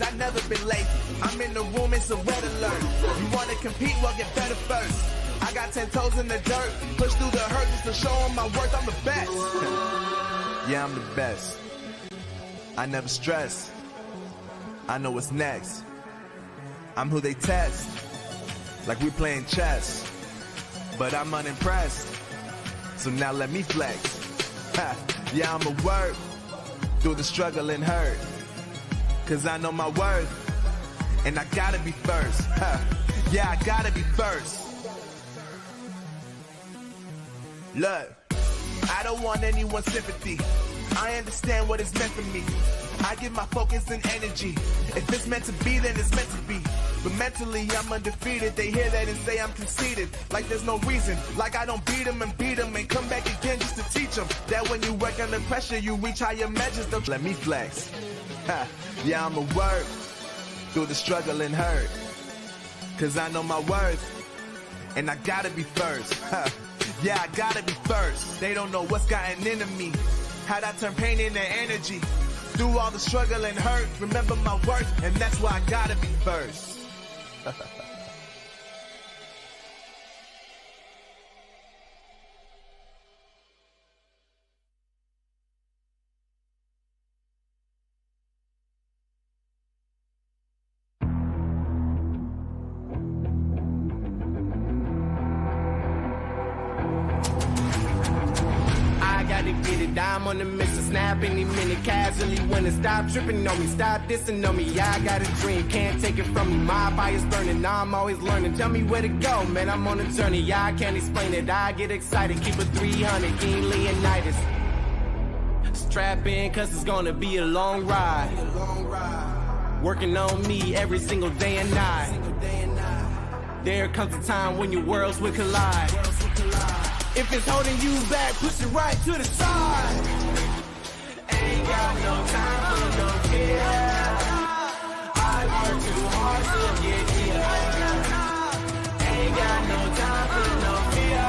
I've never been late. I'm in the room, it's a red alert. You wanna compete, well get better first. I got 10 toes in the dirt. Push through the hurt just to show them my worth. I'm the best. Yeah, I'm the best. I never stress. I know what's next. I'm who they test. Like we playing chess. But I'm unimpressed. So now let me flex. Yeah, I'ma work through the struggle and hurt. Cause I know my worth. And I gotta be first. Yeah, I gotta be first. Look, I don't want anyone's sympathy. I understand what it's meant for me. I give my focus and energy. If it's meant to be, then it's meant to be. But mentally, I'm undefeated. They hear that and say I'm conceited. Like there's no reason. Like I don't beat them and come back again just to teach them. That when you work under pressure, you reach higher measures. Don't let me flex. Yeah, I'ma work through the struggle and hurt. Cause I know my worth. And I gotta be first. Yeah, I gotta be first. They don't know what's gotten into me. How'd I turn pain into energy? Through all the struggle and hurt, remember my worth, and that's why I gotta be first. I'm on the mission, snap any minute, casually when it stop tripping on me, stop dissing on me. Yeah, I got a dream, can't take it from me. My fire's burning, now I'm always learning. Tell me where to go, man, I'm on a journey. Yeah, I can't explain it, I get excited. Keep it 300, King Leonidas. Strap in, cause it's gonna be a long ride. Working on me every single day and night. There comes a time when your worlds will collide. If it's holding you back, push it right to the side. Ain't got no time for no fear. I work too hard to get here. Ain't got no time for no fear.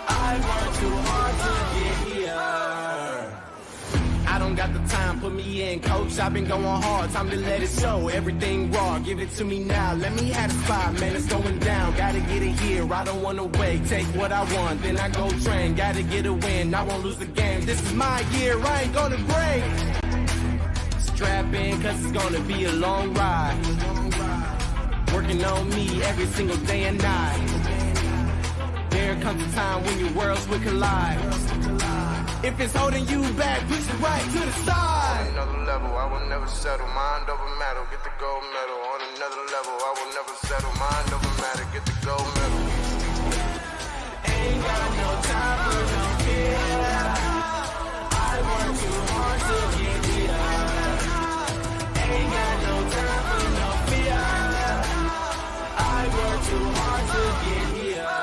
I work too hard to get here. I don't got the time, put me in, coach. I've been going hard, time to let it show. Everything raw, give it to me now. Let me have the spot, man, it's going down. Gotta get it here, I don't wanna wait. Take what I want, then I go train. Gotta get a win, I won't lose the game. This is my year, I ain't gonna break. Strap in, cause it's gonna be a long ride. Working on me every single day and night. There comes a time when your worlds will collide. If it's holding you back, push it right to the side. On another level, I will never settle. Mind over matter, get the gold medal. On another level, I will never settle. Mind over matter, get the gold medal. Ain't got no time for no fear. I work too hard to get here. Ain't got no time for no fear. I work too hard to get here.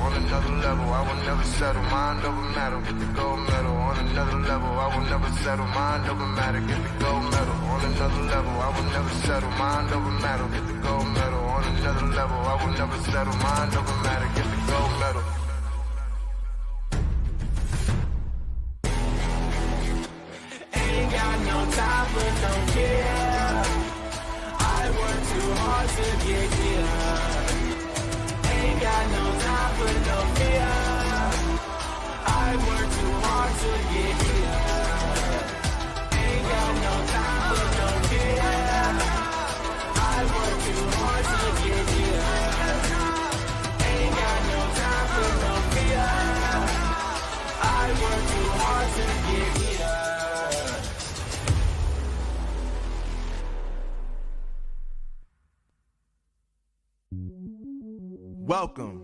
On another level, I will never settle. Mind over matter, get the gold medal. On another level, I will never settle. Mind over matter, get the gold medal. On another level, I will never settle. Mind over matter, get the gold medal. On another level, I will never settle. Mind over matter, get the gold medal. Ain't got no time for no fear. I work too hard to get here. Ain't got no time for no fear. I work too hard to get here. Ain't got no time for no fear. I work too hard to get here. Ain't got no time for no fear. I work too hard to get here. Welcome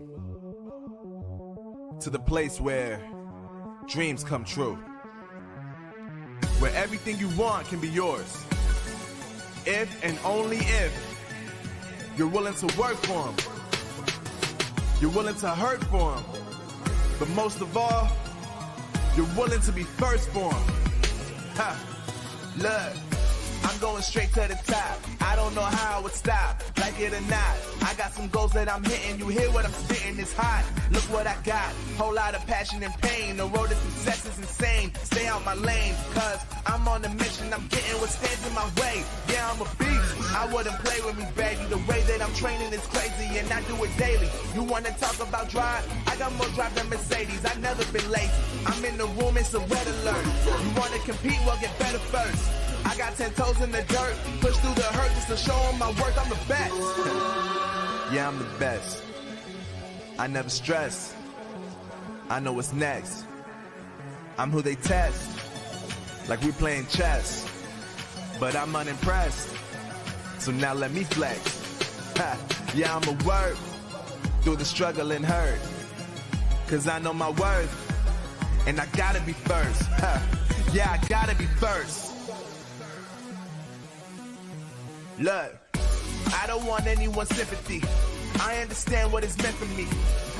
to the place where dreams come true. Where everything you want can be yours. If and only if you're willing to work for them. You're willing to hurt for them. But most of all, you're willing to be first for them. Ha! Look, I'm going straight to the top. I don't know how I would stop, like it or not. I got some goals that I'm hitting. You hear what I'm spitting? It's hot. Look what I got. Whole lot of passion and pain. The road to success is insane. Stay out my lane, cause I'm on a mission. I'm getting what stands in my way. Yeah, I'm a beast. I wouldn't play with me, baby. The way that I'm training is crazy, and I do it daily. You wanna talk about drive? I got more drive than Mercedes. I've never been lazy. I'm in the room, it's a red alert. You wanna compete? Well, get better first. I got 10 toes in the dirt. Push through the hurt just to show them my worth. I'm the best. Yeah, I'm the best. I never stress. I know what's next. I'm who they test. Like we playing chess. But I'm unimpressed. So now let me flex. Ha. Yeah, I'ma work through the struggle and hurt. Cause I know my worth. And I gotta be first. Ha. Yeah, I gotta be first. Look, I don't want anyone's sympathy. I understand what it's meant for me.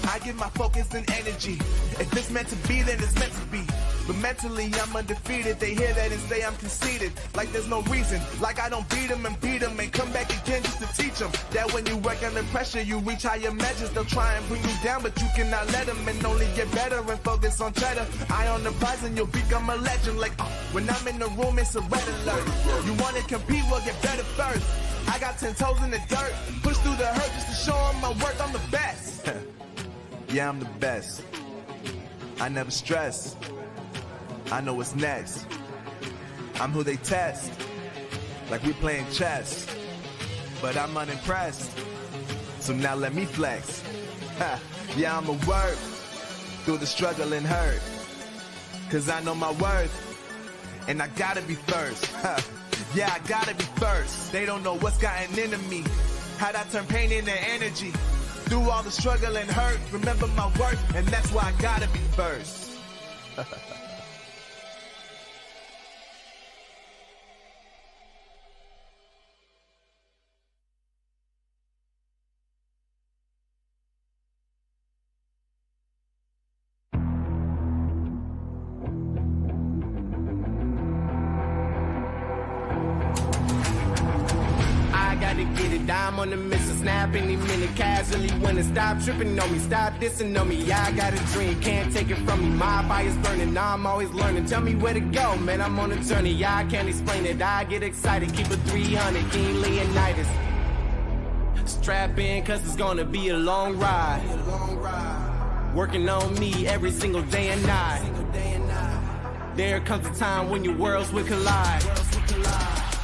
I give my focus and energy. If it's meant to be, then it's meant to be. But mentally, I'm undefeated. They hear that and say I'm conceited. Like there's no reason. Like I don't beat them and come back again just to teach them that when you work under pressure, you reach higher measures. They'll try and bring you down, but you cannot let them, and only get better and focus on cheddar. Eye on the prize and you'll become a legend. Like when I'm in the room, it's a red alert. You wanna compete? Well, get better first. I got 10 toes in the dirt. Push through the hurt just to show them my worth. I'm the best. Yeah, I'm the best. I never stress. I know what's next. I'm who they test. Like we playing chess. But I'm unimpressed. So now let me flex. Ha. Yeah, I'ma work through the struggle and hurt. Cause I know my worth. And I gotta be first. Ha. Yeah, I gotta be first. They don't know what's gotten into me. How'd I turn pain into energy? Through all the struggle and hurt, remember my worth, and that's why I gotta be first. I'm on the mission, snap any minute, casually when it stop tripping on me, stop dissing on me. Yeah, I got a dream, can't take it from me. My fire's burning, now I'm always learning. Tell me where to go, man, I'm on a journey. Yeah, I can't explain it, I get excited. Keep it 300, King Leonidas. Strap in, cause it's gonna be a long ride. Working on me every single day and night. There comes a time when your worlds will collide.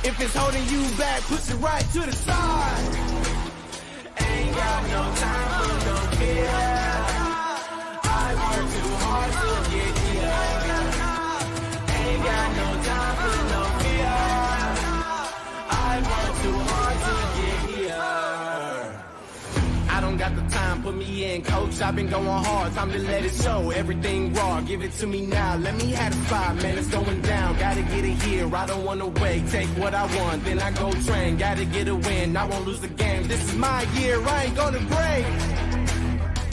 If it's holding you back, push it right to the side. Ain't got no time for no fear. I work too hard to get here. Ain't got no time for no fear. I work too hard to get here. I don't got the time, put me in, coach. I've been going hard, time to let it show. Everything raw, give it to me now. Let me have the spot, man, it's going down. Gotta get it here, I don't wanna wait. Take what I want, then I go train. Gotta get a win, I won't lose the game. This is my year, I ain't gonna break.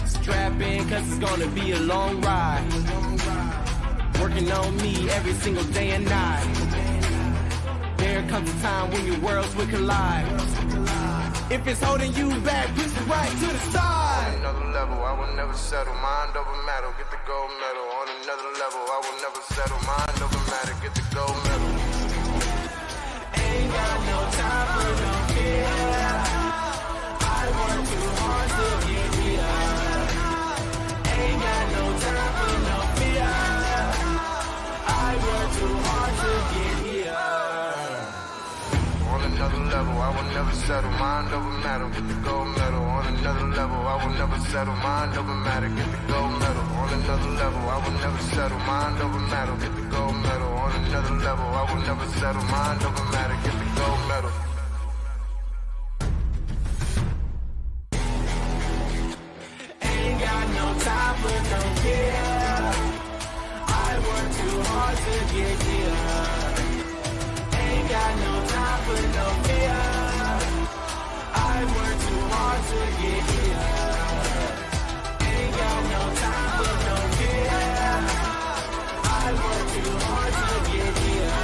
Strap in, cause it's gonna be a long ride. Working on me every single day and night. There comes a time when your worlds will collide. If it's holding you back, push it right to the side. On another level, I will never settle. Mind over matter, get the gold medal. On another level, I will never settle. Mind over matter, get the gold medal. Ain't got no time for no fear. I work too hard to get here. Ain't got no time for no fear. I work too hard to get here. On another level, I will never settle. Mind over matter, get the gold medal. On another level, I will never settle. Mind over matter, get the gold medal. On another level, I will never settle. Mind over matter, get the gold medal. On another level, I will never settle. Mind over matter, get the gold medal. Ain't got no time for no fear. I work too hard to get here. Ain't got no time for no fear. I work too hard to get here. Ain't got no time for no fear. I work too hard to get here.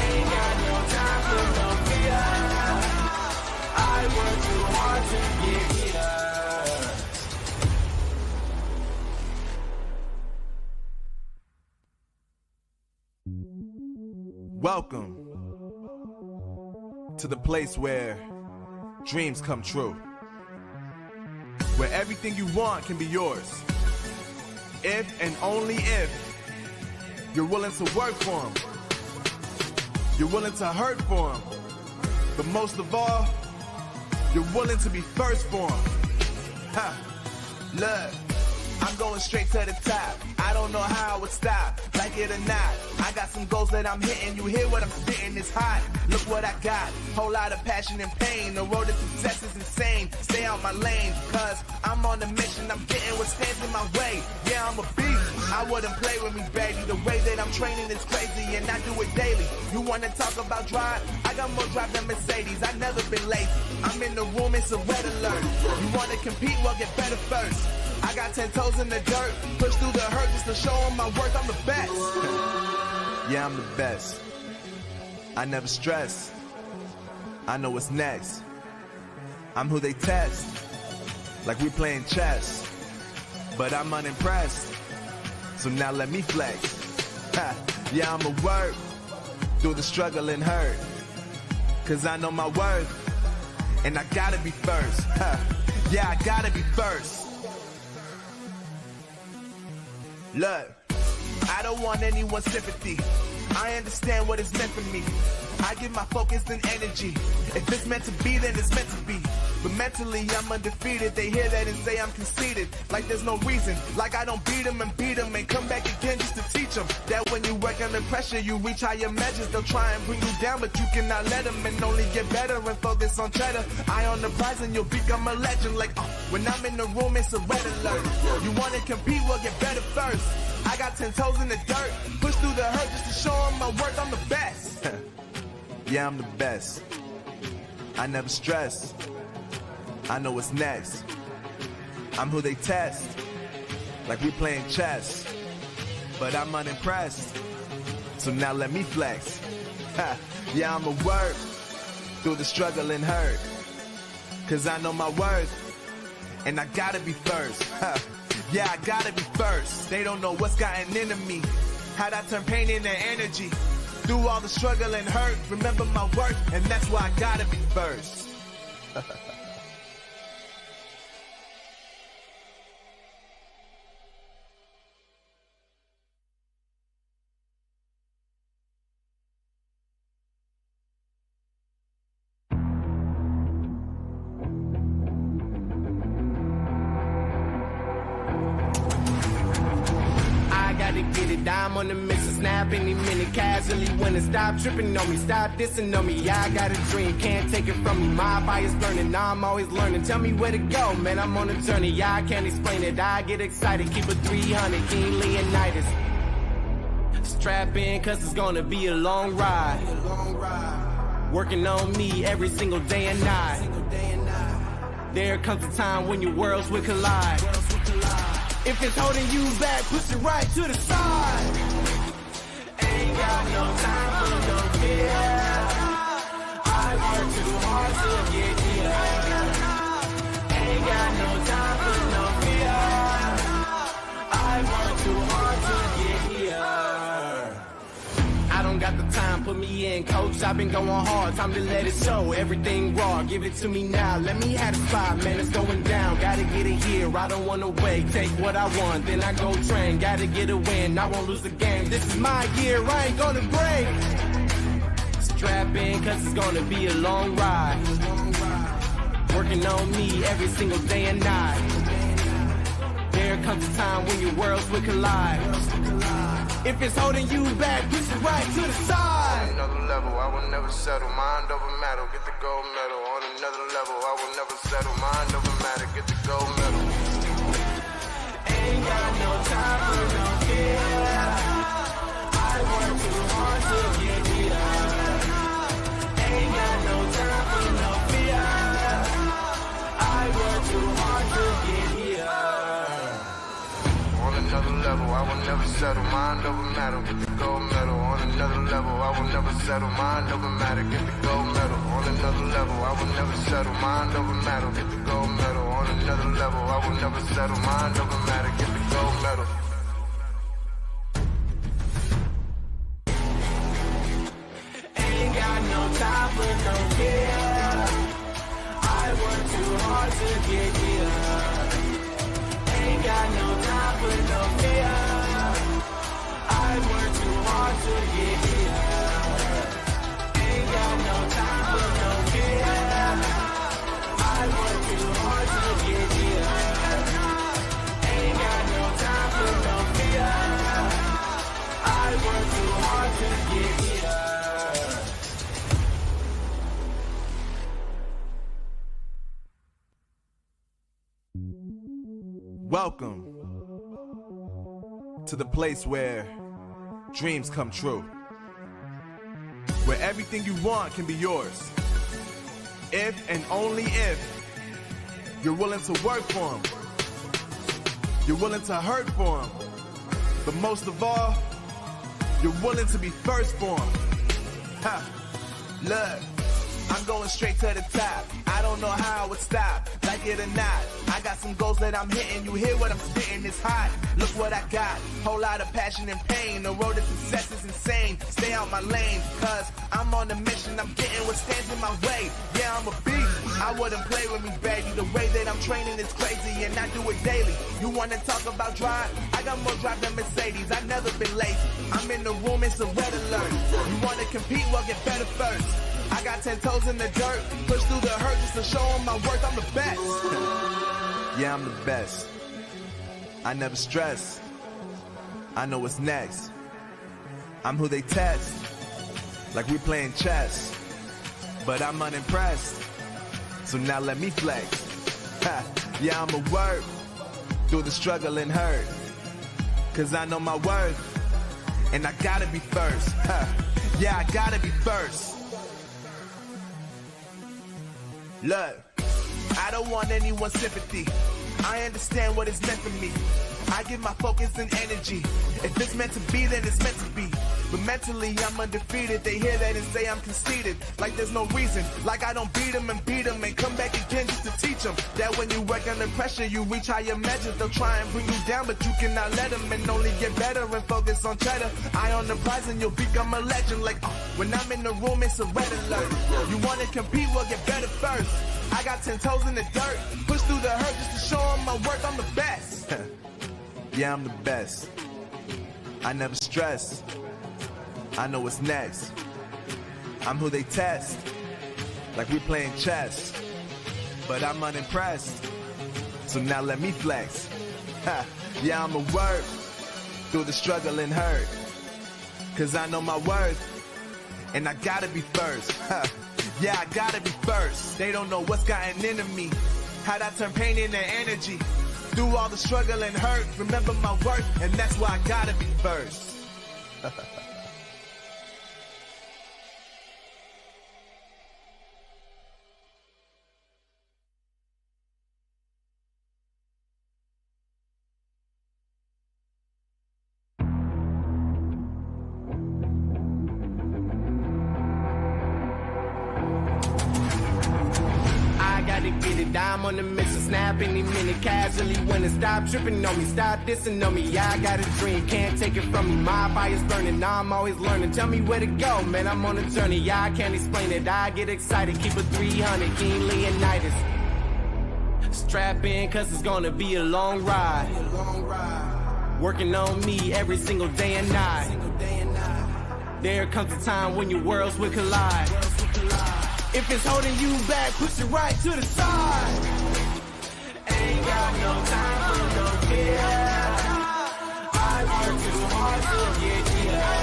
Ain't got no Welcome to the place where dreams come true. Where everything you want can be yours. If and only if you're willing to work for them. You're willing to hurt for them. But most of all, you're willing to be first for them. Ha! Look, I'm going straight to the top. I don't know how I would stop, like it or not. I got some goals that I'm hitting. You hear what I'm spitting? It's hot. Look what I got. Whole lot of passion and pain. The road to success is insane. Stay out my lane, cause I'm on a mission. I'm getting what stands in my way. Yeah, I'm a beast. I wouldn't play with me, baby. The way that I'm training is crazy, and I do it daily. You wanna talk about drive? I got more drive than Mercedes. I never been lazy. I'm in the room, it's a red alert. You wanna compete? Well, get better first. I got 10 toes in the dirt, push through the hurt just to show them my worth. I'm the best. Yeah, I'm the best. I never stress. I know what's next. I'm who they test, like we playing chess. But I'm unimpressed, so now let me flex. Ha. Yeah, I'ma work through the struggle and hurt, cause I know my worth, and I gotta be first. Ha. Yeah, I gotta be first. Look, I don't want anyone's sympathy. I understand what it's meant for me. I give my focus and energy. If it's meant to be, then it's meant to be. But mentally, I'm undefeated. They hear that and say I'm conceited. Like there's no reason. Like I don't beat them and come back again just to teach them that when you work under pressure, you reach higher measures. They'll try and bring you down, but you cannot let them, and only get better and focus on cheddar. Eye on the prize and you'll become a legend. Like, when I'm in the room, it's a red alert. You wanna compete? Well, get better first. I got 10 toes in the dirt, push through the hurt just to show them my worth. I'm the best. Yeah, I'm the best. I never stress. I know what's next. I'm who they test, like we playing chess. But I'm unimpressed, so now let me flex. Ha. Yeah, I'ma work through the struggle and hurt, cause I know my worth, and I gotta be first. Ha. Yeah, I gotta be first. They don't know what's gotten into me, how'd I turn pain into energy. Through all the struggle and hurt, remember my worth, and that's why I gotta be first. I'm on the mission, snap any minute, casually when it stop tripping on me, stop dissing on me. Yeah, I got a dream, can't take it from me. My fire's burning, now I'm always learning. Tell me where to go, man, I'm on a journey. Yeah, I can't explain it, I get excited. Keep it 300, King Leonidas. Strap in, cause it's gonna be a long ride. Working on me every single day and night. There comes a time when your worlds will collide. If it's holding you back, push it right to the side. Ain't got no time for no fear. I work too hard to get here. Ain't got no time for no fear. I work too hard to get here. I don't got the time, put me in, coach. I've been going hard, time to let it show. Everything raw, give it to me now. Let me have the spot, man, it's going down. Gotta get it here, I don't wanna wait. Take what I want, then I go train. Gotta get a win, I won't lose the game. This is my year, I ain't gonna break. Strap in, cause it's gonna be a long ride. Working on me every single day and night. There comes a time when your worlds will collide. If it's holding you back, push it right to the side. On another level, I will never settle. Mind over matter, get the gold medal. On another level, I will never settle. Mind over matter, get the gold medal. Ain't got no time for no fear. I work too hard to get here. Ain't got no time for no fear. I work too hard to get here. On another level, I will never settle. Mind over matter, get the gold medal. On another level, I will never settle. Mind over matter, get the gold medal. On another level, I will never settle. Mind over matter, get the gold medal. On another level, I will never settle. Mind over matter, get the gold medal. Welcome to the place where dreams come true. Where everything you want can be yours. If and only if you're willing to work for them. You're willing to hurt for them. But most of all, you're willing to be first for them. Ha! Look, I'm going straight to the top. I don't know how I would stop, like it or not. I got some goals that I'm hitting. You hear what I'm spitting? It's hot. Look what I got. Whole lot of passion and pain. The road to success is insane. Stay out my lane, cause I'm on a mission. I'm getting what stands in my way. Yeah, I'm a beast. I wouldn't play with me, baby. The way that I'm training is crazy, and I do it daily. You wanna talk about drive? I got more drive than Mercedes. I've never been lazy. I'm in the room, it's a red alert. You wanna compete? Well, get better first. I got 10 toes in the dirt, push through the hurt just to show them my worth. I'm the best. Yeah, I'm the best. I never stress. I know what's next. I'm who they test, like we playing chess. But I'm unimpressed, so now let me flex. Ha. Yeah, I'ma work through the struggle and hurt, cause I know my worth, and I gotta be first. Ha. Yeah, I gotta be first. Look, I don't want anyone's sympathy. I understand what it's meant for me. I give my focus and energy. If it's meant to be, then it's meant to be. But mentally, I'm undefeated. They hear that and say I'm conceited. Like there's no reason. Like I don't beat them and come back again just to teach them that when you work under pressure, you reach higher measures. They'll try and bring you down, but you cannot let them, and only get better and focus on cheddar. Eye on the prize and you'll become a legend. Like when I'm in the room, it's a red alert. You want to compete? Well, get better first. I got 10 toes in the dirt, push through the hurt just to show them my work. I'm the best. Yeah, I'm the best. I never stress. I know what's next. I'm who they test, like we playing chess. But I'm unimpressed, so now let me flex. Ha. Yeah, I'ma work through the struggle and hurt, cause I know my worth, and I gotta be first. Ha. Yeah, I gotta be first. They don't know what's gotten into me, how'd I turn pain into energy. Through all the struggle and hurt, remember my worth, and that's why I gotta be first. I'm on the mission, snap any minute, casually when it stop tripping on me, stop dissing on me. Yeah, I got a dream, can't take it from me. My fire's burning, I'm always learning. Tell me where to go, man, I'm on a journey. Yeah, I can't explain it, I get excited. Keep it 300, King Leonidas. Strap in, cause it's gonna be a long ride. Working on me every single day and night. There comes a time when your worlds will collide. If it's holding you back, push it right to the side. Ain't got no time for no fear. I work too hard to get here.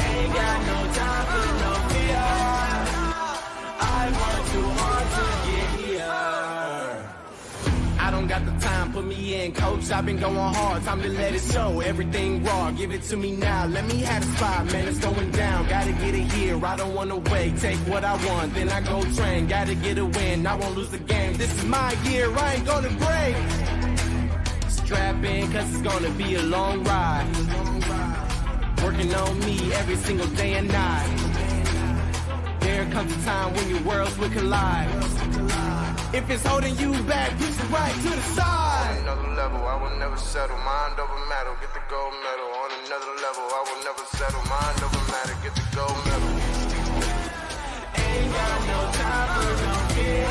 Ain't got no time for no fear. I work too hard to get here. I don't got the time, put me in, coach. I've been going hard, time to let it show. Everything raw, give it to me now. Let me have the spot, man, it's going down. Gotta get it here, I don't wanna wait. Take what I want, then I go train. Gotta get a win, I won't lose the game. This is my year, I ain't gonna break. Strap in, cause it's gonna be a long ride. Working on me every single day and night. There comes a time when your worlds will collide. If it's holding you back, push it right to the side. On another level, I will never settle. Mind over matter, get the gold medal. On another level, I will never settle. Mind over matter, get the gold medal. Ain't got no time for no fear.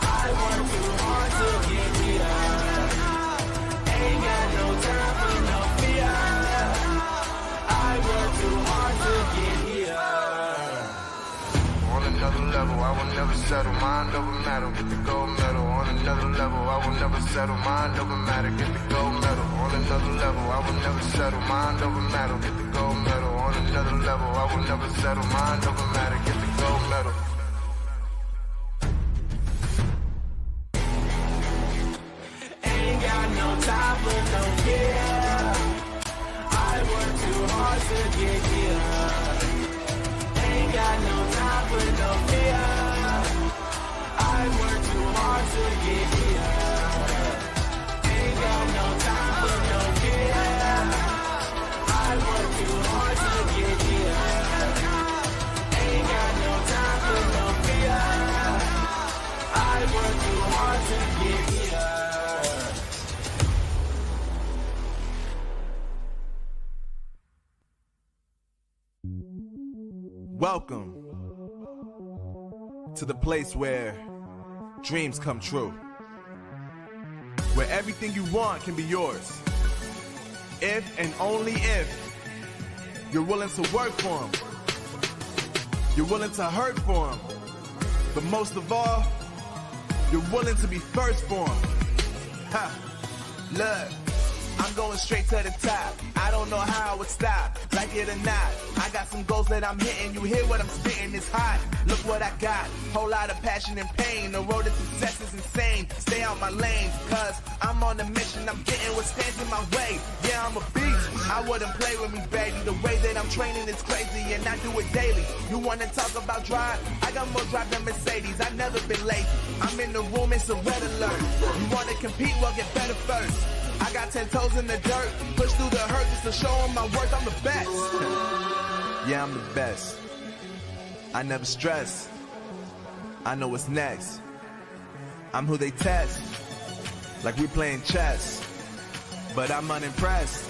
I work too hard to get here. Ain't got no time for no fear. I work too hard to get here. On another level, I will never settle. Mind over matter, get the gold medal. On another level, I will never settle. Mind over matter, get the gold medal. On another level, I will never settle. Mind over matter, get the gold medal. On another level, I will never settle. Mind over matter, get the gold medal. Welcome to the place where dreams come true. Where everything you want can be yours. If and only if you're willing to work for them. You're willing to hurt for them. But most of all, you're willing to be first for them. Ha! Look, I'm going straight to the top. I don't know how I would stop, like it or not. I got some goals that I'm hitting. You hear what I'm spitting, it's hot. Look what I got, whole lot of passion and pain. The road to success is insane. Stay out my lane, cause I'm on a mission. I'm getting what stands in my way. Yeah, I'm a beast. I wouldn't play with me, baby. The way that I'm training is crazy, and I do it daily. You wanna talk about drive? I got more drive than Mercedes. I've never been lazy. I'm in the room, it's a red alert. You wanna compete? Well, get better first. I got 10 toes in the dirt, push through the hurt just to show them my worth. I'm the best. Yeah, I'm the best. I never stress. I know what's next. I'm who they test, like we playing chess. But I'm unimpressed,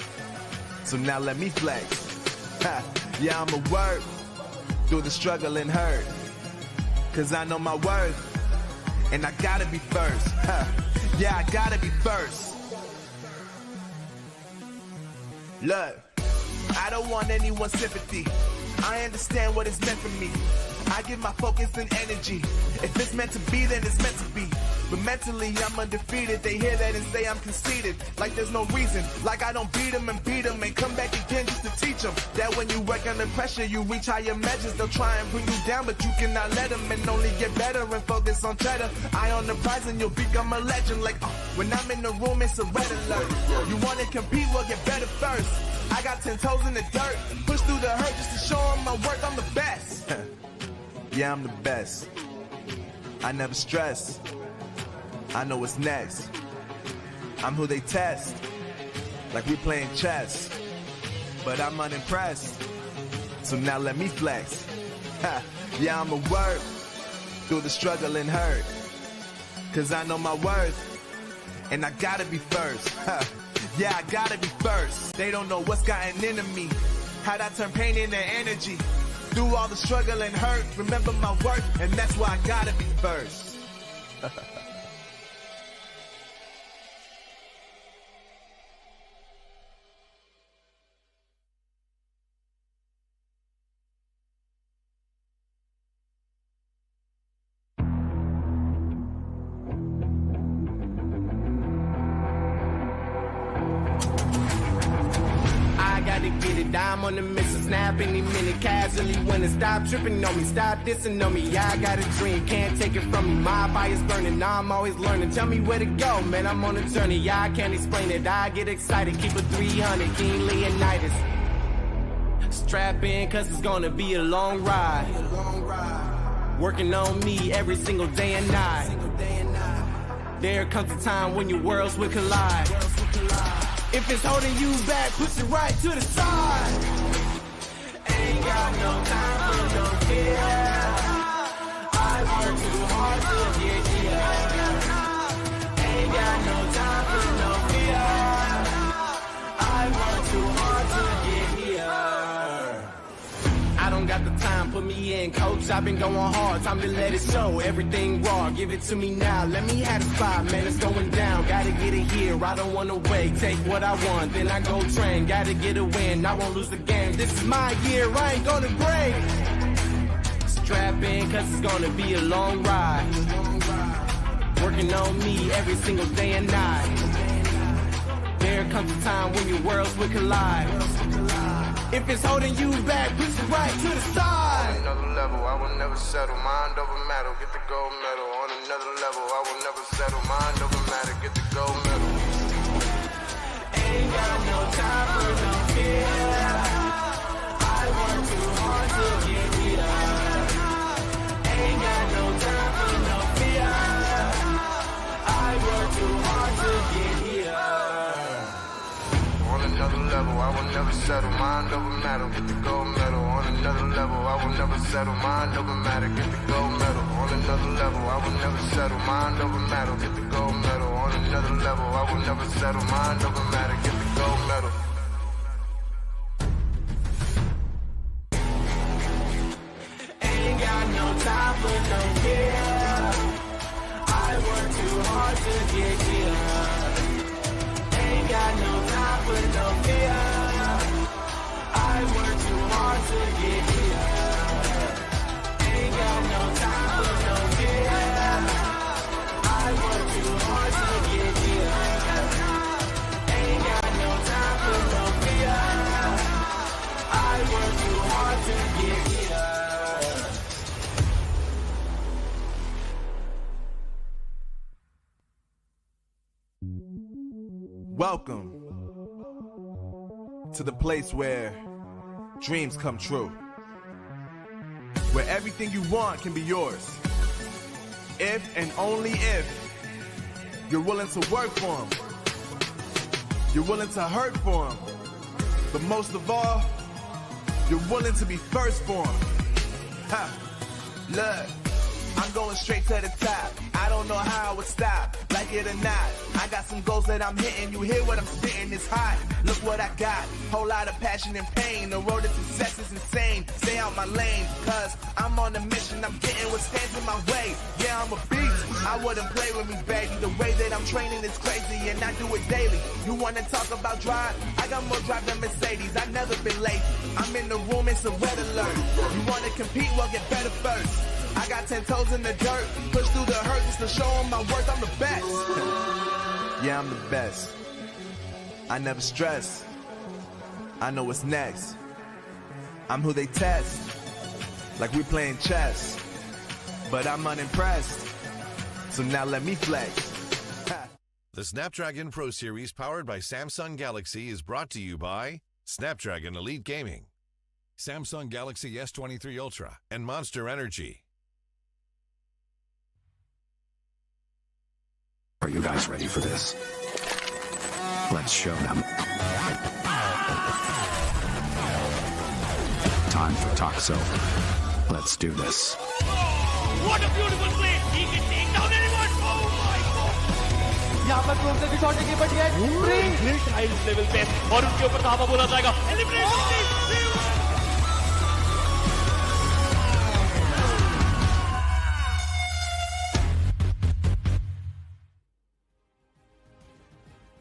so now let me flex. Ha. Yeah, I'ma work through the struggle and hurt, cause I know my worth, and I gotta be first. Ha. Yeah, I gotta be first. Look, I don't want anyone's sympathy. I understand what it's meant for me. I give my focus and energy. If it's meant to be, then it's meant to be. But mentally, I'm undefeated. They hear that and say I'm conceited. Like there's no reason. Like I don't beat them and come back again just to teach them that when you work under pressure, you reach higher measures. They'll try and bring you down, but you cannot let them, and only get better and focus on cheddar. Eye on the prize and you'll become a legend. Like, when I'm in the room, it's a red alert. You wanna compete? Well, get better first. I got 10 toes in the dirt, push through the hurt just to show them my work. I'm the best. Yeah, I'm the best. I never stress. I know what's next. I'm who they test, like we playing chess. But I'm unimpressed, so now let me flex. Ha. Yeah, I'ma work through the struggle and hurt, cause I know my worth, and I gotta be first. Ha. Yeah, I gotta be first. They don't know what's gotten into me, how'd I turn pain into energy. Through all the struggle and hurt, remember my worth, and that's why I gotta be first. I'm on the mission, snap any minute, casually when it stop tripping on me, stop dissing on me. Yeah, I got a dream, can't take it from me. My fire's burning, now I'm always learning. Tell me where to go, man, I'm on a journey. Yeah, I can't explain it, I get excited. Keep it 300, King Leonidas. Strap in, cause it's gonna be a long ride. Working on me every single day and night. There comes a time when your worlds will collide. If it's holding you back, push it right to the side. Ain't got no time for no fear. I work too hard to get here. Ain't got no time for no fear. I work too hard to get here. I don't got the time, put me in, coach. I've been going hard, time to let it show. Everything raw, give it to me now. Let me have the spot, man, it's going down. Gotta get it here, I don't wanna wait. Take what I want, then I go train. Gotta get a win, I won't lose the game. This is my year, I ain't gonna break. Strap in, cause it's gonna be a long ride. Working on me every single day and night. There comes a time when your worlds will collide. If it's holding you back, push it right to the side. On another level, I will never settle. Mind over matter, get the gold medal. On another level, I will never settle. Mind over matter, get the gold medal. Ain't got no time for no fear. I work too hard to get here. Ain't got no time for no fear. I work too hard to get here. On another level, I will never settle. Mind over matter, get the gold medal. On another level, I will never settle. Mind over matter, get the gold medal. On another level, I will never settle. Mind over matter, get the gold medal. On another level, I will never settle. Mind over matter, get the gold medal. time for no fear. I work too hard to get here. Ain't got no time for no fear. I work too hard to get here. Ain't got no time for no fear. I work too hard to get here. Ain't got no time for no fear. I work too hard to get here. Welcome to the place where dreams come true. Where everything you want can be yours. If and only if you're willing to work for them. You're willing to hurt for them. But most of all, you're willing to be first for them. Ha! Look, I'm going straight to the top. I don't know how I would stop, like it or not. I got some goals that I'm hitting. You hear what I'm spitting? It's hot. Look what I got. Whole lot of passion and pain. The road to success is insane. Stay out my lane, cause I'm on a mission. I'm getting what stands in my way. Yeah, I'm a beast. I wouldn't play with me, baby. The way that I'm training is crazy, and I do it daily. You wanna talk about drive? I got more drive than Mercedes. I've never been late. I'm in the room, it's a red alert. You wanna compete? Well, get better first. I got 10 toes in the dirt. Push through the hurt just to show them my worth. I'm the best. Yeah, I'm the best. I never stress. I know what's next. I'm who they test. Like we playing chess. But I'm unimpressed. So now let me flex. The Snapdragon Pro Series powered by Samsung Galaxy is brought to you by Snapdragon Elite Gaming, Samsung Galaxy S23 Ultra, and Monster Energy. Are you guys ready for this? Let's show them. Time for Toxo. Let's do this. What a beautiful play! He can take down anyone! Oh my god! यहाँ पर close से भी shot लेके बच गया great heist level पे और उनके ऊपर धावा बोला जाएगा elimination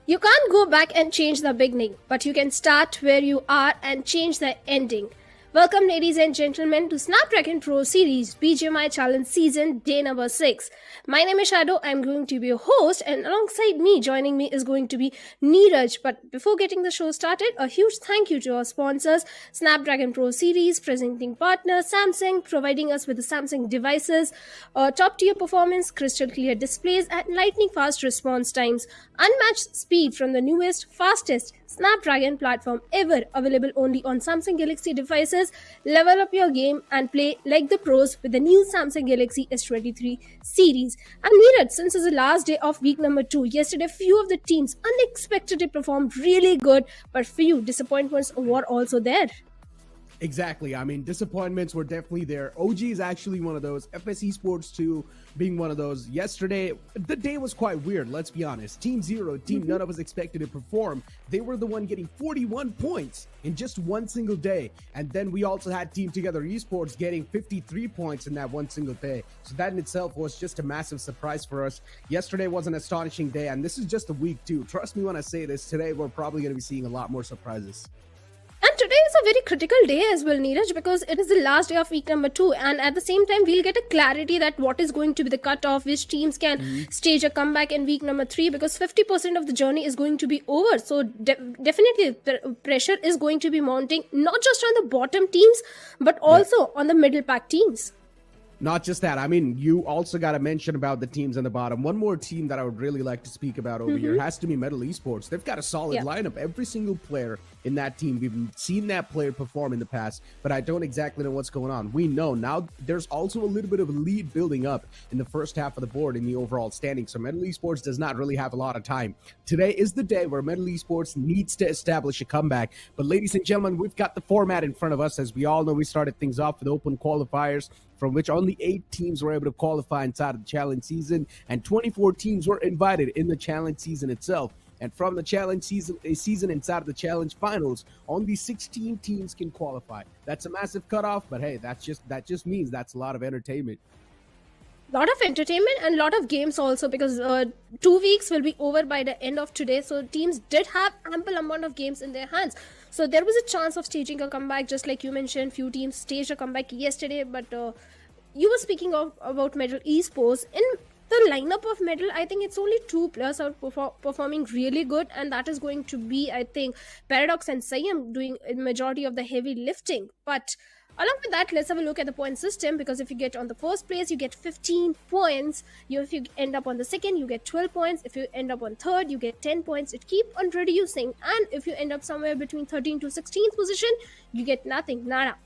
You can't go back and change the beginning, but you can start where you are and change the ending. Welcome, ladies and gentlemen, to Snapdragon Pro Series BGMI Challenge Season Day number 6. My name is Shadow. I'm going to be your host, and alongside me, joining me is going to be Neeraj. But before getting the show started, a huge thank you to our sponsors, Snapdragon Pro Series, presenting partner Samsung, providing us with the Samsung devices, top-tier performance, crystal clear displays, and lightning-fast response times, unmatched speed from the newest, fastest Snapdragon platform ever, available only on Samsung Galaxy devices. Level up your game and play like the pros with the new Samsung Galaxy S23 series. And Neeraj, since it's the last day of week number 2, yesterday few of the teams unexpectedly performed really good, but few disappointments were also there. Exactly. I mean, disappointments were definitely there. OG is actually one of those. FS Esports 2 being one of those. Yesterday, the day was quite weird, let's be honest. Team Zero, team none of us expected to perform. They were the one getting 41 points in just one single day. And then we also had Team Together Esports getting 53 points in that one single day. So that in itself was just a massive surprise for us. Yesterday was an astonishing day, and this is just a week 2. Trust me when I say this, today we're probably going to be seeing a lot more surprises. And today is a very critical day as well, Neeraj, because it is the last day of week number 2, and at the same time we'll get a clarity that what is going to be the cutoff, which teams can stage a comeback in week number 3, because 50% of the journey is going to be over. So definitely the pressure is going to be mounting, not just on the bottom teams, but also on the middle pack teams. Not just that. I mean, you also got to mention about the teams on the bottom. One more team that I would really like to speak about over here has to be Metal Esports. They've got a solid lineup. Every single player in that team, we've seen that player perform in the past, but I don't exactly know what's going on. We know now there's also a little bit of a lead building up in the first half of the board in the overall standing, so Metal Esports does not really have a lot of time. Today is the day where Metal Esports needs to establish a comeback. But ladies and gentlemen, we've got the format in front of us. As we all know, we started things off with open qualifiers, from which only 8 teams were able to qualify inside of the challenge season, and 24 teams were invited in the challenge season itself. And from the challenge season inside of the challenge finals, only 16 teams can qualify. That's a massive cutoff, but hey, that just means that's a lot of entertainment. Lot of entertainment and lot of games also, because 2 weeks will be over by the end of today, so teams did have ample amount of games in their hands, so there was a chance of staging a comeback. Just like you mentioned, few teams staged a comeback yesterday, but you were speaking about Medal Esports. In the lineup of Medal, I think it's only 2 players are performing really good, and that is going to be, I think, Paradox and Siam doing a majority of the heavy lifting. But along with that, let's have a look at the point system, because if you get on the first place, you get 15 points. If you end up on the second, you get 12 points. If you end up on third, you get 10 points. It keep on reducing. And if you end up somewhere between 13th to 16th position, you get nothing, nada.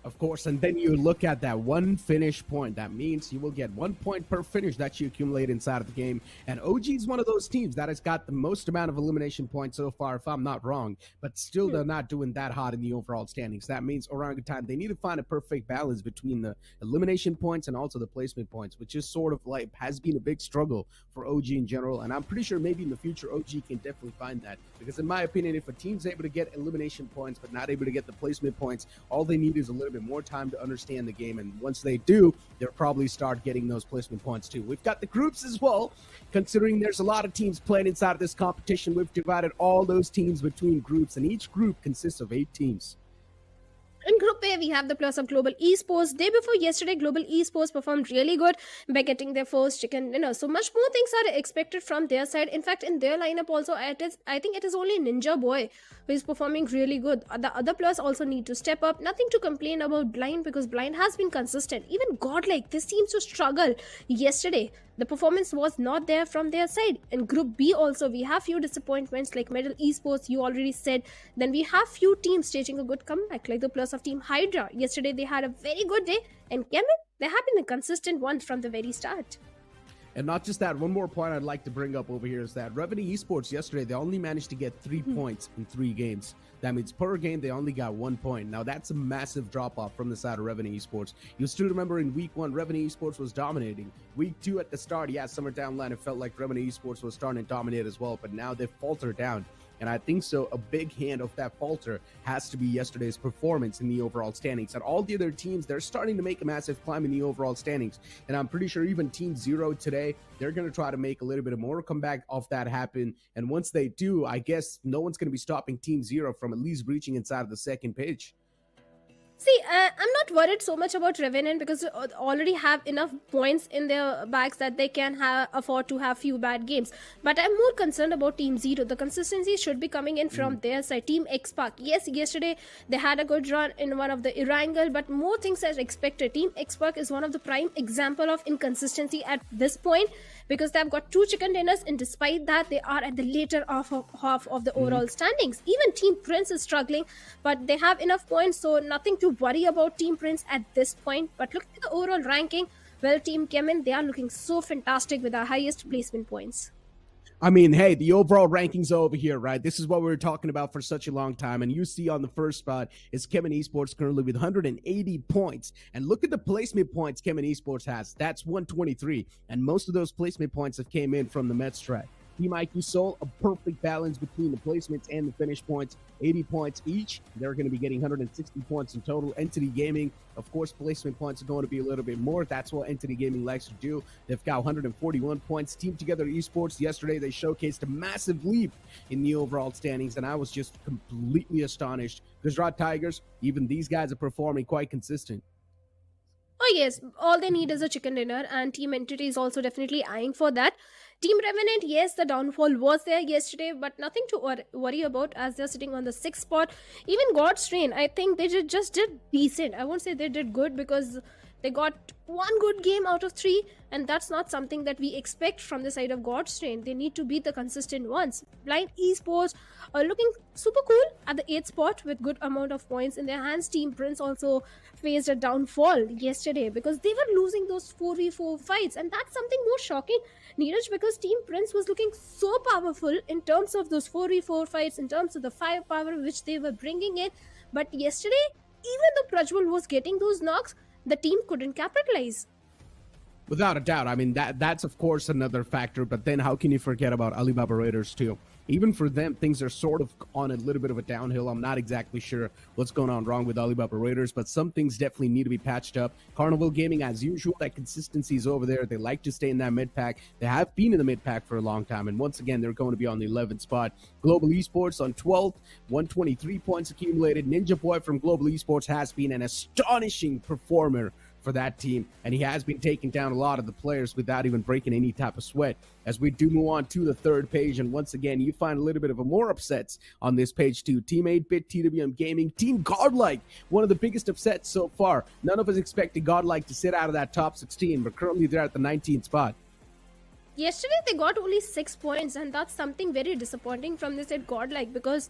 Of course, and then you look at that one finish point. That means you will get 1 point per finish that you accumulate inside of the game. And OG is one of those teams that has got the most amount of elimination points so far, if I'm not wrong. But still, they're not doing that hot in the overall standings. That means Orangutan, they need to find a perfect balance between the elimination points and also the placement points, which is sort of like has been a big struggle for OG in general. And I'm pretty sure maybe in the future, OG can definitely find that. Because in my opinion, if a team's able to get elimination points but not able to get the placement points, all they need is a little bit more time to understand the game, and once they do, they'll probably start getting those placement points too. We've got the groups as well. Considering there's a lot of teams playing inside of this competition, we've divided all those teams between groups, and each group consists of 8 teams. In Group A, we have the plus of Global Esports. Day before yesterday, Global Esports performed really good by getting their first chicken dinner. So much more things are expected from their side. In fact, in their lineup also, I think it is only Ninja Boy who is performing really good. The other players also need to step up. Nothing to complain about Blind, because Blind has been consistent. Even Godlike, this seems to struggle yesterday. The performance was not there from their side. In Group B also, we have few disappointments like Medal Esports, you already said. Then we have few teams staging a good comeback, like the plus of Team Hydra. Yesterday they had a very good day, and Chemin, they have been the consistent ones from the very start. And not just that, one more point I'd like to bring up over here is that Revenue Esports yesterday, they only managed to get 3 points in 3 games. That means per game, they only got 1 point. Now, that's a massive drop-off from the side of Revenue Esports. You still remember in Week 1, Revenue Esports was dominating. Week 2 at the start, yeah, Summer Down line, it felt like Revenue Esports was starting to dominate as well, but now they've faltered down. And I think so a big hand of that falter has to be yesterday's performance in the overall standings. And all the other teams, they're starting to make a massive climb in the overall standings. And I'm pretty sure even Team Zero today, they're going to try to make a little bit of more comeback off that happen. And once they do, I guess no one's going to be stopping Team Zero from at least reaching inside of the second page. See, I'm not worried so much about Revenant, because they already have enough points in their bags that they can afford to have few bad games. But I'm more concerned about Team Zero. The consistency should be coming in from their side. Team X-Park, yes, yesterday they had a good run in one of the Erangel, but more things as expected. Team X-Park is one of the prime example of inconsistency at this point, because they've got 2 chicken dinners, and despite that, they are at the later half of the overall standings. Even Team Prince is struggling, but they have enough points, so nothing to worry about Team Prince at this point. But looking at the overall ranking, well, Team Chemin, they are looking so fantastic with our highest placement points. I mean, hey, the overall rankings over here, right? This is what we were talking about for such a long time. And you see on the first spot is Chemin Esports currently with 180 points. And look at the placement points Chemin Esports has. That's 123. And most of those placement points have came in from the Mets track. Team IQ Soul, a perfect balance between the placements and the finish points, 80 points each. They're going to be getting 160 points in total. Entity Gaming, of course, placement points are going to be a little bit more. That's what Entity Gaming likes to do. They've got 141 points. Team Together Esports, yesterday they showcased a massive leap in the overall standings, and I was just completely astonished. Gujarat Tigers, even these guys are performing quite consistent. Oh yes, all they need is a chicken dinner, and Team Entity is also definitely eyeing for that. Team Revenant, yes, the downfall was there yesterday, but nothing to worry about, as they're sitting on the 6th spot. Even God's Train, I think they just did decent. I won't say they did good, because they got 1 good game out of 3, and that's not something that we expect from the side of God's Train. They need to be the consistent ones. Blind Esports are looking super cool at the 8th spot with good amount of points in their hands. Team Prince also faced a downfall yesterday, because they were losing those 4v4 fights, and that's something more shocking, Neeraj, because Team Prince was looking so powerful in terms of those 4v4 fights, in terms of the firepower which they were bringing in. But yesterday, even though Prajwal was getting those knocks, the team couldn't capitalize. Without a doubt. I mean, that's of course another factor, but then how can you forget about Alibaba Raiders too? Even for them, things are sort of on a little bit of a downhill. I'm not exactly sure what's going on wrong with Alibaba Raiders, but some things definitely need to be patched up. Carnival Gaming, as usual, that consistency is over there. They like to stay in that mid-pack. They have been in the mid-pack for a long time, and once again, they're going to be on the 11th spot. Global Esports on 12th, 123 points accumulated. Ninja Boy from Global Esports has been an astonishing performer for that team, and he has been taking down a lot of the players without even breaking any type of sweat. As we do move on to the third page, and once again, you find a little bit of a more upsets on this page too. Team 8-Bit, TWM Gaming, Team Godlike, one of the biggest upsets so far. None of us expected Godlike to sit out of that top 16, but currently they're at the 19th spot. Yesterday, they got only 6 points, and that's something very disappointing from this at Godlike, because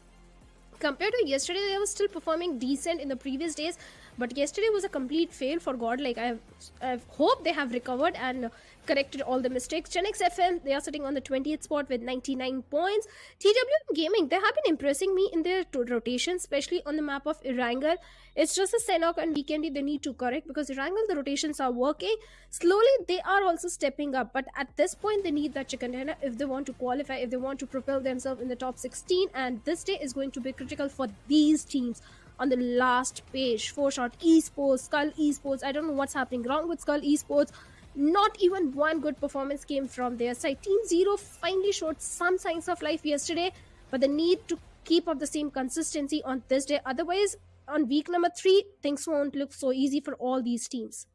compared to yesterday, they were still performing decent in the previous days, but yesterday was a complete fail for Godlike. I hope they have recovered and corrected all the mistakes. Chemin FM, they are sitting on the 20th spot with 99 points. TWM Gaming, they have been impressing me in their rotation, especially on the map of Erangel. It's just a Sanhok and Vikendi they need to correct, because Erangel, the rotations are working. Slowly, they are also stepping up, but at this point, they need that chicken dinner if they want to qualify, if they want to propel themselves in the top 16, and this day is going to be critical for these teams. On the last page, 4-Shot Esports, Skull Esports, I don't know what's happening wrong with Skull Esports. Not even one good performance came from their side. Team Zero finally showed some signs of life yesterday, but they need to keep up the same consistency on this day. Otherwise, on week number 3, things won't look so easy for all these teams.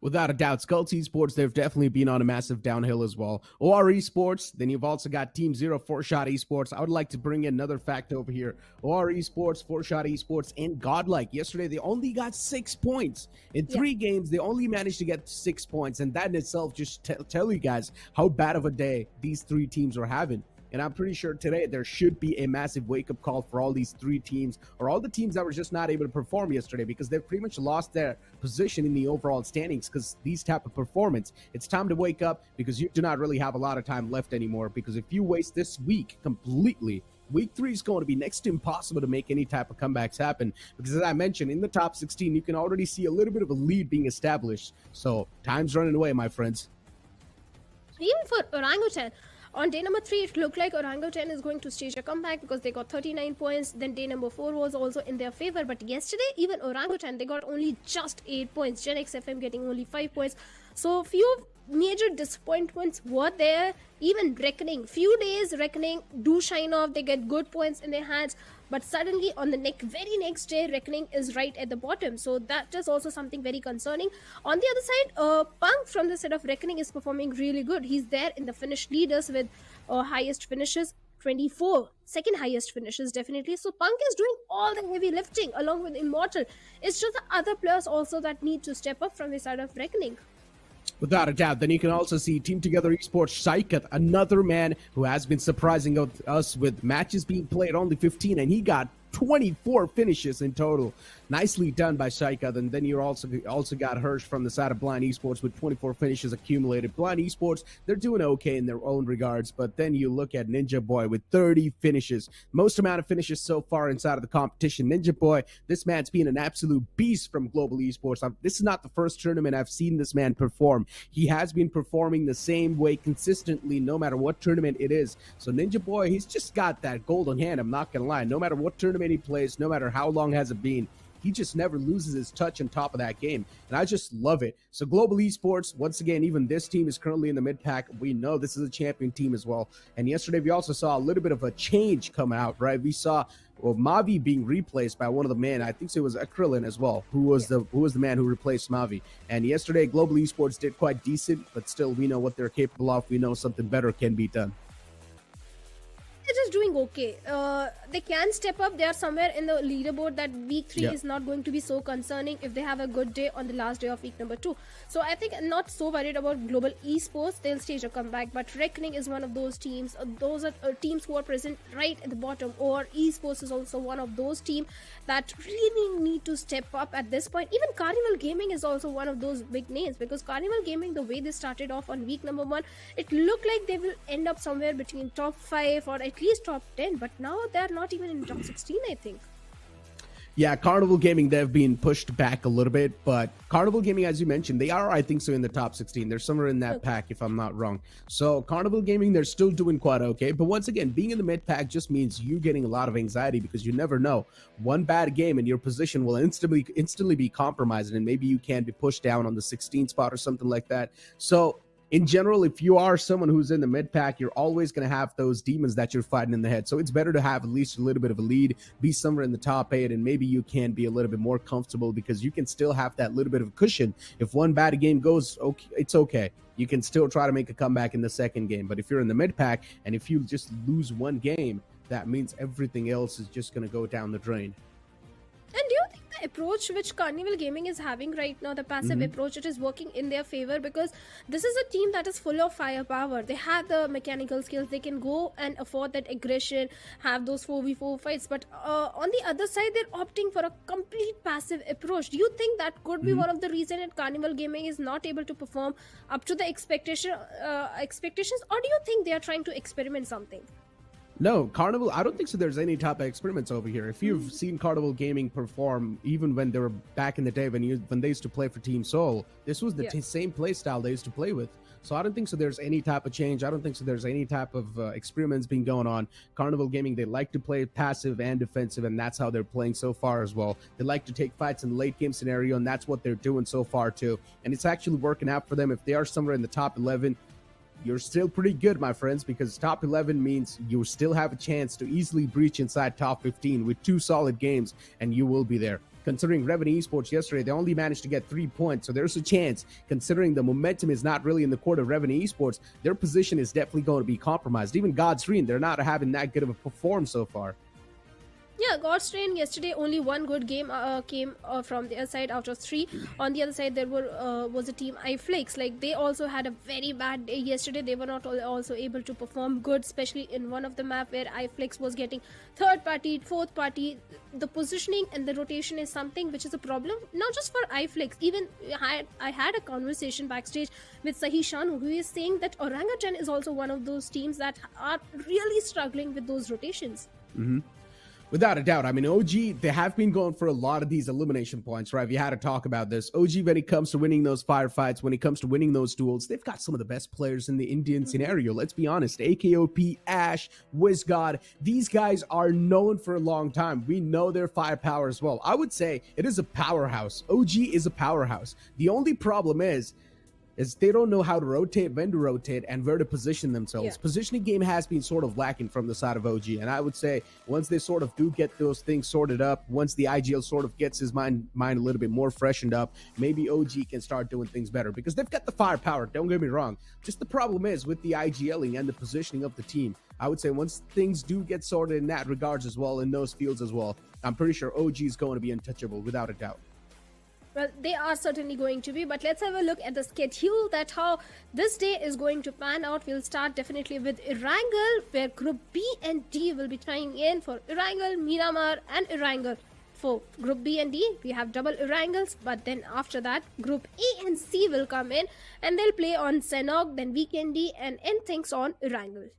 Without a doubt, Skull Esports, they've definitely been on a massive downhill as well. OR Esports, then you've also got Team Zero, 4-Shot Esports. I would like to bring in another fact over here. OR Esports, 4-Shot Esports, and Godlike. Yesterday, they only got 6 points. In 3 games, they only managed to get 6 points, and that in itself just tell you guys how bad of a day these 3 teams are having. And I'm pretty sure today there should be a massive wake-up call for all these 3 teams, or all the teams that were just not able to perform yesterday, because they've pretty much lost their position in the overall standings because these type of performance. It's time to wake up, because you do not really have a lot of time left anymore, because if you waste this week completely, Week 3 is going to be next to impossible to make any type of comebacks happen, because as I mentioned, in the top 16, you can already see a little bit of a lead being established. So time's running away, my friends. Even for Orangutan, on day number 3, it looked like Orangutan is going to stage a comeback because they got 39 points. Then day number 4 was also in their favor. But yesterday, even Orangutan, they got only just 8 points. Gen X FM getting only 5 points. So few major disappointments were there. Even Reckoning, few days Reckoning do shine off. They get good points in their hands. But suddenly on the very next day, Reckoning is right at the bottom. So that is also something very concerning. On the other side, Punk from the set of Reckoning is performing really good. He's there in the finish leaders with highest finishes, 24. Second highest finishes, definitely. So Punk is doing all the heavy lifting along with Immortal. It's just the other players also that need to step up from the side of Reckoning. Without a doubt. Then you can also see Team Together Esports Shaikat, another man who has been surprising us with matches being played only 15, and he got 24 finishes in total. Nicely done by Shaikat. And then you also got Hirsch from the side of Blind Esports with 24 finishes accumulated. Blind Esports, they're doing okay in their own regards, but then you look at Ninja Boy with 30 finishes. Most amount of finishes so far inside of the competition. Ninja Boy, this man's been an absolute beast from Global Esports. This is not the first tournament I've seen this man perform. He has been performing the same way consistently no matter what tournament it is. So Ninja Boy, he's just got that golden hand, I'm not gonna lie. No matter what tournament he plays, no matter how long has it been, he just never loses his touch on top of that game. And I just love it. So Global Esports, once again, even this team is currently in the mid-pack. We know this is a champion team as well. And yesterday we also saw a little bit of a change come out, right? We saw Mavi being replaced by one of the men. I think it was Acrylin as well, who was the man who replaced Mavi. And yesterday Global Esports did quite decent, but still we know what they're capable of. We know something better can be done. They're just doing okay. They can step up. They are somewhere in the leaderboard. That week 3 is not going to be so concerning if they have a good day on the last day of week number 2. So I think I'm not so worried about Global Esports. They'll stage a comeback. But Reckoning is one of those teams. Those are teams who are present right at the bottom. Or Esports is also one of those teams that really need to step up at this point. Even Carnival Gaming is also one of those big names, because Carnival Gaming, the way they started off on week number 1, it looked like they will end up somewhere between top 5 or at least top 10, but now they're not even in top 16, I think. Yeah, Carnival Gaming, they've been pushed back a little bit, but Carnival Gaming, as you mentioned, they are, I think so, in the top 16. They're somewhere in that pack, if I'm not wrong. So Carnival Gaming, they're still doing quite okay. But once again, being in the mid pack just means you getting a lot of anxiety because you never know. One bad game and your position will instantly be compromised, and maybe you can be pushed down on the 16th spot or something like that. So in general, if you are someone who's in the mid pack, you're always going to have those demons that you're fighting in the head. So it's better to have at least a little bit of a lead, be somewhere in the top 8, and maybe you can be a little bit more comfortable because you can still have that little bit of a cushion. If one bad game goes, okay, it's okay. You can still try to make a comeback in the second game. But if you're in the mid pack and if you just lose one game, that means everything else is just going to go down the drain. And do you think the approach which Carnival Gaming is having right now, the passive approach, it is working in their favor? Because this is a team that is full of firepower. They have the mechanical skills. They can go and afford that aggression, have those 4v4 fights. But on the other side, they're opting for a complete passive approach. Do you think that could be one of the reasons that Carnival Gaming is not able to perform up to the expectations? Or do you think they are trying to experiment something? No, Carnival, I don't think so there's any type of experiments over here. If you've seen Carnival Gaming perform, even when they were back in the day when they used to play for Team Seoul, this was the same play style they used to play with. So I don't think so there's any type of change. I don't think so there's any type of experiments being going on. Carnival Gaming, they like to play passive and defensive, and that's how they're playing so far as well. They like to take fights in the late game scenario, and that's what they're doing so far too. And it's actually working out for them. If they are somewhere in the top 11, you're still pretty good, my friends, because top 11 means you still have a chance to easily breach inside top 15 with 2 solid games, and you will be there. Considering Revenue Esports yesterday, they only managed to get 3 points, so there's a chance. Considering the momentum is not really in the court of Revenue Esports, their position is definitely going to be compromised. Even God's Dream, they're not having that good of a perform so far. Yeah, God's Train yesterday, only one good game came from their side out of 3. On the other side, there was a team iFlix. Like, they also had a very bad day yesterday. They were not also able to perform good, especially in one of the map where iFlix was getting third party, fourth party. The positioning and the rotation is something which is a problem, not just for iFlix. Even I had a conversation backstage with Sahi Shanu, who is saying that Orangutan is also one of those teams that are really struggling with those rotations. Without a doubt. I mean, OG, they have been going for a lot of these elimination points, right? We had to talk about this. OG, when it comes to winning those firefights, when it comes to winning those duels, they've got some of the best players in the Indian scenario. Let's be honest. AKOP, Ash, WizGod, these guys are known for a long time. We know their firepower as well. I would say it is a powerhouse. OG is a powerhouse. The only problem is they don't know how to rotate, when to rotate, and where to position themselves. Positioning game has been sort of lacking from the side of OG, and I would say once they sort of do get those things sorted up, once the IGL sort of gets his mind a little bit more freshened up, maybe OG can start doing things better, because they've got the firepower, don't get me wrong. Just the problem is with the IGLing and the positioning of the team. I would say once things do get sorted in that regards as well, in those fields as well, I'm pretty sure OG is going to be untouchable without a doubt. Well, they are certainly going to be, but let's have a look at the schedule, that how this day is going to pan out. We'll start definitely with Erangel, where Group B and D will be trying in for Erangel, Miramar and Erangel. For Group B and D, we have double Erangels, but then after that, Group A and C will come in, and they'll play on Sanhok, then Vikendi, and end things on Erangel.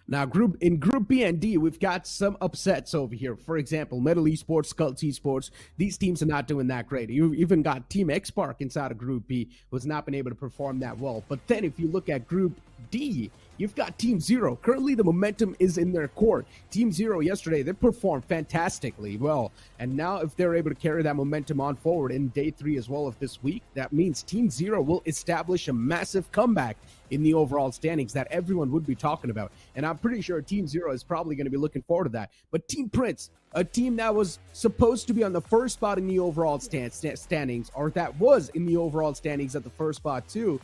Now, in Group B and D, we've got some upsets over here. For example, Metal Esports, Cult Esports. These teams are not doing that great. You even got Team X-Park inside of Group B, who's not been able to perform that well. But then if you look at Group D, you've got Team Zero. Currently, the momentum is in their court. Team Zero yesterday, they performed fantastically well. And now if they're able to carry that momentum on forward in day 3 as well of this week, that means Team Zero will establish a massive comeback in the overall standings that everyone would be talking about. And I'm pretty sure Team Zero is probably going to be looking forward to that. But Team Prince, a team that was supposed to be on the first spot in the overall standings, or that was in the overall standings at the first spot too,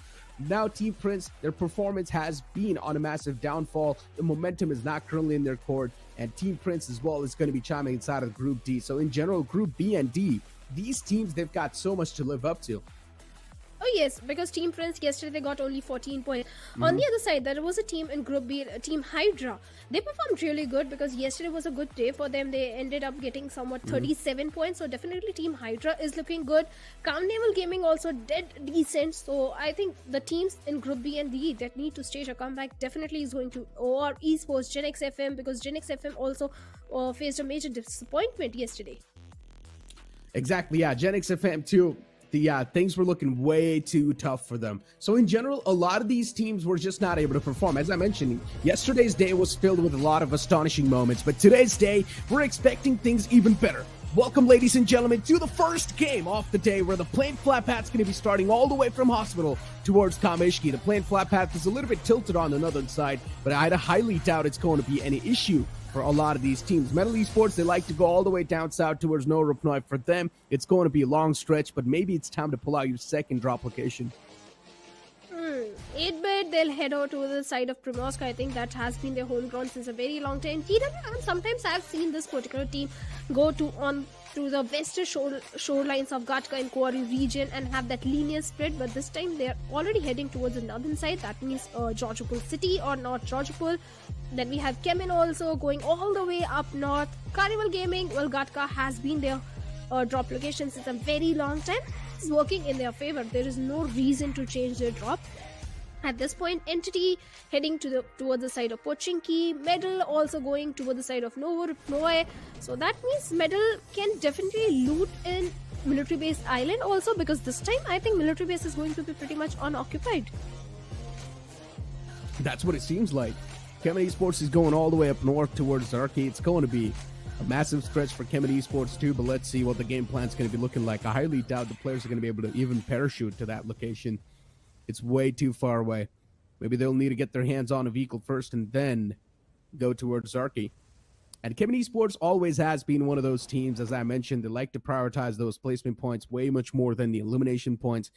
now Team Prince, their performance has been on a massive downfall. The momentum is not currently in their court, and Team Prince as well is going to be chiming inside of Group D. So in general, Group B and D, these teams, they've got so much to live up to. Oh yes, because Team Prince yesterday they got only 14 points. On the other side, there was a team in Group B, Team Hydra. They performed really good because yesterday was a good day for them. They ended up getting somewhat 37 points. So definitely Team Hydra is looking good. Carnival Gaming also did decent. So I think the teams in Group B and D that need to stage a comeback definitely is going to OR Esports, Gen X FM, because Gen X FM also faced a major disappointment yesterday. Exactly, yeah. Gen X FM too. Things were looking way too tough for them. So in general, a lot of these teams were just not able to perform. As I mentioned, yesterday's day was filled with a lot of astonishing moments, but today's day, we're expecting things even better. Welcome, ladies and gentlemen, to the first game off the day where the plane flat path's going to be starting all the way from Hospital towards Kamishki. The plane flat path is a little bit tilted on the northern side, but I highly doubt it's going to be any issue for a lot of these teams. Metal Esports, they like to go all the way down south towards Norupnoi. For them, it's going to be a long stretch, but maybe it's time to pull out your second drop location. 8-bit, they'll head over to the side of Primorsk. I think that has been their home ground since a very long time. TWM, sometimes I've seen this particular team go to the western shorelines of Gatka and Quarry region and have that linear spread, but this time they're already heading towards the northern side. That means Georgopol City or North Georgopol. Then we have Chemin also going all the way up north. Carnival Gaming, well, Gatka has been their drop location since a very long time. It's working in their favor. There is no reason to change their drop. At this point, Entity heading towards the side of Pochinki, Medal also going towards the side of Noe. So that means Medal can definitely loot in military base island also, because this time I think military base is going to be pretty much unoccupied. That's what it seems like. Chemin Esports is going all the way up north towards Zarki. It's going to be a massive stretch for Chemin Esports too, but let's see what the game plan's going to be looking like. I highly doubt the players are going to be able to even parachute to that location. It's way too far away. Maybe they'll need to get their hands on a vehicle first and then go towards Zarki. And Chemin Esports always has been one of those teams, as I mentioned, they like to prioritize those placement points way much more than the elimination points.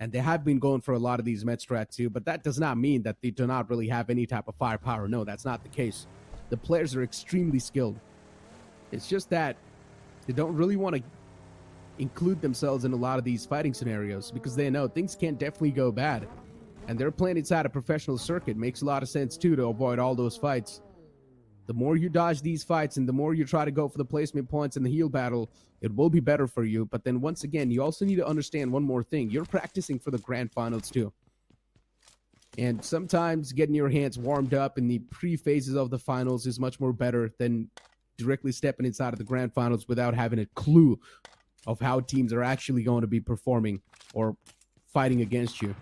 And they have been going for a lot of these met strats too, but that does not mean that they do not really have any type of firepower. No, that's not the case. The players are extremely skilled. It's just that they don't really want to include themselves in a lot of these fighting scenarios because they know things can definitely go bad. And they're playing inside a professional circuit. Makes a lot of sense too to avoid all those fights. The more you dodge these fights and the more you try to go for the placement points in the heal battle, it will be better for you. But then once again, you also need to understand one more thing. You're practicing for the grand finals too. And sometimes getting your hands warmed up in the pre-phases of the finals is much more better than directly stepping inside of the grand finals without having a clue of how teams are actually going to be performing or fighting against you.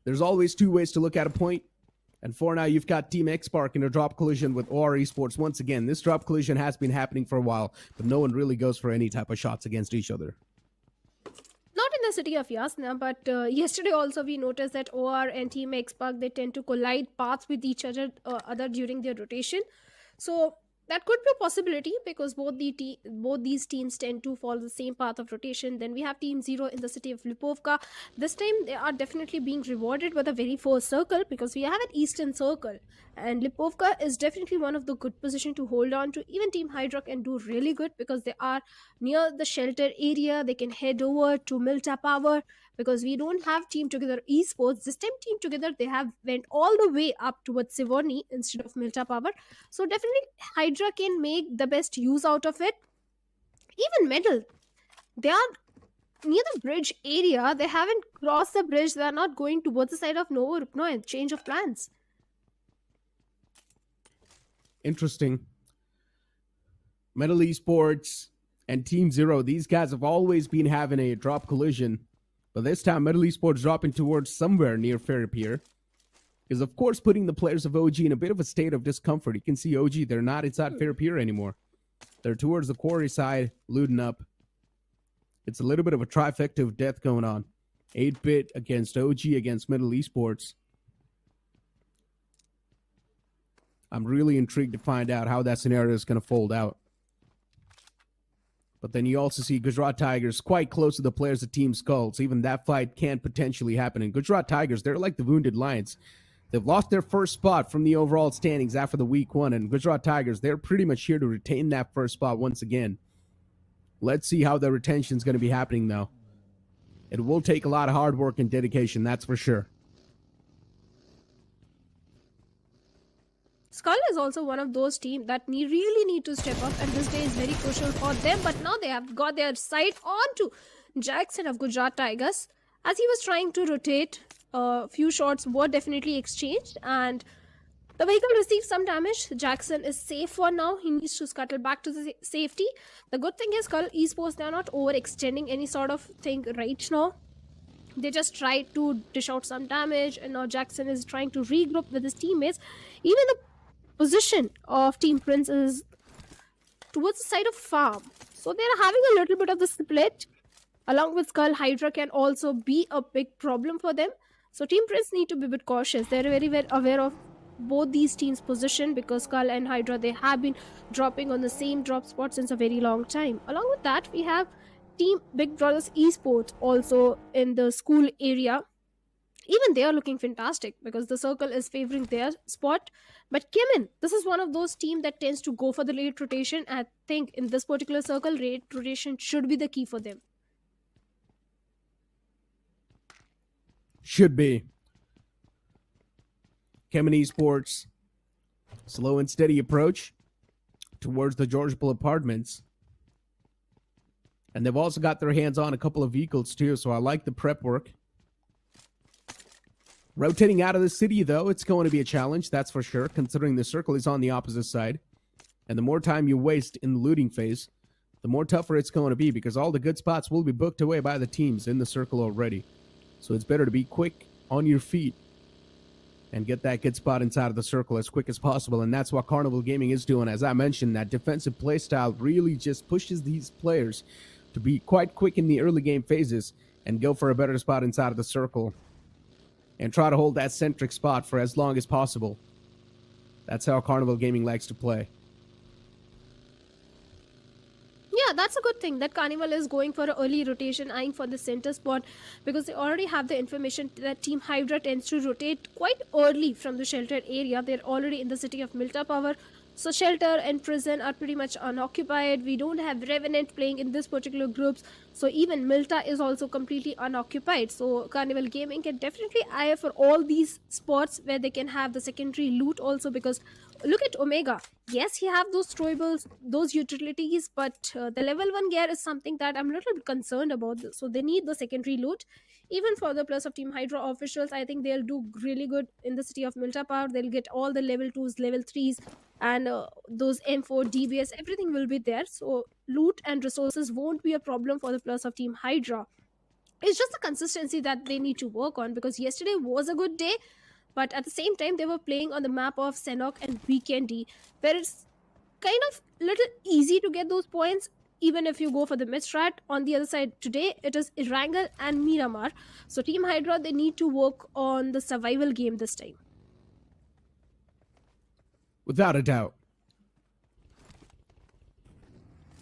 There's always two ways to look at a point. And for now, you've got Team X-Spark in a drop collision with OR Esports. Once again, this drop collision has been happening for a while, but no one really goes for any type of shots against each other. Not in the city of Yasna, but yesterday also we noticed that OR and Team X-Spark, they tend to collide paths with each other during their rotation. So that could be a possibility because both these teams tend to follow the same path of rotation. Then we have Team Zero in the city of Lipovka. This time they are definitely being rewarded with the very first circle because we have an eastern circle. And Lipovka is definitely one of the good position to hold on to. Even Team Hydra can do really good because they are near the shelter area. They can head over to Milta Power because we don't have Team Together Esports. This time Team Together, they have went all the way up towards Sivorni instead of Milta Power. So definitely Hydra can make the best use out of it. Even Medal, they are near the bridge area. They haven't crossed the bridge. They are not going towards the side of Novo Rupno and change of plans. Interesting. Metal Esports and Team Zero, these guys have always been having a drop collision. But this time, Metal Esports dropping towards somewhere near Ferry Pier is, of course, putting the players of OG in a bit of a state of discomfort. You can see OG, they're not inside Ferry Pier anymore. They're towards the quarry side, looting up. It's a little bit of a trifecta of death going on. 8-bit against OG against Metal Esports. I'm really intrigued to find out how that scenario is going to fold out. But then you also see Gujarat Tigers quite close to the players of Team Skulls. Even that fight can potentially happen. And Gujarat Tigers, they're like the Wounded Lions. They've lost their first spot from the overall standings after the week one. And Gujarat Tigers, they're pretty much here to retain that first spot once again. Let's see how the retention is going to be happening, though. It will take a lot of hard work and dedication, that's for sure. Skull is also one of those teams that really need to step up, and this day is very crucial for them. But now they have got their sight onto Jackson of Gujarat Tigers. As he was trying to rotate, a few shots were definitely exchanged, and The vehicle received some damage. Jackson is safe for now. He needs to scuttle back to the safety. The good thing is Crore Esports, they're not overextending any sort of thing right now. They just tried to dish out some damage, and now Jackson is trying to regroup with his teammates. Even the position of Team Prince is towards the side of farm. So they're having a little bit of the split. Along with Skull, Hydra can also be a big problem for them. So Team Prince need to be a bit cautious. They're very well aware of both these teams' position because Skull and Hydra, they have been dropping on the same drop spot since a very long time. Along with that, we have Team Big Brothers Esports also in the school area. Even they are looking fantastic because the circle is favoring their spot. But Chemin, this is one of those teams that tends to go for the late rotation. I think in this particular circle, late rotation should be the key for them. Should be. Chemin Esports, slow and steady approach towards the Georgepol Apartments. And they've also got their hands on a couple of vehicles too, so I like the prep work. Rotating out of the city, though, it's going to be a challenge, that's for sure, considering the circle is on the opposite side. And the more time you waste in the looting phase, the more tougher it's going to be, because all the good spots will be booked away by the teams in the circle already. So it's better to be quick, on your feet, and get that good spot inside of the circle as quick as possible. And that's what Carnival Gaming is doing. As I mentioned, that defensive playstyle really just pushes these players to be quite quick in the early game phases and go for a better spot inside of the circle and try to hold that centric spot for as long as possible. That's how Carnival Gaming likes to play. Yeah, that's a good thing that Carnival is going for an early rotation, eyeing for the center spot, because they already have the information that Team Hydra tends to rotate quite early from the sheltered area. They're already in the city of Milta Power. So shelter and prison are pretty much unoccupied. We don't have Revenant playing in this particular groups. So even Milta is also completely unoccupied. So Carnival Gaming can definitely eye for all these spots where they can have the secondary loot also, because look at Omega. Yes, he have those throwables, those utilities, but the level 1 gear is something that I'm a little bit concerned about. So they need the secondary loot. Even for the plus of Team Hydra officials, I think they'll do really good in the city of Milta Power. They'll get all the level 2s, level 3s, and those M4, DBS, everything will be there. So loot and resources won't be a problem for the plus of Team Hydra. It's just the consistency that they need to work on, because yesterday was a good day, but at the same time they were playing on the map of Sanhok and Vikendi, where it's kind of little easy to get those points even if you go for the mid strat. On the other side today, it is Erangel and Miramar. So Team Hydra, they need to work on the survival game this time. Without a doubt.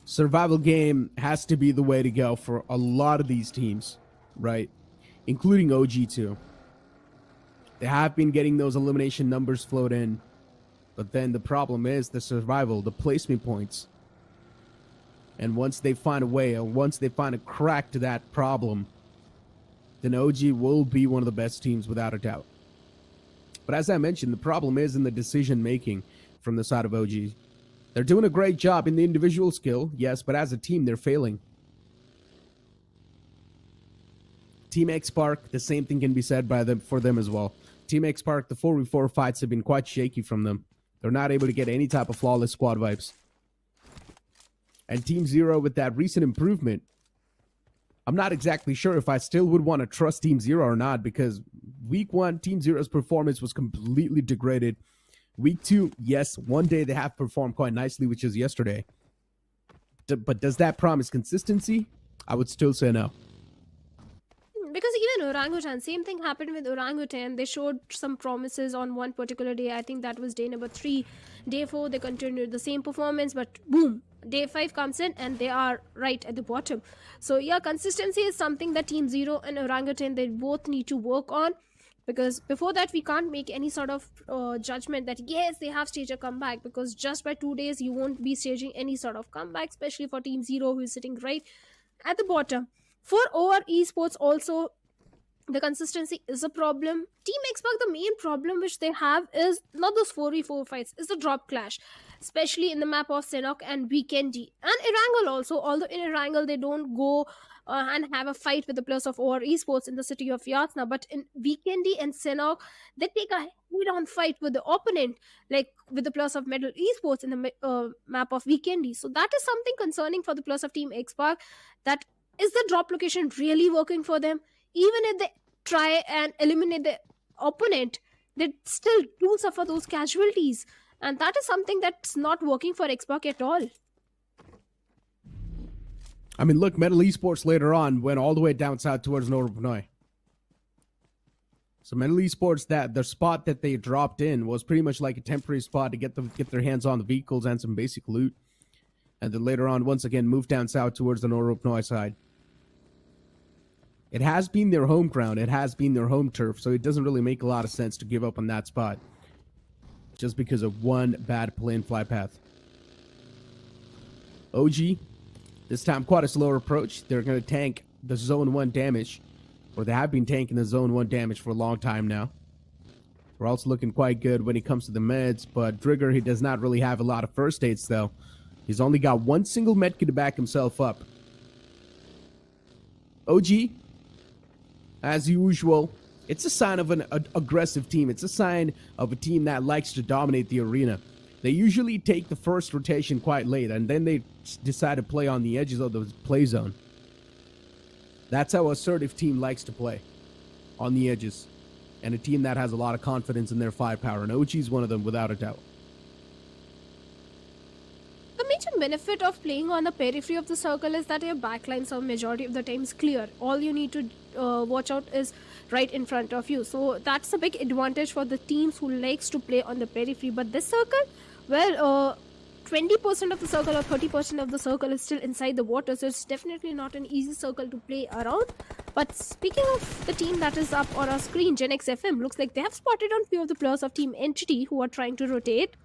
Survival game has to be the way to go for a lot of these teams, right? Including OG too. They have been getting those elimination numbers flowed in, but then the problem is the survival, the placement points. And once they find a way, or once they find a crack to that problem, then OG will be one of the best teams without a doubt. But as I mentioned, the problem is in the decision making from the side of OG. They're doing a great job in the individual skill, yes, but as a team, they're failing. Team X Spark, the same thing can be said for them as well. Team X Spark, the 4v4 fights have been quite shaky from them. They're not able to get any type of flawless squad vibes. And Team Zero, with that recent improvement, I'm not exactly sure if I still would want to trust Team Zero or not, because week 1, Team Zero's performance was completely degraded. Week 2, yes, one day they have performed quite nicely, which is yesterday. But does that promise consistency? I would still say no. Because even Orangutan, same thing happened with Orangutan. They showed some promises on one particular day. I think that was day number 3. Day 4, they continued the same performance, but boom, day 5 comes in and they are right at the bottom. So yeah, consistency is something that Team Zero and Orangutan, they both need to work on. Because before that, we can't make any sort of judgment that yes, they have staged a comeback, because just by 2 days you won't be staging any sort of comeback, especially for Team Zero, who is sitting right at the bottom. For OR Esports also, the consistency is a problem. Team Xbox, the main problem which they have is not those 4v4 fights, is the drop clash, especially in the map of Sanhok and Vikendi and Erangel also. Although in Erangel they don't go and have a fight with the players of OR Esports in the city of Yasna. But in Vikendi and Sanhok, they take a head-on fight with the opponent, like with the players of Metal Esports in the map of Vikendi. So that is something concerning for the players of Team Xpark. That is the drop location really working for them? Even if they try and eliminate the opponent, they still do suffer those casualties. And that is something that's not working for Xbox at all. I mean, look, Metal Esports later on went all the way down south towards Northern Pinoy. So Metal Esports, that the spot that they dropped in was pretty much like a temporary spot to get their hands on the vehicles and some basic loot. And then later on, once again, moved down south towards the Northern Pinoy side. It has been their home ground. It has been their home turf. So it doesn't really make a lot of sense to give up on that spot just because of one bad plane fly path. OG, this time quite a slower approach. They're going to tank the zone 1 damage, or they have been tanking the zone 1 damage for a long time now. We're also looking quite good when it comes to the meds, but Drigger, he does not really have a lot of first aids though. He's only got one single medkit to back himself up. OG, as usual, it's a sign of an aggressive team. It's a sign of a team that likes to dominate the arena. They usually take the first rotation quite late, and then they decide to play on the edges of the play zone. That's how an assertive team likes to play, on the edges. And a team that has a lot of confidence in their firepower, and OG is one of them without a doubt. The major benefit of playing on the periphery of the circle is that your backlines are majority of the times clear. All you need to watch out is right in front of you. So that's a big advantage for the teams who likes to play on the periphery. But this circle, well, 20% of the circle or 30% of the circle is still inside the water, so it's definitely not an easy circle to play around. But speaking of the team that is up on our screen, Genex FM, looks like they have spotted on few of the players of Team Entity who are trying to rotate.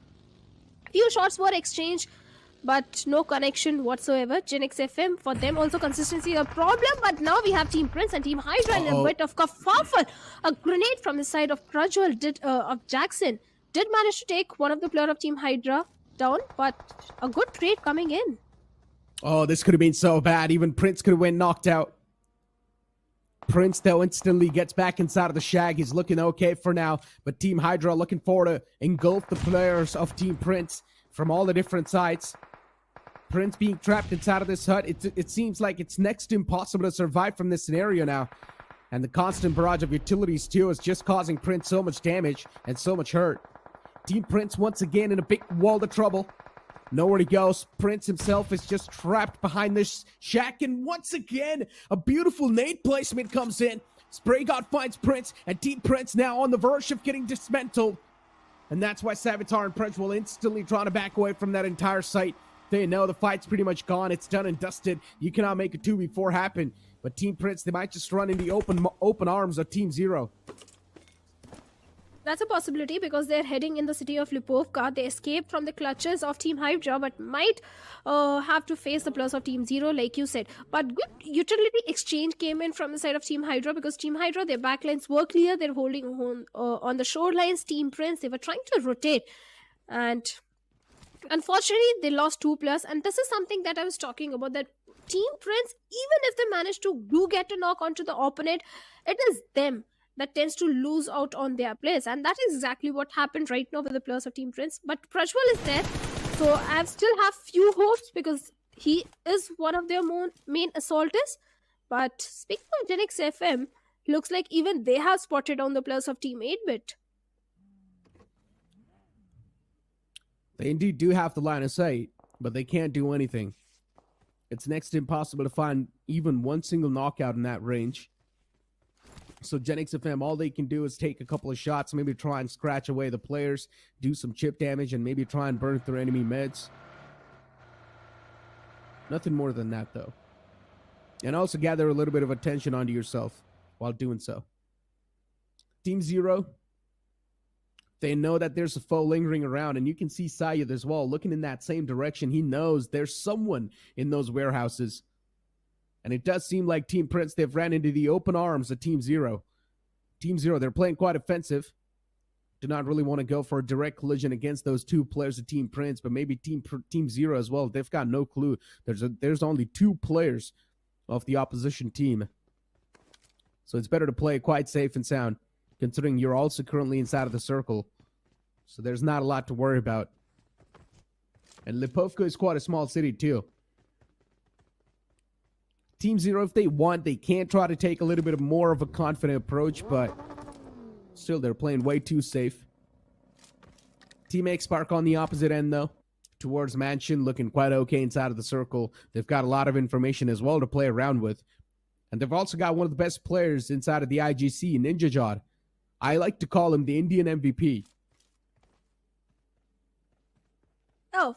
Few shots were exchanged, but no connection whatsoever. Genex FM, for them also consistency a problem, but now we have Team Prince and Team Hydra in a bit of kerfuffle. A grenade from the side of Crudgewell of Jackson did manage to take one of the player of Team Hydra down, but a good trade coming in. Oh, this could have been so bad. Even Prince could have been knocked out. Prince, though, instantly gets back inside of the shag. He's looking okay for now, but Team Hydra looking forward to engulf the players of Team Prince from all the different sides. Prince being trapped inside of this hut, it seems like it's next to impossible to survive from this scenario now. And the constant barrage of utilities, too, is just causing Prince so much damage and so much hurt. Team Prince once again in a big world of trouble. Nowhere to go. Prince himself is just trapped behind this shack. And once again, a beautiful nade placement comes in. Spray God finds Prince, and Team Prince now on the verge of getting dismantled. And that's why Savitar and Prince will instantly try to back away from that entire site. They know the fight's pretty much gone. It's done and dusted. You cannot make a 2v4 happen. But Team Prince, they might just run in the open arms of Team Zero. That's a possibility because they're heading in the city of Lipovka. They escaped from the clutches of Team Hydra, but might have to face the plus of Team Zero, like you said. But good utility exchange came in from the side of Team Hydra because Team Hydra, their backlines were clear. They're holding on the shorelines. Team Prince, they were trying to rotate. And unfortunately, they lost 2 players. And this is something that I was talking about, that Team Prince, even if they manage to get a knock onto the opponent, it is them that tends to lose out on their players, and that is exactly what happened right now with the players of Team Prince. But Prajwal is there, so I still have few hopes because he is one of their main assaulters. But speaking of Genex FM, looks like even they have spotted on the players of Team 8-bit. They indeed do have the line of sight, but they can't do anything. It's next to impossible to find even one single knockout in that range. So Genex FM, all they can do is take a couple of shots, maybe try and scratch away the players, do some chip damage, and maybe try and burn through enemy meds. Nothing more than that, though. And also gather a little bit of attention onto yourself while doing so. Team Zero, they know that there's a foe lingering around, and you can see Syed as well looking in that same direction. He knows there's someone in those warehouses. And it does seem like Team Prince, they've ran into the open arms of Team Zero. Team Zero, they're playing quite offensive. Do not really want to go for a direct collision against those 2 players of Team Prince, but maybe Team Zero as well. They've got no clue. There's only 2 players of the opposition team. So it's better to play quite safe and sound, considering you're also currently inside of the circle. So there's not a lot to worry about. And Lipovka is quite a small city too. Team Zero, if they want, they can try to take a little bit more of a confident approach, but still they're playing way too safe. Team X Spark on the opposite end though, towards Mansion, looking quite okay inside of the circle. They've got a lot of information as well to play around with. And they've also got one of the best players inside of the IGC, Ninja Jod. I like to call him the Indian MVP. Oh,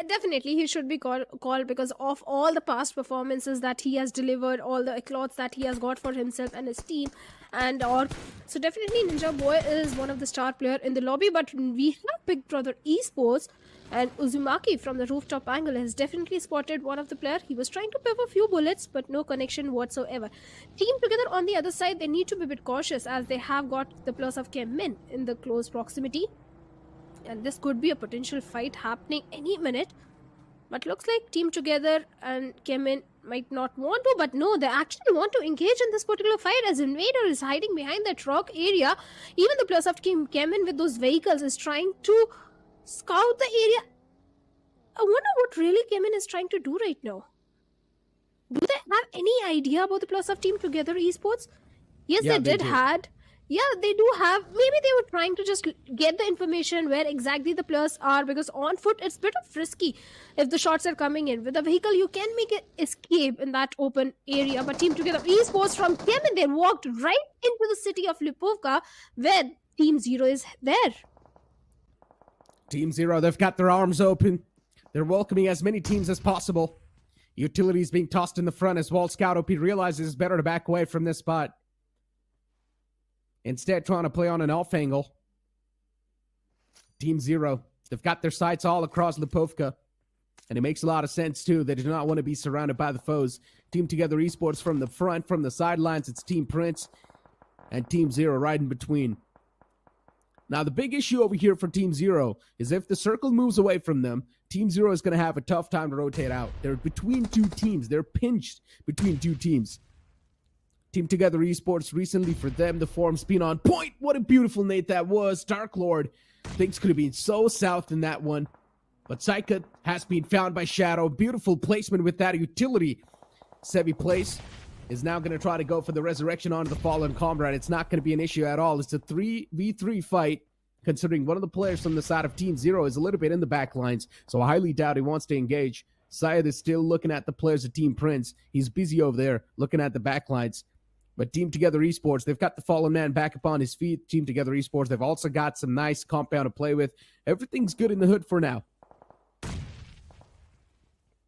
definitely he should be called because of all the past performances that he has delivered, all the accolades that he has got for himself and his team, so definitely Ninja Boy is one of the star player in the lobby. But we have Big Brother Esports, and Uzumaki from the rooftop angle has definitely spotted one of the player. He was trying to pick a few bullets, but no connection whatsoever. Team Together on the other side, they need to be a bit cautious as they have got the plus of Chemin in the close proximity. And this could be a potential fight happening any minute. But looks like Team Together and Chemin might not want to. But no, they actually want to engage in this particular fight as Invader is hiding behind that rock area. Even the plus of Team Chemin with those vehicles is trying to scout the area. I wonder what really Chemin is trying to do right now. Do they have any idea about the plus of Team Together Esports? Yes, Yeah, they do. Yeah, they do have. Maybe they were trying to just get the information where exactly the players are, because on foot it's a bit of risky if the shots are coming in. With a vehicle, you can make an escape in that open area. But Team Together Esports from Chemin, they walked right into the city of Lipovka where Team Zero is there. Team Zero, they've got their arms open. They're welcoming as many teams as possible. Utilities being tossed in the front as Wall Scout OP realizes it's better to back away from this spot. Instead, trying to play on an off angle. Team Zero, they've got their sights all across Lipovka. And it makes a lot of sense, too. They do not want to be surrounded by the foes. Team Together Esports from the front, from the sidelines, it's Team Prince and Team Zero right in between. Now, the big issue over here for Team Zero is if the circle moves away from them, Team Zero is going to have a tough time to rotate out. They're between two teams. They're pinched between two teams. Team Together Esports, recently for them, the form's been on point. What a beautiful nade that was. Dark Lord, things could have been so south in that one. But Psychic has been found by Shadow. Beautiful placement with that utility. Sevi Place is now going to try to go for the resurrection onto the fallen comrade. It's not going to be an issue at all. It's a 3v3 fight, considering one of the players from the side of Team Zero is a little bit in the back lines. So I highly doubt he wants to engage. Syed is still looking at the players of Team Prince. He's busy over there looking at the back lines. But Team Together Esports, they've got the fallen man back up on his feet. Team Together Esports, they've also got some nice compound to play with. Everything's good in the hood for now.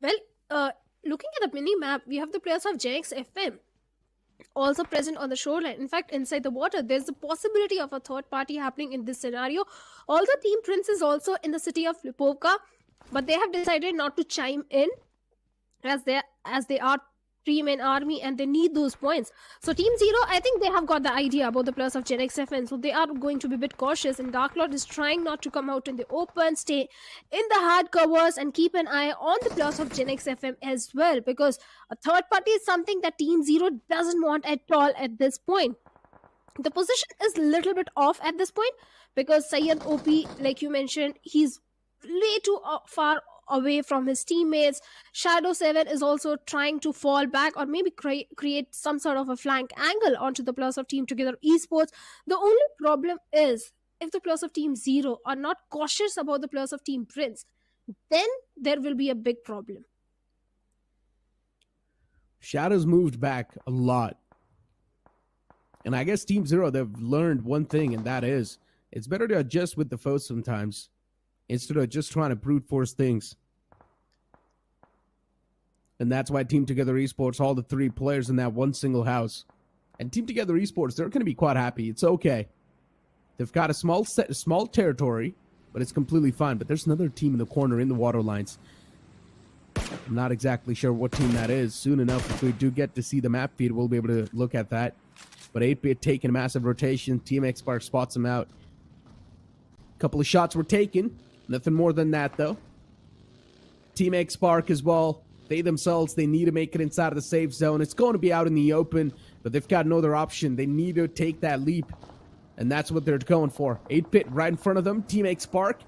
Well, looking at the mini-map, we have the players of Genex FM also present on the shoreline. In fact, inside the water, there's the possibility of a third party happening in this scenario. Although Team Prince is also in the city of Lipovka, but they have decided not to chime in as they are three-man army and they need those points. So Team Zero, I think they have got the idea about the players of Gen XFN, so they are going to be a bit cautious, and Dark Lord is trying not to come out in the open, stay in the hard covers and keep an eye on the players of Gen XFM as well, because a third party is something that Team Zero doesn't want at all at this point. The position is a little bit off at this point because Syed OP, like you mentioned, he's way too far away from his teammates. Shadow 7 is also trying to fall back or maybe create some sort of a flank angle onto the players of Team Together Esports. The only problem is if the players of Team Zero are not cautious about the players of Team Prince, then there will be a big problem. Shadow's moved back a lot. And I guess Team Zero, they've learned one thing, and that is it's better to adjust with the foes sometimes instead of just trying to brute force things. And that's why Team Together Esports, all the three players in that one single house. And Team Together Esports, they're going to be quite happy. It's okay. They've got a small territory, but it's completely fine. But there's another team in the corner in the water lines. I'm not exactly sure what team that is. Soon enough, if we do get to see the map feed, we'll be able to look at that. But 8-Bit taking a massive rotation. Team X Spark spots him out. A couple of shots were taken. Nothing more than that, though. Team X Spark as well. They themselves, they need to make it inside of the safe zone. It's going to be out in the open, but they've got no other option. They need to take that leap, and that's what they're going for. 8-Bit right in front of them. Team X Spark.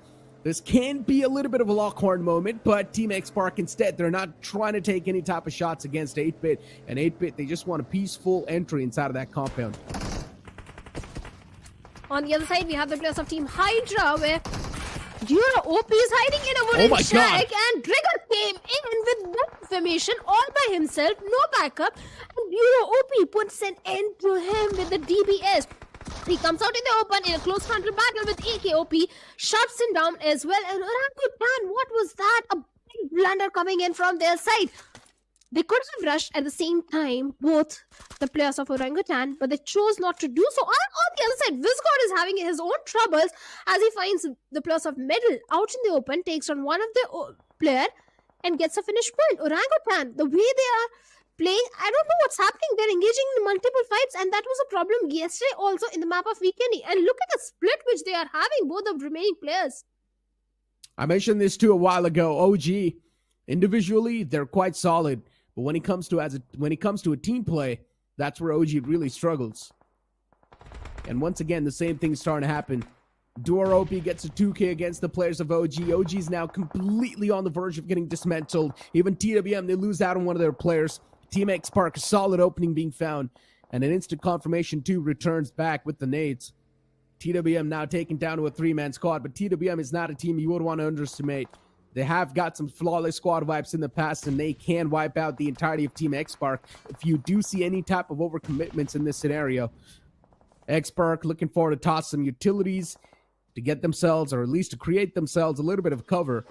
This can be a little bit of a Lockhorn moment, but Team X Spark instead, they're not trying to take any type of shots against 8-Bit. And 8-Bit, they just want a peaceful entry inside of that compound. On the other side, we have the players of Team Hydra, where Dura OP is hiding in a wooden shack, and Dragon came in with no information all by himself, no backup, and Dura OP puts an end to him with the DBS. He comes out in the open in a close frontal battle with AKOP, shuts him down as well, and Orangutan, what was that? A big blunder coming in from their side. They could have rushed at the same time, both the players of Orangutan, but they chose not to do so. On the other side, Vizgod is having his own troubles as he finds the players of Metal out in the open, takes on one of the player and gets a finish point. Orangutan, the way they are playing, I don't know what's happening. They're engaging in multiple fights, and that was a problem yesterday also in the map of Vikendi. And look at the split which they are having, both of remaining players. I mentioned this too a while ago. OG, individually, they're quite solid. But when it comes to a team play, that's where OG really struggles. And once again, the same thing's starting to happen. Duar OP gets a 2K against the players of OG. OG is now completely on the verge of getting dismantled. Even TWM, they lose out on one of their players. Team X Spark, a solid opening being found. And an instant confirmation too returns back with the nades. TWM now taken down to a 3-man squad, but TWM is not a team you would want to underestimate. They have got some flawless squad wipes in the past, and they can wipe out the entirety of Team X Spark if you do see any type of overcommitments in this scenario. X Spark looking forward to toss some utilities to get themselves, or at least to create themselves, a little bit of cover.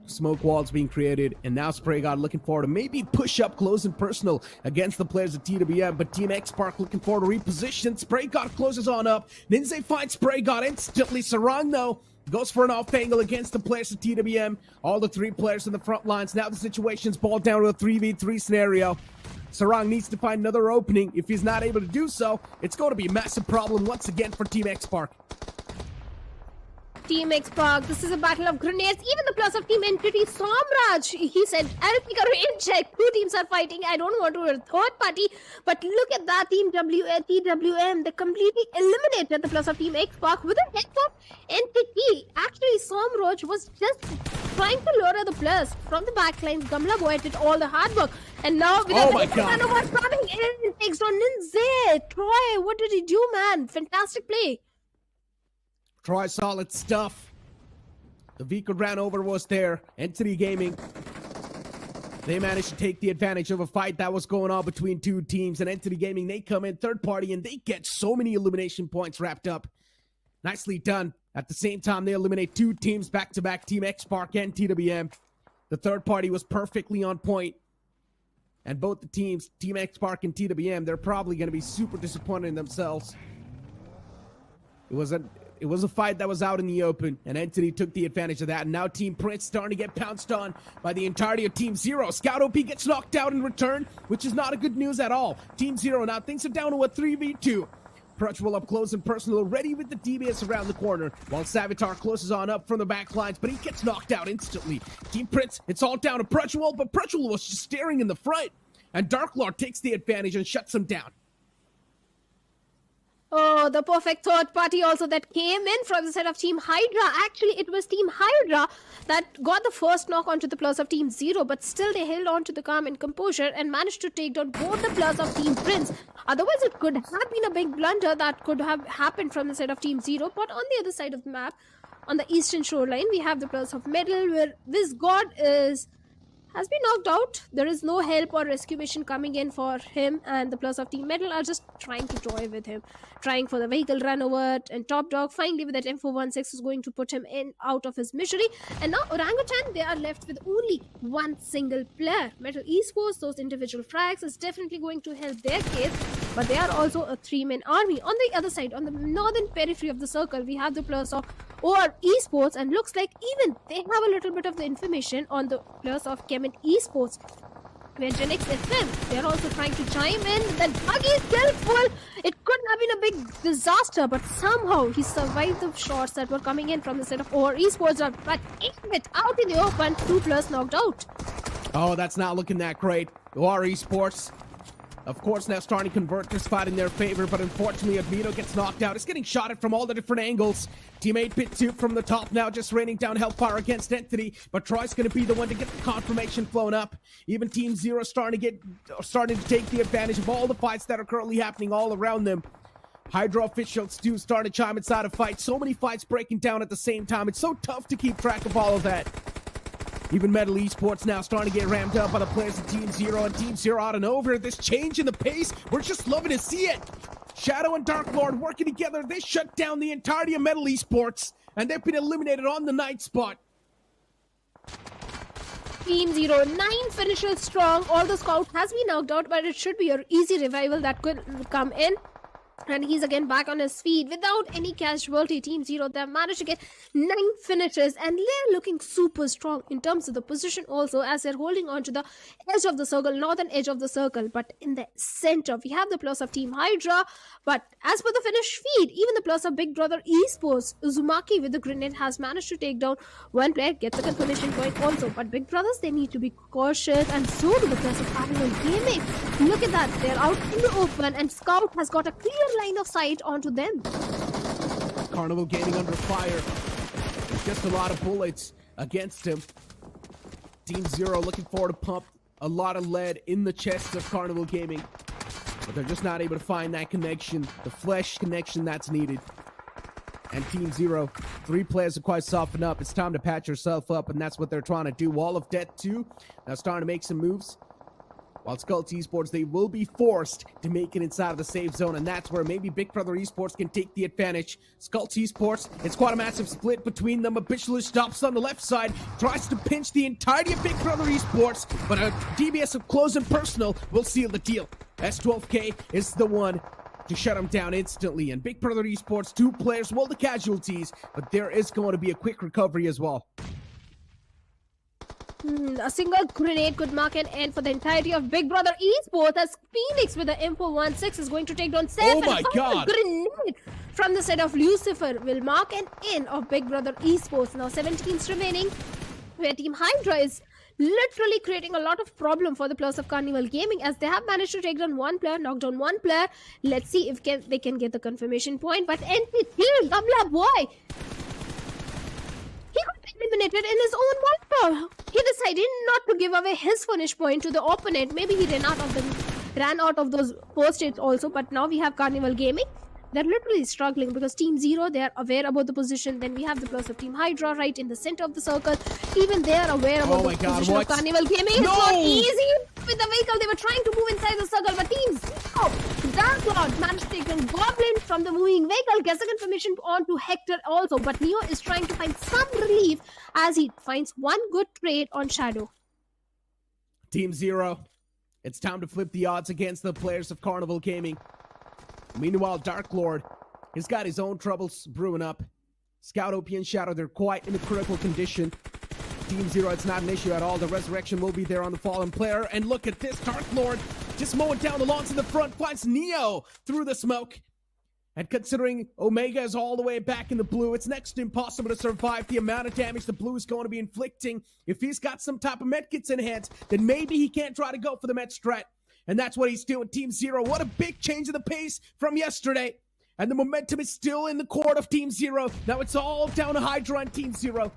Smoke walls being created, and now Spray God looking forward to maybe push up close and personal against the players of TWM, but Team X Spark looking forward to reposition. Spray God closes on up. Ninja finds Spray God instantly. Sarang, though, goes for an off angle against the players of TWM. All the 3 players in the front lines. Now the situation's balled down to a 3v3 scenario. Sarang needs to find another opening. If he's not able to do so, it's going to be a massive problem once again for Team X Spark. Team X Spark, this is a battle of grenades. Even the plus of Team Entity, Somraj, he said, I'll take a rain check. 2 teams are fighting. I don't want to a third party. But look at that, Team TWM. They completely eliminated the plus of Team X Spark with a head of Entity. Actually, Somraj was just trying to lure the plus from the backline. Gamla Boy did all the hard work. And now with a coming in, takes on Ninze. Troy, what did he do, man? Fantastic play. Troy, solid stuff. The Vika ran over was there. Entity Gaming, they managed to take the advantage of a fight that was going on between 2 teams. And Entity Gaming, they come in third party and they get so many elimination points wrapped up. Nicely done. At the same time, they eliminate 2 teams back-to-back, Team X Spark and TWM. The third party was perfectly on point. And both the teams, Team X Spark and TWM, they're probably going to be super disappointed in themselves. It was a fight that was out in the open, and Entity took the advantage of that, and now Team Prince starting to get pounced on by the entirety of Team Zero. Scout OP gets knocked out in return, which is not a good news at all. Team Zero now things are down to a 3v2. Crutchwell up close and personal, ready with the DBS around the corner, while Savitar closes on up from the back lines, but he gets knocked out instantly. Team Prince, it's all down to Crutchwell, but Crutchwell was just staring in the front, and Dark Lord takes the advantage and shuts him down. Oh, the perfect third party also that came in from the side of Team Hydra. Actually, it was Team Hydra that got the first knock onto the plus of Team Zero, but still they held on to the calm and composure and managed to take down both the plus of Team Prince. Otherwise, it could have been a big blunder that could have happened from the side of Team Zero. But on the other side of the map, on the eastern shoreline, we have the plus of Metal, where this god has been knocked out. There is no help or rescue mission coming in for him, and the plus of Team Metal are just trying to toy with him, trying for the vehicle run over, and Top Dog finally with that M416 is going to put him in out of his misery. And now Orangutan, they are left with only 1 single player. Metal Esports, those individual frags is definitely going to help their case, but they are also a 3-man army. On the other side, on the northern periphery of the circle, we have the plus of OR Esports, and looks like even they have a little bit of the information on the plus of Chemin Esports, where Genix FM, they are also trying to chime in. That buggy is still full. It could have been a big disaster, but somehow he survived the shots that were coming in from the side of OR Esports. But 8-Bit out in the open, 2+ knocked out. Oh, that's not looking that great. OR Esports, of course, now starting to convert this fight in their favor, but unfortunately, Admito gets knocked out. It's getting shot at from all the different angles. Teammate Pit 2 from the top now, just raining down hellfire against Entity, but Troy's going to be the one to get the confirmation flown up. Even Team Zero starting to take the advantage of all the fights that are currently happening all around them. Hydra officials too starting to chime inside a fight. So many fights breaking down at the same time. It's so tough to keep track of all of that. Even Metal Esports now starting to get rammed up by the players of Team Zero, and Team Zero out and over. This change in the pace, we're just loving to see it. Shadow and Dark Lord working together. They shut down the entirety of Metal Esports, and they've been eliminated on the 9th spot. Team Zero, 9 finishes strong. Although Scout has been knocked out, but it should be an easy revival that could come in. And he's again back on his feet without any casualty. Team Zero, they have managed to get 9 finishes, and they're looking super strong in terms of the position also, as they're holding on to the edge of the circle, northern edge of the circle. But in the center, we have the plus of Team Hydra. But as per the finish feed, even the plus of Big Brother Esports, Uzumaki with the grenade has managed to take down one player, gets a confirmation point also. But Big Brothers, they need to be cautious, and so do the plus of Carnival Gaming. Look at that, they're out in the open, and Scout has got a clear line of sight onto them. Carnival Gaming under fire. There's just a lot of bullets against him. Team Zero looking forward to pump a lot of lead in the chest of Carnival Gaming, but they're just not able to find that connection, the flesh connection that's needed. And Team Zero, 3 players are quite softened up. It's time to patch yourself up, and that's what they're trying to do. Wall of Death 2 now starting to make some moves. While Gujarat Esports, they will be forced to make it inside of the safe zone, and that's where maybe Big Brother Esports can take the advantage. Gujarat Esports, it's quite a massive split between them. Abishalish stops on the left side, tries to pinch the entirety of Big Brother Esports, but a DBS of close and personal will seal the deal. S12K is the one to shut him down instantly, and Big Brother Esports, 2 players will the casualties, but there is going to be a quick recovery as well. A single grenade could mark an end for the entirety of Big Brother Esports, as Phoenix with the M416 is going to take down Seth. Oh my God! Grenade from the side of Lucifer will mark an end of Big Brother Esports. Now 17 remaining, where Team Hydra is literally creating a lot of problem for the players of Carnival Gaming, as they have managed to take down 1 player, knock down 1 player. Let's see if they can get the confirmation point. But NPT, Gabla boy, he got eliminated in his own wall. He decided not to give away his finish point to the opponent. Maybe he ran out of those post-its also. But now we have Carnival Gaming. They're literally struggling because Team Zero, they are aware about the position. Then we have the plus of Team Hydra right in the center of the circle. Even they are aware about the position of Carnival Gaming. It's not easy with the vehicle. They were trying to move inside the circle, but Team Zero, Dark Lord managed to take a goblin from the moving vehicle, gets a confirmation on to Hector also. But Neo is trying to find some relief as he finds 1 good trade on Shadow. Team Zero, it's time to flip the odds against the players of Carnival Gaming. Meanwhile, Dark Lord has got his own troubles brewing up. Scout, OP, and Shadow, they're quite in a critical condition. Team Zero, it's not an issue at all. The resurrection will be there on the fallen player. And look at this, Dark Lord just mowing down the lawns in the front, finds Neo through the smoke. And considering Omega is all the way back in the blue, it's next to impossible to survive the amount of damage the blue is going to be inflicting. If he's got some type of medkits in hands, then maybe he can't try to go for the med strat. And that's what he's doing. Team Zero, what a big change in the pace from yesterday. And the momentum is still in the court of Team Zero. Now it's all down to Hydra and Team Zero.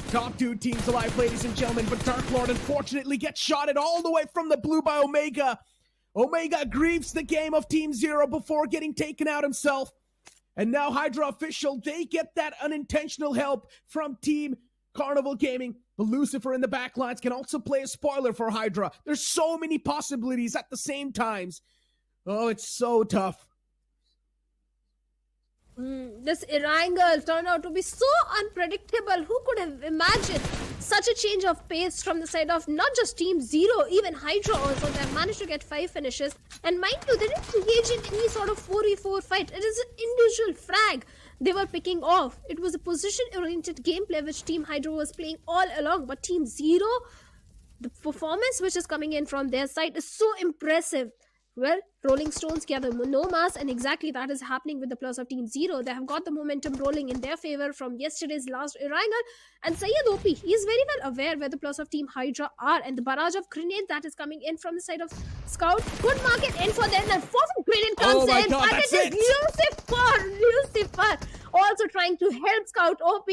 Top 2 teams alive, ladies and gentlemen. But Dark Lord unfortunately gets shotted all the way from the blue by Omega. Omega grieves the game of Team Zero before getting taken out himself. And now Hydra official, they get that unintentional help from Team Carnival Gaming. But Lucifer in the backlines can also play a spoiler for Hydra. There's so many possibilities at the same times. Oh, it's so tough. This Erangel turned out to be so unpredictable. Who could have imagined such a change of pace from the side of not just Team Zero, even Hydra also. They have managed to get 5 finishes. And mind you, they didn't engage in any sort of 4v4 fight. It is an individual frag they were picking off. It was a position-oriented gameplay which Team Hydra was playing all along. But Team Zero, the performance which is coming in from their side is so impressive. Well, Rolling Stones gather no mass, and exactly that is happening with the plus of Team Zero. They have got the momentum rolling in their favor from yesterday's last Erangel, and Syed OP, he is very well aware where the plus of Team Hydra are, and the barrage of grenades that is coming in from the side of Scout. Good market in for them, and fourth grenade comes Oh my in, God, and that's it is Lucifer also trying to help Scout OP.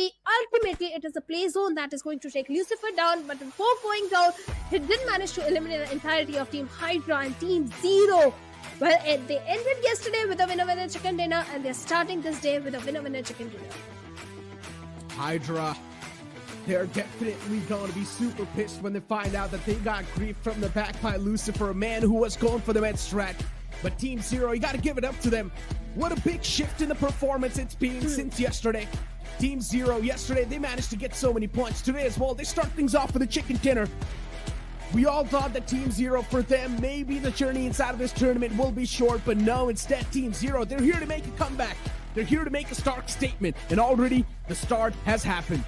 Ultimately, it is a play zone that is going to take Lucifer down, but before going down, he did manage to eliminate the entirety of Team Hydra and Team Zero. Well, they ended yesterday with a winner-winner chicken dinner, and they're starting this day with a winner-winner chicken dinner. Hydra, they're definitely going to be super pissed when they find out that they got grief from the back by Lucifer, a man who was going for the med strat. But Team Zero, you got to give it up to them. What a big shift in the performance it's been since yesterday. Team Zero, yesterday, they managed to get so many points. Today as well, they start things off with a chicken dinner. We all thought that Team Zero, for them, maybe the journey inside of this tournament will be short, but no, instead, Team Zero, they're here to make a comeback. They're here to make a stark statement, and already the start has happened.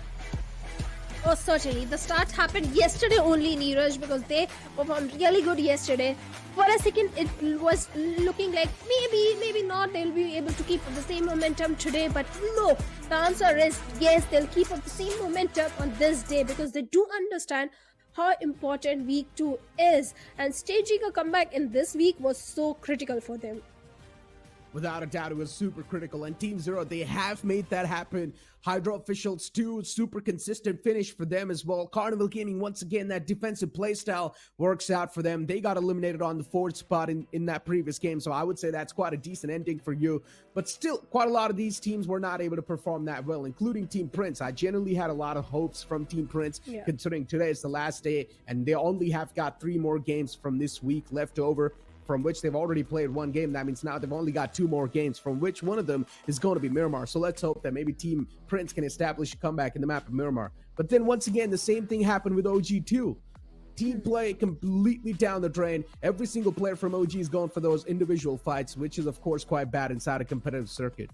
Oh, certainly. The start happened yesterday only, Neeraj, because they performed really good yesterday. For a second, it was looking like maybe not they'll be able to keep up the same momentum today, but no. The answer is yes, they'll keep up the same momentum on this day because they do understand how important week 2 is, and staging a comeback in this week was so critical for them. Without a doubt, it was super critical, and Team Zero, they have made that happen. Hydra officials too, super consistent finish for them as well. Carnival Gaming, once again, that defensive playstyle works out for them. They got eliminated on the 4th spot in that previous game, so I would say that's quite a decent ending for you. But still, quite a lot of these teams were not able to perform that well, including Team Prince. I genuinely had a lot of hopes from Team Prince, considering today is the last day, and they only have got 3 more games from this week left over, from which they've already played 1 game. That means now they've only got 2 more games, from which one of them is going to be Miramar. So let's hope that maybe Team Prince can establish a comeback in the map of Miramar. But then once again, the same thing happened with OG2. Team play completely down the drain. Every single player from OG is going for those individual fights, which is of course quite bad inside a competitive circuit.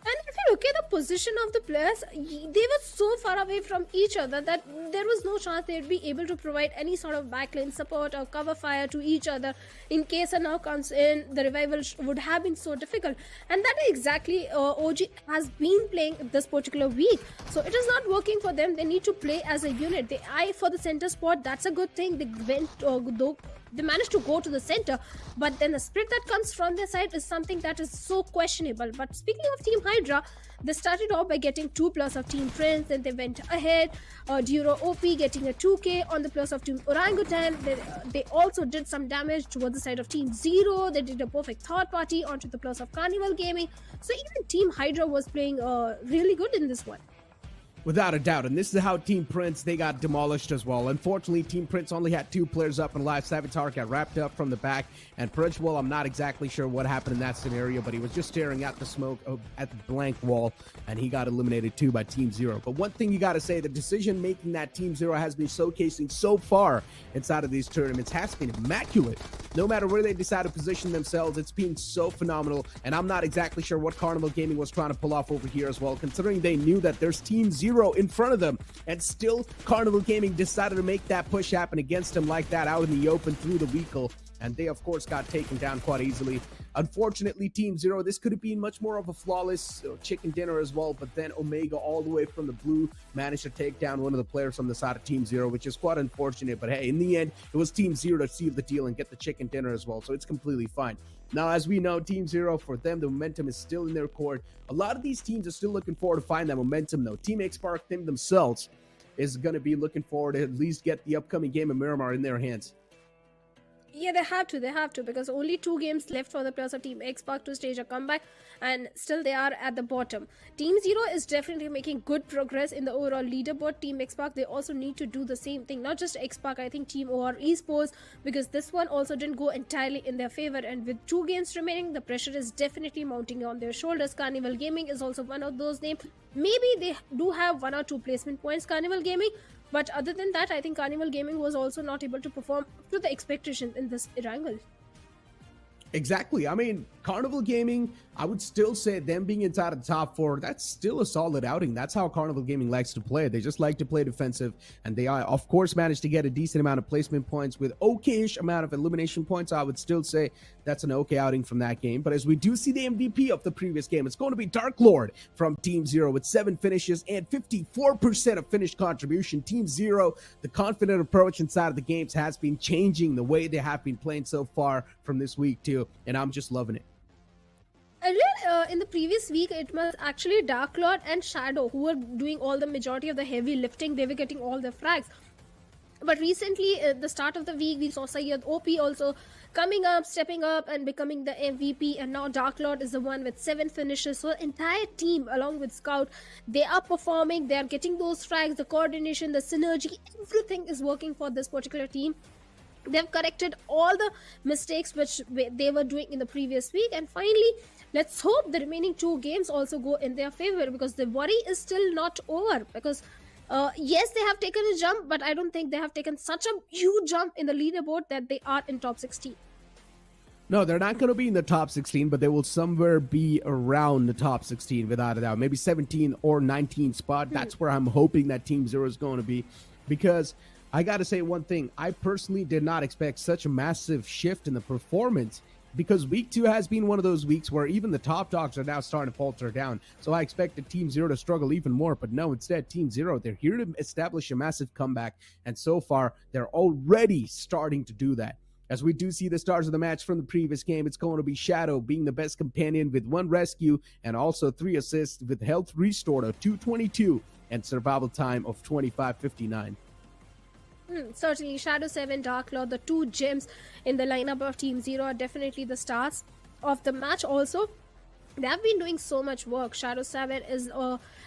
And if you look at the position of the players, they were so far away from each other that there was no chance they'd be able to provide any sort of backlane support or cover fire to each other. In case a now comes in, the revival would have been so difficult. And that is exactly OG has been playing this particular week. So it is not working for them. They need to play as a unit. They eye for the center spot. That's a good thing. They managed to go to the center, but then the split that comes from their side is something that is so questionable. But speaking of Team Hydra, they started off by getting 2 plus of Team Prince, then they went ahead. Duro OP getting a 2k on the plus of Team Orangutan. They also did some damage towards the side of Team Zero. They did a perfect third party onto the plus of Carnival Gaming. So even Team Hydra was playing really good in this one. Without a doubt, and this is how Team Prince, they got demolished as well. Unfortunately, Team Prince only had 2 players up and alive. Savitar got wrapped up from the back, and Pridgewell, I'm not exactly sure what happened in that scenario, but he was just staring at the smoke, at the blank wall, and he got eliminated too by Team Zero. But one thing you got to say, the decision-making that Team Zero has been showcasing so far inside of these tournaments has been immaculate. No matter where they decide to position themselves, it's been so phenomenal, and I'm not exactly sure what Carnival Gaming was trying to pull off over here as well, considering they knew that there's Team Zero in front of them, and still Carnival Gaming decided to make that push happen against them like that out in the open through the vehicle, and they of course got taken down quite easily. Unfortunately, Team Zero, this could have been much more of a flawless chicken dinner as well, but then Omega all the way from the blue managed to take down one of the players from the side of Team Zero, which is quite unfortunate, but hey, in the end, it was Team Zero to seal the deal and get the chicken dinner as well, so it's completely fine. Now, as we know, Team Zero, for them, the momentum is still in their court. A lot of these teams are still looking forward to find that momentum, though. Team X-Park, them themselves, is going to be looking forward to at least get the upcoming game of Miramar in their hands. Yeah, they have to, because only 2 games left for the players of Team X-Park to stage a comeback, and still they are at the bottom. Team Zero is definitely making good progress in the overall leaderboard. Team X-Park, they also need to do the same thing, not just X-Park, I think Team OR Esports, because this one also didn't go entirely in their favor, and with 2 games remaining, the pressure is definitely mounting on their shoulders. Carnival Gaming is also one of those names. Maybe they do have 1 or 2 placement points, Carnival Gaming, but other than that, I think Carnival Gaming was also not able to perform up to the expectations in this Erangel. Exactly. I mean, Carnival Gaming, I would still say them being inside of the top 4, that's still a solid outing. That's how Carnival Gaming likes to play. They just like to play defensive, and they, of course, managed to get a decent amount of placement points with okay-ish amount of elimination points. I would still say that's an okay outing from that game. But as we do see the MVP of the previous game, it's going to be Dark Lord from Team Zero with 7 finishes and 54% of finished contribution. Team Zero, the confident approach inside of the games has been changing the way they have been playing so far from this week too, and I'm just loving it. Earlier in the previous week, it was actually Dark Lord and Shadow who were doing all the majority of the heavy lifting. They were getting all the frags. But recently, at the start of the week, we saw Syed OP also coming up, stepping up and becoming the MVP. And now Dark Lord is the one with 7 finishes. So entire team along with Scout, they are performing. They are getting those frags, the coordination, the synergy, everything is working for this particular team. They've corrected all the mistakes which they were doing in the previous week. And finally, let's hope the remaining 2 games also go in their favor, because the worry is still not over. Because yes, they have taken a jump, but I don't think they have taken such a huge jump in the leaderboard that they are in top 16. No, they're not going to be in the top 16, but they will somewhere be around the top 16 without a doubt. Maybe 17 or 19 spot. That's where I'm hoping that Team Zero is going to be, because I got to say one thing. I personally did not expect such a massive shift in the performance, because week 2 has been one of those weeks where even the top dogs are now starting to falter down. So I expected Team Zero to struggle even more, but no, instead Team Zero, they're here to establish a massive comeback, and so far they're already starting to do that. As we do see the stars of the match from the previous game, it's going to be Shadow being the best companion with 1 rescue and also 3 assists, with health restored of 222 and survival time of 2559. Certainly, Shadow 7, Dark Lord, the 2 gems in the lineup of Team Zero are definitely the stars of the match. Also, they have been doing so much work. Shadow 7 is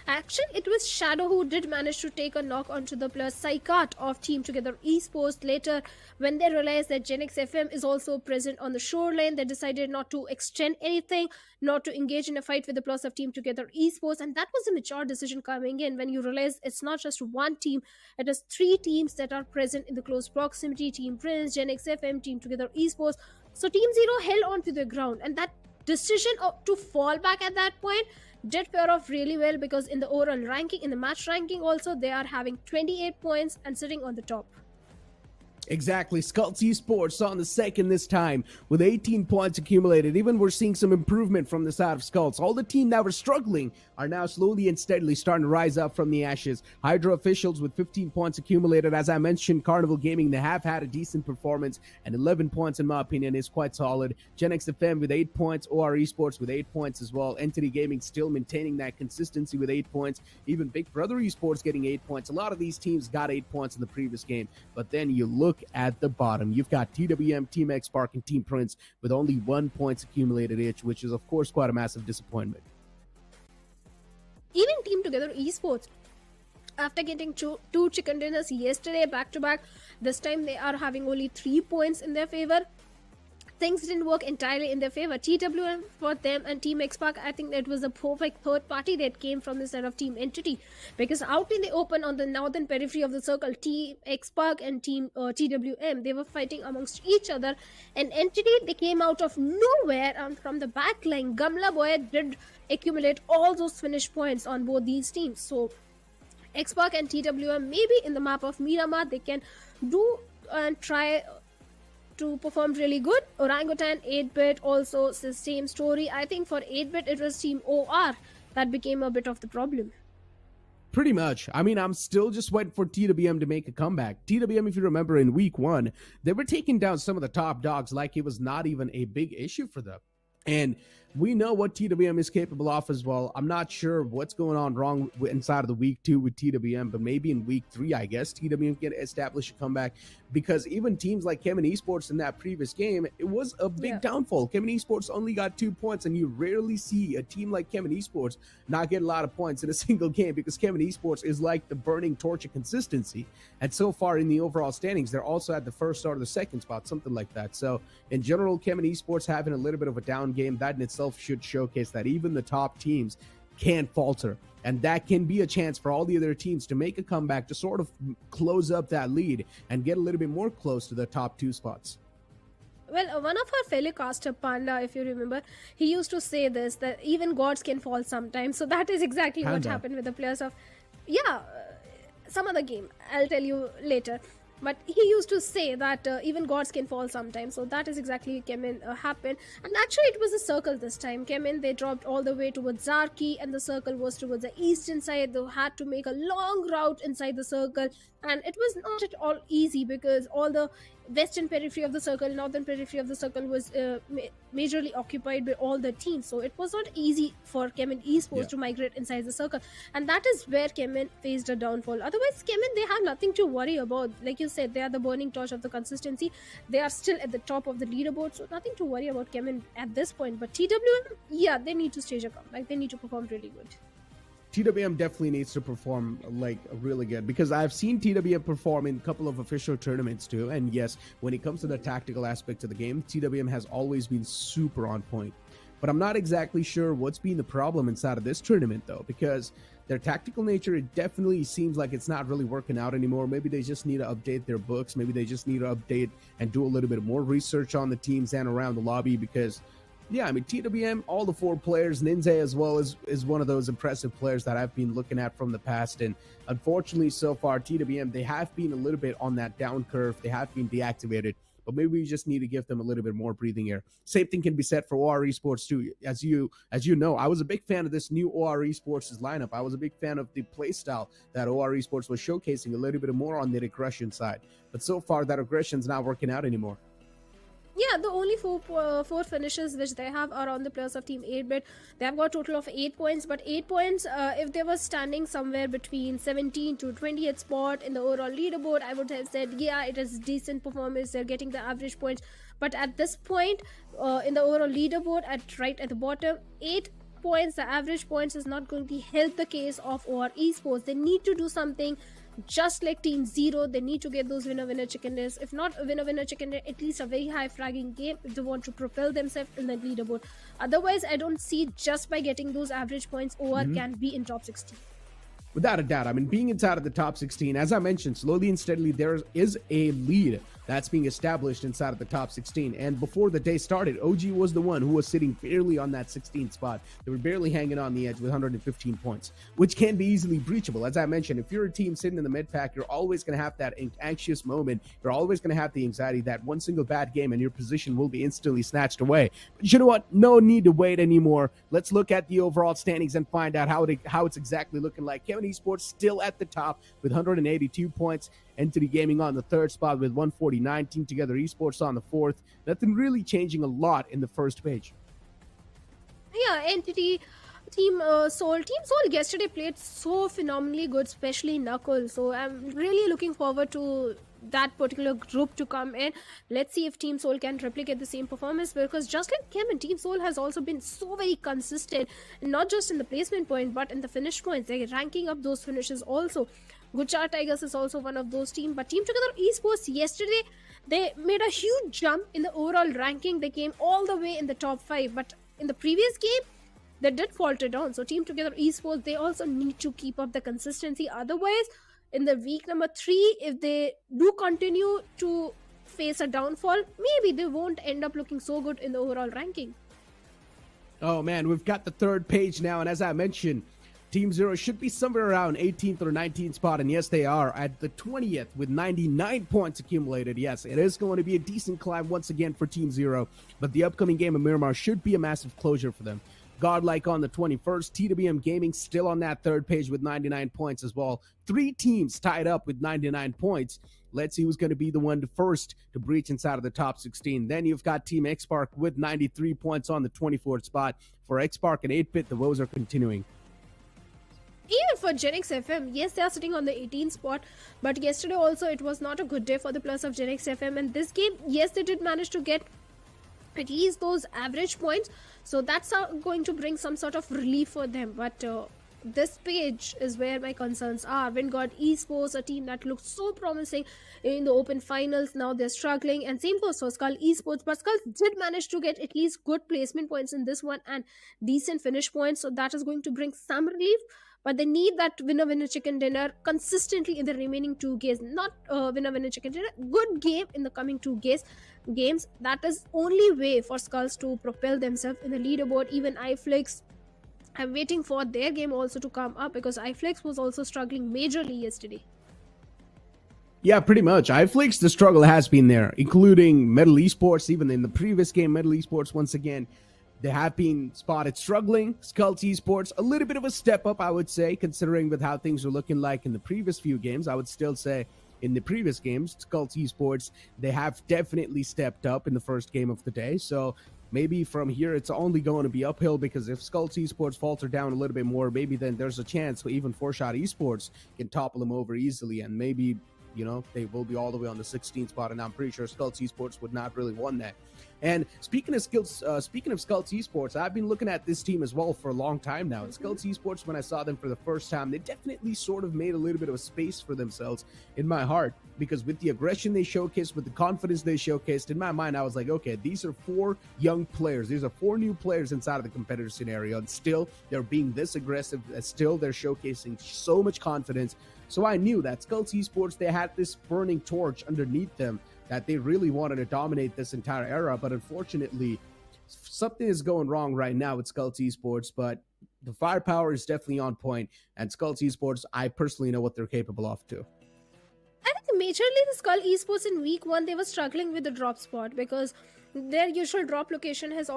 actually, it was Shadow who did manage to take a knock onto the player Psychart of Team Together Esports. Later, when they realized that Gen X FM is also present on the shoreline, they decided not to extend anything, not to engage in a fight with the players of Team Together Esports. And that was a mature decision coming in when you realize it's not just one team, it is 3 teams that are present in the close proximity: Team Prince, Gen X FM, Team Together Esports. So Team Zero held on to the ground, and that decision to fall back at that point did pair off really well, because in the overall ranking, in the match ranking also, they are having 28 points and sitting on the top. Exactly. Gujarat Esports on the second this time with 18 points accumulated. Even we're seeing some improvement from the side of Skulls. All the team that were struggling are now slowly and steadily starting to rise up from the ashes. Hydra officials with 15 points accumulated. As I mentioned, Carnival Gaming, they have had a decent performance, and 11 points in my opinion is quite solid. Gen X FM with 8 points. OR Esports with 8 points as well. Entity Gaming still maintaining that consistency with 8 points. Even Big Brother Esports getting 8 points. A lot of these teams got 8 points in the previous game, but then you look at the bottom, you've got TWM, Team X Spark, and Team Prince with only 1 points accumulated each, which is of course quite a massive disappointment. Even Team Together Esports, after getting 2 chicken dinners yesterday back to back, this time they are having only 3 points in their favor. Things didn't work entirely in their favor. TWM for them and Team X-Pac, I think that was a perfect third party that came from the side of Team Entity, because out in the open on the northern periphery of the circle, Team X-Pac and Team TWM, they were fighting amongst each other, and Entity, they came out of nowhere, and from the back line, Gamla Boy did accumulate all those finished points on both these teams. So X-Pac and TWM, maybe in the map of Miramar, they can do and try to perform really good. Orangutan, 8-bit, also the same story. I think for 8-bit, it was Team OR that became a bit of the problem. Pretty much. I mean, I'm still just waiting for TWM to make a comeback. TWM, if you remember, in week 1, they were taking down some of the top dogs like it was not even a big issue for them. And we know what TWM is capable of as well. I'm not sure what's going on wrong inside of the week 2 with TWM, but maybe in week 3, I guess, TWM can establish a comeback, because even teams like Chemin Esports in that previous game, it was a big downfall. Chemin Esports only got 2 points, and you rarely see a team like Chemin Esports not get a lot of points in a single game, because Chemin Esports is like the burning torch of consistency. And so far in the overall standings, they're also at the first or the second spot, something like that. So in general, Chemin Esports having a little bit of a down game, that in itself should showcase that even the top teams can falter, and that can be a chance for all the other teams to make a comeback, to sort of close up that lead and get a little bit more close to the top 2 spots. Well, one of our fellow caster, Panda, if you remember, he used to say this, that even gods can fall sometimes. So that is exactly what Panda. happened with the players of, some other game. I'll tell you later. But he used to say that even gods can fall sometimes. So that is exactly Chemin happened. And actually, it was a circle this time. Chemin, they dropped all the way towards Zarki, and the circle was towards the eastern side. They had to make a long route inside the circle. And it was not at all easy because all the western periphery of the circle, northern periphery of the circle was majorly occupied by all the teams. So it was not easy for Chemin Esports to migrate inside the circle. And that is where Chemin faced a downfall. Otherwise, Chemin, they have nothing to worry about. Like you said, they are the burning torch of the consistency. They are still at the top of the leaderboard. So nothing to worry about Chemin at this point. But TWM, they need to stage a comeback. They need to perform really good. TWM definitely needs to perform like really good, because I've seen TWM perform in a couple of official tournaments too. And yes, when it comes to the tactical aspect of the game, TWM has always been super on point. But I'm not exactly sure what's been the problem inside of this tournament though, because their tactical nature, it definitely seems like it's not really working out anymore. Maybe they just need to update their books. Maybe they just need to update and do a little bit more research on the teams and around the lobby, because TWM, all the 4 players, Ninja as well is one of those impressive players that I've been looking at from the past. And unfortunately, so far, TWM, they have been a little bit on that down curve. They have been deactivated, but maybe we just need to give them a little bit more breathing air. Same thing can be said for OR Esports too. As you know, I was a big fan of this new OR Esports lineup. I was a big fan of the playstyle that OR Esports was showcasing, a little bit more on the aggression side. But so far, that aggression's not working out anymore. Yeah, the only four finishes which they have are on the players of Team 8-bit. They have got a total of 8 points, but 8 points, if they were standing somewhere between 17 to 20th spot in the overall leaderboard, I would have said, it is decent performance. They're getting the average points. But at this point, in the overall leaderboard, right at the bottom, 8 points, the average points is not going to help the case of OR Esports. They need to do something. Just like Team Zero, they need to get those winner chicken dinners. If not a winner chicken dinner, at least a very high fragging game if they want to propel themselves in the leaderboard. Otherwise, I don't see just by getting those average points, OR can be in top 16. Without a doubt. I mean, being inside of the top 16, as I mentioned, slowly and steadily, there is a lead that's being established inside of the top 16. And before the day started, OG was the one who was sitting barely on that 16th spot. They were barely hanging on the edge with 115 points, which can be easily breachable. As I mentioned, if you're a team sitting in the mid pack, you're always going to have that anxious moment. You're always going to have the anxiety that one single bad game and your position will be instantly snatched away. But you know what? No need to wait anymore. Let's look at the overall standings and find out how it's exactly looking like. Chemin Esports still at the top with 182 points. Entity Gaming on the 3rd spot with 149. Team Together Esports on the 4th. Nothing really changing a lot in the first page. Yeah, Entity, Team Soul yesterday played so phenomenally good, especially Knuckle. So I'm really looking forward to that particular group to come in. Let's see if Team Soul can replicate the same performance, because just like Chemin, Team Soul has also been so very consistent, not just in the placement point but in the finish points. They're ranking up those finishes also. Gujarat Tigers is also one of those teams. But Team Together Esports yesterday, they made a huge jump in the overall ranking. They came all the way in the top 5. But in the previous game, they did falter down. So Team Together Esports, they also need to keep up the consistency. Otherwise, in the week number 3, if they do continue to face a downfall, maybe they won't end up looking so good in the overall ranking. Oh man, we've got the 3rd page now. And as I mentioned, Team Zero should be somewhere around 18th or 19th spot, and yes, they are at the 20th with 99 points accumulated. Yes, it is going to be a decent climb once again for Team Zero, but the upcoming game of Miramar should be a massive closure for them. Godlike on the 21st, TWM Gaming still on that 3rd page with 99 points as well. 3 teams tied up with 99 points. Let's see who's going to be the one first to breach inside of the top 16. Then you've got Team Xpark with 93 points on the 24th spot. For Xpark and 8-bit, the woes are continuing. Even for Genex FM, yes, they are sitting on the 18th spot, but yesterday also it was not a good day for the players of Genex FM. And this game, yes, they did manage to get at least those average points, so that's going to bring some sort of relief for them. But this page is where my concerns are. Vanguard Esports, a team that looked so promising in the open finals, now they're struggling. And same goes for Skull Esports, but Skull did manage to get at least good placement points in this one and decent finish points, so that is going to bring some relief. But they need that winner chicken dinner consistently in the remaining 2 games. Not winner chicken dinner, good game in the coming 2 games. games. That is only way for Skulls to propel themselves in the leaderboard. Even iFlix, I'm waiting for their game also to come up, because iFlix was also struggling majorly yesterday. Yeah, pretty much. iFlix, the struggle has been there, including Metal Esports. Even in the previous game, Metal Esports, once again, they have been spotted struggling. Skulls Esports, a little bit of a step up, I would say, considering with how things were looking like in the previous few games. I would still say in the previous games, Skulls Esports, they have definitely stepped up in the first game of the day. So maybe from here, it's only going to be uphill, because if Skulls Esports falter down a little bit more, maybe then there's a chance even 4Shot Esports can topple them over easily, and maybe, you know, they will be all the way on the 16th spot, and I'm pretty sure Skulls Esports would not really want that. And speaking of Skulls Esports, I've been looking at this team as well for a long time now. And Skulls Esports, when I saw them for the first time, they definitely sort of made a little bit of a space for themselves in my heart, because with the aggression they showcased, with the confidence they showcased, in my mind, I was like, okay, these are 4 young players. These are 4 new players inside of the competitive scenario, and still they're being this aggressive, and still they're showcasing so much confidence. So I knew that Skulls Esports, they had this burning torch underneath them, that they really wanted to dominate this entire era. But unfortunately, something is going wrong right now with Skulls Esports, but the firepower is definitely on point, and Skulls Esports, I personally know what they're capable of too. I think majorly the Skull Esports in week 1, they were struggling with the drop spot, because their usual drop location is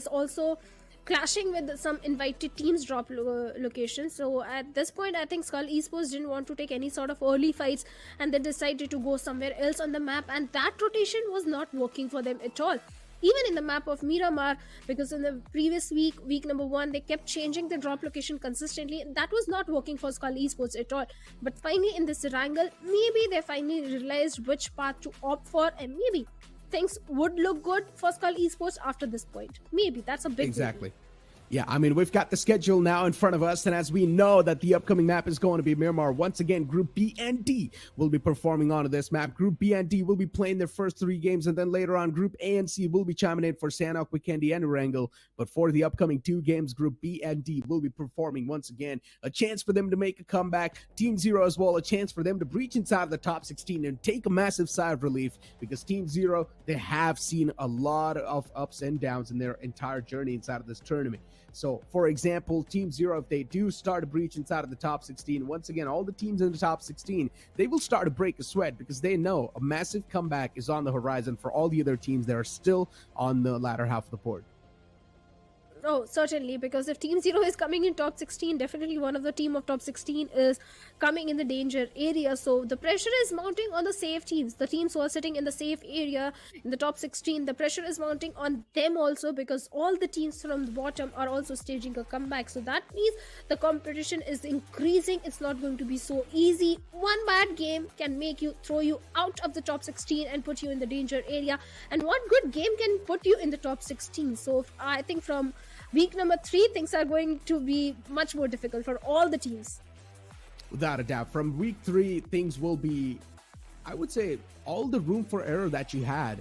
also clashing with some invited teams drop location. So at this point, I think Skull Esports didn't want to take any sort of early fights, and they decided to go somewhere else on the map, and that rotation was not working for them at all. Even in the map of Miramar, because in the previous week number 1, they kept changing the drop location consistently. That was not working for Skull Esports at all. But finally in this Erangel, maybe they finally realized which path to opt for, and maybe things would look good for Skull Esports after this point. Maybe that's a big Exactly. maybe. Yeah, I mean, we've got the schedule now in front of us, and as we know that the upcoming map is going to be Miramar, once again, Group B and D will be performing onto this map. Group B and D will be playing their first 3 games, and then later on, Group A and C will be chiming in for Sanhok, Vikendi, and Erangel. But for the upcoming 2 games, Group B and D will be performing once again. A chance for them to make a comeback. Team Zero as well, a chance for them to breach inside of the top 16 and take a massive sigh of relief, because Team Zero, they have seen a lot of ups and downs in their entire journey inside of this tournament. So, for example, Team Zero, if they do start a breach inside of the top 16, once again, all the teams in the top 16, they will start to break a sweat, because they know a massive comeback is on the horizon for all the other teams that are still on the latter half of the board. Oh, certainly, because if Team Zero is coming in top 16, definitely one of the team of top 16 is coming in the danger area. So the pressure is mounting on the safe teams. The teams who are sitting in the safe area in the top 16, the pressure is mounting on them also, because all the teams from the bottom are also staging a comeback. So that means the competition is increasing. It's not going to be so easy. One bad game can throw you out of the top 16 and put you in the danger area. And one good game can put you in the top 16. So I think from week number 3, things are going to be much more difficult for all the teams. Without a doubt. From week 3, things will be, I would say, all the room for error that you had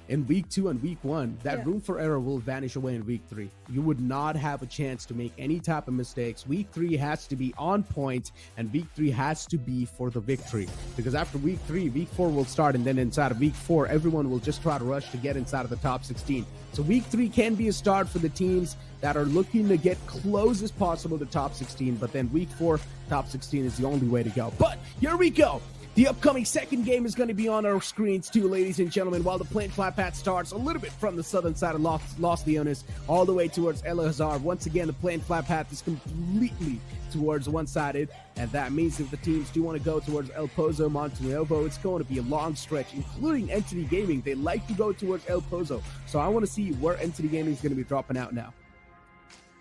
in week 2 and week 1, that room for error will vanish away in week 3. You would not have a chance to make any type of mistakes. Week 3 has to be on point, and week 3 has to be for the victory. Because after week 3, week 4 will start, and then inside of week 4, everyone will just try to rush to get inside of the top 16. So week 3 can be a start for the teams that are looking to get close as possible to top 16, but then week 4, top 16 is the only way to go. But here we go. The upcoming second game is going to be on our screens too, ladies and gentlemen, while the plain flat path starts a little bit from the southern side of Los Leones all the way towards El Hazar. Once again, the plain flat path is completely towards one-sided, and that means if the teams do want to go towards El Pozo, Monte Nuevo, it's going to be a long stretch, including Entity Gaming. They like to go towards El Pozo, so I want to see where Entity Gaming is going to be dropping out now.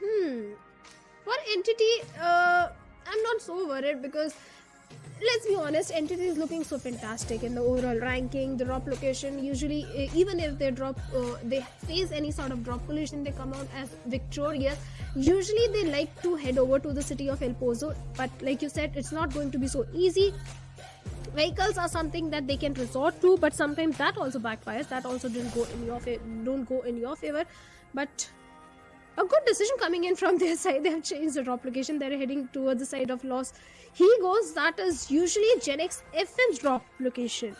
For Entity, I'm not so worried, because let's be honest, Entity is looking so fantastic in the overall ranking, the drop location. Usually, even if they face any sort of drop collision, they come out as victorious. Usually, they like to head over to the city of El Pozo, but like you said, it's not going to be so easy. Vehicles are something that they can resort to, but sometimes that also backfires. That also don't go in your favor. But a good decision coming in from their side. They have changed the drop location. They're heading towards the side of Los Higos. That is usually Gen X FM's drop location.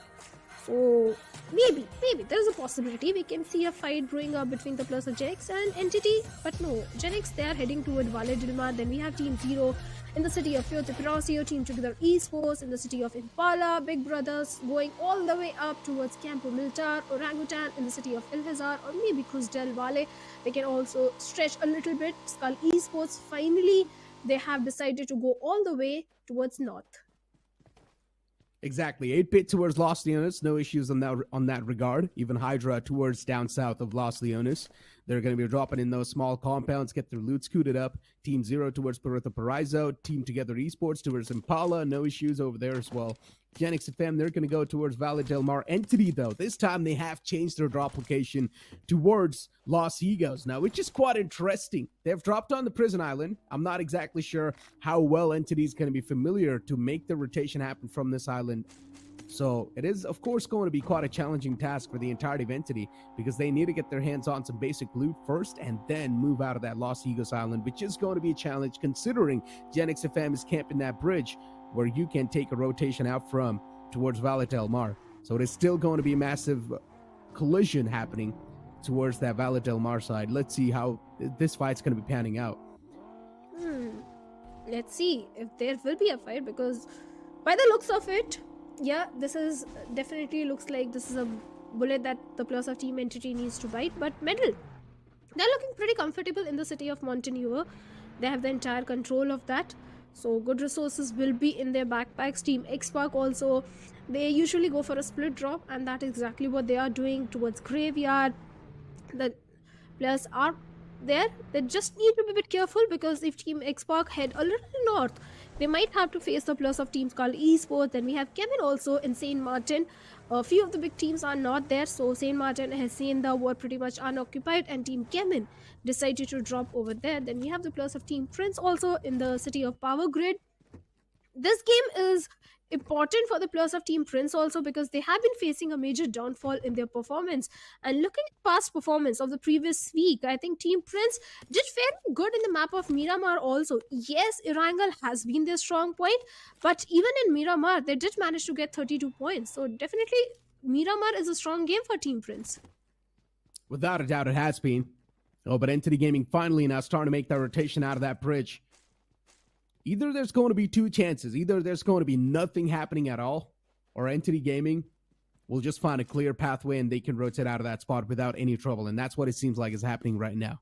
So maybe there is a possibility we can see a fight brewing up between the Plus of Genix and Entity. But no, Genix, they are heading toward Vale Dilmar. Then we have Team Zero in the city of Youtube, Team Together Esports in the city of Impala, Big Brothers going all the way up towards Campo Militar, Orangutan in the city of Ilhazar, or maybe Cruz del Valle. They can also stretch a little bit. Skull Esports, finally, they have decided to go all the way towards north. Exactly. 8-bit towards Los Leones. No issues on that regard. Even Hydra towards down south of Los Leones. They're going to be dropping in those small compounds, get their loot scooted up. Team Zero towards Puerto Paraiso. Team Together Esports towards Impala. No issues over there as well. Genix FM, they're going to go towards Valle del Mar. Entity, though, this time they have changed their drop location towards Los Higos now, which is quite interesting. They've dropped on the prison island. I'm not exactly sure how well Entity is going to be familiar to make the rotation happen from this island. So it is, of course, going to be quite a challenging task for the entirety of Entity because they need to get their hands on some basic loot first and then move out of that Los Higos island, which is going to be a challenge considering Genix FM is camping that bridge where you can take a rotation out from towards Valle del Mar. So it is still going to be a massive collision happening towards that Valle del Mar side. Let's see how this fight's going to be panning out. Let's see if there will be a fight, because by the looks of it, yeah, this is definitely looks like this is a bullet that the Plus of Team Entity needs to bite. But Medal, they're looking pretty comfortable in the city of Montenegro. They have the entire control of that. So good resources will be in their backpacks. Team X-Park also, they usually go for a split drop, and that is exactly what they are doing towards Graveyard. The players are there. They just need to be a bit careful, because if Team X-Park head a little north, they might have to face the Plus of Teams called Esports. Then we have Kevin also in Saint Martin. A few of the big teams are not there, so Saint Martin has seen the war pretty much unoccupied, and Team Kemin decided to drop over there. Then we have the Plus of Team Prince also in the city of Power Grid. This game is important for the Plus of Team Prince also, because they have been facing a major downfall in their performance. And looking at past performance of the previous week, I think Team Prince did fairly good in the map of Miramar also. Yes, Erangel has been their strong point, but even in Miramar, they did manage to get 32 points. So definitely Miramar is a strong game for Team Prince. Without a doubt, it has been. Oh, but Entity Gaming finally now starting to make that rotation out of that bridge. Either there's going to be two chances. Either there's going to be nothing happening at all, or Entity Gaming will just find a clear pathway and they can rotate out of that spot without any trouble. And that's what it seems like is happening right now.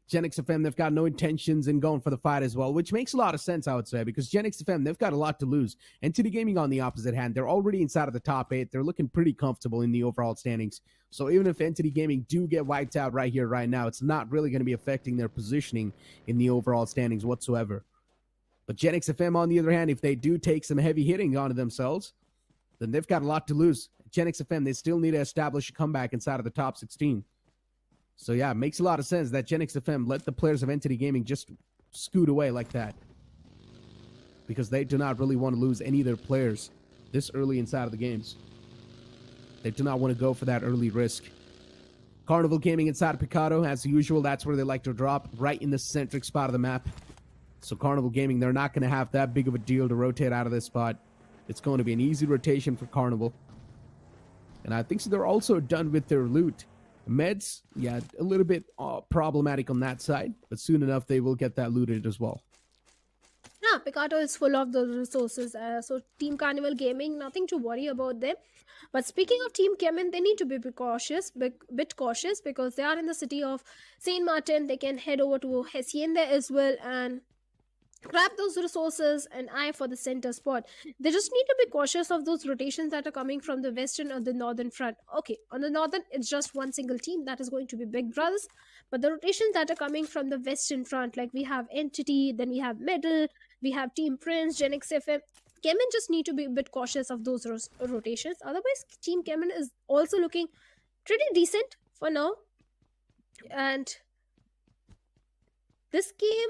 Genix FM, they've got no intentions in going for the fight as well, which makes a lot of sense, I would say, because Genix FM, they've got a lot to lose. Entity Gaming, on the opposite hand, they're already inside of the top 8. They're looking pretty comfortable in the overall standings. So even if Entity Gaming do get wiped out right here, right now, it's not really going to be affecting their positioning in the overall standings whatsoever. But Genix FM, on the other hand, if they do take some heavy hitting onto themselves, then they've got a lot to lose. Genix FM, they still need to establish a comeback inside of the top 16. So yeah, it makes a lot of sense that Genix FM let the players of Entity Gaming just scoot away like that, because they do not really want to lose any of their players this early inside of the games. They do not want to go for that early risk. Carnival Gaming inside of Picado, as usual, that's where they like to drop, right in the centric spot of the map. So Carnival Gaming, they're not going to have that big of a deal to rotate out of this spot. It's going to be an easy rotation for Carnival. And I think so they're also done with their loot. Meds, yeah, a little bit problematic on that side, but soon enough they will get that looted as well. Yeah, Picado is full of the resources. So Team Carnival Gaming, nothing to worry about them. But speaking of Team Kemin, they need to be bit cautious because they are in the city of Saint Martin. They can head over to Hacienda as well and grab those resources and eye for the center spot. They just need to be cautious of those rotations that are coming from the western or the northern front. Okay, on the northern, it's just one single team that is going to be Big Brothers. But the rotations that are coming from the western front, like we have Entity, then we have Medal, we have Team Prince, Genix FM. Kemin just need to be a bit cautious of those rotations. Otherwise, Team Kemin is also looking pretty decent for now. And this game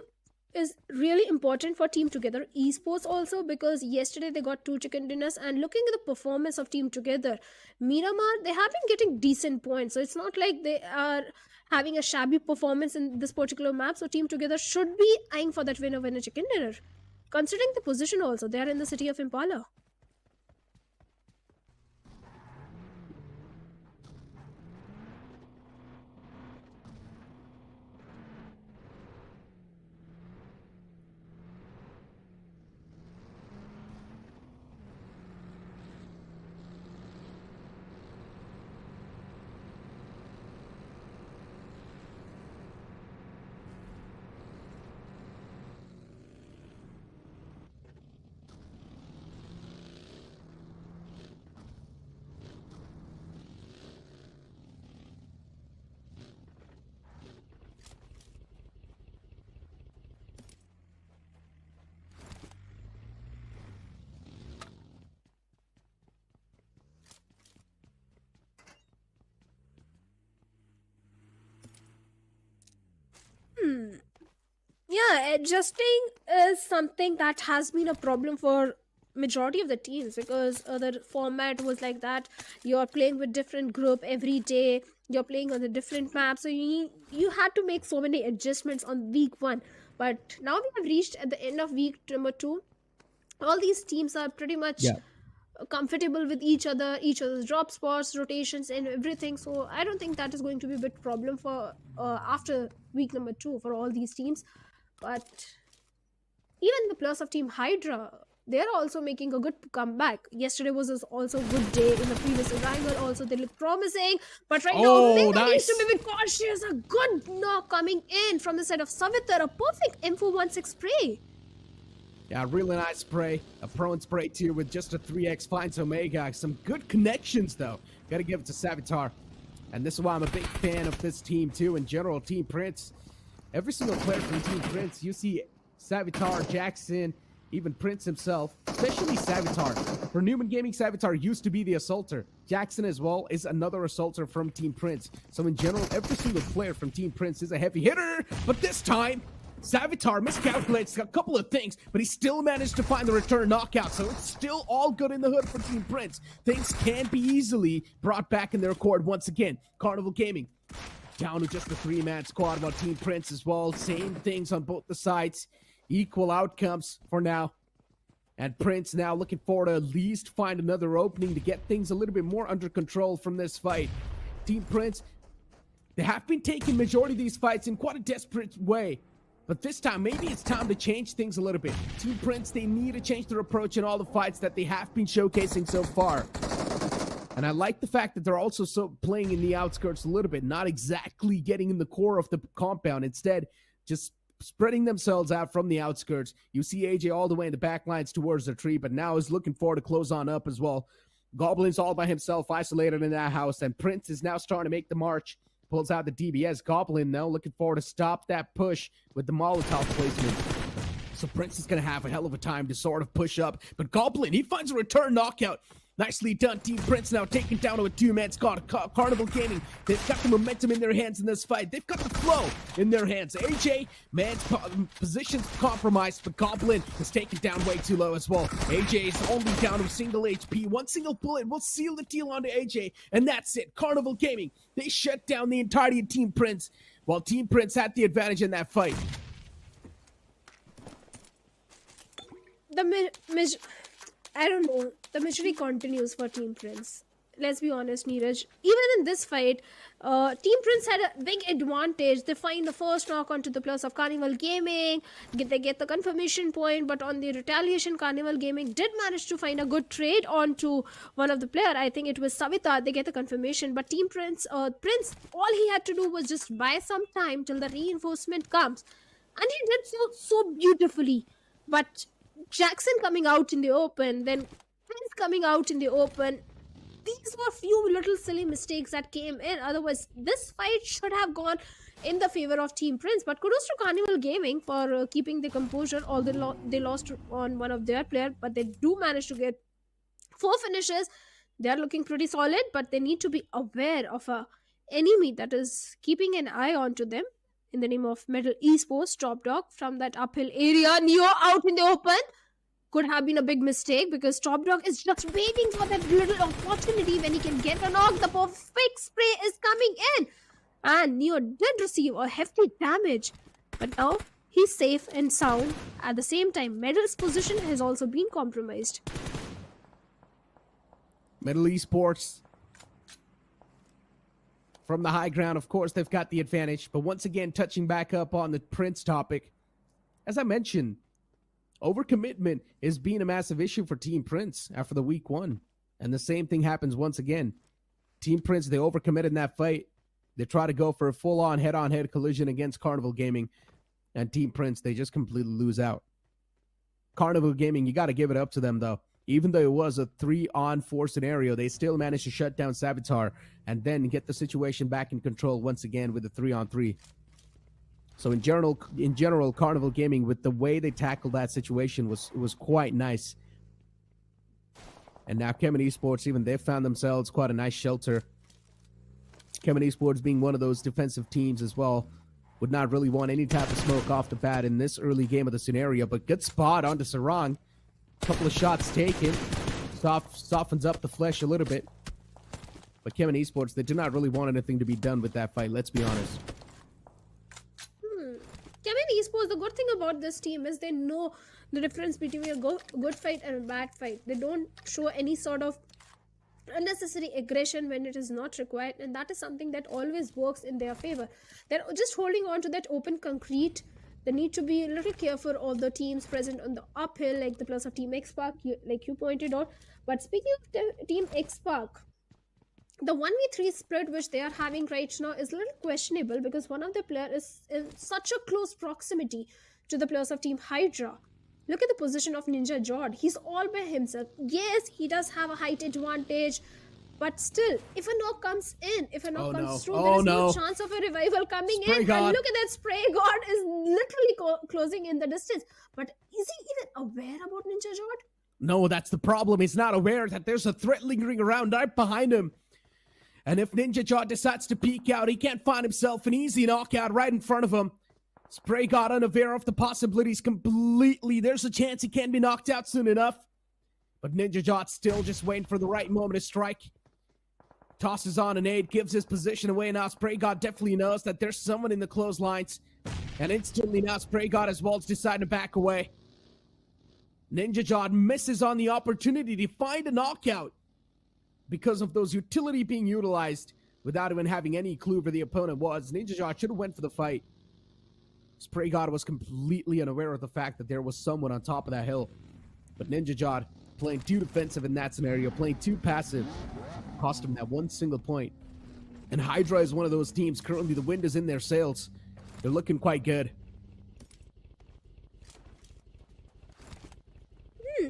is really important for Team Together Esports also, because yesterday they got 2 chicken dinners, and looking at the performance of Team Together, Miramar, they have been getting decent points. So it's not like they are having a shabby performance in this particular map. So Team Together should be eyeing for that winner chicken dinner. Considering the position also, they are in the city of Impala. Yeah, adjusting is something that has been a problem for majority of the teams, because the format was like that. You're playing with different group every day, you're playing on the different maps, so you had to make so many adjustments on week 1. But now we have reached at the end of week number 2. All these teams are pretty much comfortable with each other's drop spots, rotations, and everything. So I don't think that is going to be a big problem for after week number 2 for all these teams. But even the plus of Team Hydra, they're also making a good comeback. Yesterday was also a good day. In the previous Erangel also they look promising, but right now Vikendi needs to be a bit cautious. A good knock coming in from the side of Savitar, a perfect M416 spray. Yeah, really nice spray. A prone spray too with just a 3x finds Omega. Some good connections though. Gotta give it to Savitar. And this is why I'm a big fan of this team too. In general, Team Prince. Every single player from Team Prince, you see Savitar, Jackson, even Prince himself, especially Savitar. For Newman Gaming, Savitar used to be the assaulter. Jackson as well is another assaulter from Team Prince. So in general, every single player from Team Prince is a heavy hitter. But this time, Savitar miscalculates a couple of things, but he still managed to find the return knockout. So it's still all good in the hood for Team Prince. Things can be easily brought back in their accord once again. Carnival Gaming down to just a 3-man squad, while Team Prince as well. Same things on both the sides. Equal outcomes for now. And Prince now looking forward to at least find another opening to get things a little bit more under control from this fight. Team Prince, they have been taking majority of these fights in quite a desperate way. But this time, maybe it's time to change things a little bit. Team Prince, they need to change their approach in all the fights that they have been showcasing so far. And I like the fact that they're also playing in the outskirts a little bit, not exactly getting in the core of the compound. Instead, just spreading themselves out from the outskirts. You see AJ all the way in the back lines towards the tree, but now is looking forward to close on up as well. Goblin's all by himself, isolated in that house, and Prince is now starting to make the march. Pulls out the DBS. Goblin now looking forward to stop that push with the Molotov placement. So Prince is going to have a hell of a time to sort of push up. But Goblin, he finds a return knockout. Nicely done. Team Prince now taken down to a 2-man squad. Carnival Gaming, they've got the momentum in their hands in this fight. They've got the flow in their hands. AJ, man's position's compromised, but Goblin is taken down way too low as well. AJ is only down to a single HP. One single bullet will seal the deal onto AJ, and that's it. Carnival Gaming, they shut down the entirety of Team Prince, while Team Prince had the advantage in that fight. I don't know. The misery continues for Team Prince. Let's be honest, Neeraj. Even in this fight, Team Prince had a big advantage. They find the first knock onto the plus of Carnival Gaming. They get the confirmation point, but on the retaliation, Carnival Gaming did manage to find a good trade onto one of the player. I think it was Savita. They get the confirmation, but Team Prince, all he had to do was just buy some time till the reinforcement comes, and he did so beautifully. But Jackson coming out in the open, then Prince coming out in the open. These were few little silly mistakes that came in. Otherwise, this fight should have gone in the favor of Team Prince. But kudos to Carnival Gaming for keeping the composure. Although they lost on one of their players, but they do manage to get 4 finishes. They are looking pretty solid, but they need to be aware of a enemy that is keeping an eye onto them. In the name of Metal Esports, Top Dog from that uphill area. Neo out in the open. Could have been a big mistake because Top Dog is just waiting for that little opportunity when he can get a knock. The perfect spray is coming in. And Neo did receive a hefty damage. But now he's safe and sound. At the same time, Metal's position has also been compromised. Metal Esports from the high ground, of course, they've got the advantage. But once again, touching back up on the Prince topic, as I mentioned, overcommitment is being a massive issue for Team Prince after the week 1. And the same thing happens once again. Team Prince, they overcommitted in that fight. They try to go for a full-on head-on-head collision against Carnival Gaming. And Team Prince, they just completely lose out. Carnival Gaming, you got to give it up to them, though. Even though it was a 3-on-4 scenario, they still managed to shut down Savitar and then get the situation back in control once again with a 3-on-3. So in general, Carnival Gaming, with the way they tackled that situation, was quite nice. And now Chemin Esports, even they found themselves quite a nice shelter. Chemin Esports being one of those defensive teams as well. would not really want any type of smoke off the bat in this early game of the scenario, but good spot onto Sarang. Couple of shots taken. Softens up the flesh a little bit. But Chemin Esports, they do not really want anything to be done with that fight, let's be honest. Chemin Esports, the good thing about this team is they know the difference between a good fight and a bad fight. They don't show any sort of unnecessary aggression when it is not required, and that is something that always works in their favor. They're just holding on to that open concrete. They need to be a little careful of the teams present on the uphill, like the plus of Team X-Park, like you pointed out. But speaking of Team X-Park, the 1v3 split which they are having right now is a little questionable because one of the players is in such a close proximity to the players of Team Hydra. Look at the position of Ninja Jod. He's all by himself. Yes, he does have a height advantage, but still, if a knock comes in, if a knock comes through, there is no chance of a revival coming in. And look at that, Spray God is literally closing in the distance. But is he even aware about Ninja Jod? No, that's the problem. He's not aware that there's a threat lingering around right behind him. And if Ninja Jod decides to peek out, he can't find himself an easy knockout right in front of him. Spray got unaware of the possibilities completely. There's a chance he can be knocked out soon enough. But Ninja Jod still just waiting for the right moment to strike. Tosses on an aid, gives his position away. Now Spray God definitely knows that there's someone in the clotheslines. And instantly now Spray God as well deciding to back away. Ninja Jod misses on the opportunity to find a knockout because of those utility being utilized without even having any clue where the opponent was. Ninja Jod should have went for the fight. Spray God was completely unaware of the fact that there was someone on top of that hill. But Ninja Jod playing too defensive in that scenario, playing too passive, cost him that one single point. And Hydra is one of those teams. Currently the wind is in their sails. They're looking quite good.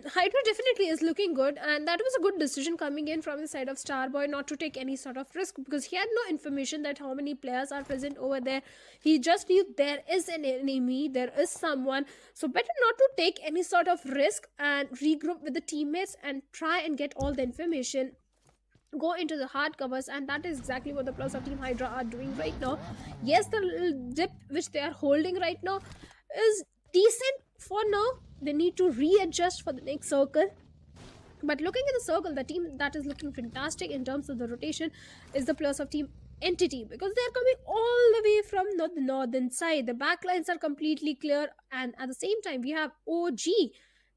Hydra definitely is looking good, and that was a good decision coming in from the side of Starboy not to take any sort of risk because he had no information that how many players are present over there. He just knew there is an enemy, there is someone, so better not to take any sort of risk and regroup with the teammates and try and get all the information, go into the hard covers, and that is exactly what the plus of Team Hydra are doing right now. Yes, the little dip which they are holding right now is decent for now. They need to readjust for the next circle. But looking at the circle, the team that is looking fantastic in terms of the rotation is the plus of Team Entity because they are coming all the way from the northern side. The backlines are completely clear, and at the same time, we have OG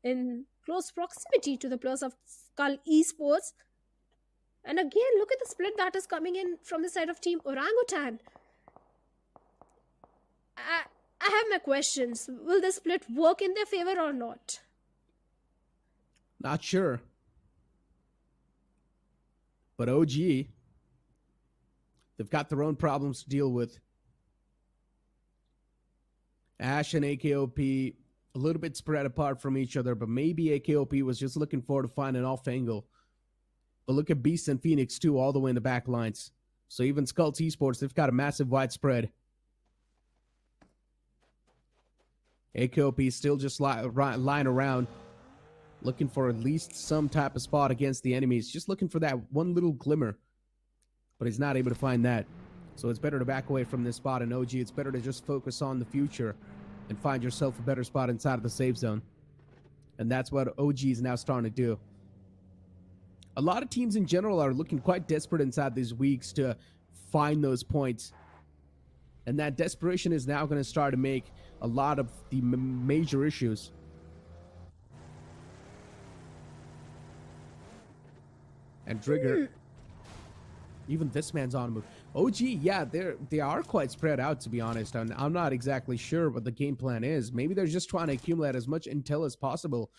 in close proximity to the plus of Skull Esports. And again, look at the split that is coming in from the side of Team Orangutan. I have my questions. Will the split work in their favor or not? Not sure. But OG, they've got their own problems to deal with. Ash and AKOP, a little bit spread apart from each other, but maybe AKOP was just looking forward to find an off angle. But look at Beast and Phoenix too, all the way in the back lines. So even Skull Esports, they've got a massive widespread. AKOP still just lying around, looking for at least some type of spot against the enemies. Just looking for that one little glimmer. But he's not able to find that. So it's better to back away from this spot. And OG, it's better to just focus on the future and find yourself a better spot inside of the safe zone. And that's what OG is now starting to do. A lot of teams in general are looking quite desperate inside these weeks to find those points. And that desperation is now going to start to make a lot of the major issues. And Trigger, even this man's on move. OG, yeah, they are quite spread out, to be honest. And I'm not exactly sure what the game plan is. Maybe they're just trying to accumulate as much intel as possible.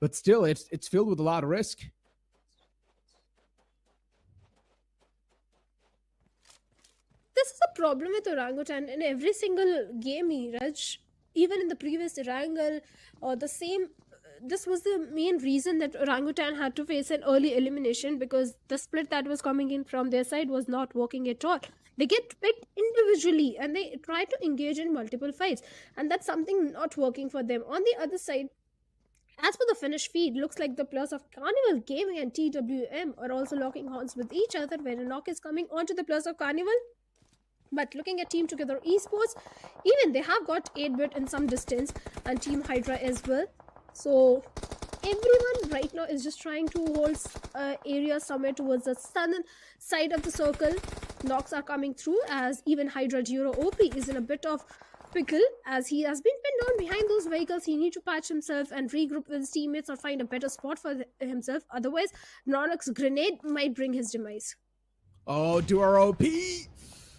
But still, it's filled with a lot of risk. This is a problem with Orangutan in every single game, Raj. Even in the previous Erangel, this was the main reason that Orangutan had to face an early elimination because the split that was coming in from their side was not working at all. They get picked individually and they try to engage in multiple fights, and that's something not working for them. On the other side, as per the finished feed, looks like the plus of Carnival Gaming and TWM are also locking horns with each other where a knock is coming onto the plus of Carnival. But looking at Team Together Esports, even they have got 8-bit in some distance, and Team Hydra as well. So everyone right now is just trying to hold area somewhere towards the southern side of the circle. Knocks are coming through as even Hydra Duo OP is in a bit of pickle as he has been pinned down behind those vehicles. He needs to patch himself and regroup with his teammates or find a better spot for himself. Otherwise, Ronok's grenade might bring his demise. Oh, Duo OP!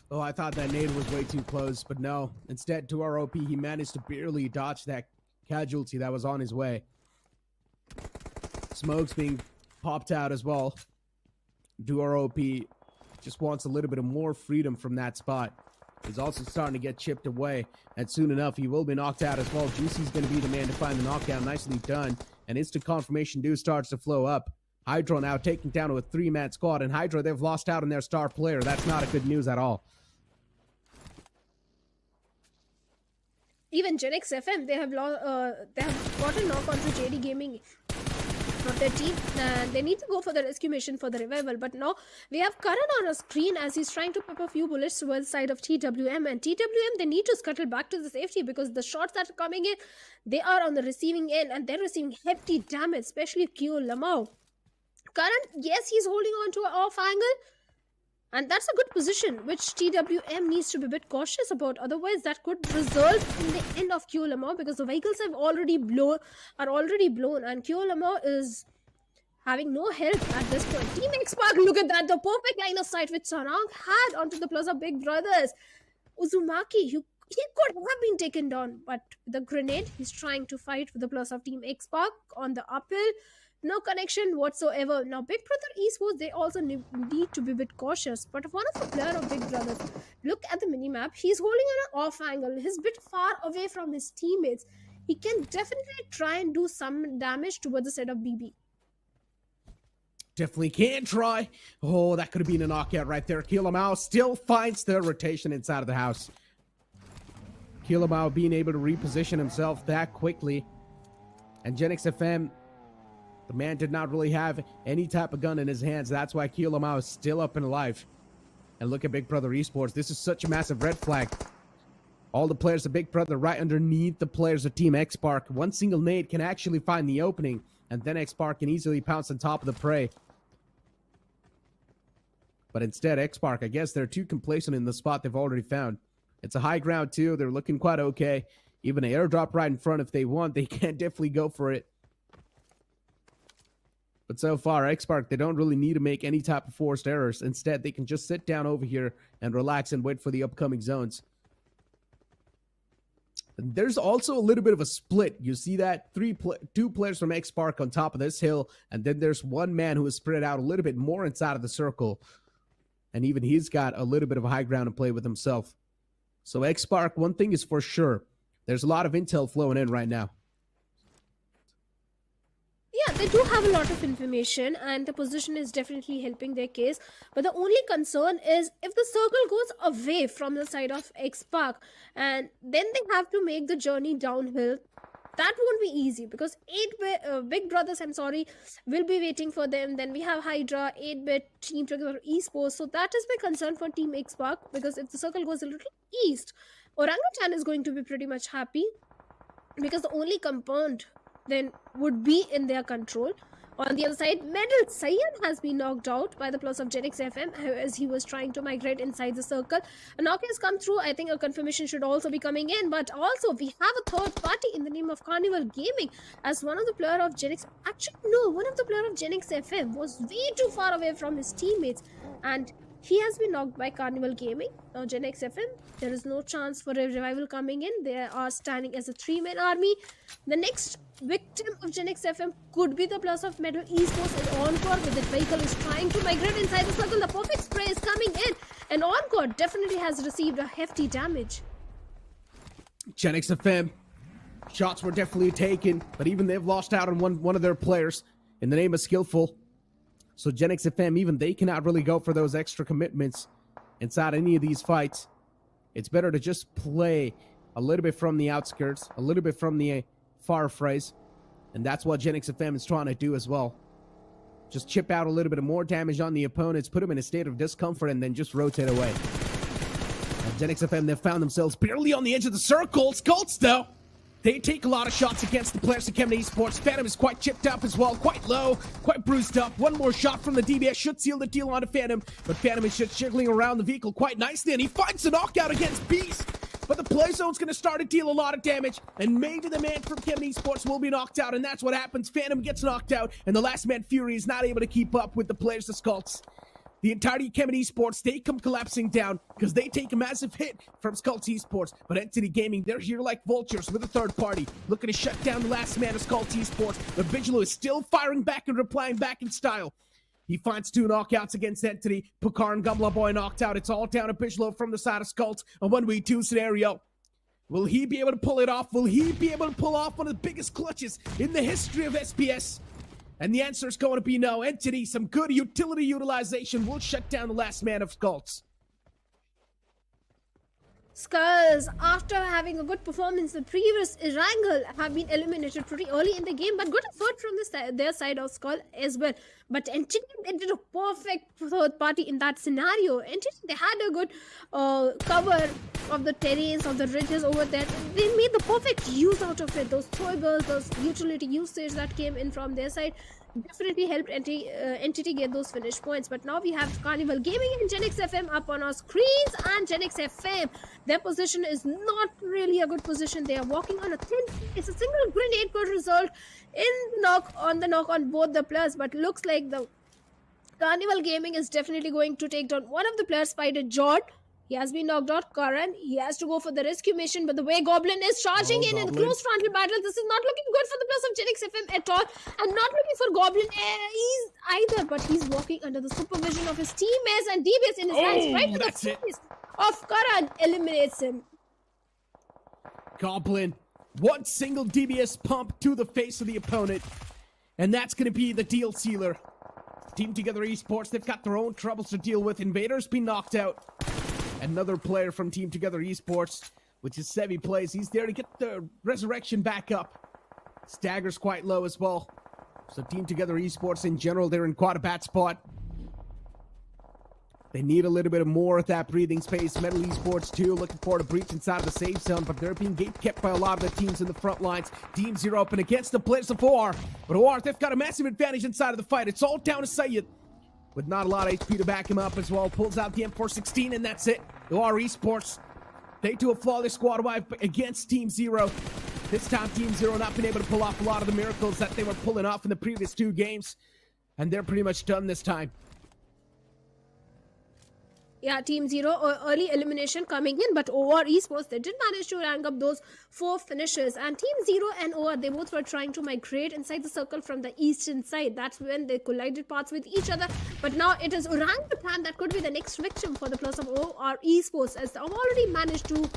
Oh, I thought that nade was way too close, but no. Instead, Duo OP, he managed to barely dodge that casualty that was on his way. Smoke's being popped out as well. Duo OP just wants a little bit of more freedom from that spot. He's also starting to get chipped away, and soon enough, he will be knocked out as well. Juicy's going to be the man to find the knockdown. Nicely done. And instant confirmation do starts to flow up. Hydra now taking down to a 3-man squad, and Hydra, they've lost out on their star player. That's not a good news at all. Even Genix FM, they have got a knock onto JD Gaming of their team, and they need to go for the rescue mission for the revival. But now we have Karan on a screen as he's trying to pop a few bullets towards the side of TWM, and TWM, they need to scuttle back to the safety because the shots that are coming in, they are on the receiving end and they're receiving hefty damage, especially Kyo Lamau. Karan, yes, he's holding on to an off angle, and that's a good position, which TWM needs to be a bit cautious about. Otherwise, that could result in the end of Kyo Lamau because the vehicles are already blown, and Kyo Lamau is having no help at this point. Team X-Park, look at that, the perfect line of sight which Sanhok had onto the Plaza Big Brothers. Uzumaki, he could have been taken down, but the grenade, he's trying to fight with the plus of Team X-Park on the uphill. No connection whatsoever. Now, Big Brother Esports, they also need to be a bit cautious. But if one of the player of Big Brother, look at the minimap, he's holding on an off angle. He's a bit far away from his teammates. He can definitely try and do some damage towards the side of BB. Definitely can try. Oh, that could have been a knockout right there. Kilamau still finds the rotation inside of the house. Kilamau being able to reposition himself that quickly. And Genix FM, the man did not really have any type of gun in his hands. That's why Kilamau is still up and alive. And look at Big Brother Esports. This is such a massive red flag. All the players of Big Brother right underneath the players of Team X-Park. One single nade can actually find the opening, and then X-Park can easily pounce on top of the prey. But instead, X-Park, I guess they're too complacent in the spot they've already found. It's a high ground too. They're looking quite okay. Even an airdrop right in front if they want, they can definitely go for it. But so far, X-Park, they don't really need to make any type of forced errors. Instead, they can just sit down over here and relax and wait for the upcoming zones. And there's also a little bit of a split. You see that? Two players from X-Park on top of this hill, and then there's one man who is spread out a little bit more inside of the circle. And even he's got a little bit of a high ground to play with himself. So X-Park, one thing is for sure. There's a lot of intel flowing in right now. Yeah, they do have a lot of information and the position is definitely helping their case. But the only concern is if the circle goes away from the side of X-Park and then they have to make the journey downhill, that won't be easy because Big Brothers, will be waiting for them. Then we have Hydra, 8-bit, Team Together Esports. So that is my concern for Team X-Park because if the circle goes a little east, Orangutan is going to be pretty much happy because the only compound then would be in their control. On the other side, Medal Sayan has been knocked out by the plus of Genix FM as he was trying to migrate inside the circle. A knock has come through. I think a confirmation should also be coming in. But also, we have a third party in the name of Carnival Gaming as one of the player of Genix... Actually, no, one of the player of Genix FM was way too far away from his teammates. And he has been knocked by Carnival Gaming. Now, Genix FM, there is no chance for a revival coming in. They are standing as a 3-man army. The next victim of Genix FM could be the plus of Medal Esports and Encore with the vehicle is trying to migrate inside the circle. The perfect spray is coming in and Encore definitely has received a hefty damage. Genix FM, shots were definitely taken, but even they've lost out on one of their players in the name of Skillful. So Genix FM, even they cannot really go for those extra commitments inside any of these fights. It's better to just play a little bit from the outskirts, a little bit from the far phrase, and that's what Genix FM is trying to do as well. Just chip out a little bit of more damage on the opponents, put them in a state of discomfort, and then just rotate away. Genix FM, they've found themselves barely on the edge of the circle. Skults, though, they take a lot of shots against the players of Chemin Esports. Phantom is quite chipped up as well, quite low, quite bruised up. One more shot from the DBS should seal the deal onto Phantom, but Phantom is just jiggling around the vehicle quite nicely, and he finds the knockout against Beast. But the play zone's going to start to deal a lot of damage, and maybe the man from Chemin Esports will be knocked out, and that's what happens. Phantom gets knocked out, and the last man, Fury, is not able to keep up with the players of Skults. The entirety of Chemin Esports, they come collapsing down because they take a massive hit from Skults Esports. But Entity Gaming, they're here like vultures with a third party, looking to shut down the last man of Skults Esports. But Vigilo is still firing back and replying back in style. He finds 2 knockouts against Entity. Pukar and Gumla Boy knocked out. It's all down to Vigilo from the side of Skults. A 1v2 scenario. Will he be able to pull it off? Will he be able to pull off one of the biggest clutches in the history of SPS? And the answer is going to be no. Entity, some good utility utilization will shut down the last man of Skults. Skulls, after having a good performance, the previous Erangel have been eliminated pretty early in the game, but good effort from their side of Skull as well. But Entity, they did a perfect third party in that scenario. Entity, they had a good cover of the terrains, of the ridges over there. They made the perfect use out of it. Those throwables, those utility usage that came in from their side definitely helped Entity get those finish points. But now we have Carnival Gaming and Genix FM up on our screens, and Genix FM, their position is not really a good position. They are walking on a thin. It's a single grenade per result in the knock on both the players, but looks like the Carnival Gaming is definitely going to take down one of the players, Spider Jord. He has been knocked out. Karan, he has to go for the rescue mission, but the way Goblin is charging in a close frontal battle, this is not looking good for the players of Genix FM at all, and not looking for Goblin either, but he's walking under the supervision of his teammates, and DBS in his hands, right to the face of Karan, eliminates him. Goblin, one single DBS pump to the face of the opponent, and that's going to be the deal sealer. Team Together Esports, they've got their own troubles to deal with. Invader's been knocked out. Another player from Team Together Esports, which is Sevi plays. He's there to get the resurrection back up. Stagger's quite low as well. So Team Together Esports in general, they're in quite a bad spot. They need a little bit more of that breathing space. Metal Esports too, looking for a breach inside of the safe zone, but they're being gate-kept by a lot of the teams in the front lines. Team Zero up and against the players of OR. But OR, they've got a massive advantage inside of the fight. It's all down to Sayed, with not a lot of HP to back him up as well. Pulls out the M416, and that's it. OR Esports, they do a flawless squad wipe against Team Zero. This time, Team Zero not been able to pull off a lot of the miracles that they were pulling off in the previous 2 games. And they're pretty much done this time. Yeah, Team Zero, early elimination coming in, but OR Esports, they did manage to rank up those 4 finishes. And Team Zero and OR, they both were trying to migrate inside the circle from the eastern side. That's when they collided paths with each other. But now it is Orangutan that could be the next victim for the plus of OR Esports, as they've already managed to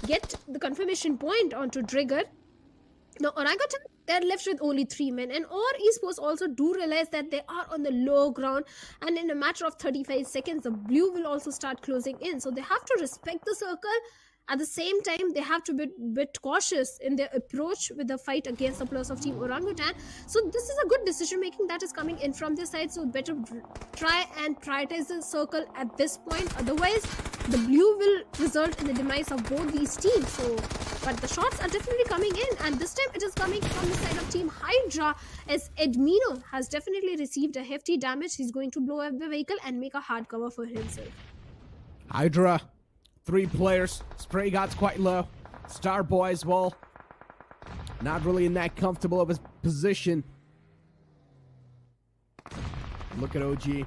get the confirmation point onto Trigger. Now, Orangutan, they're left with only 3 men, and OR Esports also do realize that they are on the low ground, and in a matter of 35 seconds, the blue will also start closing in. So they have to respect the circle. At the same time, they have to be a bit cautious in their approach with the fight against the players of Team Orangutan. So this is a good decision making that is coming in from their side. So better try and prioritize the circle at this point. Otherwise, the blue will result in the demise of both these teams. So, but the shots are definitely coming in, and this time it is coming from the side of Team Hydra, as Edmino has definitely received a hefty damage. He's going to blow up the vehicle and make a hard cover for himself. Hydra, 3 players. Spray God's quite low. Starboy as well. Not really in that comfortable of a position. Look at OG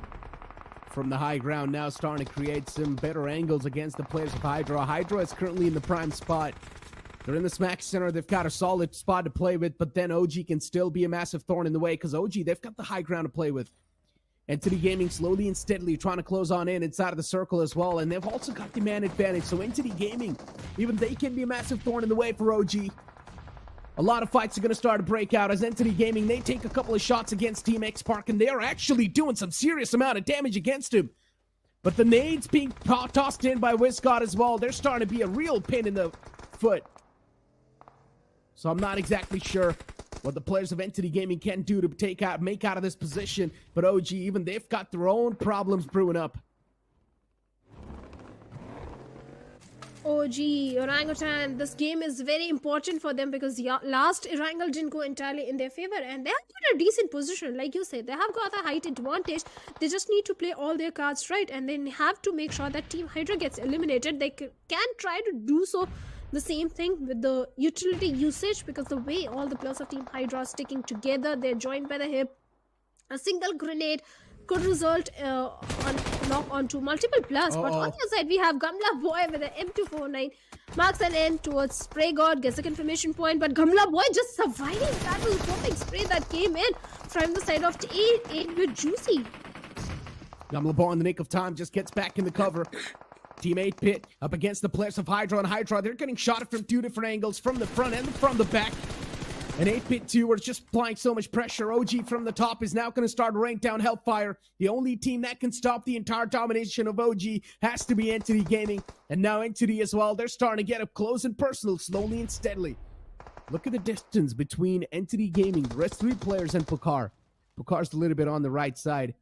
from the high ground now, starting to create some better angles against the players of Hydra. Hydra is currently in the prime spot. They're in the smack center. They've got a solid spot to play with, but then OG can still be a massive thorn in the way, because OG, they've got the high ground to play with. Entity Gaming slowly and steadily trying to close on in inside of the circle as well, and they've also got the man advantage. So Entity Gaming, even they can be a massive thorn in the way for OG. A lot of fights are going to start to break out as Entity Gaming, they take a couple of shots against Team X Park, and they are actually doing some serious amount of damage against him. But the nades being tossed in by WizGod as well, they're starting to be a real pain in the foot. So I'm not exactly sure what the players of Entity Gaming can do to make out of this position. But OG, even they've got their own problems brewing up. Oh gee, Orangutan, this game is very important for them because last Erangel didn't go entirely in their favor and they have got a decent position. Like you said, they have got a height advantage. They just need to play all their cards right and then have to make sure that Team Hydra gets eliminated. They can try to do so. The same thing with the utility usage because the way all the players of Team Hydra are sticking together, they're joined by the hip. A single grenade could result on knock onto multiple plus. But on the other side, we have Gamla Boy with an M249. Marks an end towards Spray God, gets a confirmation point. But Gamla Boy just surviving. That was a perfect spray that came in from the side of 8 with Juicy. Gamla Boy in the nick of time just gets back in the cover. Team 8-Bit up against the players of Hydra, and Hydra, they're getting shot from 2 different angles, from the front and from the back. And 8-Bit 2 are just applying so much pressure. OG from the top is now going to start raining down Hellfire. The only team that can stop the entire domination of OG has to be Entity Gaming. And now Entity as well, they're starting to get up close and personal, slowly and steadily. Look at the distance between Entity Gaming, the rest 3 players, and Pokar. Pokar's a little bit on the right side.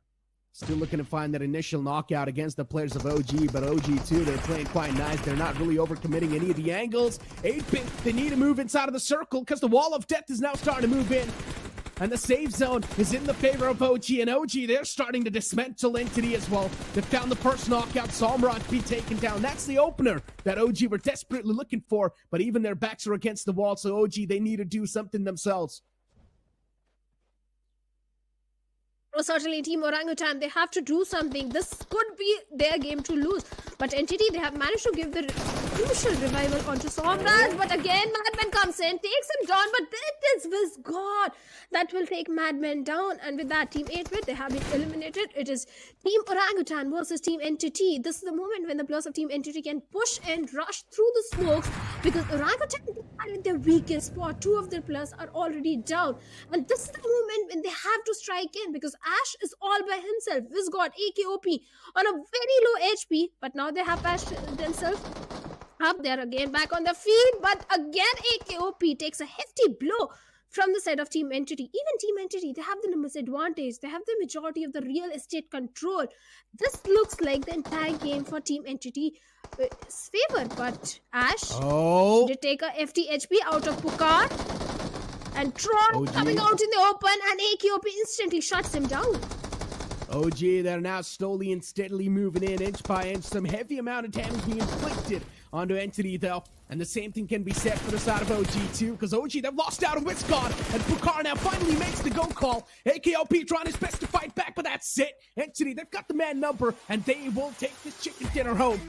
Still looking to find that initial knockout against the players of OG, but OG too, they're playing quite nice. They're not really overcommitting any of the angles. 8-Bit, they need to move inside of the circle because the wall of death is now starting to move in. And the save zone is in the favor of OG, and OG, they're starting to dismantle Entity as well. They found the first knockout, Samrat be taken down. That's the opener that OG were desperately looking for, but even their backs are against the wall, so OG, they need to do something themselves. Oh, certainly, Team Orangutan, they have to do something. This could be their game to lose. But Entity, they have managed to give the crucial revival onto Somraj. But again, Madman comes in, takes him down. But it is Vizgod that will take Madman down. And with that, Team 8-Bit, they have been eliminated. It is Team Orangutan versus Team Entity. This is the moment when the players of Team Entity can push and rush through the smokes. Because Orangutan are in their weakest spot. 2 of their players are already down. And this is the moment when they have to strike in. Because Ash is all by himself. Vizgod, AKOP on a very low HP, but now they have patched themselves up. They're again back on the field, but again AKOP takes a hefty blow from the side of Team Entity. Even Team Entity, they have the numbers advantage. They have the majority of the real estate control. This looks like the entire game for Team Entity is favored, but Ash did take a FT HP out of Pokar. And Tron coming out in the open, and AKOP instantly shuts him down. OG, they're now slowly and steadily moving in, inch by inch. Some heavy amount of damage being inflicted onto Entity, though. And the same thing can be said for the side of OG, too, because OG, they've lost out on Witzgod, and Pokar now finally makes the go call. AKOP trying his best to fight back, but that's it. Entity, they've got the man number, and they will take this chicken dinner home.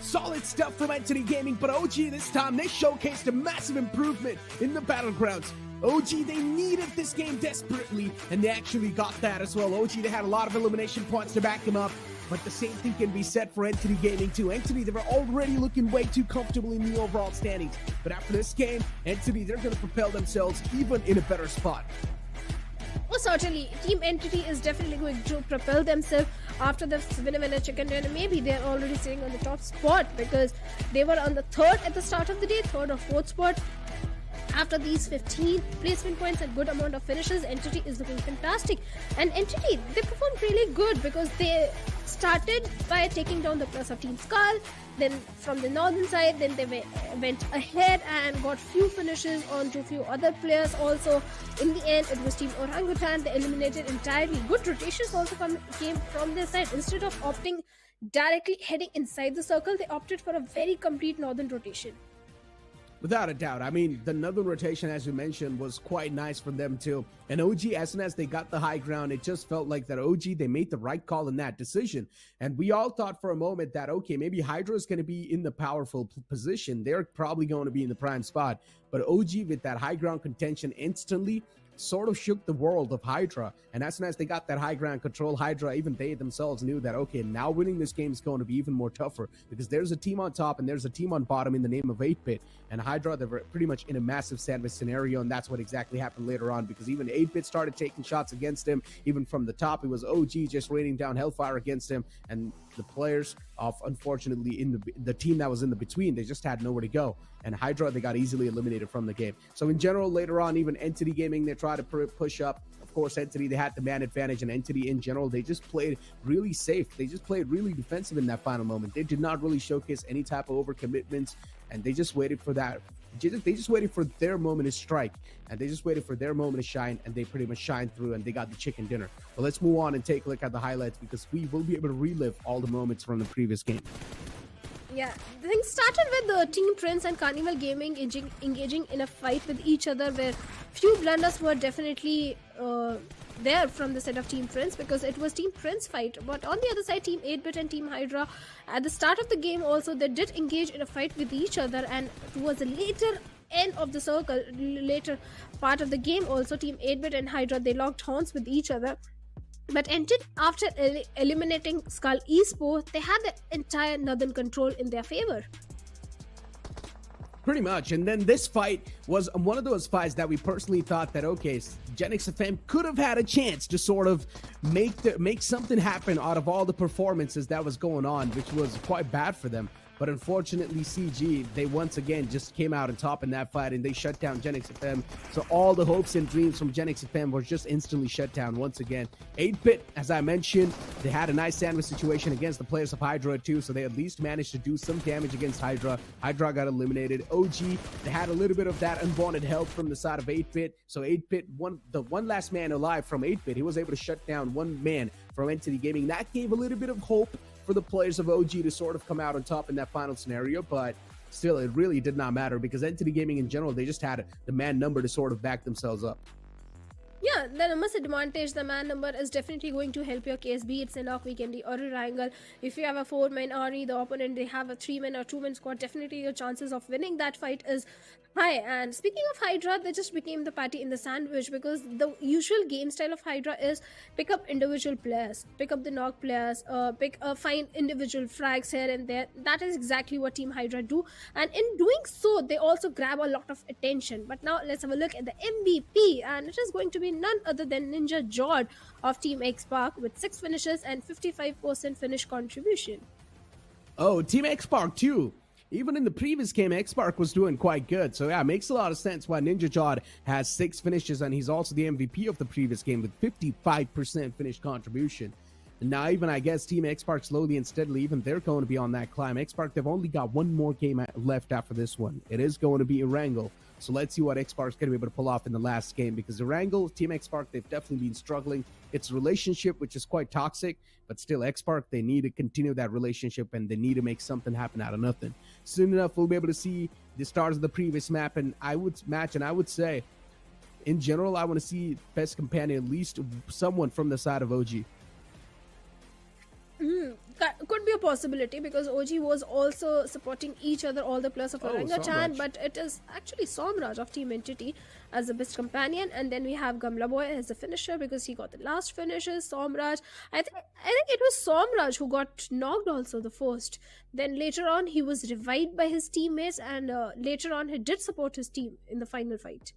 Solid stuff from Entity Gaming, but OG this time, they showcased a massive improvement in the battlegrounds. OG, they needed this game desperately, and they actually got that as well. OG, they had a lot of elimination points to back them up, but the same thing can be said for Entity Gaming too. Entity, they were already looking way too comfortable in the overall standings, but after this game, Entity, they're going to propel themselves even in a better spot. Oh, certainly, Team Entity is definitely going to propel themselves after the winner chicken dinner. Maybe they're already sitting on the top spot because they were on the 3rd at the start of the day, 3rd or 4th spot. After these 15 placement points and good amount of finishes, Entity is looking fantastic. And Entity, they performed really good because they started by taking down the plus of Team Skull. Then from the northern side, then they went ahead and got few finishes onto few other players also. In the end, it was Team Orangutan. They eliminated entirely. Good rotations also came from their side. Instead of opting directly heading inside the circle, they opted for a very complete northern rotation. Without a doubt. I mean, the northern rotation, as you mentioned, was quite nice from them too. And OG, as soon as they got the high ground, it just felt like that OG, they made the right call in that decision. And we all thought for a moment that, okay, maybe Hydra is going to be in the powerful position. They're probably going to be in the prime spot. But OG, with that high ground contention, instantly sort of shook the world of Hydra. And as soon as they got that high ground control, Hydra, even they themselves knew that, okay, now winning this game is going to be even more tougher because there's a team on top and there's a team on bottom in the name of 8-Bit. And Hydra, they were pretty much in a massive sandwich scenario, and that's what exactly happened later on because even 8-Bit started taking shots against him. Even from the top, it was OG just raining down hellfire against him. And the players of, unfortunately, in the team that was in the between, they just had nowhere to go. And Hydra, they got easily eliminated from the game. So in general, later on, even Entity Gaming, they tried to push up. Of course, Entity, they had the man advantage, and Entity in general, they just played really safe. They just played really defensive in that final moment. They did not really showcase any type of overcommitments, and they just waited for that. They just waited for their moment to strike, and they just waited for their moment to shine, and they pretty much shined through, and they got the chicken dinner. But let's move on and take a look at the highlights, because we will be able to relive all the moments from the previous game. Yeah, things started with the Team Prince and Carnival Gaming engaging in a fight with each other, where few blunders were definitely there from the side of Team Prince, because it was Team Prince fight. But on the other side, Team 8-Bit and Team Hydra, at the start of the game also, they did engage in a fight with each other, and towards the later end of the circle, later part of the game also, Team 8-Bit and Hydra, they locked horns with each other. But after eliminating Skull Esports, they had the entire Northern control in their favor. Pretty much. And then this fight was one of those fights that we personally thought that, okay, Genix FM could have had a chance to sort of make something happen out of all the performances that was going on, which was quite bad for them. But unfortunately, CG, they once again just came out on top in that fight, and they shut down Genix FM. So all the hopes and dreams from Genix FM were just instantly shut down once again. 8-Bit, as I mentioned, they had a nice sandwich situation against the players of Hydra too, so they at least managed to do some damage against Hydra. Hydra got eliminated. OG, they had a little bit of that unwanted help from the side of 8-Bit. So 8-Bit, the one last man alive from 8-Bit, he was able to shut down one man from Entity Gaming. That gave a little bit of hope for the players of OG to sort of come out on top in that final scenario, but still, it really did not matter, because Entity Gaming in general, they just had the man number to sort of back themselves up. Yeah, the numbers advantage, the man number is definitely going to help your case, be it Sanhok, Vikendi or Erangel. If you have a 4-man army, the opponent, they have a 3-man or 2-man squad, definitely your chances of winning that fight is high. And speaking of Hydra, they just became the patty in the sandwich, because the usual game style of Hydra is pick up individual players, pick up the knock players, find individual frags here and there. That is exactly what Team Hydra do, and in doing so, they also grab a lot of attention. But now let's have a look at the MVP, and it is going to be none other than Ninja Jod of Team X-Park with 6 finishes and 55% finish contribution. Oh, Team X-Park too. Even in the previous game, X-Park was doing quite good. So yeah, it makes a lot of sense why Ninja Jod has 6 finishes, and he's also the MVP of the previous game with 55% finish contribution. And now even, I guess, Team X-Park slowly and steadily, even they're going to be on that climb. X-Park, they've only got one more game left after this one. It is going to be Erangel. So let's see what X-Park's going to be able to pull off in the last game, because Erangel, Team X-Park, they've definitely been struggling. It's a relationship which is quite toxic, but still X-Park, they need to continue that relationship, and they need to make something happen out of nothing. Soon enough, we'll be able to see the stars of the previous map, and I would say, in general, I want to see best companion, at least someone from the side of OG. Could be a possibility, because OG was also supporting each other, all the players of ORANGUTAN, but it is actually Somraj of Team Entity as the best companion, and then we have Gamla Boy as the finisher, because he got the last finishes. Somraj, I think it was Somraj who got knocked also the first. Then later on he was revived by his teammates, and later on he did support his team in the final fight.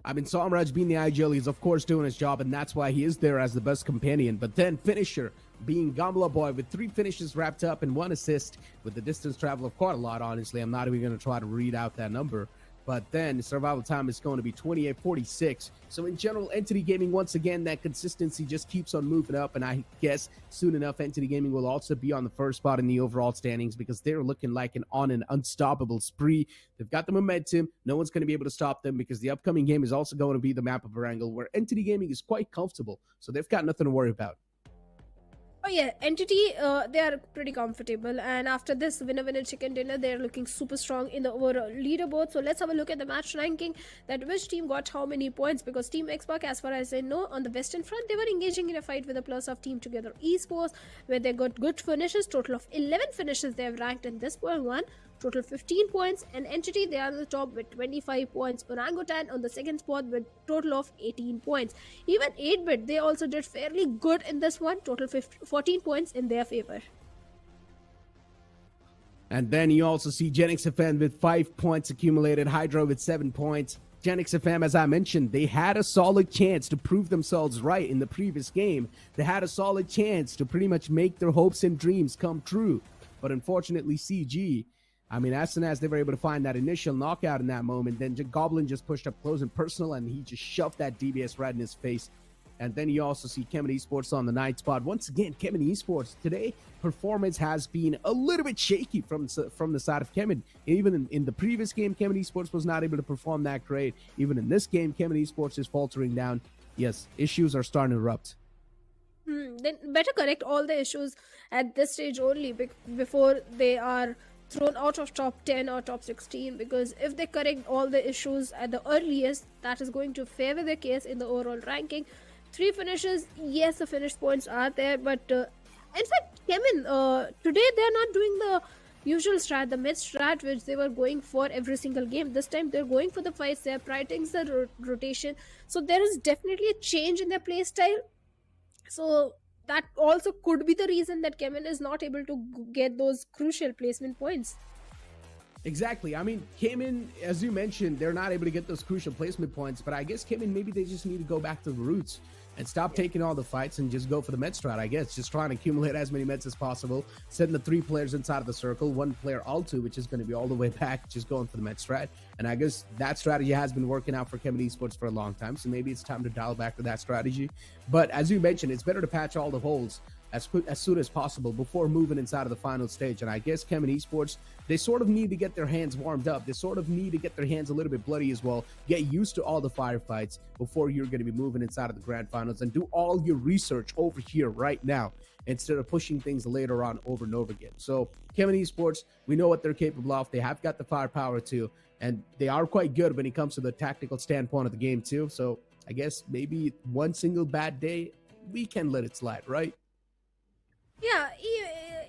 I mean, Somraj being the IGL, he's of course doing his job, and that's why he is there as the best companion. But then finisher being Gamla Boy with 3 finishes wrapped up and 1 assist with the distance travel of quite a lot, honestly. I'm not even going to try to read out that number. But then survival time is going to be 28-46. So in general, Entity Gaming, once again, that consistency just keeps on moving up. And I guess soon enough, Entity Gaming will also be on the first spot in the overall standings, because they're looking like on an unstoppable spree. They've got the momentum. No one's going to be able to stop them, because the upcoming game is also going to be the map of Erangel, where Entity Gaming is quite comfortable. So they've got nothing to worry about. Oh yeah, Entity, they are pretty comfortable, and after this winner chicken dinner, they're looking super strong in the overall leaderboard. So let's have a look at the match ranking, that which team got how many points, because Team X-Park, as far as I know, on the western front, they were engaging in a fight with the plus of Team Together Esports, where they got good finishes. Total of 11 finishes they have ranked in this one. Total 15 points, and Entity, they are on the top with 25 points. ORANGUTAN on the second spot with total of 18 points. Even 8-Bit, they also did fairly good in this one. Total 14 points in their favor. And then you also see Genix FM with 5 points accumulated, Hydra with 7 points, Gen XFM, as I mentioned, they had a solid chance to prove themselves right in the previous game. They had a solid chance to pretty much make their hopes and dreams come true. But unfortunately, CG, I mean, as soon as they were able to find that initial knockout in that moment, then Goblin just pushed up close and personal, and he just shoved that DBS right in his face. And then you also see Chemin Esports on the 9th spot. Once again, Chemin Esports today, performance has been a little bit shaky from the side of Chemin. Even in the previous game, Chemin Esports was not able to perform that great. Even in this game, Chemin Esports is faltering down. Yes, issues are starting to erupt. Then better correct all the issues at this stage only before they are thrown out of top 10 or top 16, because if they correct all the issues at the earliest, that is going to favor their case in the overall ranking. 3 finishes, yes, the finish points are there, but in fact, Chemin, today they're not doing the usual strat, the mid strat, which they were going for every single game. This time they're going for the fights, they're prioritizing the rotation, so there is definitely a change in their play style. So that also could be the reason that Chemin is not able to get those crucial placement points. Exactly. I mean, Chemin, as you mentioned, they're not able to get those crucial placement points, but I guess Chemin, maybe they just need to go back to the roots and stop taking all the fights and just go for the med strat, I guess. Just trying to accumulate as many meds as possible, sending the 3 players inside of the circle, 1 player Altu, which is going to be all the way back, just going for the med strat. And I guess that strategy has been working out for Chemin Esports for a long time, so maybe it's time to dial back to that strategy. But as you mentioned, it's better to patch all the holes as soon as possible before moving inside of the final stage. And I guess Chemin Esports, they sort of need to get their hands warmed up. They sort of need to get their hands a little bit bloody as well, get used to all the firefights before you're going to be moving inside of the grand finals, and do all your research over here right now instead of pushing things later on over and over again. So Chemin Esports, we know what they're capable of. They have got the firepower too, and they are quite good when it comes to the tactical standpoint of the game too. So I guess maybe one single bad day, we can let it slide, right? Yeah,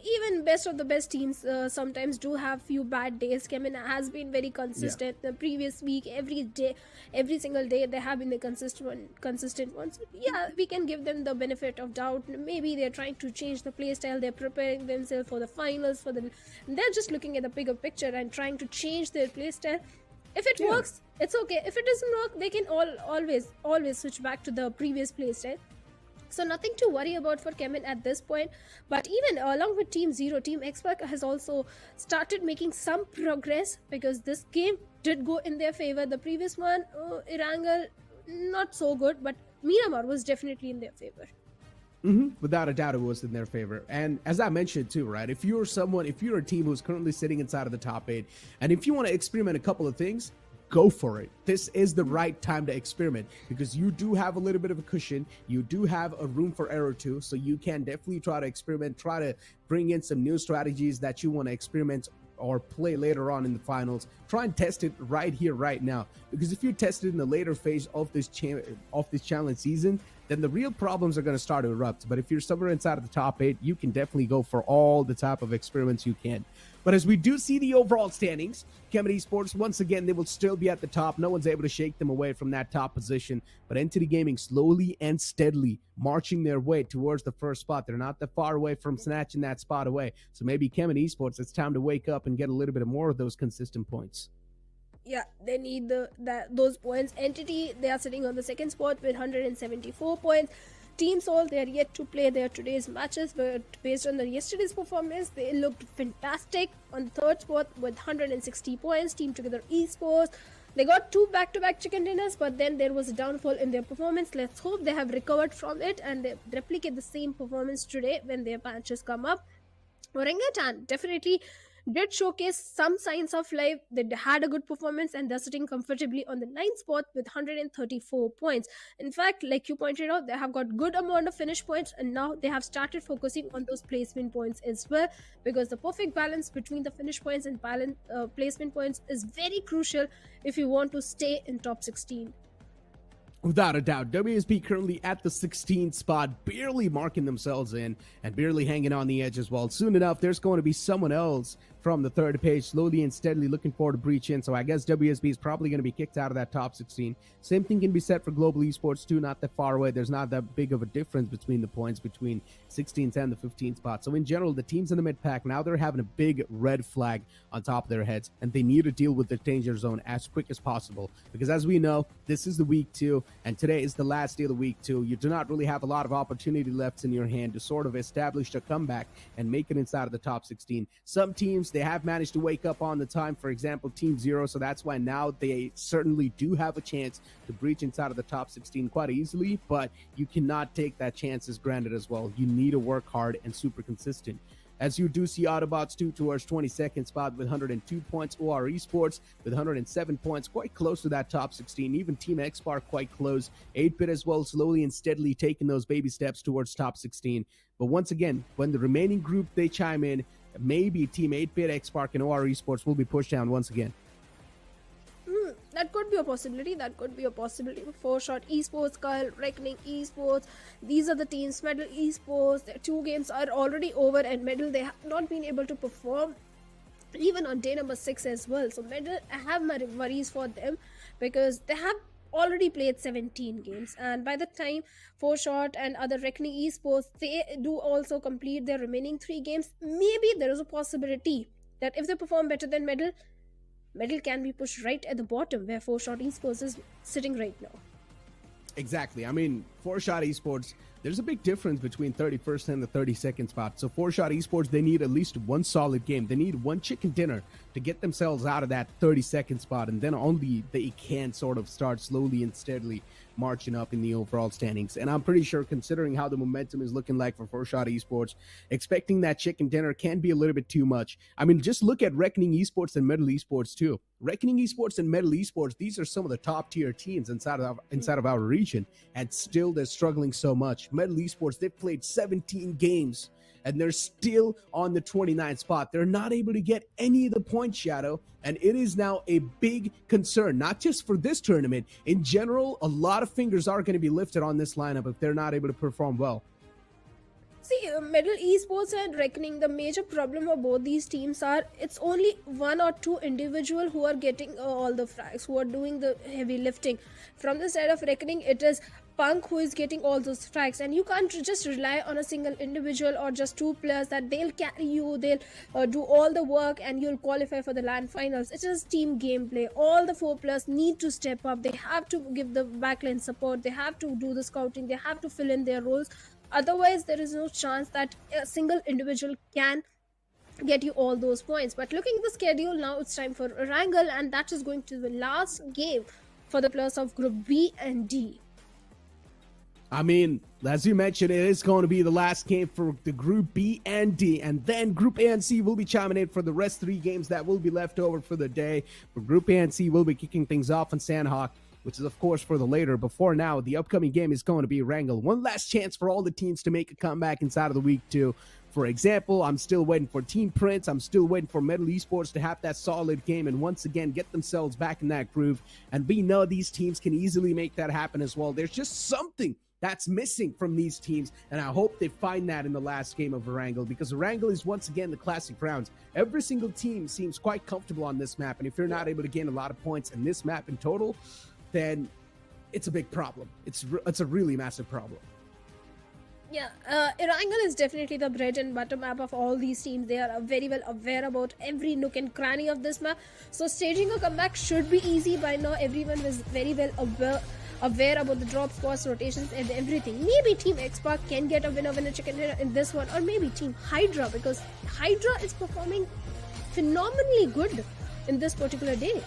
even best of the best teams sometimes do have few bad days. Chemin has been very consistent. The previous week, every single day, they have been the consistent ones. Yeah, we can give them the benefit of doubt. Maybe they're trying to change the play style. They're preparing themselves for the finals. They're just looking at the bigger picture and trying to change their play style. If it works, it's okay. If it doesn't work, they can always switch back to the previous play style. So nothing to worry about for Chemin at this point. But even along with Team Zero, Team Xpac has also started making some progress, because this game did go in their favor. The previous one, Erangel, not so good, but Miramar was definitely in their favor. Without a doubt, it was in their favor. And as I mentioned too, right, if you're a team who's currently sitting inside of the top 8, and if you want to experiment a couple of things, go for it. This is the right time to experiment, because you do have a little bit of a cushion. You do have a room for error too, so you can definitely try to experiment, try to bring in some new strategies that you want to experiment or play later on in the finals. Try and test it right here, right now, because if you test it in the later phase of this challenge season, then the real problems are going to start to erupt. But if you're somewhere inside of the top 8, you can definitely go for all the type of experiments you can. But as we do see the overall standings, Chemin Esports, once again, they will still be at the top. No one's able to shake them away from that top position. But Entity Gaming slowly and steadily marching their way towards the first spot. They're not that far away from snatching that spot away. So maybe Chemin Esports, it's time to wake up and get a little bit more of those consistent points. Yeah, they need those points. Entity, they are sitting on the 2nd spot with 174 points. Team Soul, they are yet to play their today's matches, but based on yesterday's performance, they looked fantastic on the 3rd spot with 160 points. Team Together Esports, they got 2 back-to-back chicken dinners, but then there was a downfall in their performance. Let's hope they have recovered from it and they replicate the same performance today when their matches come up. Orangutan definitely did showcase some signs of life. They had a good performance and they're sitting comfortably on the 9th spot with 134 points. In fact, like you pointed out, they have got good amount of finish points, and now they have started focusing on those placement points as well, because the perfect balance between the finish points and placement points is very crucial if you want to stay in top 16. Without a doubt, WSB currently at the 16th spot, barely marking themselves in and barely hanging on the edge as well. Soon enough, there's going to be someone else from the third page, slowly and steadily looking forward to breach in. So I guess WSB is probably going to be kicked out of that top 16. Same thing can be said for Global Esports too, not that far away. There's not that big of a difference between the points between 16th and the 15th spot. So in general, the teams in the mid pack, now they're having a big red flag on top of their heads, and they need to deal with the danger zone as quick as possible. Because as we know, this is the week 2, and today is the last day of the week 2. You do not really have a lot of opportunity left in your hand to sort of establish a comeback and make it inside of the top 16. Some teams, they have managed to wake up on the time, for example, Team Zero, so that's why now they certainly do have a chance to breach inside of the top 16 quite easily, but you cannot take that chance as granted as well. You need to work hard and super consistent. As you do see AUTOBOTZ 2 towards 22nd spot with 102 points, OR Esports with 107 points, quite close to that top 16. Even Team Xpark quite close. 8-Bit as well, slowly and steadily taking those baby steps towards top 16. But once again, when the remaining group, they chime in, maybe Team 8-Bit, Xpark, and OR Esports will be pushed down once again. That could be a possibility. That could be a possibility. 4Shot Esports, Kyle, Reckoning Esports. These are the teams. Medal Esports. Their 2 games are already over, and Medal, they have not been able to perform even on day number 6 as well. So Medal, I have my worries for them because they have already played 17 games, and by the time 4Shot and other Reckoning Esports, they do also complete their remaining 3 games, maybe there is a possibility that if they perform better than Medal can be pushed right at the bottom where 4Shot Esports is sitting right now. Exactly. I mean, 4Shot Esports, there's a big difference between 31st and the 32nd spot. So 4Shot Esports, they need at least one solid game. They need one chicken dinner to get themselves out of that 32nd spot, and then only they can sort of start slowly and steadily marching up in the overall standings. And I'm pretty sure, considering how the momentum is looking like for 4Shot Esports, expecting that chicken dinner can be a little bit too much. I mean, just look at Reckoning Esports and Medal Esports too. Reckoning Esports and Medal Esports, these are some of the top tier teams inside of our region, and still they're struggling so much. Medal Esports, they've played 17 games and they're still on the 29th spot. They're not able to get any of the points, Shadow, and it is now a big concern, not just for this tournament. In general, a lot of fingers are going to be lifted on this lineup if they're not able to perform well. See, Medal Esports and Reckoning, the major problem of both these teams are it's only 1 or 2 individual who are getting all the frags, who are doing the heavy lifting. From the side of Reckoning, it is Punk who is getting all those frags, and you can't just rely on a single individual or just 2 players that they'll carry you, they'll do all the work and you'll qualify for the LAN finals. It's just team gameplay. All the 4 players need to step up. They have to give the backline support, they have to do the scouting, they have to fill in their roles. Otherwise, there is no chance that a single individual can get you all those points. But looking at the schedule, now it's time for Erangel, and that is going to be the last game for the players of Group B and D. I mean, as you mentioned, it is going to be the last game for the Group B and D, and then Group A and C will be chiming in for the rest 3 games that will be left over for the day. But Group A and C will be kicking things off in Sanhok, which is, of course, for the later. Before now, the upcoming game is going to be Erangel. One last chance for all the teams to make a comeback inside of the week 2. For example, I'm still waiting for Team Prince. I'm still waiting for Medal Esports to have that solid game and once again get themselves back in that groove. And we know these teams can easily make that happen as well. There's just something that's missing from these teams, and I hope they find that in the last game of Erangel, because Erangel is once again the classic rounds. Every single team seems quite comfortable on this map, and if you're not able to gain a lot of points in this map in total, then it's a big problem. It's a really massive problem. Yeah, Erangel is definitely the bread and butter map of all these teams. They are very well aware about every nook and cranny of this map. So staging a comeback should be easy. By now, everyone is very well aware about the drop spots, rotations, and everything. Maybe Team Xpark can get a winner chicken dinner in this one, or maybe Team Hydra, because Hydra is performing phenomenally good in this particular day.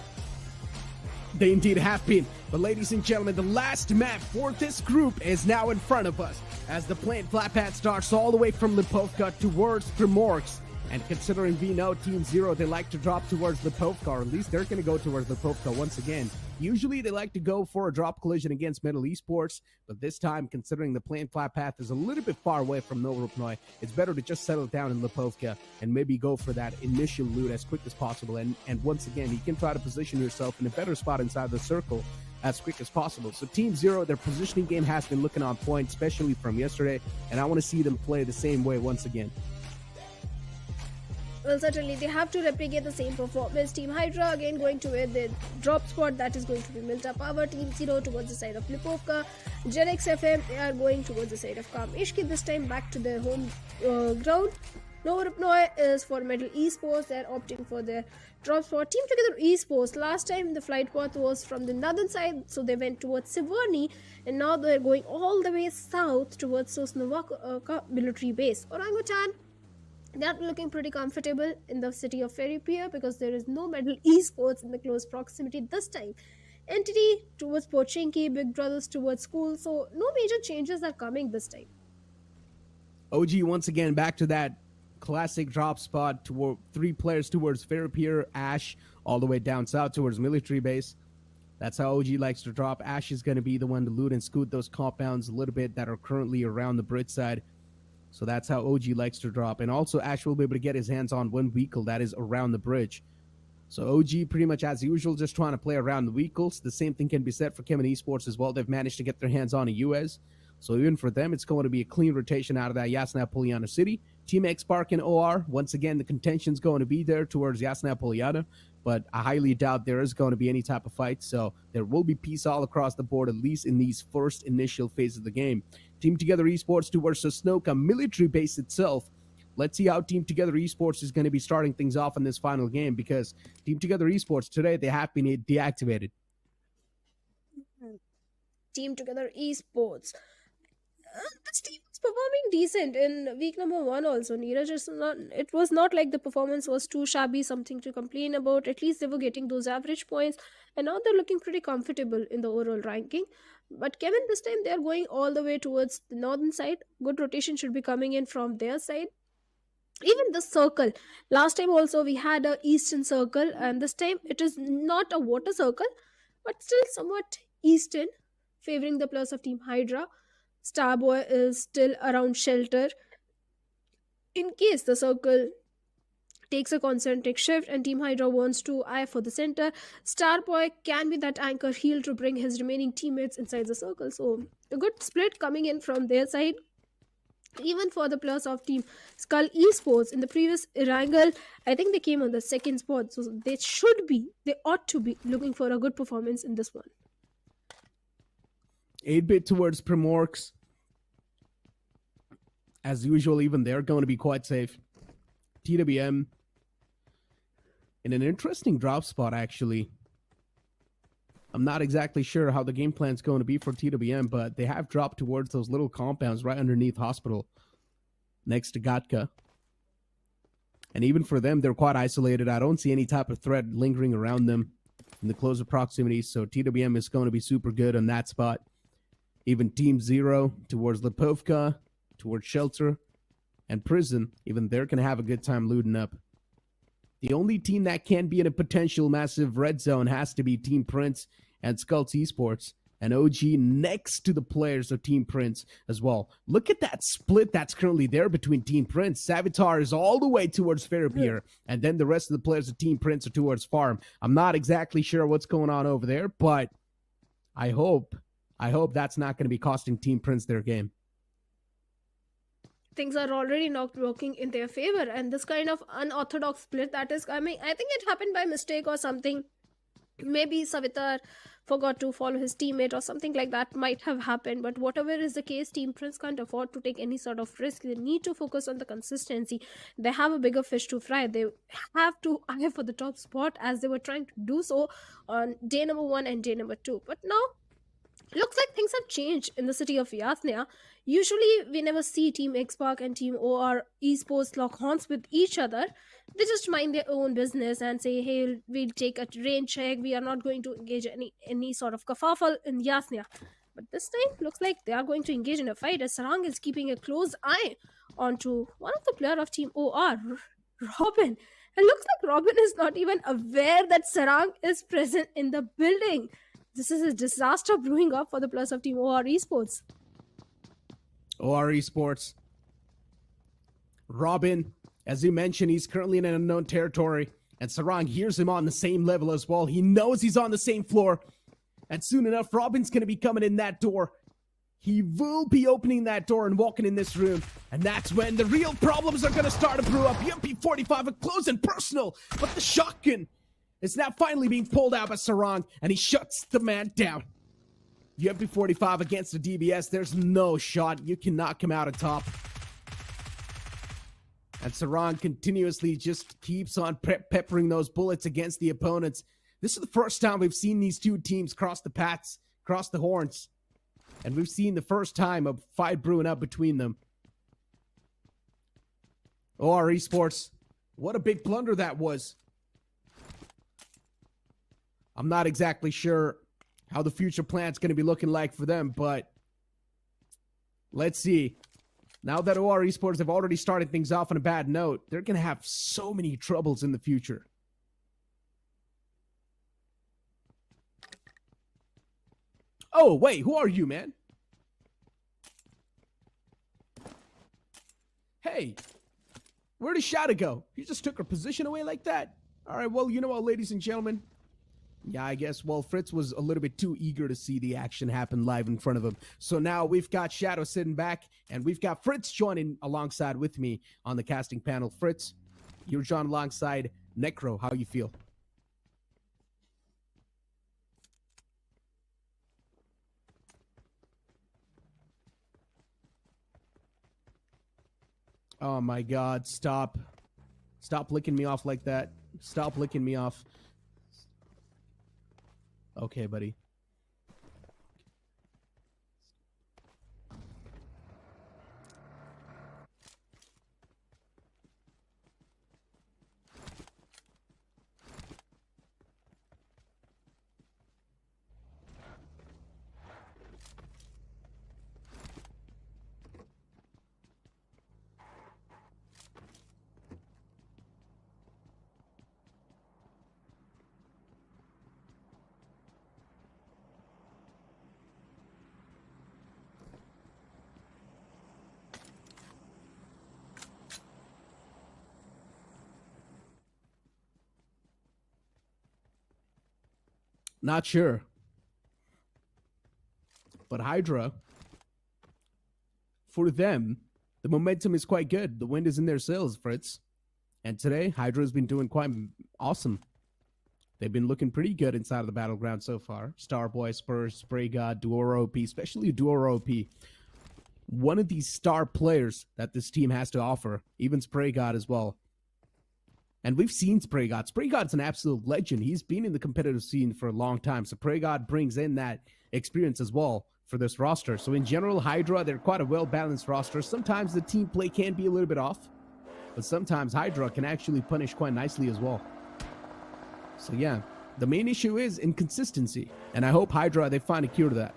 They indeed have been. But ladies and gentlemen, the last map for this group is now in front of us, as the plane flat pad starts all the way from Lipovka towards Primorsk. And considering we know Team Zero, they like to drop towards Lipovka, or at least they're going to go towards Lipovka once again. Usually they like to go for a drop collision against Medal Esports, but this time, considering the plane flat path is a little bit far away from Novorupnoy, it's better to just settle down in Lipovka and maybe go for that initial loot as quick as possible. And once again, you can try to position yourself in a better spot inside the circle, as quick as possible. So Team Zero, their positioning game has been looking on point, especially from yesterday, and I want to see them play the same way once again. Well, certainly they have to replicate the same performance. Team Hydra again going to where the drop spot, that is going to be Milta Power. Team Zero towards the side of Lipovka. Genex FM, they are going towards the side of Kamishki, this time back to their home ground. Novorupnoy is for Metal Esports. They're opting for their drop spot. Team Together Esports, last time the flight path was from the northern side, so they went towards Siverny, and now they're going all the way south towards Sosnovaka military base. Orangutan, they are looking pretty comfortable in the city of Ferrypier because there is no Metal Esports in the close proximity this time. Entity towards Pochinki, Big Brothers towards school, so no major changes are coming this time. OG once again back to that classic drop spot toward 3 players towards Ferrypier, Ash all the way down south towards military base. That's how OG likes to drop. Ash is going to be the one to loot and scoot those compounds a little bit that are currently around the bridge side. So that's how OG likes to drop. And also Ash will be able to get his hands on one vehicle that is around the bridge. So OG pretty much as usual just trying to play around the vehicles. The same thing can be said for Chemin Esports as well. They've managed to get their hands on a US. So even for them, it's going to be a clean rotation out of that Yasna Poliana city. Team X Park and OR, once again, the contention's going to be there towards Yasna Poliana, but I highly doubt there is going to be any type of fight. So there will be peace all across the board, at least in these first initial phases of the game. Team Together Esports towards Sosnoka military base itself. Let's see how Team Together Esports is going to be starting things off in this final game, because Team Together Esports today, they have been deactivated. Team Together Esports. This team was performing decent in week number 1 also. Neeraj, it was not like the performance was too shabby, something to complain about. At least they were getting those average points, and now they're looking pretty comfortable in the overall ranking. But Kevin, this time they're going all the way towards the northern side. Good rotation should be coming in from their side. Even the circle, last time also we had a eastern circle, and this time it is not a water circle, but still somewhat eastern, favoring the plus of Team Hydra. Starboy is still around shelter in case the circle takes a concentric shift and Team Hydra wants to eye for the center. Starboy can be that anchor heel to bring his remaining teammates inside the circle. So a good split coming in from their side. Even for the plus of Team Skull Esports in the previous Erangel, I think they came on the second spot, so they ought to be looking for a good performance in this one. 8-bit towards Primorx. As usual, even they're going to be quite safe. TWM in an interesting drop spot, actually. I'm not exactly sure how the game plan is going to be for TWM, but they have dropped towards those little compounds right underneath Hospital, next to Gatka. And even for them, they're quite isolated. I don't see any type of threat lingering around them in the closer proximity, so TWM is going to be super good on that spot. Even Team Zero towards Lipovka, towards Shelter, and Prison, even they're going to have a good time looting up. The only team that can be in a potential massive red zone has to be Team Prince and Skulls Esports, and OG next to the players of Team Prince as well. Look at that split that's currently there between Team Prince. Savitar is all the way towards Ferropier, and then the rest of the players of Team Prince are towards Farm. I'm not exactly sure what's going on over there, but I hope that's not going to be costing Team Prince their game. Things are already not working in their favor, and this kind of unorthodox split that is coming, I think it happened by mistake or something. Maybe Savitar forgot to follow his teammate or something like that might have happened, but whatever is the case, Team Prince can't afford to take any sort of risk. They need to focus on the consistency. They have a bigger fish to fry. They have to eye for the top spot as they were trying to do so on day number 1 and day number 2. But now looks like things have changed in the city of Yasna. Usually we never see Team Xpark and Team OR Esports lock horns with each other. They just mind their own business and say, hey, we'll take a rain check. We are not going to engage any sort of kerfuffle in Yasna. But this time looks like they are going to engage in a fight as Sarang is keeping a close eye onto one of the player of Team OR, Robin. And looks like Robin is not even aware that Sarang is present in the building. This is a disaster brewing up for the plus of Team OR Esports. OR Esports. Robin, as you mentioned, he's currently in an unknown territory, and Sarang hears him on the same level as well. He knows he's on the same floor. And soon enough, Robin's going to be coming in that door. He will be opening that door and walking in this room. And that's when the real problems are going to start to brew up. UMP45 up close and personal. But the shotgun is now finally being pulled out by Sarang. And he shuts the man down. UMP45 against the DBS. There's no shot. You cannot come out on top. And Sarang continuously just keeps on peppering those bullets against the opponents. This is the first time we've seen these two teams cross the paths, cross the horns. And we've seen the first time a fight brewing up between them. OR Esports, what a big blunder that was. I'm not exactly sure how the future plan's going to be looking like for them, but let's see. Now that OR Esports have already started things off on a bad note, they're going to have so many troubles in the future. Oh, wait, who are you, man? Hey, where did Shadow go? He just took her position away like that? All right, well, you know what, ladies and gentlemen? Yeah, I guess, well, Fritz was a little bit too eager to see the action happen live in front of him. So now we've got Shadow sitting back, and we've got Fritz joining alongside with me on the casting panel. Fritz, you're joined alongside Necro. How you feel? Oh my God, stop. Stop licking me off like that. Stop licking me off. Okay, buddy. Not sure. But Hydra, for them, the momentum is quite good. The wind is in their sails, Fritz. And today, Hydra's been doing quite awesome. They've been looking pretty good inside of the battleground so far. Starboy, Spurs, Spray God, Duoro OP, especially Duoro OP. One of these star players that this team has to offer, even Spray God as well. And we've seen Spray God. Spray God's an absolute legend. He's been in the competitive scene for a long time. So Spray God brings in that experience as well for this roster. So in general, Hydra, they're quite a well-balanced roster. Sometimes the team play can be a little bit off. But sometimes Hydra can actually punish quite nicely as well. So yeah, the main issue is inconsistency. And I hope Hydra, they find a cure to that.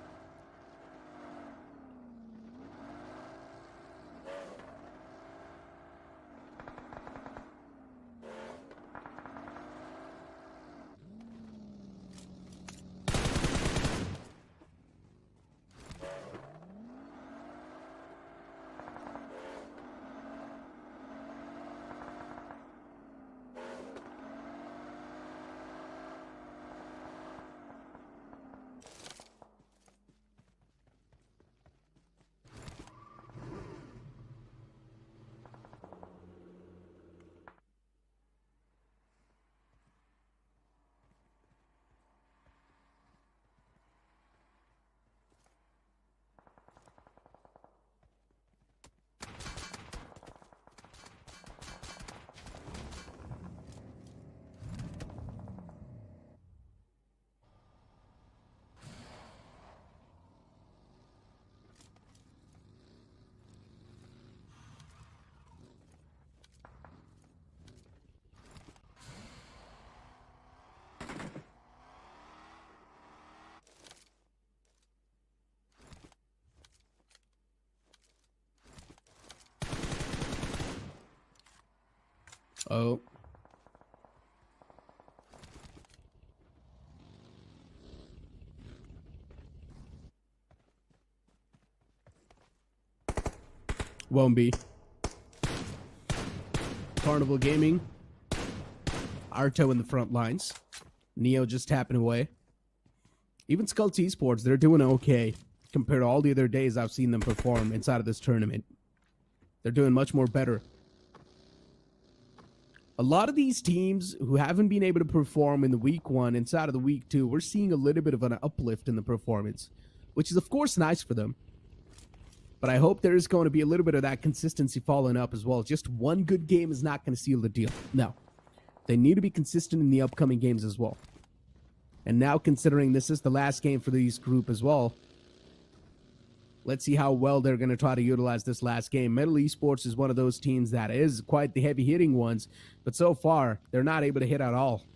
Oh. Won't be. Carnival Gaming. Arto in the front lines. Neo just tapping away. Even Gujarat Esports, they're doing okay compared to all the other days I've seen them perform inside of this tournament. They're doing much more better. A lot of these teams who haven't been able to perform in the week 1 inside of the week 2, we're seeing a little bit of an uplift in the performance, which is of course nice for them. But I hope there is going to be a little bit of that consistency following up as well. Just one good game is not going to seal the deal. No. They need to be consistent in the upcoming games as well. And now considering this is the last game for these group as well, let's see how well they're going to try to utilize this last game. Metal Esports is one of those teams that is quite the heavy-hitting ones, but so far, they're not able to hit at all.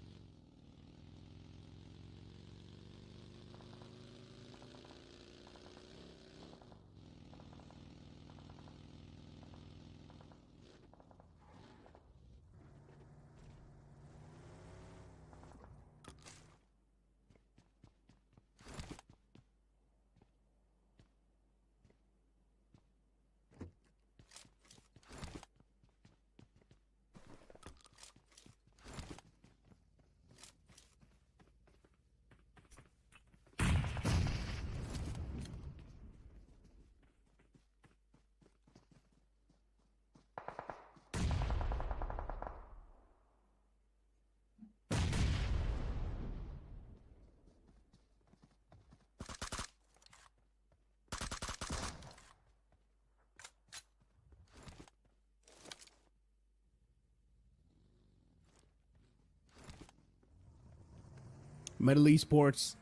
Metal Esports,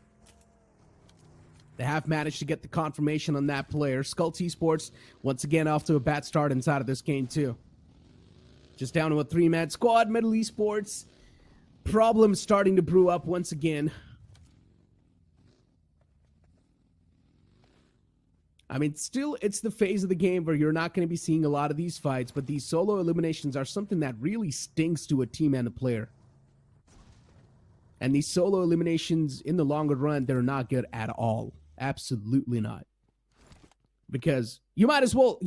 they have managed to get the confirmation on that player. Gujarat Esports, once again, off to a bad start inside of this game, too. Just down to a 3-man squad. Metal Esports, problems starting to brew up once again. I mean, still, it's the phase of the game where you're not going to be seeing a lot of these fights, but these solo eliminations are something that really stinks to a team and a player. And these solo eliminations, in the longer run, they're not good at all. Absolutely not. Because you might as well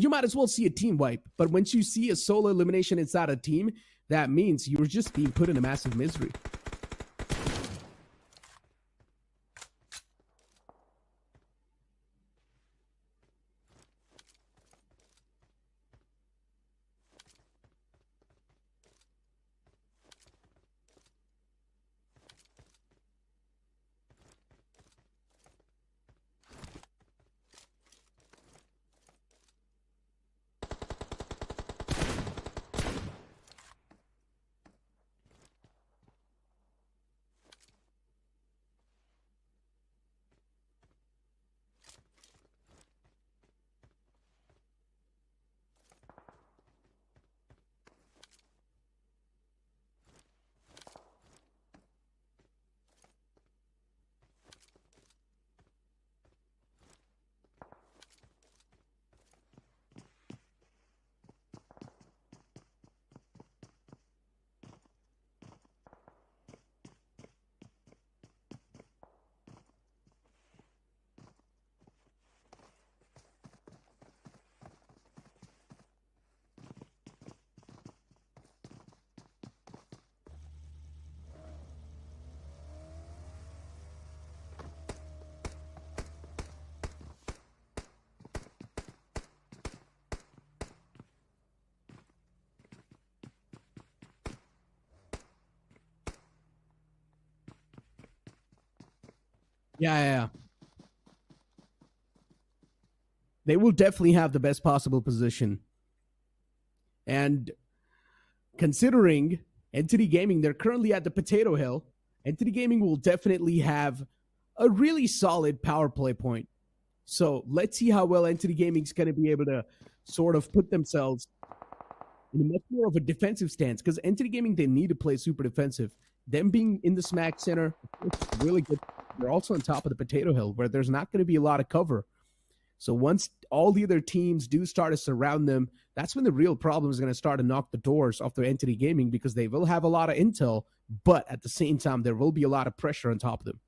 see a team wipe. But once you see a solo elimination inside a team, that means you're just being put in a massive misery. Yeah. They will definitely have the best possible position. And considering Entity Gaming, they're currently at the Potato Hill. Entity Gaming will definitely have a really solid power play point. So let's see how well Entity Gaming is going to be able to sort of put themselves in a much more of a defensive stance. Because Entity Gaming, they need to play super defensive. Them being in the smack center, it's really good. They're also on top of the Potato Hill, where there's not going to be a lot of cover. So once all the other teams do start to surround them, that's when the real problem is going to start to knock the doors off the Entity Gaming, because they will have a lot of intel, but at the same time, there will be a lot of pressure on top of them.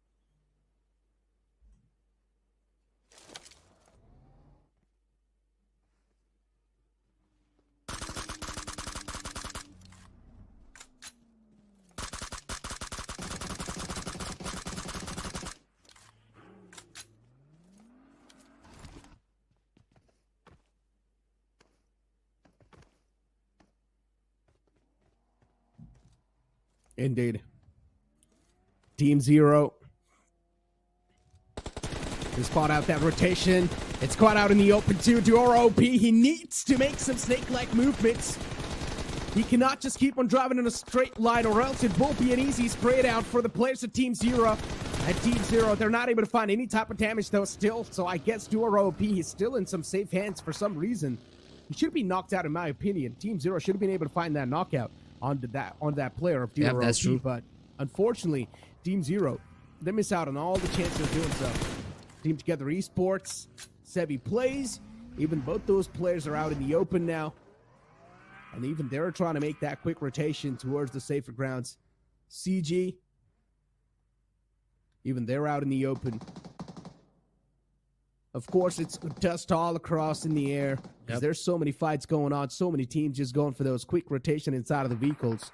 Indeed. Team Zero. They spot out that rotation. It's caught out in the open too. Duoro OP, he needs to make some snake-like movements. He cannot just keep on driving in a straight line, or else it will be an easy spray down for the players of Team Zero. At Team Zero, they're not able to find any type of damage though still, so I guess Duoro OP is still in some safe hands for some reason. He should be knocked out in my opinion. Team Zero should have been able to find that knockout on that player of Duoro that's OP, true. but unfortunately, Team Zero, they miss out on all the chances of doing so. Team Together Esports, Sebi plays. Even both those players are out in the open now. And even they're trying to make that quick rotation towards the safer grounds. CG, even they're out in the open. Of course, it's dust all across in the air. Because there's so many fights going on, so many teams just going for those quick rotation inside of the vehicles.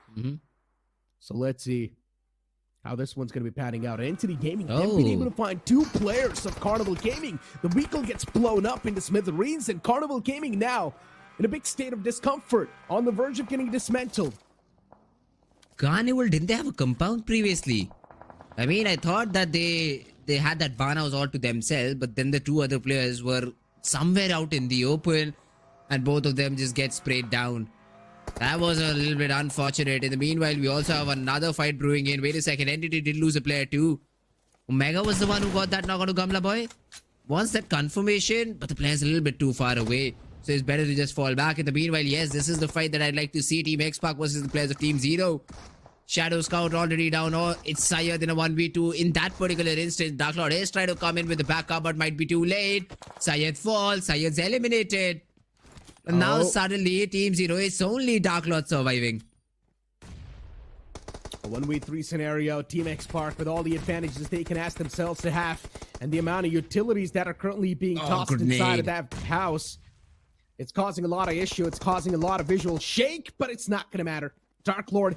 So let's see how this one's going to be panning out. Entity Gaming, they've been able to find 2 players of Carnival Gaming. The vehicle gets blown up into smithereens, and Carnival Gaming now in a big state of discomfort, on the verge of getting dismantled. Carnival, didn't they have a compound previously? I mean, I thought that they had that barn house all to themselves, but then the 2 other players were somewhere out in the open, and both of them just get sprayed down. That was a little bit unfortunate. In the meanwhile, we also have another fight brewing in. Wait a second, Entity did lose a player too. Omega was the one who got that knock onto Gamla Boy. Wants that confirmation, but the player's a little bit too far away. So it's better to just fall back. In the meanwhile, yes, this is the fight that I'd like to see. Team X-Pac versus the players of Team Zero. Shadow Scout already down. Oh, it's Syed in a 1v2. In that particular instance, Dark Lord is trying to come in with the backup, but might be too late. Syed falls. Syed's eliminated. And now suddenly, Team Zero, it's only Dark Lord surviving. A 1v3 scenario, Team X-Park with all the advantages they can ask themselves to have, and the amount of utilities that are currently being tossed inside of that house. It's causing a lot of issue. It's causing a lot of visual shake, but it's not going to matter. Dark Lord,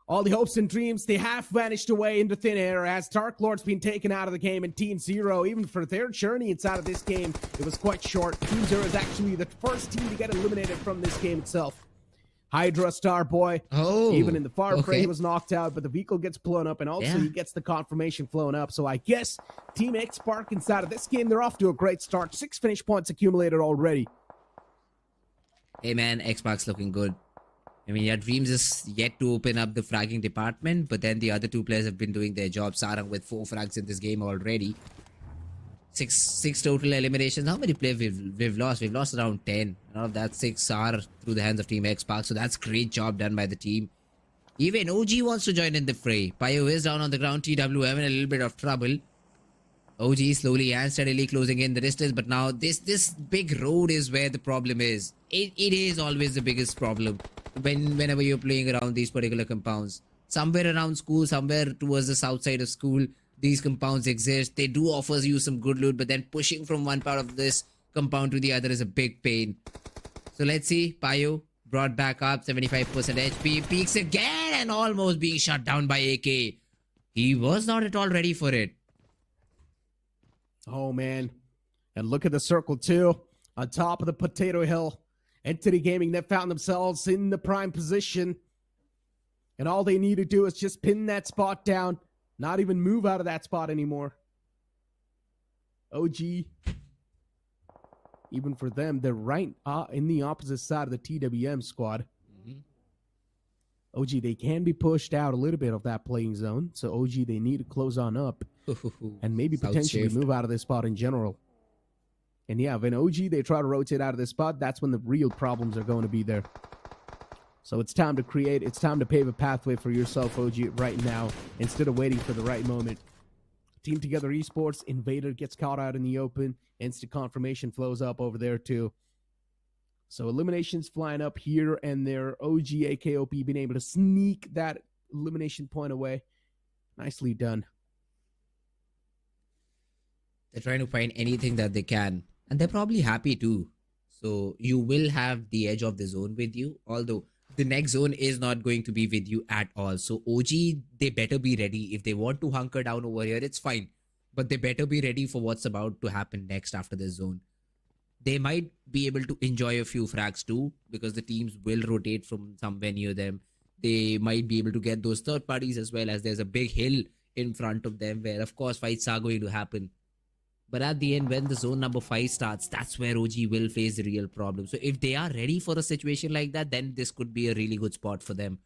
all the hopes and dreams, they have vanished away into thin air as Dark Lord's been taken out of the game, and Team Zero, even for their journey inside of this game, it was quite short. Team Zero is actually the first team to get eliminated from this game itself. Hydra, Starboy, even in the far frame, was knocked out, but the vehicle gets blown up, and also he gets the confirmation flown up. So I guess Team X-Park inside of this game, they're off to a great start. 6 finish points accumulated already. Hey man, X-Park's looking good. I mean, Dreams is yet to open up the fragging department, but then the other 2 players have been doing their job. Sarang with 4 frags in this game already. Six total eliminations. How many players we've lost? We've lost around 10. Out of that, 6 are through the hands of Team X-Park. So that's great job done by the team. Even OG wants to join in the fray. Pio is down on the ground. TWM in a little bit of trouble. OG slowly and steadily closing in the distance, but now this big road is where the problem is. It is always the biggest problem whenever you're playing around these particular compounds. Somewhere around school, somewhere towards the south side of school, these compounds exist. They do offer you some good loot, but then pushing from one part of this compound to the other is a big pain. So let's see. Pio brought back up 75% HP, peaks again and almost being shut down by AK. He was not at all ready for it. Oh, man. And look at the circle, too. On top of the potato hill. Entity Gaming, that found themselves in the prime position. And all they need to do is just pin that spot down. Not even move out of that spot anymore. OG. Even for them, they're right in the opposite side of the TWM squad. OG, they can be pushed out a little bit of that playing zone. So OG, they need to close on up. And maybe potentially move out of this spot in general. And yeah, when OG, they try to rotate out of this spot, that's when the real problems are going to be there. So it's time to create, it's time to pave a pathway for yourself, OG, right now, instead of waiting for the right moment. Team Together Esports, Invader gets caught out in the open. Instant confirmation flows up over there too. So eliminations flying up here and there. OG, AKOP being able to sneak that elimination point away. Nicely done. They're trying to find anything that they can. And they're probably happy too. So you will have the edge of the zone with you. Although the next zone is not going to be with you at all. So OG, they better be ready. If they want to hunker down over here, it's fine. But they better be ready for what's about to happen next after this zone. They might be able to enjoy a few frags too, because the teams will rotate from somewhere near them. they might be able to get those third parties as well, as there's a big hill in front of them where, of course, fights are going to happen. But at the end, when the zone number 5 starts, that's where OG will face the real problem. So if they are ready for a situation like that, then this could be a really good spot for them.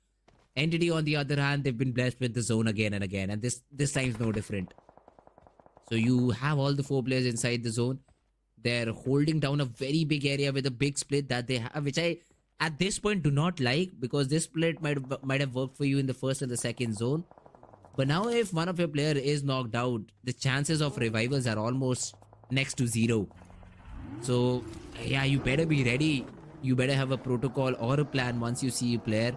Entity, on the other hand, they've been blessed with the zone again and again, and this time's no different. So you have all the 4 players inside the zone. They're holding down a very big area with a big split that they have, which I, at this point, do not like, because this split might have worked for you in the first and the second zone. But now if one of your player is knocked out, the chances of revivals are almost next to 0. So, yeah, you better be ready. You better have a protocol or a plan once you see a player.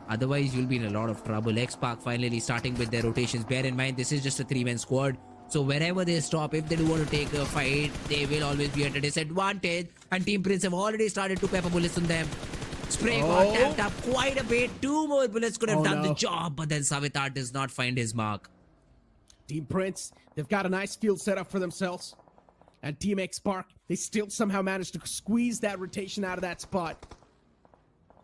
Otherwise, you'll be in a lot of trouble. X-Park finally starting with their rotations. Bear in mind, this is just a 3-man squad. So wherever they stop, if they do want to take a fight, they will always be at a disadvantage. And Team Prince have already started to pepper bullets on them. Spray got tapped up quite a bit. 2 more bullets could have done the job, but then Savitar does not find his mark. Team Prince, they've got a nice field set up for themselves. And Team X-Spark, they still somehow managed to squeeze that rotation out of that spot.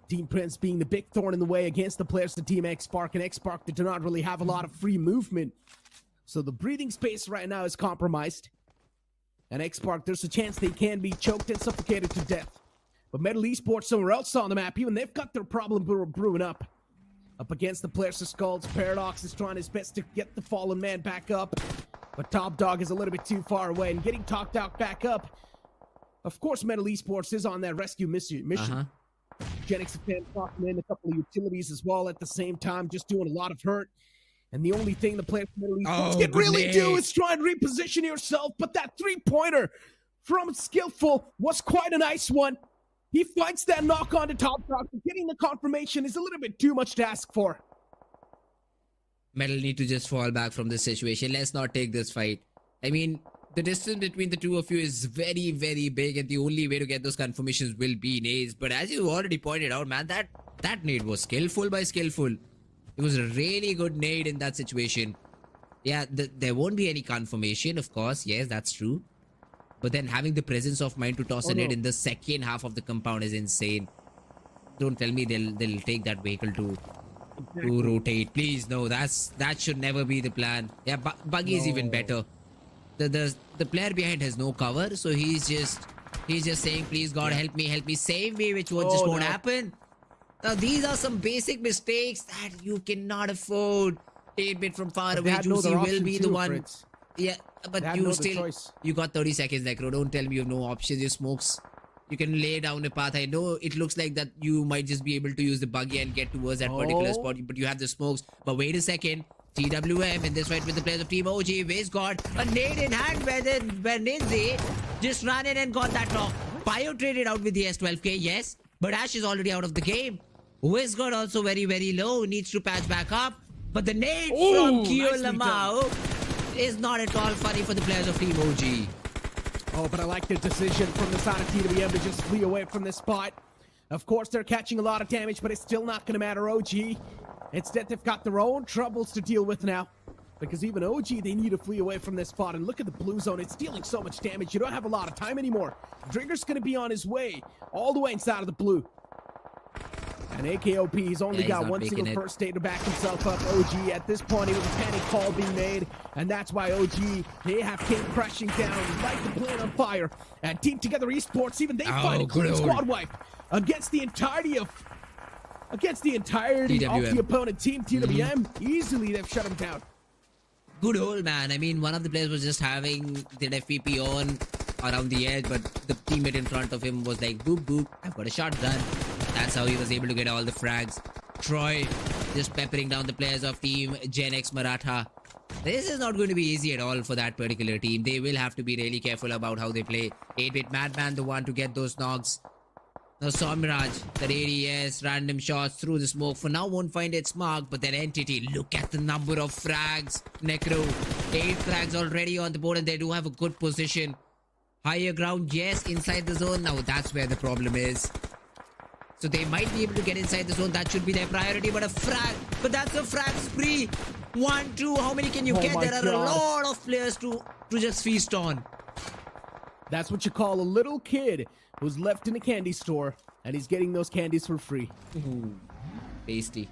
Team Prince being the big thorn in the way against the players of Team X-Spark, and X-Spark, they do not really have a lot of free movement. So the breathing space right now is compromised. And X-Spark, there's a chance they can be choked and suffocated to death. But Metal Esports somewhere else on the map, even they've got their problem brewing up. Up against the players of Skulls, Paradox is trying his best to get the fallen man back up. But Top Dog is a little bit too far away, and getting talked out back up. Of course, Metal Esports is on that rescue mission. Genix is talking in a couple of utilities as well at the same time, just doing a lot of hurt. And the only thing the players from Metal Esports can really do is try and reposition yourself. But that 3-pointer from Skillful was quite a nice one. He fights that knock on to Top Dog. Getting the confirmation is a little bit too much to ask for. Metal need to just fall back from this situation. Let's not take this fight. I mean, the distance between the two of you is very, very big, and the only way to get those confirmations will be nades. But as you already pointed out, man, that nade was skillful by skillful. It was a really good nade in that situation. Yeah, there won't be any confirmation, of course. Yes, that's true. But then having the presence of mind to toss a nade in the second half of the compound is insane. Don't tell me they'll take that vehicle to rotate. Please, no, that should never be the plan. Yeah, Buggy is even better. The player behind has no cover, so he's just saying, please God, help me, save me, which just won't happen. Now these are some basic mistakes that you cannot afford. 8-bit from far away, Juicy will be the one. Yeah, but you got 30 seconds, Necro. Don't tell me you have no options. Your smokes, you can lay down a path. I know it looks like that you might just be able to use the buggy and get towards that particular spot, but you have the smokes. But wait a second. TWM in this fight with the players of Team OG. Wiz got a nade in hand where Ninzi just ran in and got that knock. Bio traded out with the S12K, yes, but Ash is already out of the game. Wiz got also very, very low, needs to patch back up. But the nade from Kyo Lamau is not at all funny for the players of Team OG. Oh, but I like the decision from the side of TWM to just flee away from this spot. Of course, they're catching a lot of damage, but it's still not going to matter, OG. Instead, they've got their own troubles to deal with now. Because even OG, they need to flee away from this spot. And look at the blue zone. It's dealing so much damage. You don't have a lot of time anymore. Drinker's going to be on his way. All the way inside of the blue. And AKOP, he's only got one single first aid to back himself up. OG, at this point, it was a panic call being made. And that's why OG, they have came crashing down. Light the plane on fire. And Team Together Esports, even they find a clean squad wipe against the entirety of the opponent Team TWM. Easily they've shut him down. Good hole, man. I mean, one of the players was just having the FPP on around the edge, but the teammate in front of him was like, boop, boop, I've got a shotgun. That's how he was able to get all the frags. Troy just peppering down the players of Team Gen X Maratha. This is not going to be easy at all for that particular team. They will have to be really careful about how they play. 8-bit Madman, the one to get those knocks. Now Somraj, that ADS, random shots through the smoke. For now, won't find its mark, but that entity, look at the number of frags. Necro, 8 frags already on the board, and they do have a good position. Higher ground, yes, inside the zone. Now that's where the problem is. So they might be able to get inside the zone. That should be their priority, but that's a frag spree. 1, 2, how many can you get? There are a lot of players to just feast on. That's what you call a little kid who's left in a candy store, and he's getting those candies for free. Tasty.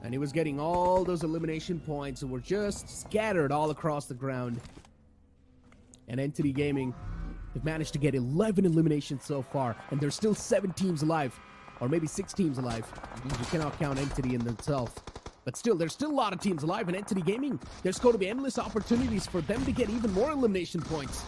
And he was getting all those elimination points that were just scattered all across the ground. And Entity Gaming, they've managed to get 11 eliminations so far, and there's still 7 teams alive, or maybe 6 teams alive. You cannot count Entity in themselves. But still, there's still a lot of teams alive, and Entity Gaming, there's going to be endless opportunities for them to get even more elimination points.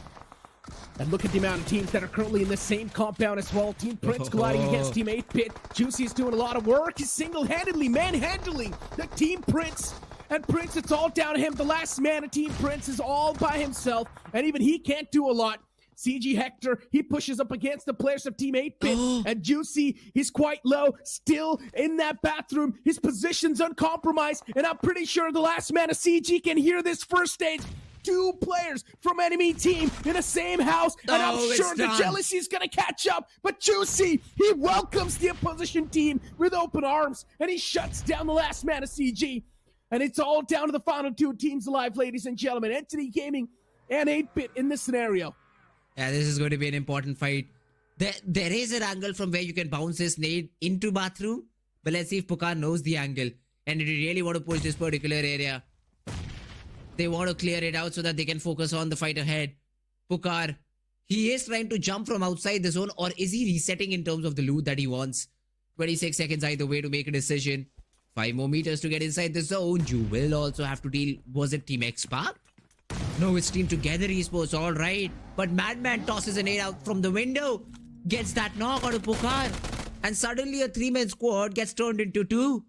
And look at the amount of teams that are currently in the same compound as well. Team Prince colliding against Team 8-Bit. Juicy is doing a lot of work. He's single-handedly manhandling the Team Prince. And Prince, it's all down to him. The last man of Team Prince is all by himself. And even he can't do a lot. CG Hector, he pushes up against the players of Team 8-Bit. And Juicy, he's quite low, still in that bathroom. His position's uncompromised. And I'm pretty sure the last man of CG can hear this first stage. 2 players from enemy team in the same house, and I'm sure the jealousy is gonna catch up. But Juicy, he welcomes the opposition team with open arms, and he shuts down the last man of CG. And it's all down to the final 2 teams alive, ladies and gentlemen. Entity Gaming and 8-Bit in this scenario. Yeah, this is going to be an important fight. There is an angle from where you can bounce this nade into bathroom, but let's see if Pukar knows the angle, and if you really want to push this particular area. They want to clear it out so that they can focus on the fight ahead. Pukar, he is trying to jump from outside the zone, or is he resetting in terms of the loot that he wants? 26 seconds either way to make a decision. 5 more meters to get inside the zone. You will also have to deal. Was it Team X-Pac? No, it's Team Together Esports, alright. But Madman tosses an 8 out from the window. Gets that knock out of Pukar. And suddenly a 3-man squad gets turned into 2.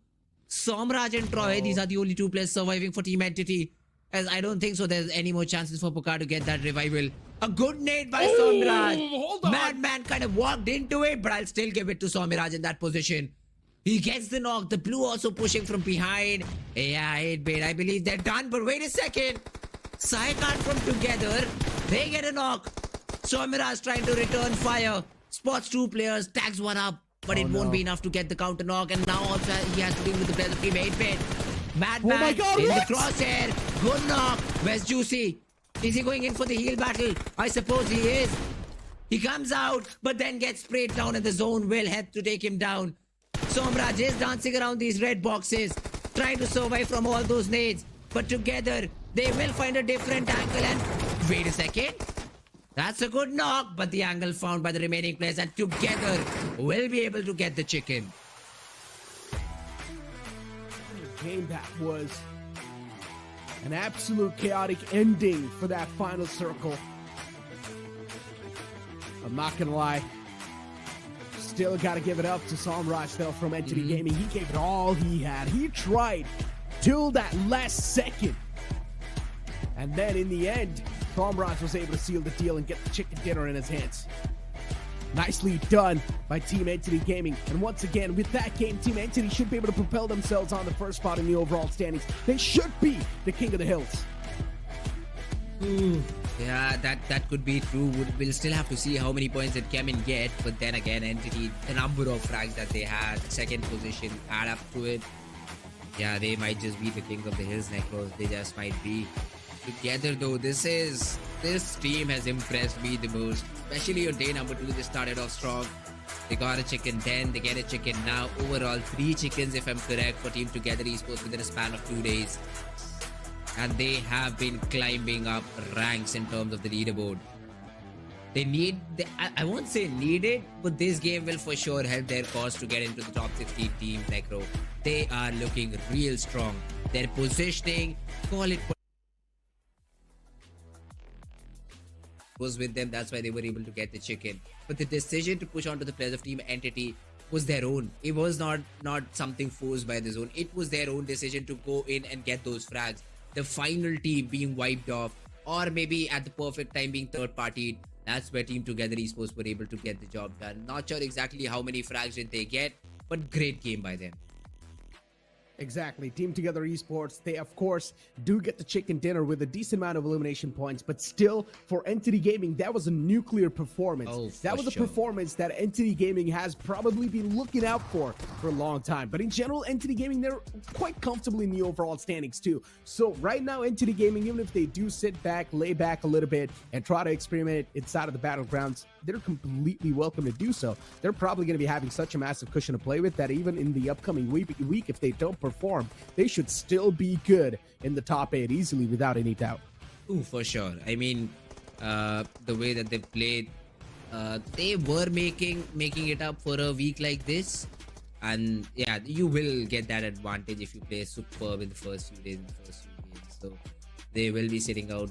Somraj and Troy, these are the only 2 players surviving for Team Entity. As I don't think so there's any more chances for Pukar to get that revival. A good nade by Somraj. Madman kind of walked into it, but I'll still give it to Somraj in that position. He gets the knock. The blue also pushing from behind. Yeah, 8-Bit, I believe they're done. But wait a second. Saikan from Together. They get a knock. Somraj trying to return fire. Spots 2 players. Tags 1 up. But it won't be enough to get the counter knock. And now also he has to deal with the players of Team 8-Bit. Madman in the crosshair. Good knock. Where's Juicy? Is he going in for the heal battle? I suppose he is. He comes out, but then gets sprayed down, and the zone will help to take him down. Somraj is dancing around these red boxes, trying to survive from all those nades. But together, they will find a different angle. And wait a second. That's a good knock, but the angle found by the remaining players, and together will be able to get the chicken. Game that was an absolute chaotic ending for that final circle. I'm not gonna lie, still gotta give it up to Somraj though from Entity Gaming. He gave it all he had. He tried till that last second, and then in the end Somraj was able to seal the deal and get the chicken dinner in his hands. Nicely done by Team Entity Gaming. And once again, with that game, Team Entity should be able to propel themselves on the first spot in the overall standings. They should be the king of the hills. Yeah, that could be true. We'll still have to see how many points that Chemin get. But then again, Entity, the number of frags that they had, second position, add up to it. Yeah, they might just be the king of the hills, Necros. They just might be. Together though, this team has impressed me the most, especially on day number 2. They started off strong. They got a chicken then, they get a chicken now. Overall 3 chickens if I'm correct for Team Together Esports within a span of 2 days. And they have been climbing up ranks in terms of the leaderboard. I won't say needed, but this game will for sure help their cause to get into the top 16 team, Necro. They are looking real strong. Their positioning, call it was with them. That's why they were able to get the chicken. But the decision to push onto the players of Team Entity was their own. It was not something forced by the zone. It was their own decision to go in and get those frags. The final team being wiped off, or maybe at the perfect time being third partied. That's where Team Together Esports were able to get the job done. Not sure exactly how many frags did they get, but great game by them. Exactly. Team Together Esports, they of course do get the chicken dinner with a decent amount of elimination points, but still for Entity Gaming, that was a nuclear performance. Oh, that for was a sure. performance that Entity Gaming has probably been looking out for a long time. But in general, Entity Gaming, they're quite comfortable in the overall standings too. So right now, Entity Gaming, even if they do sit back, lay back a little bit, and try to experiment inside of the battlegrounds, they're completely welcome to do so. They're probably going to be having such a massive cushion to play with that even in the upcoming week, if they don't perform, they should still be good in the top 8 easily without any doubt. Ooh, for sure. I mean, the way that they played, they were making it up for a week like this, and yeah, you will get that advantage if you play superb in the first few days, in the first few games. So they will be sitting out,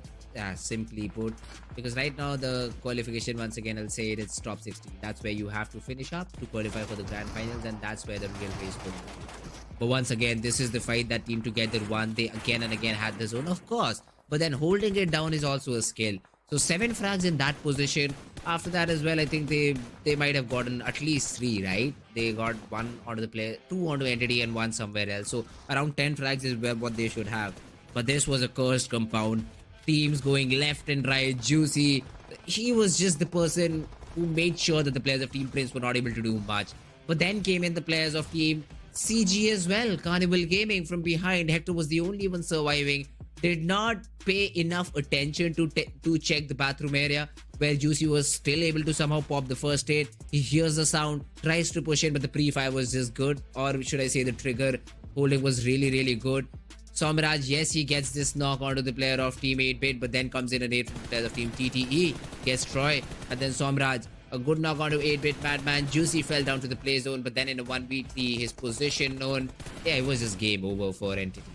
simply put, because right now the qualification, once again I'll say it's top 16. That's where you have to finish up to qualify for the grand finals, and that's where the real race will be. But once again, this is the fight that Team Together won. They again and again had the zone, of course, but then holding it down is also a skill. So 7 frags in that position. After that as well, I think they might have gotten at least 3, right? They got 1 onto the player, 2 onto Entity, and 1 somewhere else. So around 10 frags is what they should have. But this was a cursed compound. Teams going left and right. Juicy, he was just the person who made sure that the players of Team Prince were not able to do much. But then came in the players of Team CG as well. Carnival Gaming from behind. Hector was the only one surviving. Did not pay enough attention to check the bathroom area, where Juicy was still able to somehow pop the first hit. He hears the sound, tries to push in, but the pre-fire was just good. Or should I say the trigger holding was really, really good. Somraj, yes, he gets this knock onto the player of Team 8-Bit, but then comes in a nade from the player of Team TTE. Gets Troy, and then Somraj, a good knock onto 8-Bit Madman. Juicy fell down to the play zone, but then in a 1v3, his position known. Yeah, it was just game over for Entity.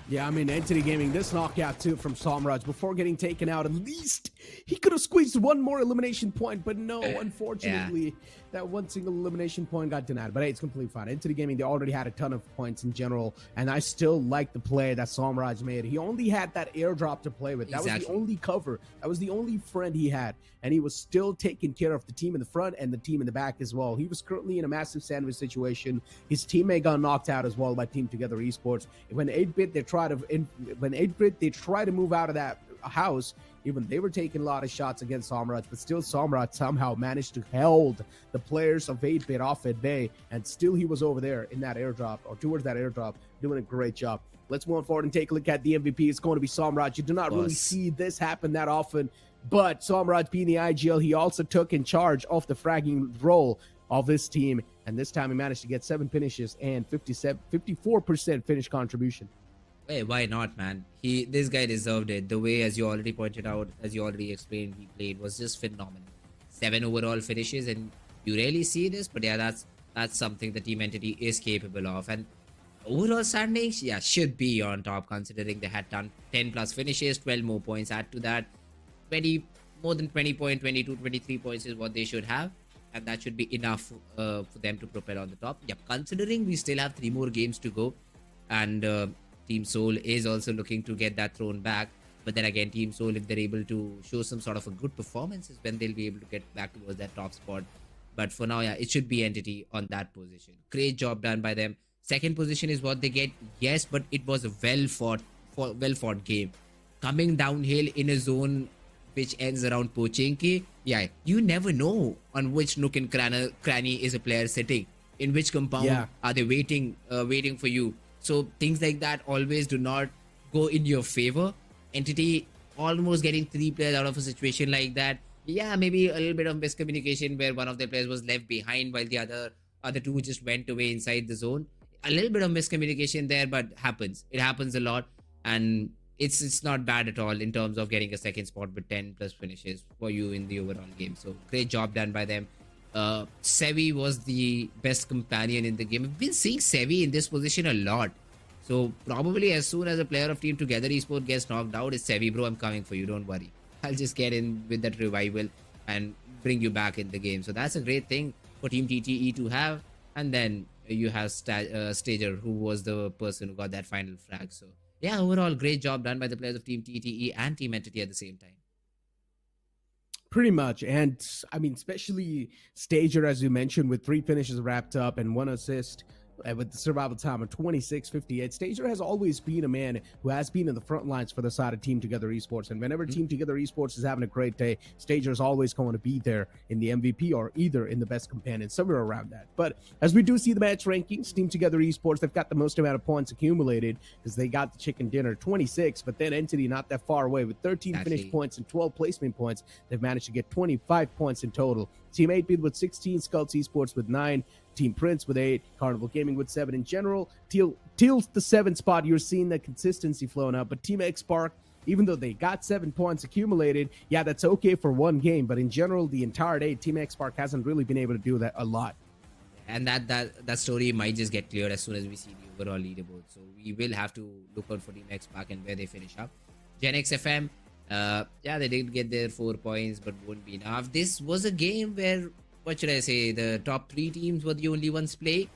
Yeah, I mean, Entity Gaming, this knockout too from Somraj before getting taken out. At least he could have squeezed one more elimination point, but no, unfortunately, that one single elimination point got denied. But hey, it's completely fine. Entity Gaming, they already had a ton of points in general, and I still like the play that Somraj made. He only had that airdrop to play with. That was the only cover. That was the only friend he had, and he was still taking care of the team in the front and the team in the back as well. He was currently in a massive sandwich situation. His teammate got knocked out as well by Team Together Esports. When 8-Bit, they try to move out of that house, even they were taking a lot of shots against Somraj, but still Somraj somehow managed to hold the players of 8-Bit off at bay, and still he was over there in that airdrop, or towards that airdrop, doing a great job. Let's move forward and take a look at the MVP. It's going to be Somraj. You do not really see this happen that often, but Somraj being the IGL, he also took in charge of the fragging role of this team, and this time he managed to get 7 finishes and 54% finish contribution. Hey, why not, man? This guy deserved it. The way, as you already pointed out, as you already explained, he played was just phenomenal. 7 overall finishes, and you rarely see this, but yeah, that's something the Team Entity is capable of. And overall standings, yeah, should be on top, considering they had done 10 plus finishes, 12 more points. Add to that, more than 20 points, 22, 23 points is what they should have, and that should be enough for them to propel on the top. Yep, considering we still have 3 more games to go, and Team Soul is also looking to get that throne back. But then again, Team Soul, if they're able to show some sort of a good performance, is when they'll be able to get back towards that top spot. But for now, yeah, it should be Entity on that position. Great job done by them. Second position is what they get, yes, but it was a well-fought game. Coming downhill in a zone which ends around Pochinki, yeah, you never know on which nook and cranny is a player sitting. In which compound are they waiting for you? So things like that always do not go in your favor. Entity almost getting 3 players out of a situation like that. Yeah, maybe a little bit of miscommunication where one of the players was left behind while the other 2 just went away inside the zone. A little bit of miscommunication there, but happens. It happens a lot, and it's not bad at all in terms of getting a second spot with 10 plus finishes for you in the overall game. So great job done by them. Sevi was the best companion in the game. I've been seeing Sevi in this position a lot. So probably as soon as a player of Team Together Esports gets knocked out, it's Sevi, bro, I'm coming for you, don't worry. I'll just get in with that revival and bring you back in the game. So that's a great thing for Team TTE to have. And then you have Stager, who was the person who got that final frag. So yeah, overall great job done by the players of Team TTE and Team Entity at the same time. Pretty much. And I mean, especially Stager, as you mentioned, with 3 finishes wrapped up and 1 assist. with the survival time of 26:58. Stager has always been a man who has been in the front lines for the side of Team Together Esports. And whenever Team Together Esports is having a great day, Stager is always going to be there in the MVP or either in the best companion, somewhere around that. But as we do see the match rankings, Team Together Esports, they've got the most amount of points accumulated because they got the chicken dinner 26, but then Entity not that far away with 13 finished points and 12 placement points. They've managed to get 25 points in total. Team 8-Bit with 16, Skulls Esports with 9, Team Prince with 8, Carnival Gaming with 7. In general, Teal's the 7th spot. You're seeing the consistency flowing up, but Team X Spark, even though they got 7 points accumulated, yeah, that's okay for one game, but in general, the entire day, Team X Spark hasn't really been able to do that a lot. And that story might just get cleared as soon as we see the overall leaderboard. So we will have to look out for Team X Spark and where they finish up. Gen X FM, yeah, they did get their 4 points, but won't be enough. This was a game where, what should I say, the top 3 teams were the only ones playing.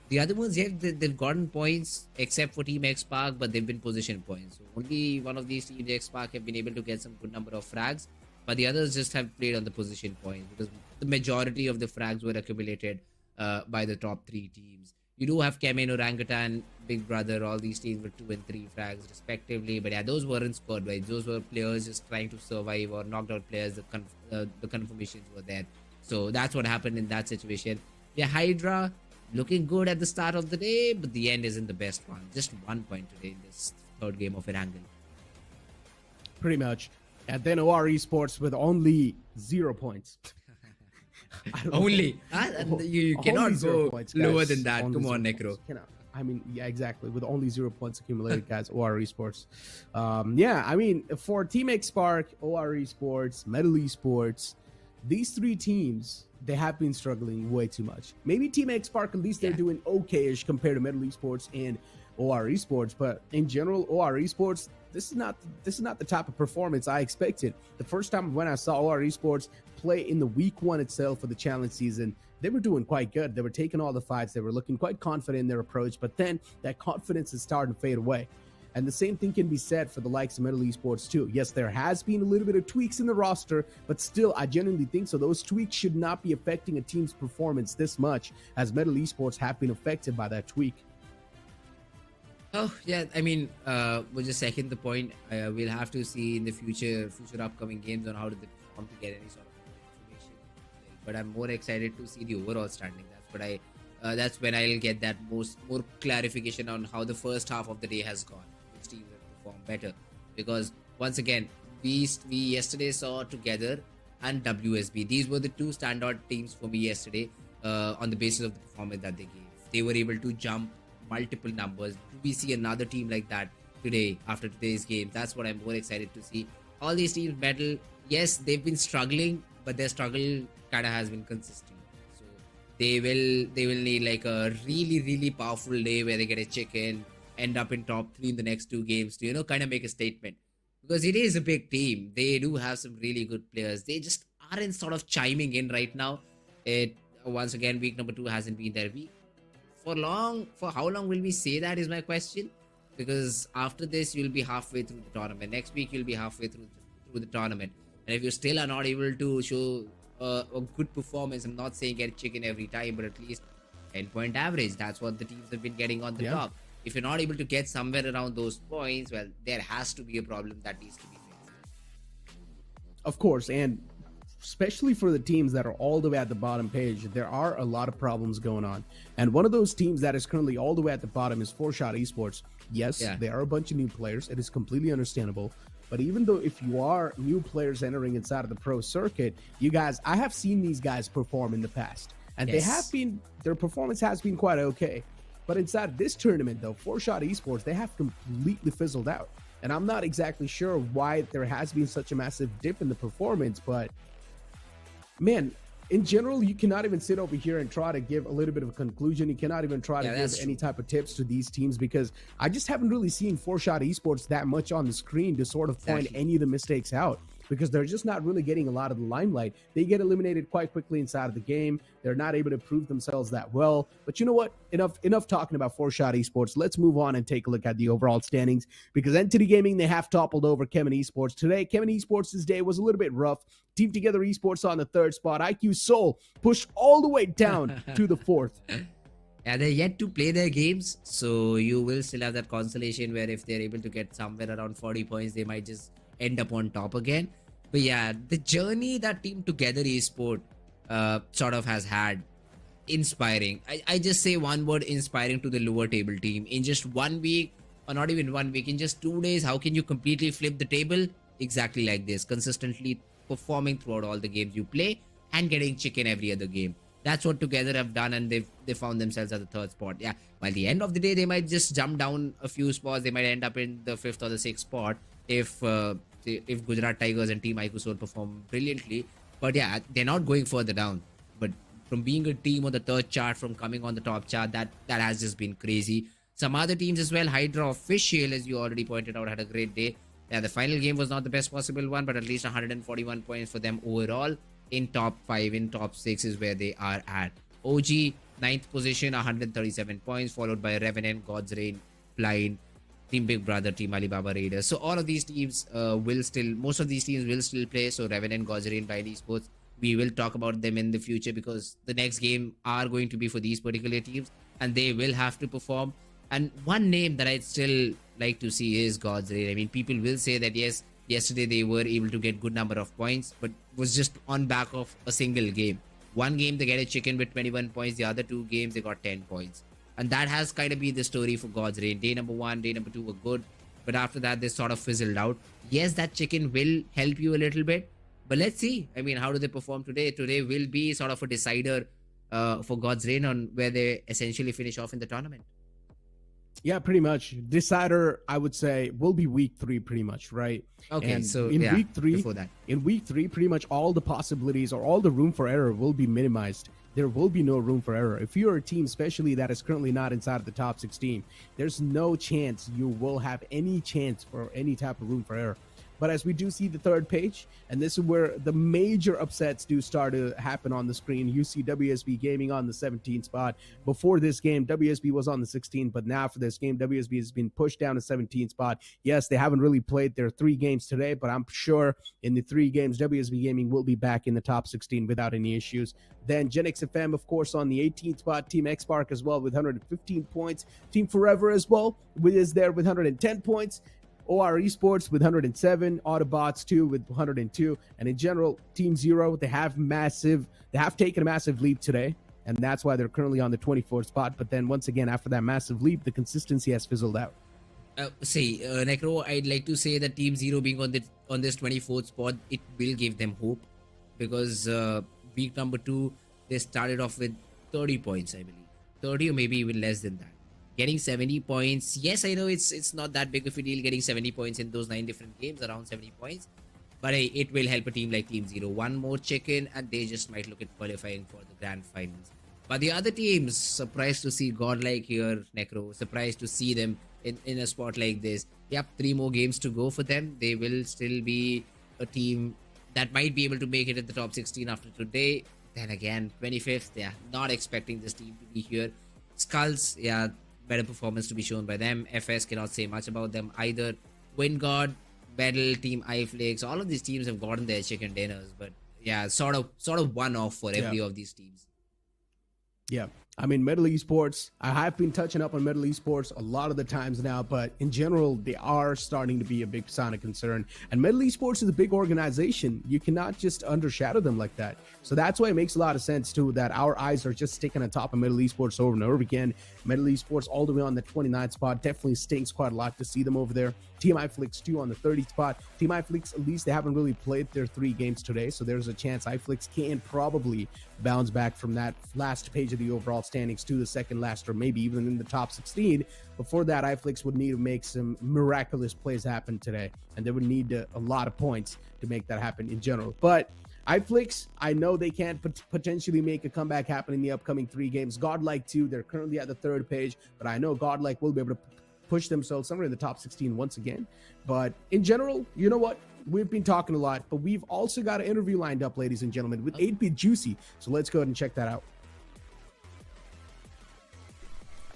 The other ones, yeah, they've gotten points except for Team X Spark, but they've been position points. So only one of these teams, X Spark, have been able to get some good number of frags, but the others just have played on the position points because the majority of the frags were accumulated by the top 3 teams. You do have Chemin, Orangutan, Big Brother, all these teams with 2 and 3 frags respectively, but yeah, those weren't squad wise. Those were players just trying to survive or knocked out players. The confirmations were there. So that's what happened in that situation. Yeah, Hydra looking good at the start of the day, but the end isn't the best one. Just 1 point today in this third game of Erangel. Pretty much. And then OR Esports with only 0 points. Only? You cannot go points, lower than that. Come on, Necro. I mean, yeah, exactly. With only 0 points accumulated, guys, OR Esports. Yeah, I mean, for Team X Spark, OR Esports, Metal Esports, these 3 teams, they have been struggling way too much. Maybe Team X Spark, at least they're doing okay-ish compared to Metal Esports and OR Esports, but in general, OR Esports, this is not the type of performance I expected. The first time when I saw OR Esports play in the week 1 itself for the challenge season, they were doing quite good. They were taking all the fights. They were looking quite confident in their approach, but then that confidence is starting to fade away. And the same thing can be said for the likes of Metal Esports too. Yes, there has been a little bit of tweaks in the roster, but still, I genuinely think so. Those tweaks should not be affecting a team's performance this much, as Metal Esports have been affected by that tweak. Oh, yeah, I mean, we'll just second the point. We'll have to see in the future upcoming games on how they perform to get any sort of information. But I'm more excited to see the overall standing. That's when I'll get that more clarification on how the first half of the day has gone. Which teams have performed better. Because once again, we yesterday saw Together and WSB. These were the 2 standout teams for me yesterday on the basis of the performance that they gave. They were able to jump multiple numbers. Do we see another team like that today after today's game? That's what I'm more excited to see. All these teams battle. Yes, they've been struggling, but their struggle kind of has been consistent. So they will need like a really powerful day where they get a chicken, end up in top 3 in the next 2 games to kind of make a statement, because it is a big team. They do have some really good players. They just aren't sort of chiming in right now. It once again, week number 2 hasn't been their week. For how long will we say that is my question? Because after this, you'll be halfway through the tournament. Next week, you'll be halfway through the tournament. And if you still are not able to show a good performance, I'm not saying get chicken every time, but at least 10-point average. That's what the teams have been getting on the top. If you're not able to get somewhere around those points, well, there has to be a problem that needs to be fixed. Of course, and especially for the teams that are all the way at the bottom page, there are a lot of problems going on. And one of those teams that is currently all the way at the bottom is 4Shot Esports. Yes, there are a bunch of new players. It is completely understandable. But even though if you are new players entering inside of the pro circuit, you guys, I have seen these guys perform in the past. And their performance has been quite okay. But inside this tournament, though, 4Shot Esports, they have completely fizzled out. And I'm not exactly sure why there has been such a massive dip in the performance, but man, in general, you cannot even sit over here and try to give a little bit of a conclusion. You cannot even try to give any type of tips to these teams, because I just haven't really seen 4Shot Esports that much on the screen to sort of point any of the mistakes out, because they're just not really getting a lot of the limelight. They get eliminated quite quickly inside of the game. They're not able to prove themselves that well. But you know what? Enough talking about 4Shot Esports. Let's move on and take a look at the overall standings, because Entity Gaming, they have toppled over Chemin Esports today. Chemin Esports' day was a little bit rough. Team Together Esports on the 3rd spot. IQ Soul pushed all the way down to the 4th. Yeah, they're yet to play their games, so you will still have that consolation where if they're able to get somewhere around 40 points, they might just end up on top again. But yeah, the journey that Team Together Esport sort of has had, inspiring. I just say one word, inspiring to the lower table team. In just 1 week, or not even 1 week, in just 2 days, how can you completely flip the table? Exactly like this, consistently performing throughout all the games you play and getting chicken every other game. That's what Together have done, and they found themselves at the 3rd spot. Yeah, by the end of the day, they might just jump down a few spots. They might end up in the 5th or the 6th spot if Gujarat Tigers and Team Ikusol perform brilliantly. But yeah, they're not going further down. But from being a team on the 3rd chart, from coming on the top chart, that has just been crazy. Some other teams as well. Hydra official, as you already pointed out, had a great day. Yeah, the final game was not the best possible one, but at least 141 points for them overall. In top 5, in top 6 is where they are at. OG, 9th position, 137 points, followed by Revenant, God's Reign, Blind, Team Big Brother, Team Alibaba Raiders. So all of these teams most of these teams will still play. So Revenant, God's Reign, Blind Esports, we will talk about them in the future because the next game are going to be for these particular teams and they will have to perform. And one name that I'd still like to see is God's Reign. I mean, people will say that yes, yesterday they were able to get good number of points, but was just on back of a single game. One game they get a chicken with 21 points, the other 2 games they got 10 points. And that has kind of been the story for God's Reign. Day number 1, day number 2 were good, but after that they sort of fizzled out. Yes, that chicken will help you a little bit, but let's see. I mean, how do they perform today? Today will be sort of a decider for God's Reign on where they essentially finish off in the tournament. Yeah, pretty much. Decider, I would say, will be week 3 pretty much, right? Okay, and so in yeah, week 3, before that. In week 3, pretty much all the possibilities or all the room for error will be minimized. There will be no room for error. If you're a team, especially that is currently not inside of the top 16, there's no chance you will have any chance for any type of room for error. But as we do see the 3rd page, and this is where the major upsets do start to happen on the screen. You see WSB Gaming on the 17th spot. Before this game, WSB was on the 16th, but now for this game, WSB has been pushed down to 17th spot. Yes, they haven't really played their 3 games today, but I'm sure in the 3 games, WSB Gaming will be back in the top 16 without any issues. Then Genix FM, of course, on the 18th spot. Team X-Park as well with 115 points. Team Forever as well is there with 110 points. OR Esports with 107, AUTOBOTZ 2 with 102, and in general, Team Zero, they have taken a massive leap today, and that's why they're currently on the 24th spot. But then once again, after that massive leap, the consistency has fizzled out. Necro, I'd like to say that Team Zero being on this 24th spot, it will give them hope because week number 2, they started off with 30 points, I believe. 30 or maybe even less than that. Getting 70 points. Yes, I know it's not that big of a deal getting 70 points in those 9 different games, around 70 points. But hey, it will help a team like Team Zero. One more chicken and they just might look at qualifying for the grand finals. But the other teams, surprised to see Godlike here, Necro. Surprised to see them in a spot like this. Yep, 3 more games to go for them. They will still be a team that might be able to make it at the top 16 after today. Then again, 25th, yeah, not expecting this team to be here. Skulls, yeah, better performance to be shown by them. FS cannot say much about them either. Wingard, Battle, Team iFlix, all of these teams have gotten their chicken dinners, but yeah, sort of one-off for every of these teams. Yeah. I mean, Metal Esports, I have been touching up on Metal Esports a lot of the times now, but in general, they are starting to be a big sign of concern. And Metal Esports is a big organization. You cannot just undershadow them like that. So that's why it makes a lot of sense, too, that our eyes are just sticking on top of Metal Esports over and over again. Metal Esports all the way on the 29th spot. Definitely stinks quite a lot to see them over there. Team iFlix, too, on the 30th spot. Team iFlix, at least they haven't really played their 3 games today, so there's a chance iFlix can probably bounce back from that last page of the overall standings to the second last, or maybe even in the top 16. Before that, iFlix would need to make some miraculous plays happen today, and they would need a lot of points to make that happen in general. But iFlix, I know they can't potentially make a comeback happen in the upcoming 3 games. Godlike, too, they're currently at the 3rd page, but I know Godlike will be able to push themselves somewhere in the top 16 once again. But in general, you know what? We've been talking a lot, but we've also got an interview lined up, ladies and gentlemen, with 8-Bit Juicy. So let's go ahead and check that out.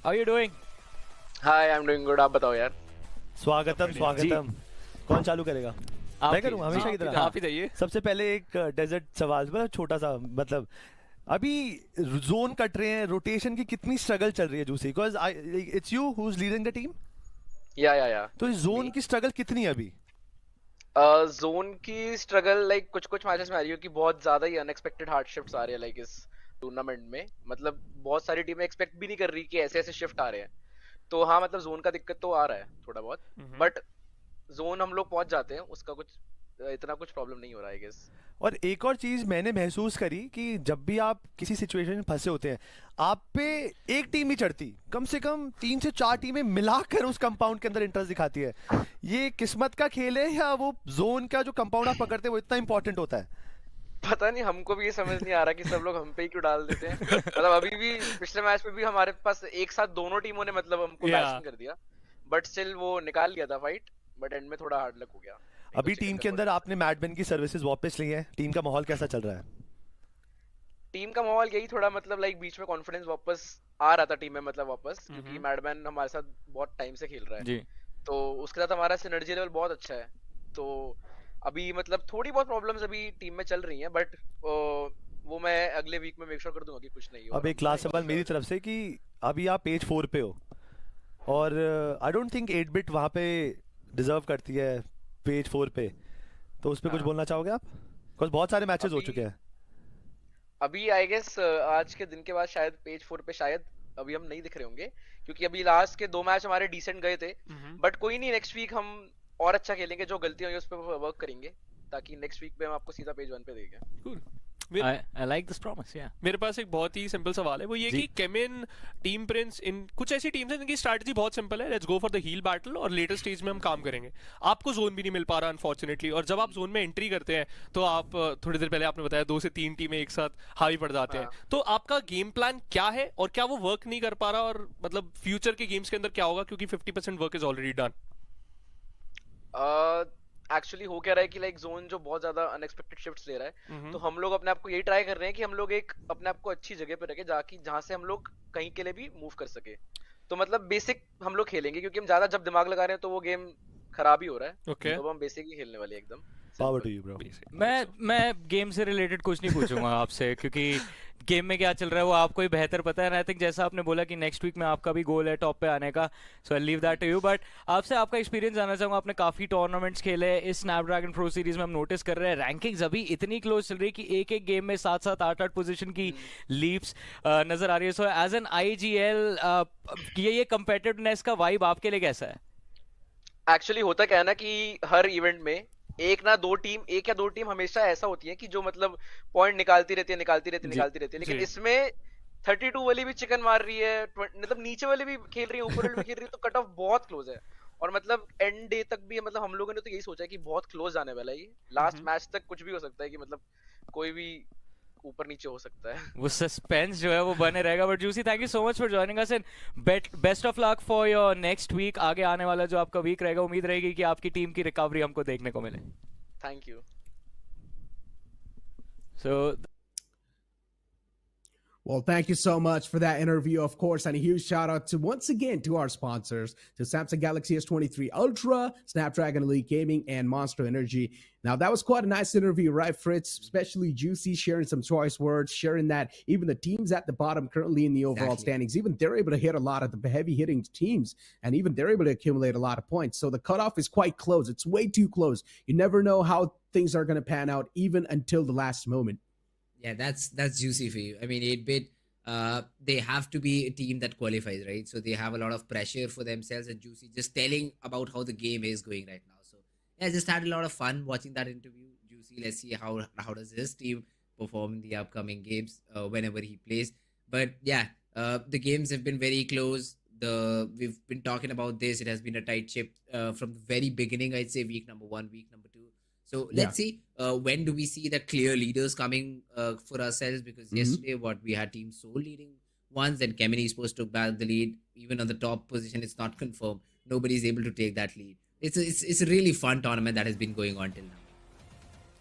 How are you doing? Hi, I'm doing good. आप बताओ यार. स्वागतम. कौन चालू करेगा? मैं करूँगा हमेशा की तरह. आप ही दइए. सबसे पहले एक डेजर्ट सवाल, मतलब छोटा सा, मतलब अभी जोन कट रहे हैं, रोटेशन की कितनी स्ट्रगल चल रही है juicy? Because it's you who is leading the team. या तो इस जोन की स्ट्रगल कितनी है अभी? जोन की स्ट्रगल लाइक कुछ मैचेस में आ रही है कि बहुत ज्यादा ही अनएक्सपेक्टेड हार्ड शिफ्ट्स आ रहे हैं लाइक इस टूर्नामेंट में। मतलब बहुत सारी टीमें एक्सपेक्ट भी नहीं कर रही कि ऐसे ऐसे शिफ्ट आ रहे हैं। तो हाँ मतलब जोन का दिक्कत तो आ रहा है थोड़ा बहुत, बट जोन हम लोग पहुंच जाते हैं, उसका कुछ इतना कुछ प्रॉब्लम नहीं हो रहा है गेस। और एक और चीज मैंने महसूस करी कि जब भी आप किसी सिचुएशन में फंसे होते हैं, आप पे एक टीम नहीं चढ़ती, कम से कम 3 से 4 टीमें मिलाकर उस कंपाउंड के अंदर इंटरेस्ट दिखाती है। ये किस्मत का खेल है या वो जोन का जो कंपाउंड आप पकड़ते हैं वो इतना इंपॉर्टेंट होता है? पता नहीं, हमको भी ये समझ नहीं आ रहा कि सब लोग हम पे ही क्यों डाल देते हैं। मतलब अभी भी पिछले मैच में भी हमारे पास एक साथ दोनों टीमों ने मतलब हमको बैटिंग कर दिया, बट स्टिल वो निकाल लिया था फाइट, बट एंड में थोड़ा हार्ड लक हो गया। अभी टीम के अंदर आपने मैडमैन की सर्विसेज वापस ली है, टीम का माहौल कैसा चल रहा है? टीम का माहौल यही थोड़ा मतलब लाइक बीच में कॉन्फिडेंस वापस आ रहा था टीम में, मतलब वापस, क्योंकि मैडमैन हमारे साथ बहुत टाइम से खेल रहा है जी। तो उसके साथ हमारा सिनर्जी लेवल बहुत अच्छा है। तो अभी मतलब थोड़ी बहुत प्रॉब्लम्स अभी टीम में चल रही हैं, बट वो मैं अगले वीक में मेक श्योर कर दूंगा कि कुछ नहीं हो। अब एक लास्ट सवाल मेरी तरफ से कि अभी आप पेज 4 पे हो और आई डोंट थिंक 8 बिट वहां पे डिजर्व करती है पेज 4 पे, तो उस पे कुछ बोलना चाहोगे आप? बिकॉज़ बहुत सारे मैचेस हो चुके हैं अभी। आई गेस आज के दिन के बाद शायद पेज 4 पे शायद अभी हम नहीं दिख रहे होंगे, क्योंकि अभी लास्ट के 2 मैच हमारे डिसेंट गए थे। बट कोई नहीं, नेक्स्ट वीक हम और अच्छा खेलेंगे, जो गलतियां हुई उस पर वर्क करेंगे, ताकि नेक्स्ट वीक पे हम आपको सीधा पेज 1 पे देंगे। I like this promise, yeah. मेरे पास एक बहुत ही सिंपल सवाल है, वो ये कि केमिन, टीम प्रिंस, इन कुछ ऐसी टीम्स हैं जिनकी स्ट्रैटेजी बहुत सिंपल है, let's go for the heel battle और लेटर स्टेज में हम काम करेंगे। आपको जोन भी नहीं मिल पा रहा अनफॉर्चुनेटली, और जब आप जोन में एंट्री करते हैं तो आप थोड़ी देर पहले आपने बताया 2 से 3 टीमें एक साथ हावी पड़ जाते हैं। तो आपका गेम प्लान क्या है और क्या वो वर्क नहीं कर पा रहा, और मतलब फ्यूचर के गेम्स के अंदर क्या होगा, क्योंकि 50% work is already done? Actually हो क्या रहा है कि लाइक जोन जो बहुत ज्यादा अनएक्सपेक्टेड शिफ्ट्स ले रहा है, तो हम लोग अपने आप को यही ट्राई कर रहे हैं कि हम लोग एक अपने आप को अच्छी जगह पे रखें, जहाँ से हम लोग कहीं के लिए भी मूव कर सके। तो मतलब बेसिक हम लोग खेलेंगे, क्योंकि हम ज्यादा जब दिमाग लगा रहे हैं तो वो गेम खराब ही हो रहा है। तो हम बेसिक ही खेलने वाले एकदम। Power to you bro. मैं गेम से रिलेटेड कुछ नहीं पूछूंगा आपसे, क्योंकि गेम में क्या चल रहा है वो आपको ही बेहतर पता है। आई थिंक जैसा आपने बोला कि नेक्स्ट वीक में आपका भी गोल है टॉप पे आने का, so I leave that to you. But आपसे आपका एक्सपीरियंस जानना चाहूंगा। आपने काफी टूर्नामेंट्स खेले इस स्नैपड्रैगन प्रो सीरीज में, हम नोटिस कर रहे हैं रैंकिंग्स अभी इतनी क्लोज चल रही है कि एक एक गेम में 7-7 8-8 पोजीशन की लीप्स नजर आ रही है। सो एज एन IGL ये कम्पेटिटिवनेस का वाइब आपके लिए कैसा है? एक्चुअली होता क्या है ना कि हर इवेंट में एक या दो टीम हमेशा ऐसा होती है कि जो मतलब पॉइंट निकालती रहती है। लेकिन इसमें 32 वाली भी चिकन मार रही है, मतलब नीचे वाली भी खेल रही है, ऊपर वाली भी खेल रही है, तो कट ऑफ बहुत क्लोज है। और मतलब एंड डे तक भी मतलब हम लोगों ने तो यही सोचा है कि बहुत क्लोज आने वाला है, लास्ट मैच तक कुछ भी हो सकता है, कि मतलब कोई भी ऊपर नीचे हो सकता है। वो सस्पेंस जो है वो बने रहेगा। But Juicy, thank you so much for joining us and best of luck for your next week. आगे आने वाला जो आपका वीक रहेगा, उम्मीद रहेगी कि आपकी टीम की रिकवरी हमको देखने को मिले। Thank you. So Well, thank you so much for that interview, of course, and a huge shout out to once again to our sponsors, to Samsung Galaxy S23 Ultra, Snapdragon Elite Gaming, and Monster Energy. Now, that was quite a nice interview, right, Fritz? Especially Juicy sharing some choice words, sharing that even the teams at the bottom currently in the overall standings, even they're able to hit a lot of the heavy hitting teams, and even they're able to accumulate a lot of points. So the cutoff is quite close. It's way too close. You never know how things are going to pan out, even until the last moment. Yeah, that's juicy for you. I mean, 8-bit, they have to be a team that qualifies, right? So they have a lot of pressure for themselves, and Juicy just telling about how the game is going right now. So yeah, just had a lot of fun watching that interview. Juicy, let's see how does his team perform in the upcoming games whenever he plays. But yeah, the games have been very close. We've been talking about this. It has been a tight ship from the very beginning. I'd say week number 1, week number 2. So let's see when do we see the clear leaders coming for ourselves, because yesterday we had Team Soul leading once, then Chemin Esports took back the lead. Even on the top position, it's not confirmed. Nobody's able to take that lead. It's a really fun tournament that has been going on till now.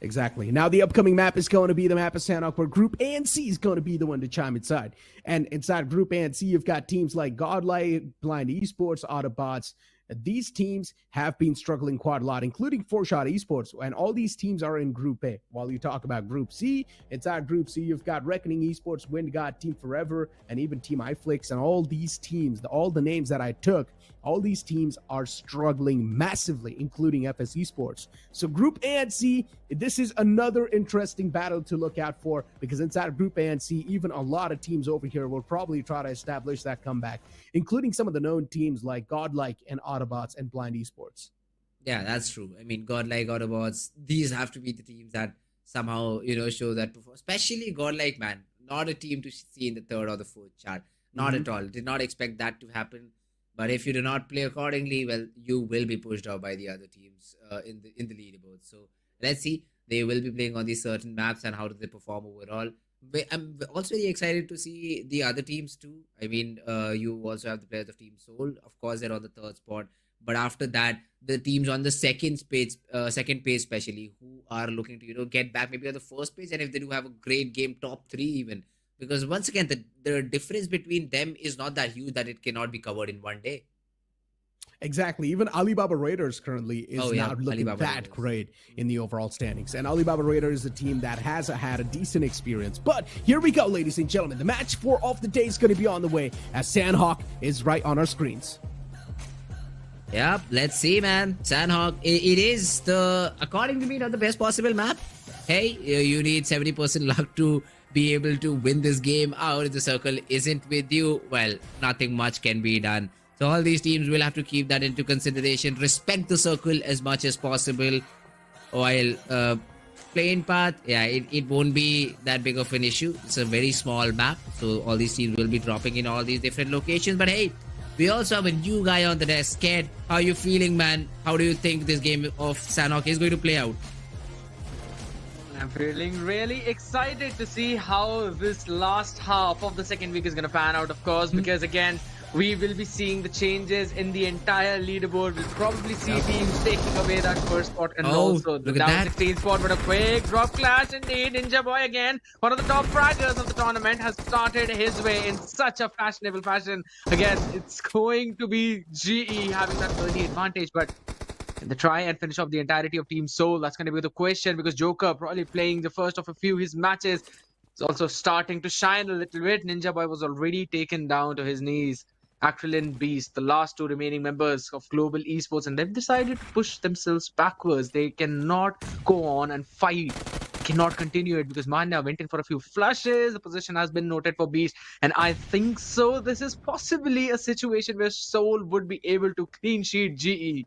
Exactly. Now the upcoming map is going to be the map of Sanhok, where Group A and C is going to be the one to chime inside. And inside Group A and C, you've got teams like Godlike, Blind Esports, AUTOBOTZ, these teams have been struggling quite a lot, including 4Shot Esports, and all these teams are in Group A. While you talk about Group C, inside Group C, you've got Reckoning Esports, WindGod, Team Forever, and even Team iFlix, and all these teams, all the names that I took, all these teams are struggling massively, including FS Esports. So Group A and C, this is another interesting battle to look out for, because inside Group A and C, even a lot of teams over here will probably try to establish that comeback, including some of the known teams like Godlike and AUTOBOTZ and Blind Esports. Yeah, that's true. I mean, Godlike, AUTOBOTZ, these have to be the teams that somehow, show that performance. Especially Godlike, man. Not a team to see in the third or the fourth chart. Not at all. Did not expect that to happen. But if you do not play accordingly, well, you will be pushed out by the other teams in the leaderboard. So let's see. They will be playing on these certain maps and how do they perform overall. But I'm also very excited to see the other teams too. I mean, you also have the players of Team Soul. Of course, they're on the third spot. But after that, the teams on the second page especially, who are looking to, get back maybe on the first page. And if they do have a great game, top 3 even. Because once again, the difference between them is not that huge that it cannot be covered in one day. Exactly. Even Alibaba Raiders currently is not looking that great in the overall standings. And Alibaba Raiders is a team that has had a decent experience. But here we go, ladies and gentlemen. The match 4 of the day is going to be on the way as Sanhok is right on our screens. Yep, let's see, man. Sanhok, it is according to me, not the best possible map. Hey, you need 70% luck to be able to win this game out. If the circle isn't with you, well, nothing much can be done. So all these teams will have to keep that into consideration. Respect the circle as much as possible. While playing path, yeah, it won't be that big of an issue. It's a very small map, so all these teams will be dropping in all these different locations. But hey, we also have a new guy on the desk. Ked, how are you feeling, man? How do you think this game of Sanhok is going to play out? I'm feeling really excited to see how this last half of the second week is going to pan out, of course, because again, we will be seeing the changes in the entire leaderboard. We'll probably see teams taking away that first spot and also the down 16 spot. But a quick drop clash indeed. Ninja Boy again, one of the top fraggers of the tournament, has started his way in such a fashionable fashion. Again, it's going to be GE having that early advantage, but they try and finish off the entirety of Team Soul. That's going to be the question, because Joker probably playing the first of a few his matches. Is also starting to shine a little bit. Ninja Boy was already taken down to his knees. Acrylin Beast, the last 2 remaining members of Global Esports, and they've decided to push themselves backwards. They cannot go on and fight. Cannot continue it because Manya went in for a few flushes. The position has been noted for Beast, and I think so. This is possibly a situation where Soul would be able to clean sheet GE.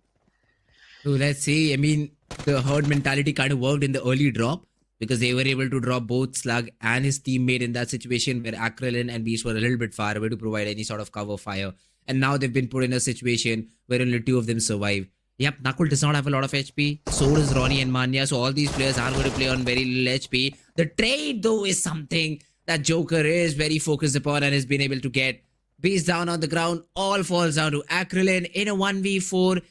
So let's see. I mean, the herd mentality kind of worked in the early drop because they were able to drop both Slug and his teammate in that situation where Acrylin and Beast were a little bit far away to provide any sort of cover fire. And now they've been put in a situation where only 2 of them survive. Yep, Nakul does not have a lot of HP. So does Ronnie and Manya. So all these players are going to play on very little HP. The trade, though, is something that Joker is very focused upon and has been able to get. Beast down on the ground. All falls down to Acrylin in a 1v4.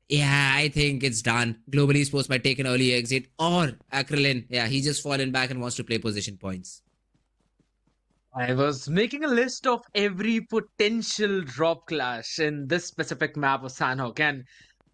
Yeah, I think it's done. Global Esports might take an early exit. Or Acrylin, yeah, he's just fallen back and wants to play position points. I was making a list of every potential drop clash in this specific map of Sanhok, and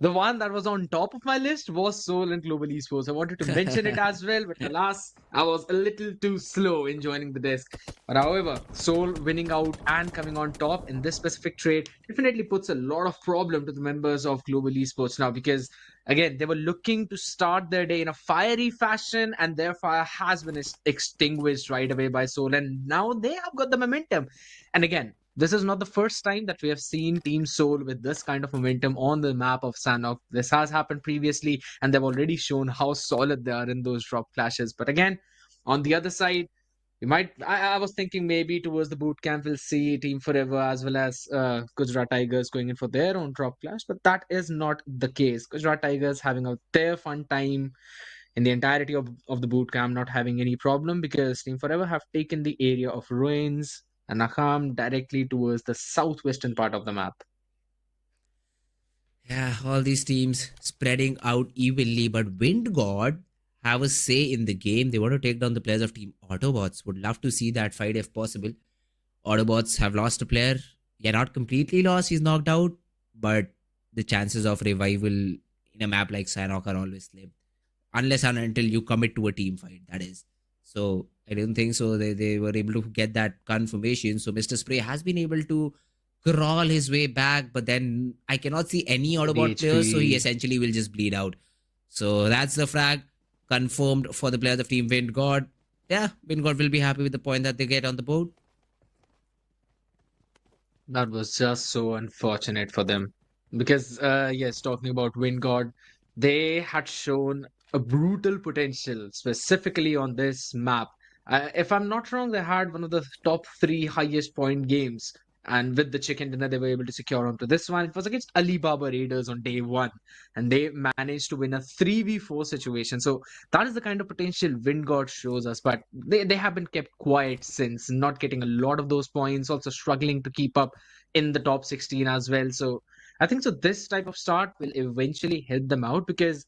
the one that was on top of my list was Soul and Global Esports. I wanted to mention it as well, but alas, I was a little too slow in joining the desk. But however, Soul winning out and coming on top in this specific trade definitely puts a lot of problem to the members of Global Esports now, because again, they were looking to start their day in a fiery fashion, and their fire has been extinguished right away by Soul, and now they have got the momentum. And again, this is not the first time that we have seen Team Soul with this kind of momentum on the map of Sanhok. This has happened previously, and they've already shown how solid they are in those drop clashes. But again, on the other side, we might. I was thinking maybe towards the boot camp we'll see Team Forever as well as Gujarat Tigers going in for their own drop clash, but that is not the case. Gujarat Tigers having their fun time in the entirety of the boot camp, not having any problem, because Team Forever have taken the area of Ruins and Nakam directly towards the southwestern part of the map. Yeah, all these teams spreading out evenly, but Wind God have a say in the game. They want to take down the players of Team AUTOBOTZ. Would love to see that fight if possible. AUTOBOTZ have lost a player. Yeah, not completely lost. He's knocked out, but the chances of revival in a map like Sanhok are always slim. Unless and until you commit to a team fight, that is. So I don't think so. They were able to get that confirmation. So Mr. Spray has been able to crawl his way back, but then I cannot see any Autobot players, so he essentially will just bleed out. So that's the frag confirmed for the players of Team Windgod. Yeah, Windgod will be happy with the point that they get on the board. That was just so unfortunate for them. Because, yes, talking about Windgod, they had shown a brutal potential, specifically on this map. If I'm not wrong, they had one of the top 3 highest point games. And with the chicken dinner, they were able to secure onto this one. It was against Alibaba Raiders on day 1. And they managed to win a 3v4 situation. So that is the kind of potential Windgod shows us. But they have been kept quiet since, not getting a lot of those points, also struggling to keep up in the top 16 as well. So I think so this type of start will eventually help them out, because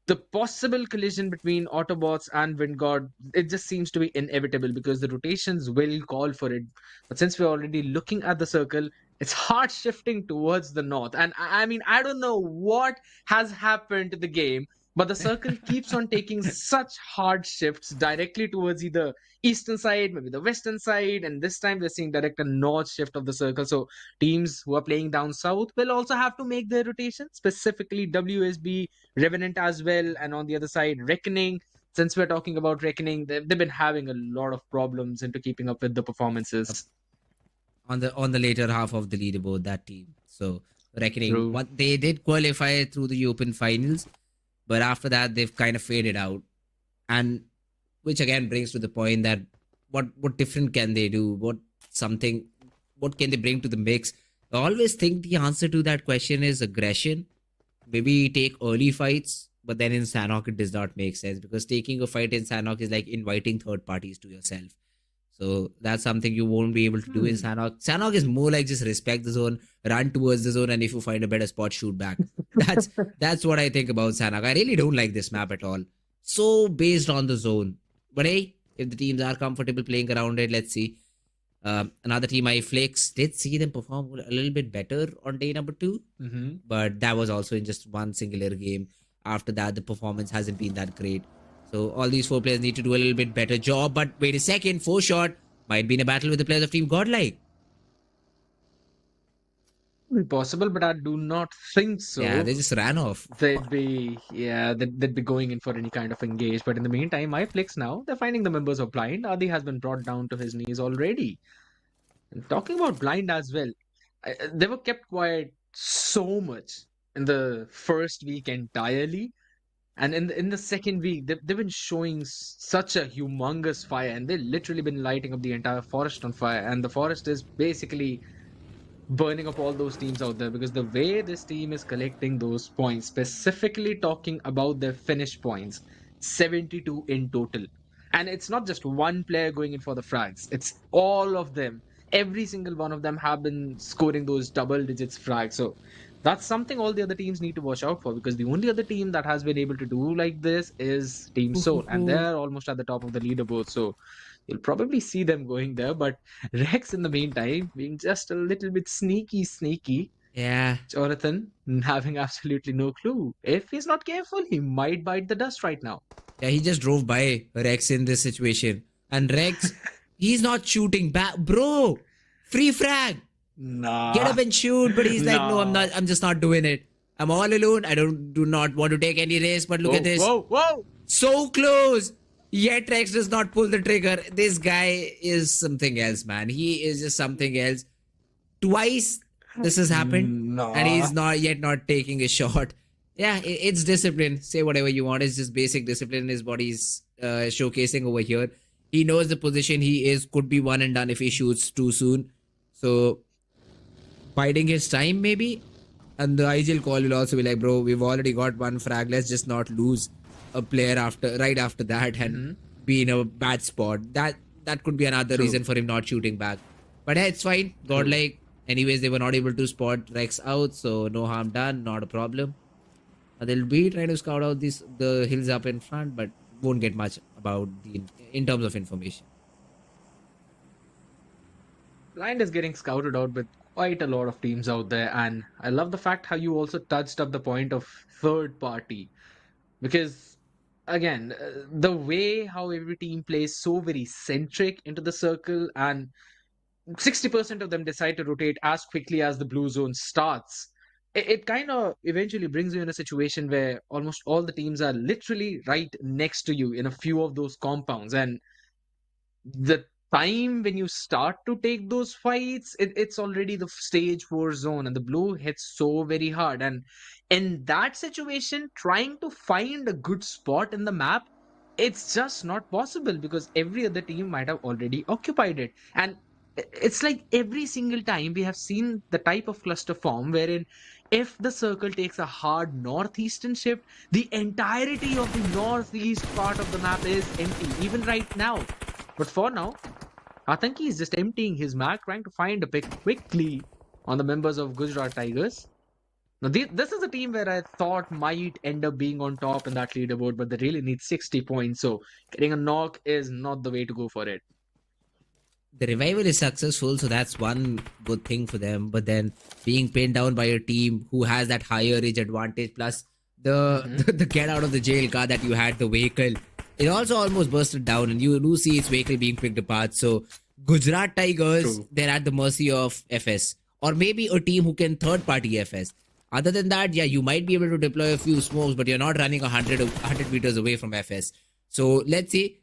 the possible collision between Autobots and Windgod, it just seems to be inevitable, because the rotations will call for it. But since we're already looking at the circle, it's hard shifting towards the north. And I mean, I don't know what has happened to the game, but the circle keeps on taking such hard shifts directly towards either eastern side, maybe the western side, and this time we're seeing direct a north shift of the circle. So teams who are playing down south will also have to make their rotation, specifically WSB, Revenant as well, and on the other side, Reckoning. Since we're talking about Reckoning, they've been having a lot of problems into keeping up with the performances. On the later half of the leaderboard, that team. So Reckoning, what they did qualify through the Open finals, but after that they've kind of faded out, and which again brings to the point that what different can they do? What can they bring to the mix? I always think the answer to that question is aggression. Maybe take early fights, but then in Sanhok it does not make sense, because taking a fight in Sanhok is like inviting third parties to yourself. So that's something you won't be able to do in Sanhok. Sanhok is more like just respect the zone, run towards the zone, and if you find a better spot, shoot back. That's what I think about Sanhok. I really don't like this map at all. So based on the zone. But hey, if the teams are comfortable playing around it, let's see. Another team, iFlix, did see them perform a little bit better on day number 2. But that was also in just one singular game. After that, the performance hasn't been that great. So all these 4 players need to do a little bit better job. But wait a second, 4 shot might be in a battle with the players of Team Godlike. Possible, but I do not think so. Yeah, they just ran off. They'd be going in for any kind of engage. But in the meantime, iFlix now, they're finding the members of Blind. Adi has been brought down to his knees already. And talking about Blind as well, they were kept quiet so much in the first week entirely. And in the second week, they've been showing such a humongous fire, and they've literally been lighting up the entire forest on fire. And the forest is basically burning up all those teams out there, because the way this team is collecting those points, specifically talking about their finish points, 72 in total. And it's not just one player going in for the frags, it's all of them. Every single one of them have been scoring those double digits frags. So that's something all the other teams need to watch out for, because the only other team that has been able to do like this is Team Soul, and they're almost at the top of the leaderboard. So you'll probably see them going there. But Rex, in the meantime, being just a little bit sneaky. Yeah. Jonathan having absolutely no clue. If he's not careful, he might bite the dust right now. Yeah, he just drove by Rex in this situation. And Rex, he's not shooting back. Bro, free frag. Nah. Get up and shoot. But he's like, no, I'm not. I'm just not doing it. I'm all alone. I do not want to take any risk. But look at this. Whoa. So close. Yet Rex does not pull the trigger. This guy is something else, man. He is just something else. Twice this has happened. And he's not taking a shot. Yeah, it's discipline. Say whatever you want. It's just basic discipline his body's showcasing over here. He knows the position he is. Could be one and done if he shoots too soon. So biding his time maybe. And the IGL call will also be like, bro, we've already got one frag. Let's just not lose a player right after that and be in a bad spot. That could be another reason for him not shooting back. But yeah, it's fine. Godlike, anyways, they were not able to spot Rex out, so no harm done, not a problem. They'll be trying to scout out the hills up in front, but won't get much about in terms of information. Blind is getting scouted out with quite a lot of teams out there, and I love the fact how you also touched up the point of third party, because again, the way how every team plays so very centric into the circle, and 60% of them decide to rotate as quickly as the blue zone starts. It kind of eventually brings you in a situation where almost all the teams are literally right next to you in a few of those compounds, and the time when you start to take those fights, it's already the stage 4 zone, and the blue hits so very hard. And in that situation, trying to find a good spot in the map, it's just not possible because every other team might have already occupied it. And it's like every single time we have seen the type of cluster form wherein if the circle takes a hard northeastern shift, the entirety of the northeast part of the map is empty, even right now. But for now, Atanki is just emptying his map, trying to find a pick quickly on the members of Gujarat Tigers. Now, this is a team where I thought might end up being on top in that leaderboard, but they really need 60 points, so getting a knock is not the way to go for it. The revival is successful, so that's one good thing for them. But then being pinned down by a team who has that higher age advantage, plus the get out of the jail card that you had, the vehicle, it also almost bursted down, and you do see its vehicle being picked apart. So Gujarat Tigers, they're at the mercy of FS, or maybe a team who can third party FS. Other than that, yeah, you might be able to deploy a few smokes, but you're not running 100 meters away from FS. So let's see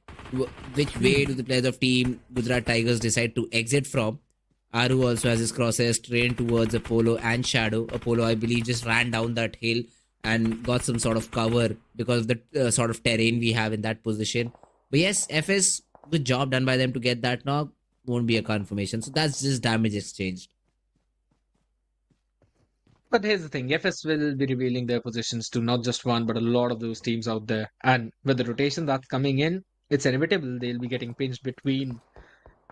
which way do the players of team Gujarat Tigers decide to exit from. Aru also has his crosshairs trained towards Apollo and Shadow. Apollo, I believe, just ran down that hill and got some sort of cover because of the sort of terrain we have in that position. But yes, FS, good job done by them to get that knock. Won't be a confirmation. So that's just damage exchanged. But here's the thing, FS will be revealing their positions to not just one, but a lot of those teams out there. And with the rotation that's coming in, it's inevitable they'll be getting pinched between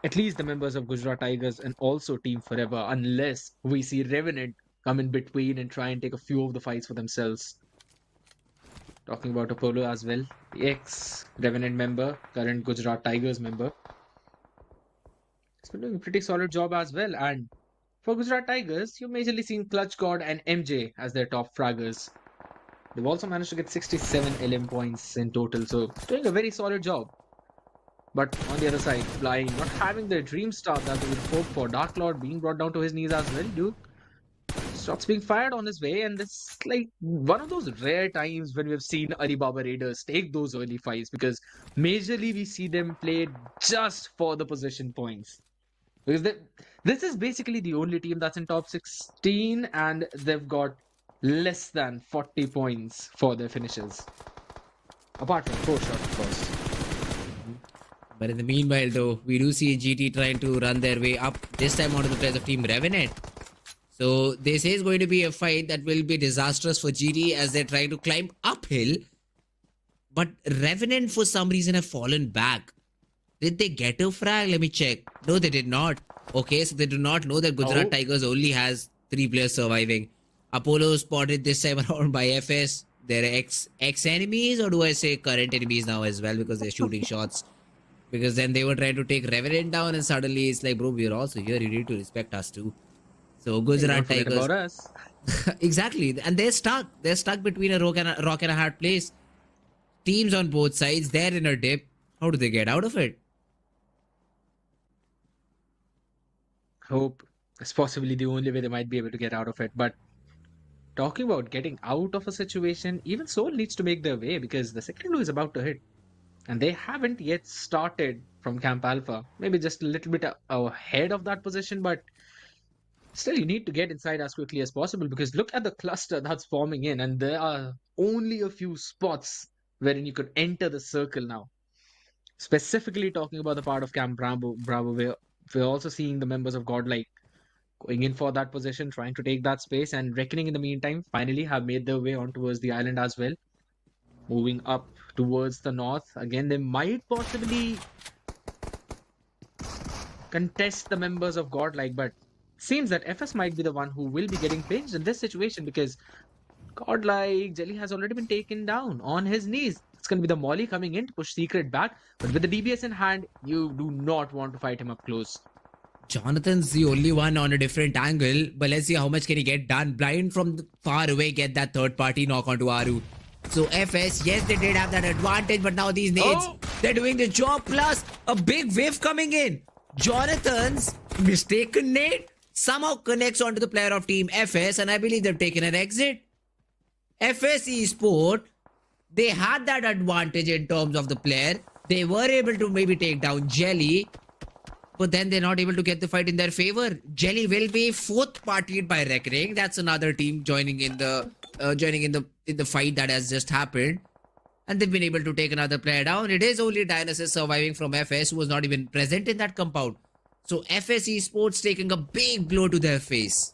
at least the members of Gujarat Tigers and also Team Forever, unless we see Revenant come in between and try and take a few of the fights for themselves. Talking about Apollo as well, the ex-Revenant member, current Gujarat Tigers member. He's been doing a pretty solid job as well, and for Gujarat Tigers, you've majorly seen Clutch God and MJ as their top fraggers. They've also managed to get 67 LM points in total, so doing a very solid job. But on the other side, Flying not having the dream start that they would hope for. Dark Lord being brought down to his knees as well. Duke stops being fired on his way, and it's like one of those rare times when we've seen Alibaba Raiders take those early fights, because majorly we see them play just for the position points. Because this is basically the only team that's in top 16, and they've got less than 40 points for their finishes. Apart from 4 shots, of course. But in the meanwhile, though, we do see GT trying to run their way up, this time onto the players of Team Revenant. So this is going to be a fight that will be disastrous for GT as they're trying to climb uphill. But Revenant, for some reason, have fallen back. Did they get a frag? Let me check. No, they did not. Okay, so they do not know that Gujarat Tigers only has 3 players surviving. Apollo spotted this time around by FS. They're ex-enemies, or do I say current enemies now as well, because they're shooting shots. Because then they were trying to take Revenant down, and suddenly it's like, bro, we're also here. You need to respect us too. So Gujarat Tigers. About us. Exactly. And they're stuck. They're stuck between a rock and a hard place. Teams on both sides, they're in a dip. How do they get out of it? Hope is possibly the only way they might be able to get out of it. But talking about getting out of a situation, even Soul needs to make their way, because the second blue is about to hit. And they haven't yet started from Camp Alpha. Maybe just a little bit ahead of that position, but still you need to get inside as quickly as possible, because look at the cluster that's forming in, and there are only a few spots wherein you could enter the circle now. Specifically talking about the part of Camp Bravo, we're also seeing the members of Godlike going in for that position, trying to take that space, and Reckoning in the meantime finally have made their way on towards the island as well. Moving up towards the north. Again, they might possibly contest the members of Godlike, but seems that FS might be the one who will be getting pinched in this situation, because Godlike Jelly has already been taken down on his knees. It's going to be the Molly coming in to push Secret back, but with the DBS in hand, you do not want to fight him up close. Jonathan's the only one on a different angle, but let's see how much can he get done. Blind from far away, get that third party knock onto Aru. So FS, yes, they did have that advantage, but now these nades, they're doing the job. Plus a big wave coming in. Jonathan's mistaken nade somehow connects onto the player of team FS, and I believe they've taken an exit. FS Esports, they had that advantage in terms of the player. They were able to maybe take down Jelly, but then they're not able to get the fight in their favor. Jelly will be fourth partied by Reckoning. That's another team joining in the fight that has just happened, and they've been able to take another player down. It is only Dionysus surviving from FS, who was not even present in that compound. So FS Esports taking a big blow to their face.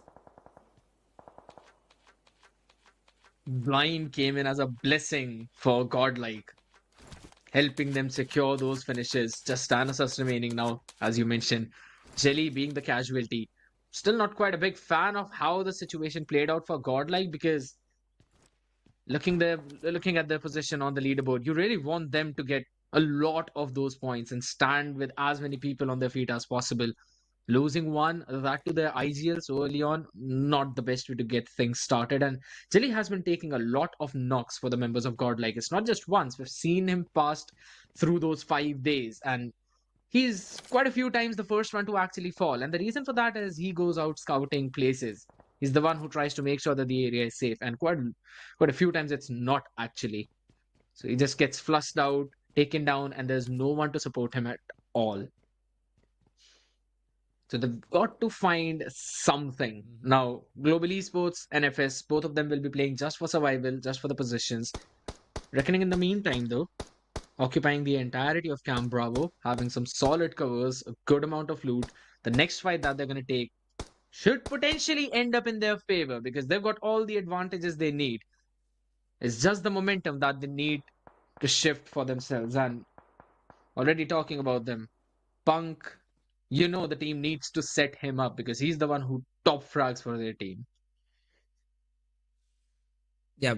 Blind came in as a blessing for Godlike, helping them secure those finishes. Just Dionysus remaining now, as you mentioned. Jelly being the casualty. Still not quite a big fan of how the situation played out for Godlike, because looking at their position on the leaderboard, you really want them to get a lot of those points and stand with as many people on their feet as possible. Losing one, that to their IGL so early on, not the best way to get things started. And Jelly has been taking a lot of knocks for the members of Godlike. It's not just once. We've seen him passed through those 5 days, and he's quite a few times the first one to actually fall. And the reason for that is he goes out scouting places. He's the one who tries to make sure that the area is safe. And quite a few times it's not actually. So he just gets flushed out, taken down, and there's no one to support him at all. So they've got to find something. Now, Global Esports and FS, both of them will be playing just for survival, just for the positions. Reckoning in the meantime, though, occupying the entirety of Camp Bravo, having some solid covers, a good amount of loot. The next fight that they're going to take should potentially end up in their favor, because they've got all the advantages they need. It's just the momentum that they need to shift for themselves. And already talking about them, Punk, you know the team needs to set him up, because he's the one who top frags for their team. Yeah,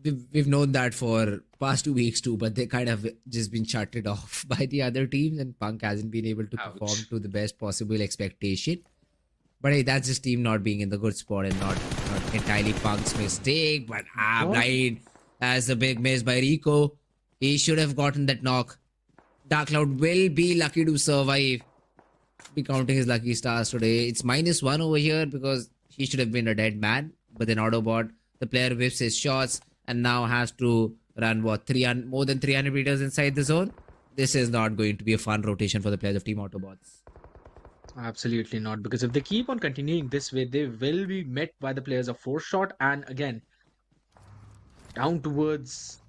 we've known that for past 2 weeks too, but they kind of just been shutted off by the other teams, and Punk hasn't been able to perform to the best possible expectation. But hey, that's just team not being in the good spot and not entirely Punk's mistake. But Blind, as a big miss by Rico. He should have gotten that knock. Dark Cloud will be lucky to survive. Be counting his lucky stars today. It's -1 over here because he should have been a dead man. But then Autobot, the player whips his shots and now has to run more than 300 meters inside the zone. This is not going to be a fun rotation for the players of Team AUTOBOTZ. Absolutely not, because if they keep on continuing this way, they will be met by the players of 4Shot. And again, down towards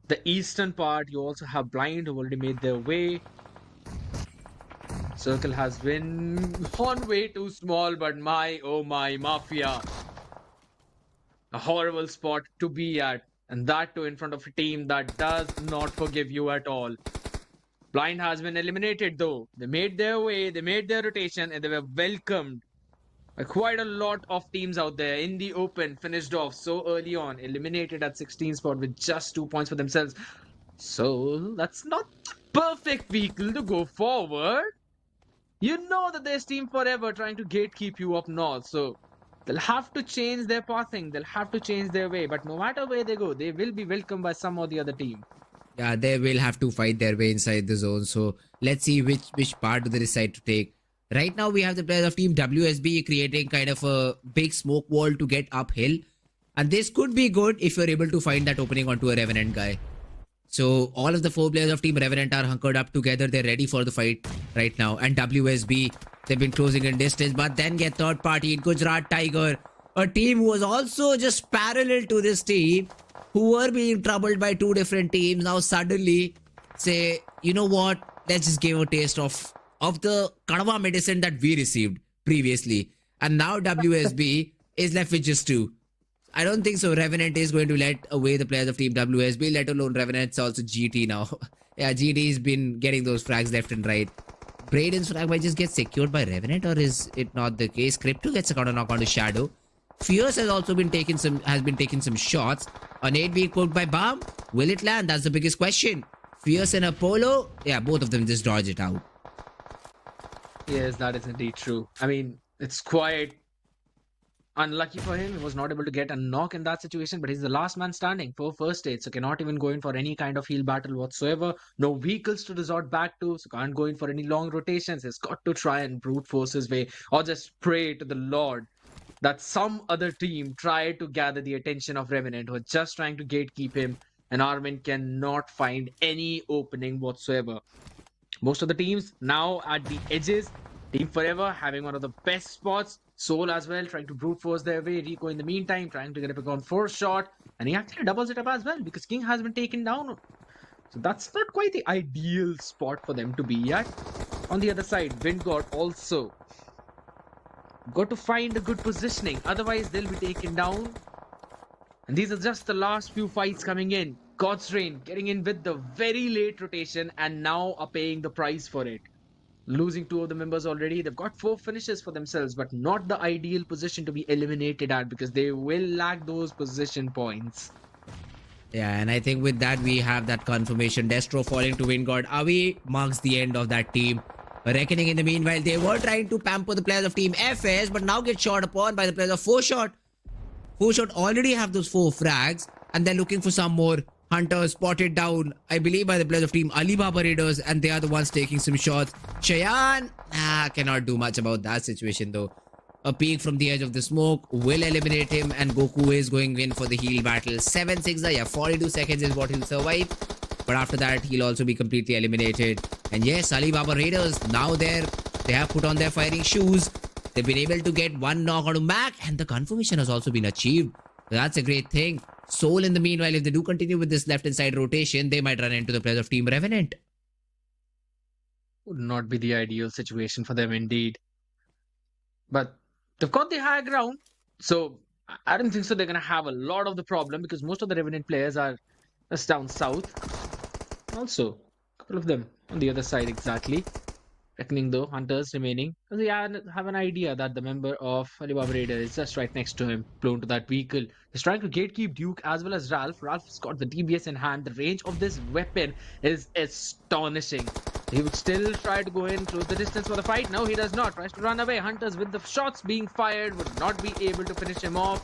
the eastern part, you also have Blind, who already made their way. Circle has been on way too small, but my oh my, Mafia, a horrible spot to be at, and that too in front of a team that does not forgive you at all. Blind has been eliminated though. They made their way, they made their rotation, and they were welcomed by quite a lot of teams out there in the open. Finished off so early on, eliminated at 16 spot with just 2 points for themselves. So that's not the perfect vehicle to go forward. You know that there's Team Forever trying to gatekeep you up north, so they'll have to change their pathing, they'll have to change their way, but no matter where they go, they will be welcomed by some or the other team. Yeah, they will have to fight their way inside the zone, so let's see which part do they decide to take. Right now we have the players of Team WSB creating kind of a big smoke wall to get uphill, and this could be good if you're able to find that opening onto a Revenant guy. So all of the 4 players of Team Revenant are hunkered up together. They're ready for the fight right now. And WSB, they've been closing in distance, but then get third party Gujarat Tiger, a team who was also just parallel to this team, who were being troubled by 2 different teams. Now suddenly say, you know what? Let's just give a taste of the Kadwa medicine that we received previously. And now WSB is left with just 2. I don't think so. Revenant is going to let away the players of Team WSB, let alone Revenant's also GT now. Yeah, GT's been getting those frags left and right. Braden's frag might just get secured by Revenant, or is it not the case? Crypto gets a counter knock onto Shadow. Fierce has also been taking some shots. A nade being poked by Bomb. Will it land? That's the biggest question. Fierce and Apollo, yeah, both of them just dodge it out. Yes, that is indeed true. I mean, it's quite unlucky for him. He was not able to get a knock in that situation, but he's the last man standing for first stage, so cannot even go in for any kind of heal battle whatsoever. No vehicles to resort back to, so can't go in for any long rotations. He's got to try and brute force his way or just pray to the Lord that some other team try to gather the attention of Revenant, who are just trying to gatekeep him, and Armin cannot find any opening whatsoever. Most of the teams now at the edges. Team Forever having one of the best spots. Soul as well trying to brute force their way. Rico in the meantime trying to get a pick on 4th shot. And he actually doubles it up as well because King has been taken down. So that's not quite the ideal spot for them to be at. On the other side, Windgod also got to find a good positioning. Otherwise, they'll be taken down. And these are just the last few fights coming in. God's Reign getting in with the very late rotation and now are paying the price for it. Losing 2 of the members already. They've got 4 finishes for themselves, but not the ideal position to be eliminated at because they will lack those position points. Yeah, and I think with that, we have that confirmation. Destro falling to Wingard. Avi marks the end of that team. Reckoning in the meanwhile, they were trying to pamper the players of Team FS, but now get shot upon by the players of 4Shot. 4Shot already have those 4 frags, and they're looking for some more. Hunter spotted down, I believe, by the players of Team Alibaba Raiders, and they are the ones taking some shots. Cheyenne, cannot do much about that situation though. A peek from the edge of the smoke will eliminate him, and Goku is going in for the heal battle. 7-6, 42 seconds is what he'll survive. But after that, he'll also be completely eliminated. And yes, Alibaba Raiders, now they have put on their firing shoes. They've been able to get 1 knock on Mac, and the confirmation has also been achieved. That's a great thing. Soul in the meanwhile, if they do continue with this left-hand side rotation, they might run into the players of Team Revenant. Would not be the ideal situation for them indeed. But they've got the high ground, so I don't think so they're going to have a lot of the problem because most of the Revenant players are just down south. Also, a couple of them on the other side exactly. Reckoning though, Hunters remaining. Because they have an idea that the member of Alibaba Raider is just right next to him, blown to that vehicle. He's trying to gatekeep Duke as well as Ralph. Ralph's got the DBS in hand. The range of this weapon is astonishing. He would still try to go in, close the distance for the fight. No, he does not. Tries to run away. Hunters with the shots being fired would not be able to finish him off.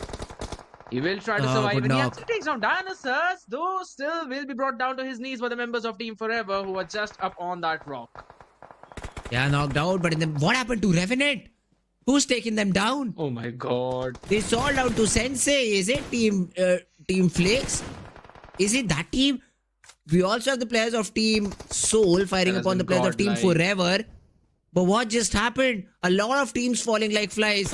He will try to survive, and he actually takes down Dinosaurs, though still will be brought down to his knees by the members of Team Forever who are just up on that rock. Yeah, knocked out, but what happened to Revenant? Who's taking them down? Oh my god. They sold out to Sensei. Is it Team Flakes? Is it that team? We also have the players of Team Soul firing upon the players of Team Forever. But what just happened? A lot of teams falling like flies.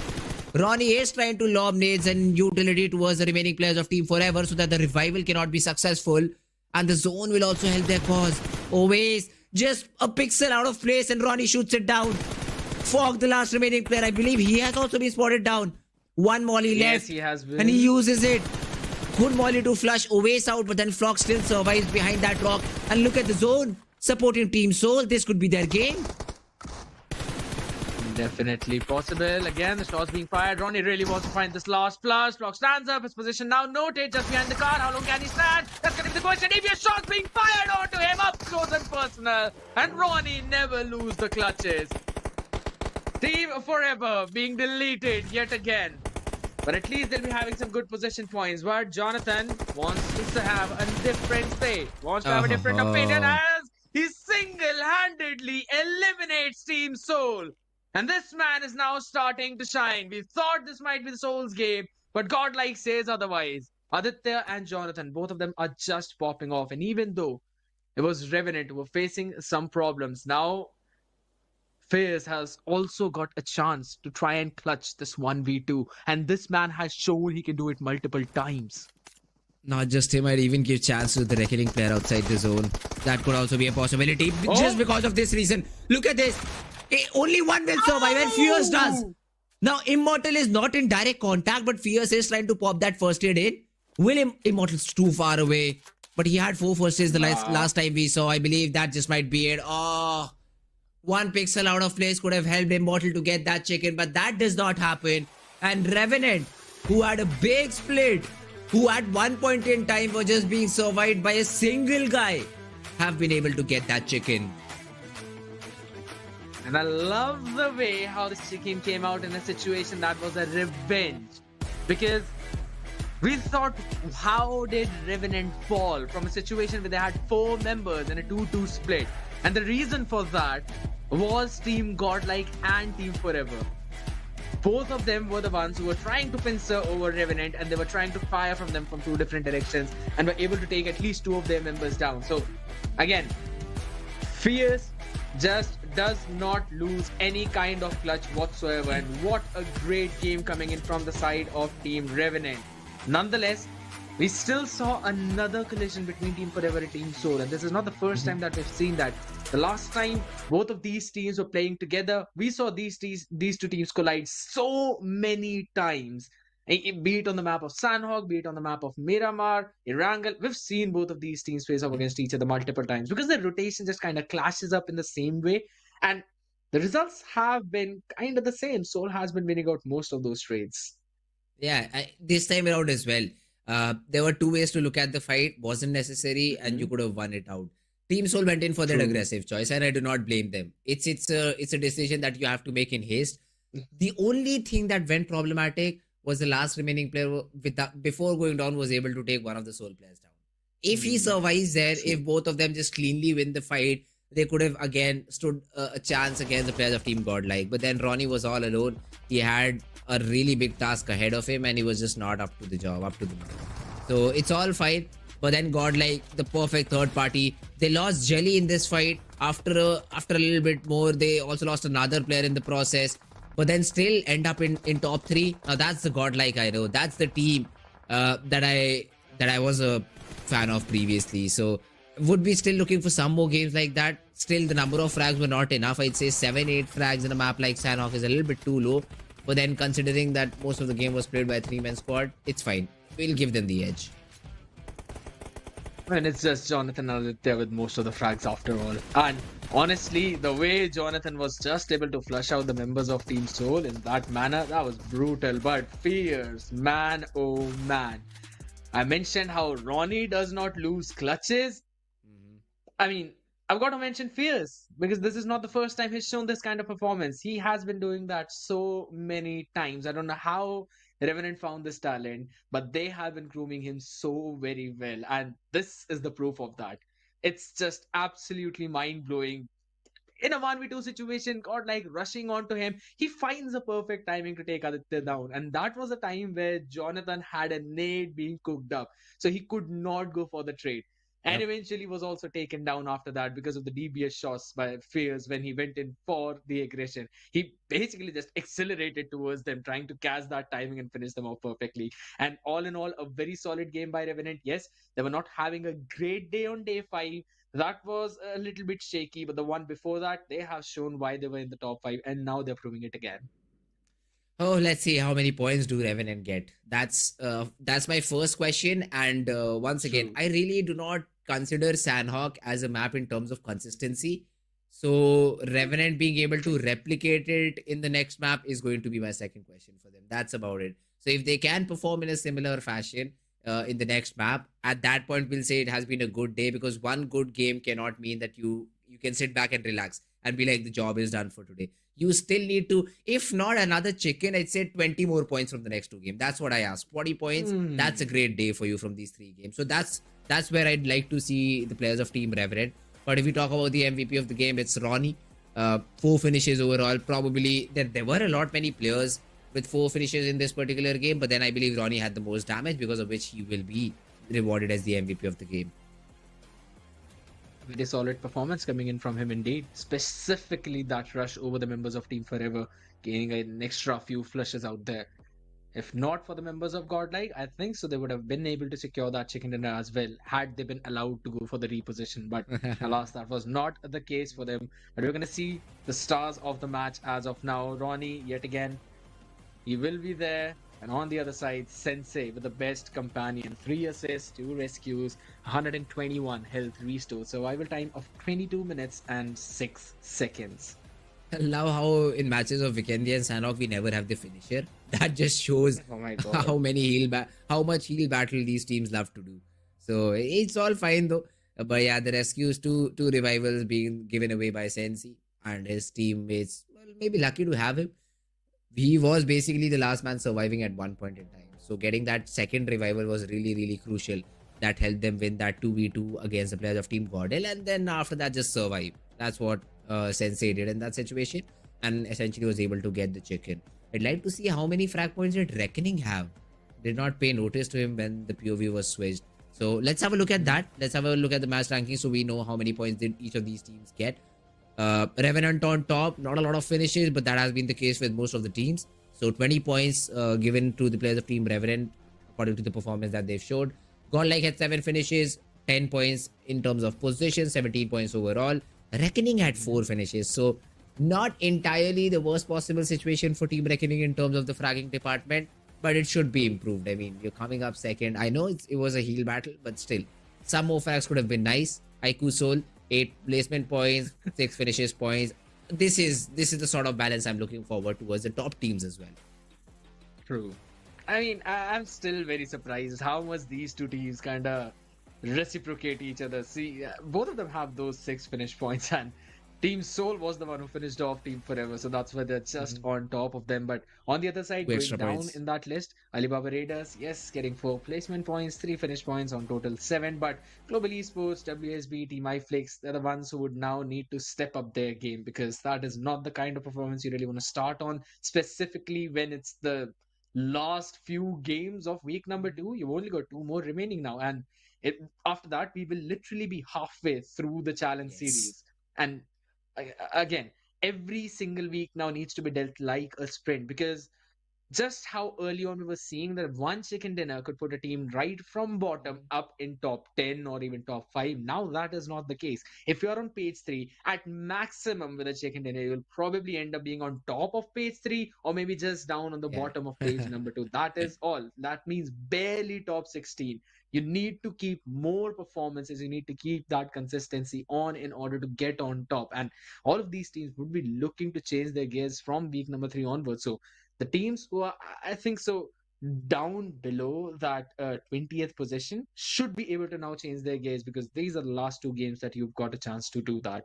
Ronnie is trying to lob nades and utility towards the remaining players of Team Forever so that the revival cannot be successful. And the zone will also help their cause. Always just a pixel out of place and Ronnie shoots it down. Fog, the last remaining player, I believe he has also been spotted down. 1 molly left. Yes, he has been. And he uses it. Good molly to flush Owace out, but then Flock still survives behind that rock. And look at the zone. Supporting Team Soul. This could be their game. Definitely possible. Again, the shots being fired. Ronnie really wants to find this last flush. Flock stands up. His position now noted just behind the car. How long can he stand? That's going to be the question. If your shots being fired onto him up close and personal. And Ronnie never lose the clutches. Team Forever being deleted yet again. But at least they'll be having some good position points. But Jonathan wants to have a different say. Wants to have a different opinion as he single-handedly eliminates Team Soul. And this man is now starting to shine. We thought this might be the Soul's game, but Godlike says otherwise. Aditya and Jonathan, both of them are just popping off. And even though it was Revenant who were facing some problems, now Fierce has also got a chance to try and clutch this 1v2. And this man has shown he can do it multiple times. Not just him, I'd even give chance to the Reckoning player outside the zone. That could also be a possibility. Just because of this reason. Look at this. Only one will survive and Fierce does. Now, Immortal is not in direct contact, but Fierce is trying to pop that first aid in. Will Immortal's too far away? But he had 4 first aids the last time we saw. I believe that just might be it. Oh, 1 pixel out of place could have helped Immortal to get that chicken, but that does not happen. And Revenant, who had a big split, who at one point in time was just being survived by a single guy, have been able to get that chicken. And I love the way how this team came out in a situation that was a revenge. Because we thought, how did Revenant fall from a situation where they had 4 members in a 2-2 split? And the reason for that was Team Godlike and Team Forever. Both of them were the ones who were trying to pincer over Revenant, and they were trying to fire from them from 2 different directions and were able to take at least 2 of their members down. So again, Fierce just does not lose any kind of clutch whatsoever, and what a great game coming in from the side of Team Revenant. Nonetheless, we still saw another collision between Team Forever and Team Soul, and this is not the first time that we've seen that. The last time both of these teams were playing together, we saw these two teams collide so many times. Be it on the map of Sanhok, be it on the map of Miramar, Erangel, we've seen both of these teams face up against each other multiple times because their rotation just kind of clashes up in the same way, and the results have been kind of the same. Soul has been winning out most of those trades. Yeah, this time around as well. There were 2 ways to look at the fight. Wasn't necessary, and you could have won it out. Team Soul went in for that aggressive choice, and I do not blame them. It's a decision that you have to make in haste. The only thing that went problematic was the last remaining player before going down was able to take one of the Soul players down. If he survives there, if both of them just cleanly win the fight, they could have again stood a chance against the players of Team Godlike. But then Ronnie was all alone. He had a really big task ahead of him, and he was just not up to the job, up to the mark. So it's all fine. But then Godlike, the perfect third party, they lost Jelly in this fight. After a little bit more, they also lost another player in the process. But then still end up in top 3. Now that's the Godlike I know. That's the team that I was a fan of previously. So would be still looking for some more games like that. Still, the number of frags were not enough. I'd say 7-8 frags in a map like Sanhok is a little bit too low. But then considering that most of the game was played by a 3-man squad, it's fine. We'll give them the edge. And it's just Jonathan out there with most of the frags after all. And honestly, the way Jonathan was just able to flush out the members of Team Soul in that manner, that was brutal. But Fierce, man, oh man. I mentioned how Ronnie does not lose clutches. I mean, I've got to mention Fierce because this is not the first time he's shown this kind of performance. He has been doing that so many times. I don't know how Revenant found this talent, but they have been grooming him so very well. And this is the proof of that. It's just absolutely mind-blowing. In a 1v2 situation, Godlike rushing onto him, he finds a perfect timing to take Aditya down. And that was a time where Jonathan had a nade being cooked up. So he could not go for the trade. And eventually was also taken down after that because of the DBS shots by Fierce when he went in for the aggression. He basically just accelerated towards them, trying to catch that timing and finish them off perfectly. And all in all, a very solid game by Revenant. Yes, they were not having a great day on day 5. That was a little bit shaky, but the one before that, they have shown why they were in the top 5, and now they're proving it again. Oh, let's see how many points do Revenant get. That's my first question. And once again, I really do not consider Sanhok as a map in terms of consistency. So Revenant being able to replicate it in the next map is going to be my second question for them. That's about it. So if they can perform in a similar fashion in the next map, at that point we'll say it has been a good day, because one good game cannot mean that you can sit back and relax and be like the job is done for today. You still need to, if not another chicken, I'd say 20 more points from the next 2 games. That's what I asked. 40 points, that's a great day for you from these 3 games. So that's where I'd like to see the players of Team Revenant. But if we talk about the MVP of the game, it's Ronnie. 4 finishes overall. Probably there were many players with 4 finishes in this particular game, but then I believe Ronnie had the most damage, because of which he will be rewarded as the MVP of the game. Very solid performance coming in from him indeed. Specifically that rush over the members of Team Forever, gaining an extra few flushes out there. If not for the members of Godlike, I think so they would have been able to secure that chicken dinner as well, had they been allowed to go for the reposition. But alas, that was not the case for them. But we're going to see the stars of the match as of now. Ronnie, yet again, he will be there. And on the other side, Sensei with the best companion. 3 assists, 2 rescues, 121 health restore. Survival time of 22 minutes and 6 seconds. I love how in matches of Vikendi and Sanhok we never have the finisher. That just shows how much heal battle these teams love to do. So it's all fine though. But yeah, the rescues, two revivals being given away by Sensei. and his teammates, well, maybe lucky to have him. He was basically the last man surviving at one point in time. So getting that second revival was really, really crucial. That helped them win that 2v2 against the players of Team Godel, and then after that just survive. That's what Sensei did in that situation, and essentially was able to get the chicken. I'd like to see how many frag points did Reckoning have. Did not pay notice to him when the POV was switched. So let's have a look at that. Let's have a look at the match ranking so we know how many points did each of these teams get. Revenant on top, not a lot of finishes, but that has been the case with most of the teams. So 20 points given to the players of Team Revenant according to the performance that they've showed. Godlike had 7 finishes, 10 points in terms of position, 17 points overall. Reckoning had 4 finishes. So not entirely the worst possible situation for Team Reckoning in terms of the fragging department, but it should be improved. I mean, you're coming up second. I know it was a heel battle, but still, some more frags could have been nice. Haiku Soul, 8 placement points, 6 finishes points. This is the sort of balance I'm looking forward towards the top teams as well. True. I mean, I'm still very surprised how much these two teams kind of reciprocate each other. See, both of them have those 6 finish points, and Team Soul was the one who finished off Team Forever, so that's why they're just on top of them. But on the other side, going down points in that list, Alibaba Raiders, yes, getting 4 placement points, 3 finish points on total 7. But Global Esports, WSB, Team iFlix, they're the ones who would now need to step up their game, because that is not the kind of performance you really want to start on, specifically when it's the last few games of week number 2. You've only got 2 more remaining now, and after that we will literally be halfway through the challenge series. And again, every single week now needs to be dealt like a sprint, because just how early on we were seeing that one chicken dinner could put a team right from bottom up in top 10 or even top 5. Now that is not the case. If you're on page 3, at maximum with a chicken dinner, you'll probably end up being on top of page 3 or maybe just down on the bottom of page number 2. That is all. That means barely top 16. You need to keep more performances. You need to keep that consistency on in order to get on top. And all of these teams would be looking to change their gears from week number 3 onwards. So the teams who are, I think so, down below that 20th position should be able to now change their gears, because these are the last 2 games that you've got a chance to do that.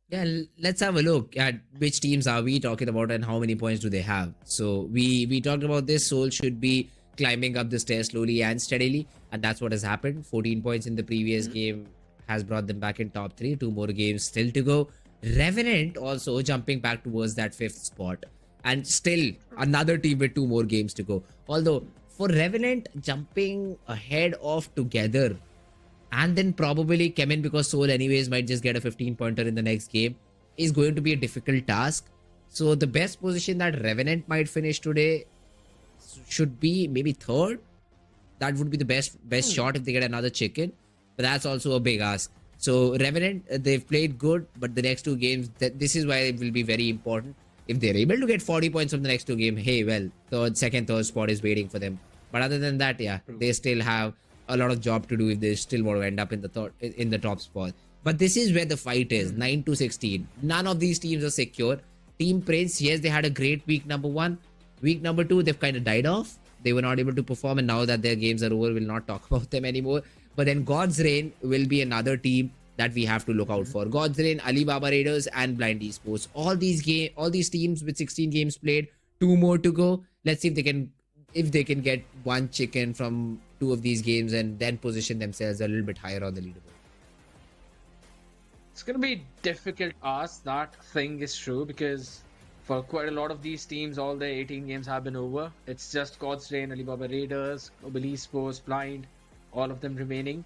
Yeah, let's have a look at which teams are we talking about and how many points do they have. So we talked about this. Soul should be climbing up the stairs slowly and steadily, and that's what has happened. 14 points in the previous game has brought them back in top 3. 2 more games still to go. Revenant also jumping back towards that 5th spot, and still another team with 2 more games to go. Although for Revenant, jumping ahead of Together and then probably Chemin, because Soul anyways might just get a 15 pointer in the next game, is going to be a difficult task. So the best position that Revenant might finish today should be maybe 3rd. That would be the best shot if they get another chicken, but that's also a big ask. So Revenant, they've played good, but the next 2 games, this is why it will be very important. If they're able to get 40 points from the next 2 games, hey, well, second, third spot is waiting for them. But other than that, yeah, they still have a lot of job to do if they still want to end up in the top spot. But this is where the fight is, 9 to 16. None of these teams are secure. Team Prince, yes, they had a great week number 1. Week number 2, they've kind of died off. They were not able to perform, and now that their games are over, we'll not talk about them anymore. But then God's Reign will be another team that we have to look out for. God's Reign, Alibaba Raiders, and Blind Esports. All these teams with 16 games played, 2 more to go. Let's see if they can get 1 chicken from 2 of these games and then position themselves a little bit higher on the leaderboard. It's going to be difficult to ask. That thing is true, because for quite a lot of these teams, all their 18 games have been over. It's just God's Reign, Alibaba Raiders, Global Esports, Blind, all of them remaining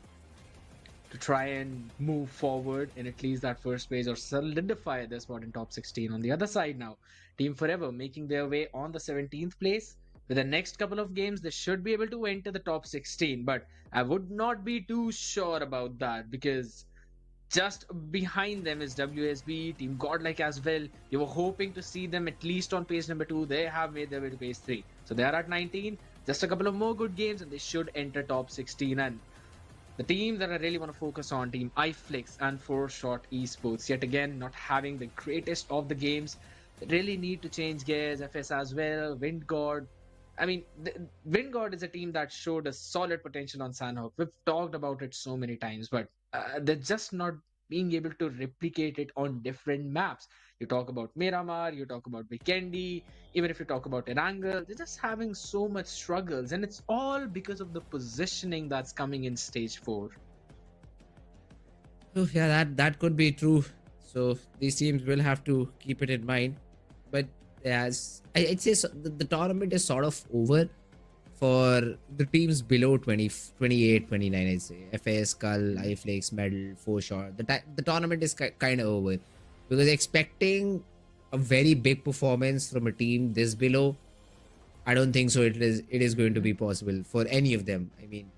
to try and move forward in at least that first phase or solidify their spot in top 16. On the other side now, Team Forever making their way on the 17th place. With the next couple of games, they should be able to enter the top 16, but I would not be too sure about that, because just behind them is WSB, Team Godlike as well. You were hoping to see them at least on page number 2. They have made their way to page 3. So they are at 19. Just a couple of more good games and they should enter top 16. And the teams that I really want to focus on, Team iFlix and 4Shot Esports, yet again not having the greatest of the games. They really need to change gears. FS as well, Windgod. I mean, Windgod is a team that showed a solid potential on Sanhok. We've talked about it so many times, but they're just not being able to replicate it on different maps. You talk about Miramar, you talk about Vikendi, even if you talk about Erangel, they're just having so much struggles, and it's all because of the positioning that's coming in stage 4. Oh, yeah, that could be true. So these teams will have to keep it in mind. But as I'd say, the tournament is sort of over for the teams below 20, 28, 29, I'd say. FAS, Skull, iFlakes, Medal, 4Shot. The tournament is kind of over. Because expecting a very big performance from a team this below, I don't think so. It is going to be possible for any of them. I mean,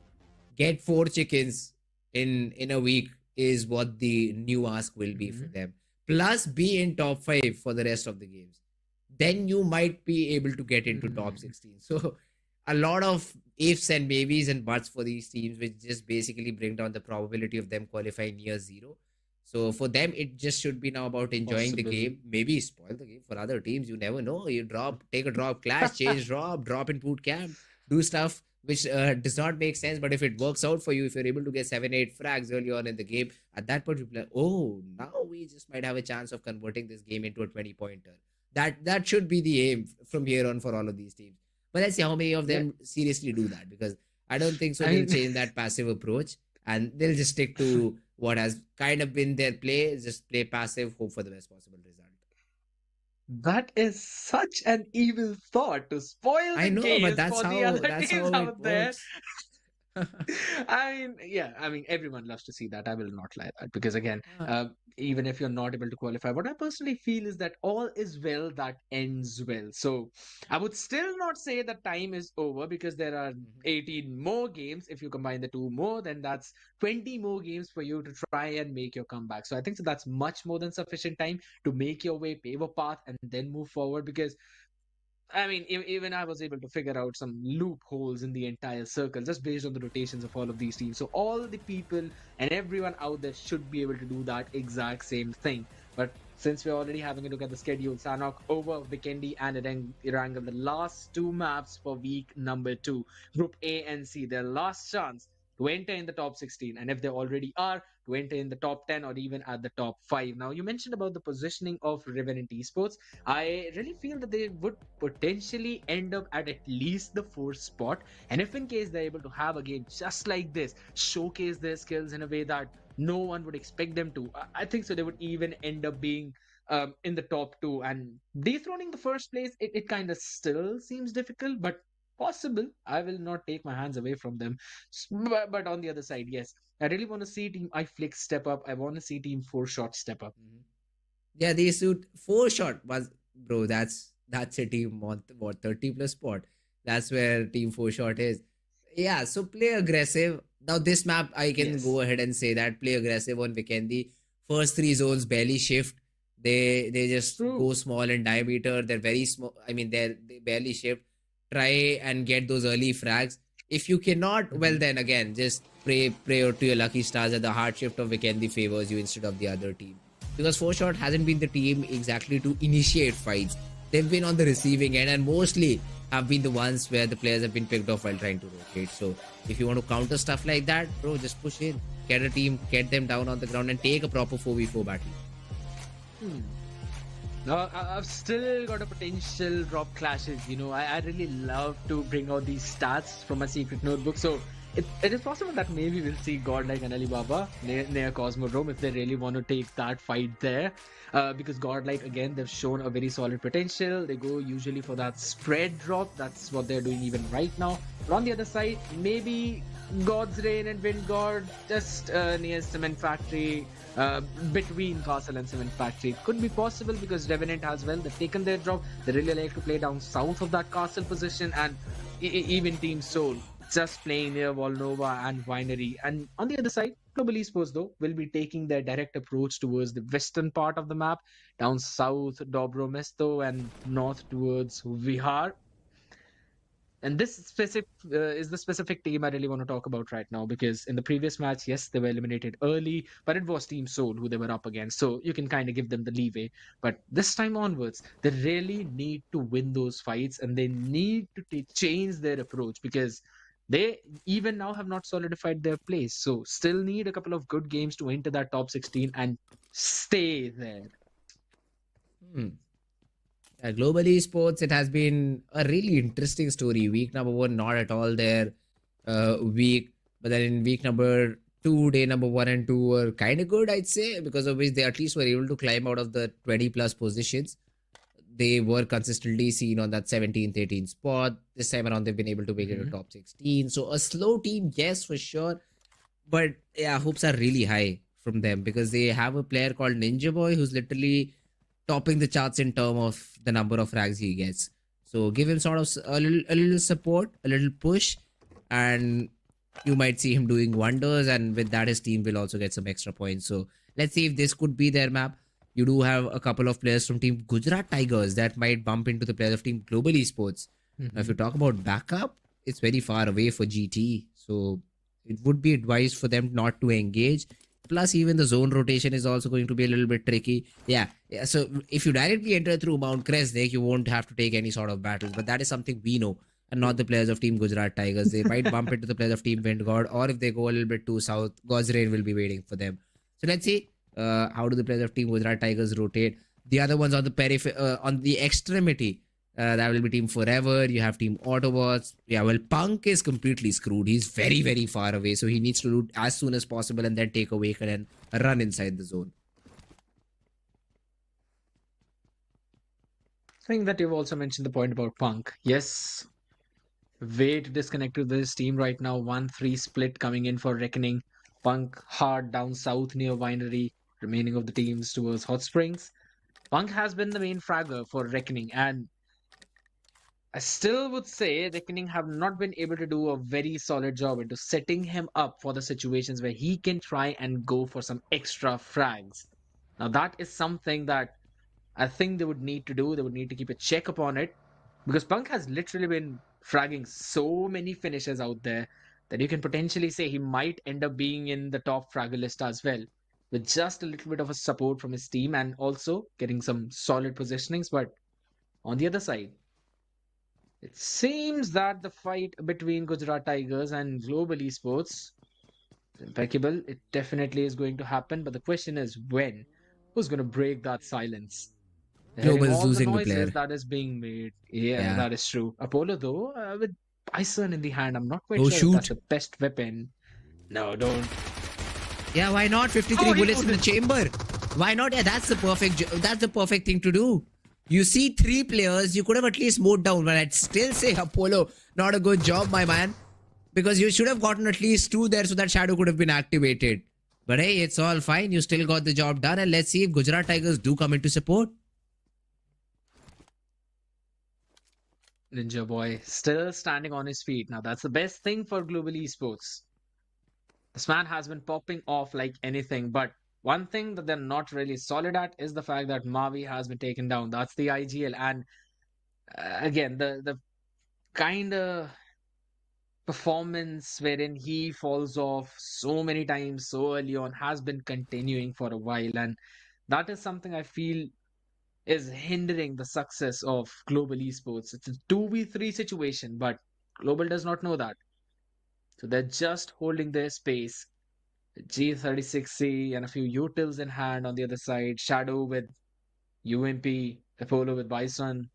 get 4 chickens in a week is what the new ask will be for them. Plus be in top 5 for the rest of the games. Then you might be able to get into top 16. So a lot of ifs and maybes and buts for these teams, which just basically bring down the probability of them qualifying near 0. So for them, it just should be now about enjoying the game. Maybe spoil the game for other teams. You never know. You take a drop clash, change drop in boot camp, do stuff which does not make sense. But if it works out for you, if you're able to get 7-8 frags early on in the game, at that point you play, oh, now we just might have a chance of converting this game into a 20-pointer. That should be the aim from here on for all of these teams. But let's see how many of them seriously do that, because I don't think so. They'll change that passive approach and they'll just stick to what has kind of been their play. Just play passive, hope for the best possible result. That is such an evil thought, to spoil the games for the other teams out there. I mean, everyone loves to see that. I will not lie that, because again, even if you're not able to qualify, what I personally feel is that all is well that ends well. So I would still not say that time is over, because there are 18 more games. If you combine the 2 more, then that's 20 more games for you to try and make your comeback. So I think that's much more than sufficient time to make your way, pave a path, and then move forward. Because I mean, even I was able to figure out some loopholes in the entire circle just based on the rotations of all of these teams. So all the people and everyone out there should be able to do that exact same thing. But since we're already having a look at the schedule, Sanhok over Vikendi and Erangel, the last 2 maps for week number 2, Group A and C, their last chance to enter in the top 16. And if they already are, to enter in the top 10 or even at the top 5. Now, you mentioned about the positioning of Revenant Esports. I really feel that they would potentially end up at least the 4th spot. And if in case they're able to have a game just like this, showcase their skills in a way that no one would expect them to, I think so they would even end up being in the top 2. And dethroning the first place, it kind of still seems difficult, but possible. I will not take my hands away from them. But on the other side, yes, I really want to see Team iFlix step up. I want to see Team 4Shot step up. Yeah, they suit 4Shot was, bro, that's a team on what 30 plus spot. That's where Team 4Shot is. Yeah, so play aggressive. Now this map, I can go ahead and say that play aggressive on Vikendi. First 3 zones barely shift. They just go small in diameter. They're very small. I mean, they barely shift. Try and get those early frags. If you cannot, well then again, just pray to your lucky stars that the hard shift of Vikendi favors you instead of the other team. Because 4Shot hasn't been the team exactly to initiate fights. They've been on the receiving end and mostly have been the ones where the players have been picked off while trying to rotate. So if you want to counter stuff like that, bro, just push in. Get a team, get them down on the ground and take a proper 4v4 battle. Now, I've still got a potential drop clashes. You know, I really love to bring out these stats from my secret notebook. So it is possible that maybe we'll see Godlike and Alibaba near Cosmodrome if they really want to take that fight there. Because Godlike, again, they've shown a very solid potential. They go usually for that spread drop. That's what they're doing even right now. But on the other side, maybe God's Reign and Wind God just near Cement Factory. Between Castle and Cement Factory. It could be possible because Revenant as well, they've taken their drop. They really like to play down south of that castle position, and even Team Soul just playing near Volnova and Winery. And on the other side, Global Esports though will be taking their direct approach towards the western part of the map, down south Dobro Mesto and north towards Vihar. And this specific is the specific team I really want to talk about right now, because in the previous match, yes, they were eliminated early, but it was Team Soul who they were up against. So you can kind of give them the leeway. But this time onwards, they really need to win those fights and they need to change their approach, because They even now have not solidified their place. So still need a couple of good games to enter that top 16 and stay there. Global esports, it has been a really interesting story. Week number 1, not at all their week, but then in week number 2, day number 1 and 2 were kind of good, I'd say, because of which they at least were able to climb out of the 20 plus positions. They were consistently seen on that 17th, 18th spot. This time around, they've been able to make it a top 16. So a slow team, yes, for sure. But yeah, hopes are really high from them because they have a player called Ninja Boy who's literally topping the charts in terms of the number of frags he gets. So give him sort of a little support, a little push, and you might see him doing wonders. And with that, his team will also get some extra points. So let's see if this could be their map. You do have a couple of players from team Gujarat Tigers that might bump into the players of team Global Esports. Now, if you talk about backup, it's very far away for GT. So it would be advised for them not to engage. Plus, even the zone rotation is also going to be a little bit tricky. Yeah. So if you directly enter through Mount Kresnik, you won't have to take any sort of battles. But that is something we know, and not the players of Team Gujarat Tigers. They might bump into the players of Team Wind God, or if they go a little bit too south, God's Rain will be waiting for them. So let's see how do the players of Team Gujarat Tigers rotate. The other ones on the on the extremity. That will be Team Forever. You have Team AUTOBOTZ. Yeah, well, Punk is completely screwed. He's very, very far away. So he needs to loot as soon as possible and then take Awaken and run inside the zone. I think that you've also mentioned the point about Punk. Yes, way to disconnect to this team right now. 1-3 split coming in for Reckoning. Punk hard down south near Winery. Remaining of the teams towards Hot Springs. Punk has been the main fragger for Reckoning, and I still would say Reckoning have not been able to do a very solid job into setting him up for the situations where he can try and go for some extra frags. Now that is something that I think they would need to do. They would need to keep a check upon it, because Punk has literally been fragging so many finishes out there that you can potentially say he might end up being in the top fragger list as well, with just a little bit of a support from his team and also getting some solid positionings. But on the other side, it seems that the fight between Gujarat Tigers and Global Esports is impeccable. It definitely is going to happen, but the question is when? Who's going to break that silence? Global is All losing the the player. noises that is being made. Yeah, that is true. Apollo, though, with Bison in the hand, I'm not quite sure if that's the best weapon. No, don't. Yeah, why not? 53 bullets in the chamber. Why not? Yeah, that's the perfect thing to do. You see 3 players, you could have at least mowed down, but I'd still say Apollo, not a good job, my man. Because you should have gotten at least 2 there so that Shadow could have been activated. But hey, it's all fine. You still got the job done, and let's see if Gujarat Tigers do come into support. Ninja Boy still standing on his feet. Now that's the best thing for Global Esports. This man has been popping off like anything, but one thing that they're not really solid at is the fact that Mavi has been taken down. That's the IGL, and again, the kind of performance wherein he falls off so many times so early on has been continuing for a while, and that is something I feel is hindering the success of Global Esports. It's a 2v3 situation, but Global does not know that. So they're just holding their space. G36C and a few utils in hand on the other side. Shadow with UMP, Apollo with Bison.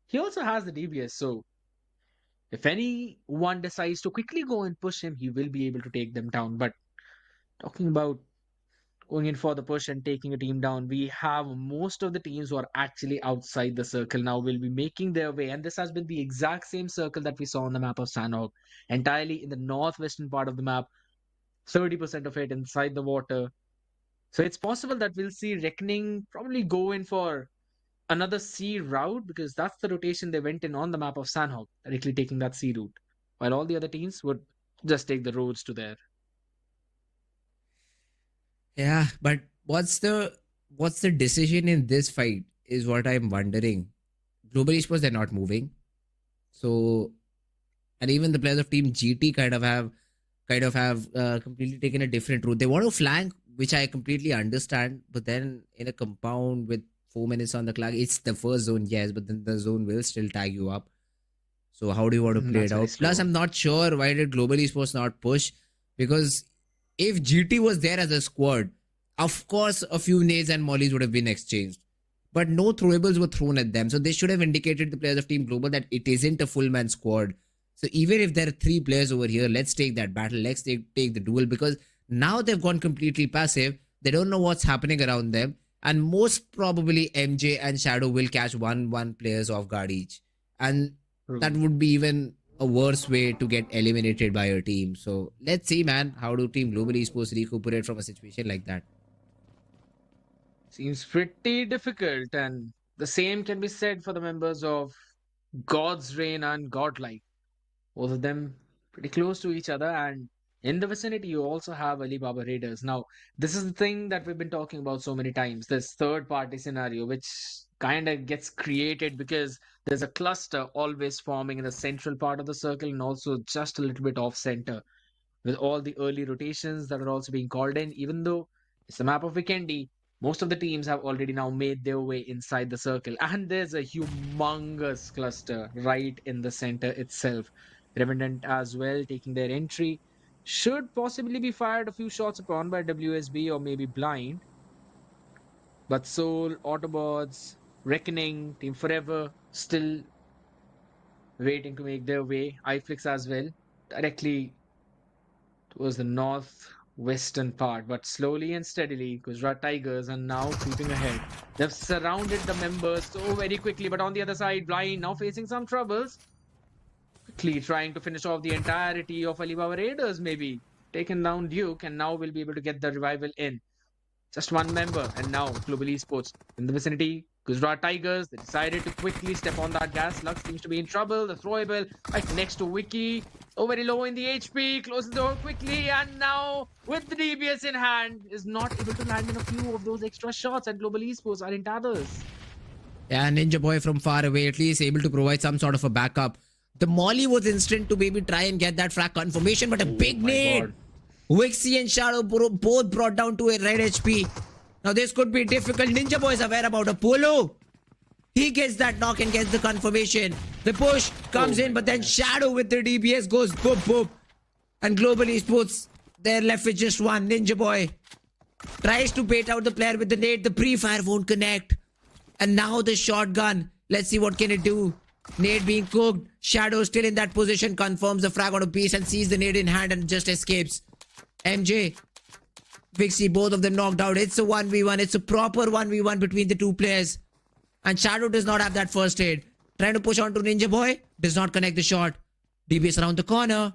He also has the DBS, so if anyone decides to quickly go and push him, he will be able to take them down. But talking about going in for the push and taking a team down, we have most of the teams who are actually outside the circle now will be making their way, and this has been the exact same circle that we saw on the map of Sanhok, entirely in the northwestern part of the map, 30% of it inside the water. So it's possible that we'll see Reckoning probably go in for another sea route, because that's the rotation they went in on the map of Sanhok, directly taking that sea route, while all the other teams would just take the roads to there. Yeah, but what's the decision in this fight is what I'm wondering. Global Esports, they're not moving. So, and even the players of Team GT kind of have completely taken a different route. They want to flank, which I completely understand, but then in a compound with 4 minutes on the clock, it's the first zone, yes, but then the zone will still tag you up. So how do you want to play That's it very out? Plus, slow. I'm not sure why did Global Esports not push, because if GT was there as a squad, of course a few nades and mollies would have been exchanged. But no throwables were thrown at them. So they should have indicated the players of Team Global that it isn't a full man squad. So even if there are 3 players over here, let's take that battle. Let's take the duel, because now they've gone completely passive. They don't know what's happening around them. And most probably MJ and Shadow will catch one players off guard each. And that would be even a worse way to get eliminated by your team. So let's see, man. How do Team Global Esports recuperate from a situation like that? Seems pretty difficult, and the same can be said for the members of God's Reign and Godlike. Both of them pretty close to each other, and in the vicinity you also have Alibaba Raiders. Now, this is the thing that we've been talking about so many times, this third party scenario, which kind of gets created because there's a cluster always forming in the central part of the circle and also just a little bit off center, with all the early rotations that are also being called in. Even though it's a map of Vikendi, most of the teams have already now made their way inside the circle, and there's a humongous cluster right in the center itself. Revenant as well taking their entry. Should possibly be fired a few shots upon by WSB or maybe Blind. But Soul, Autobots, Reckoning, Team Forever still waiting to make their way. iFlix as well, directly towards the northwestern part, but slowly and steadily, Gujarat Tigers are now creeping ahead. They've surrounded the members so very quickly, but on the other side, Blind now facing some troubles. Quickly trying to finish off the entirety of Alibaba Raiders, maybe. Taken down Duke, and now will be able to get the revival in. Just one member, and now Global Esports in the vicinity. Gujarat Tigers, they decided to quickly step on that gas. Lux seems to be in trouble. The throwable right next to Wiki. Oh, very low in the HP. Closes the door quickly, and now with the DBS in hand, is not able to land in a few of those extra shots, and Global Esports are in tatters. Yeah, Ninja Boy from far away, at least able to provide some sort of a backup. The molly was instant to maybe try and get that frag confirmation, but a big nade. Wixie and Shadow both brought down to a red HP. Now this could be difficult. Ninja Boy is aware about Apollo. He gets that knock and gets the confirmation. The push comes in, but then Shadow with the DBS goes boop boop. And Global Esports, they're left with just one. Ninja Boy tries to bait out the player with the nade. The pre-fire won't connect. And now the shotgun. Let's see what can it do. Nade being cooked. Shadow still in that position. Confirms the frag on a piece and sees the nade in hand and just escapes. MJ, Vixie, both of them knocked out. It's a 1v1. It's a proper 1v1 between the two players. And Shadow does not have that first aid. Trying to push on to Ninja Boy. Does not connect the shot. DBS around the corner.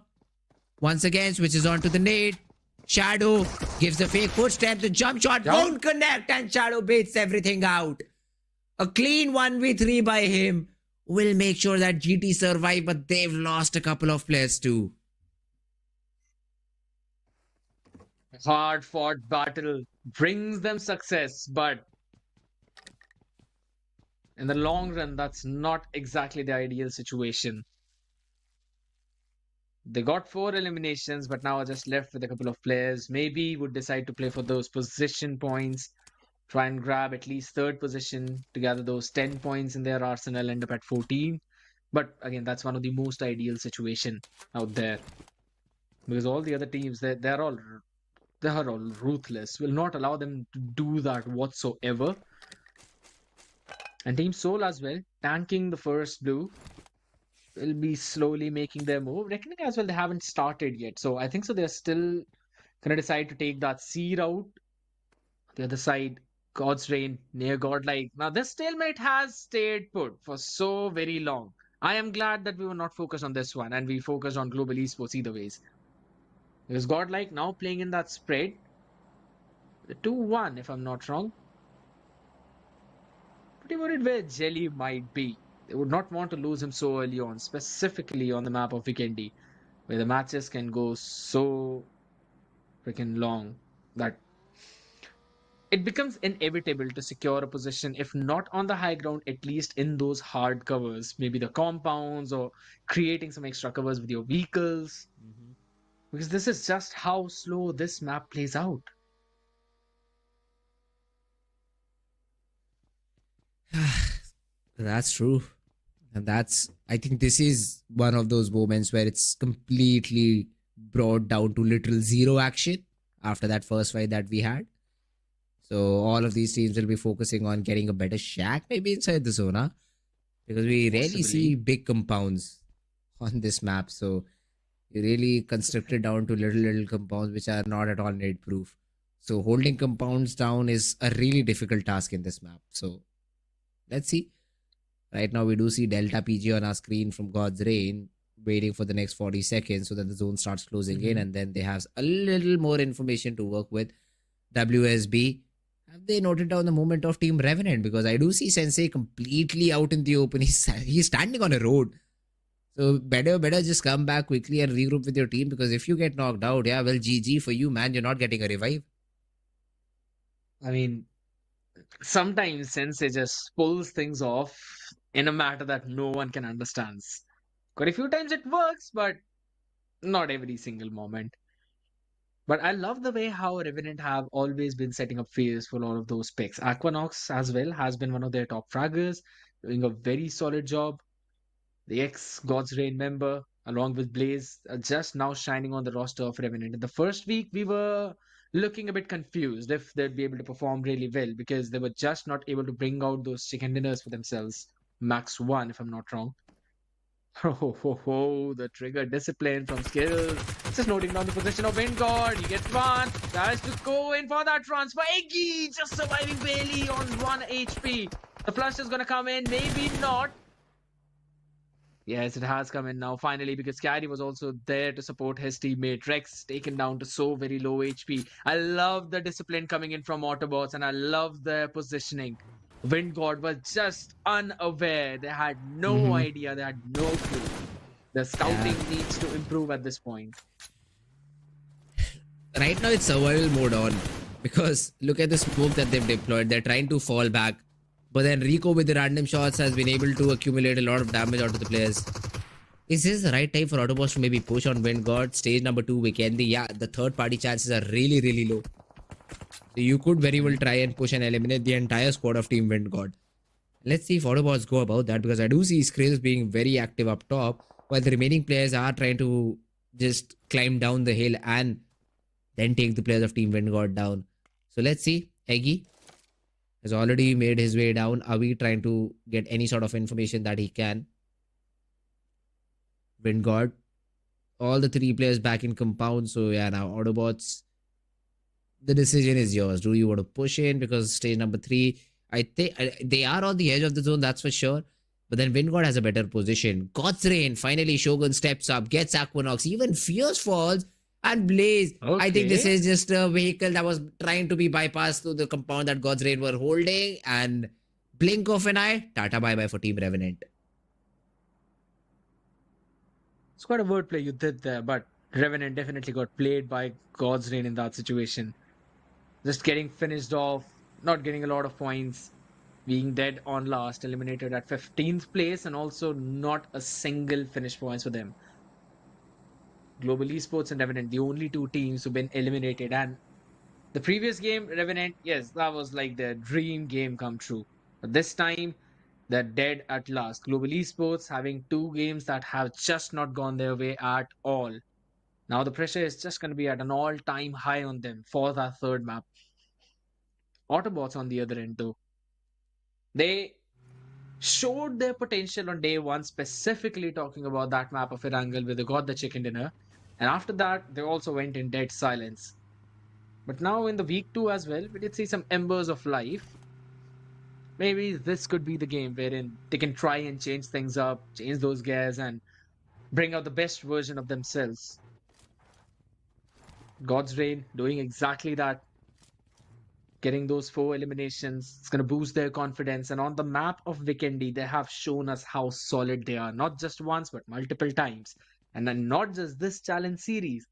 Once again, switches on to the nade. Shadow gives the fake footstep. The jump shot won't connect. And Shadow baits everything out. A clean 1v3 by him. Will make sure that GT survive. But they've lost a couple of players too. Hard fought battle brings them success, but in the long run, that's not exactly the ideal situation. They got 4 eliminations, but now are just left with a couple of players. Maybe would decide to play for those position points, try and grab at least 3rd position to gather those 10 points in their arsenal, end up at 14. But again, that's one of the most ideal situation out there, because all the other teams, they're all ruthless, will not allow them to do that whatsoever. And Team Soul as well, tanking the first blue, will be slowly making their move. Reckoning as well, they haven't started yet, so I think so they're still gonna decide to take that C route. The other side, God's Reign near Godlike. Now this stalemate has stayed put for so very long. I am glad that we were not focused on this one and we focused on Global Esports either ways. Because Godlike now playing in that spread. The 2-1, if I'm not wrong. Pretty worried where Jelly might be. They would not want to lose him so early on, specifically on the map of Vikendi, where the matches can go so freaking long that it becomes inevitable to secure a position, if not on the high ground, at least in those hard covers. Maybe the compounds or creating some extra covers with your vehicles. Because this is just how slow this map plays out. That's true. And I think this is one of those moments where it's completely brought down to literal zero action after that first fight that we had. So all of these teams will be focusing on getting a better shack maybe inside the zona, because we rarely see big compounds on this map. So you really constructed down to little compounds which are not at all nade proof. So holding compounds down is a really difficult task in this map. So let's see. Right now we do see Delta PG on our screen from God's Reign, waiting for the next 40 seconds so that the zone starts closing in, and then they have a little more information to work with. WSB, have they noted down the movement of Team Revenant? Because I do see Sensei completely out in the open. He's standing on a road. So better just come back quickly and regroup with your team, because if you get knocked out, yeah, well, GG for you, man. You're not getting a revive. I mean, sometimes Sensei just pulls things off in a matter that no one can understand. Quite a few times it works, but not every single moment. But I love the way how Revenant have always been setting up phase for all of those picks. Aquanox as well has been one of their top fraggers, doing a very solid job. The ex-God's Reign member, along with Blaze, are just now shining on the roster of Revenant. In the first week, we were looking a bit confused if they'd be able to perform really well, because they were just not able to bring out those chicken dinners for themselves. Max 1, if I'm not wrong. The trigger discipline from Skills. Just noting down the position of Wingard. He gets one. Tries to go in for that transfer. Eggy just surviving barely on 1 HP. The flush is going to come in. Maybe not. Yes, it has come in now, finally, because Carry was also there to support his teammate. Rex taken down to so very low HP. I love the discipline coming in from Autobots, and I love their positioning. Wingard was just unaware. They had no idea. They had no clue. The scouting needs to improve at this point. Right now, it's survival mode on, because look at the smoke that they've deployed. They're trying to fall back. But then Rico with the random shots has been able to accumulate a lot of damage out of the players. Is this the right time for Autobots to maybe push on Wingard? Stage number 2, Vikendi. Yeah, the third party chances are really, really low. So you could very well try and push and eliminate the entire squad of Team Wingard. Let's see if Autobots go about that, because I do see Skrills being very active up top, while the remaining players are trying to just climb down the hill and then take the players of Team Wingard down. So let's see. Eggy has already made his way down. Avi trying to get any sort of information that he can. Wingard. All the 3 players back in compound. So yeah, now Autobots, the decision is yours. Do you want to push in? Because stage number 3, I think they are on the edge of the zone, that's for sure. But then Wingard has a better position. God's Reign, finally Shogun steps up, gets Aquanox, even Fierce falls. And Blaze, I think this is just a vehicle that was trying to be bypassed through the compound that God's Reign were holding. And blink of an eye, tata bye-bye for Team Revenant. It's quite a wordplay you did there, but Revenant definitely got played by God's Reign in that situation. Just getting finished off, not getting a lot of points, being dead on last, eliminated at 15th place, and also not a single finish points for them. Global Esports and Revenant, the only 2 teams who've been eliminated. And the previous game, Revenant, yes, that was like their dream game come true. But this time, they're dead at last. Global Esports having 2 games that have just not gone their way at all. Now the pressure is just going to be at an all-time high on them for that third map. Autobots on the other end, though, they showed their potential on day 1, specifically talking about that map of Erangel where they got the chicken dinner. And after that, they also went in dead silence. But now in the week 2 as well, we did see some embers of life. Maybe this could be the game wherein they can try and change things up, change those gears, and bring out the best version of themselves. God's Reign doing exactly that. Getting those 4 eliminations, it's going to boost their confidence. And on the map of Vikendi, they have shown us how solid they are. Not just once, but multiple times. And then not just this challenge series,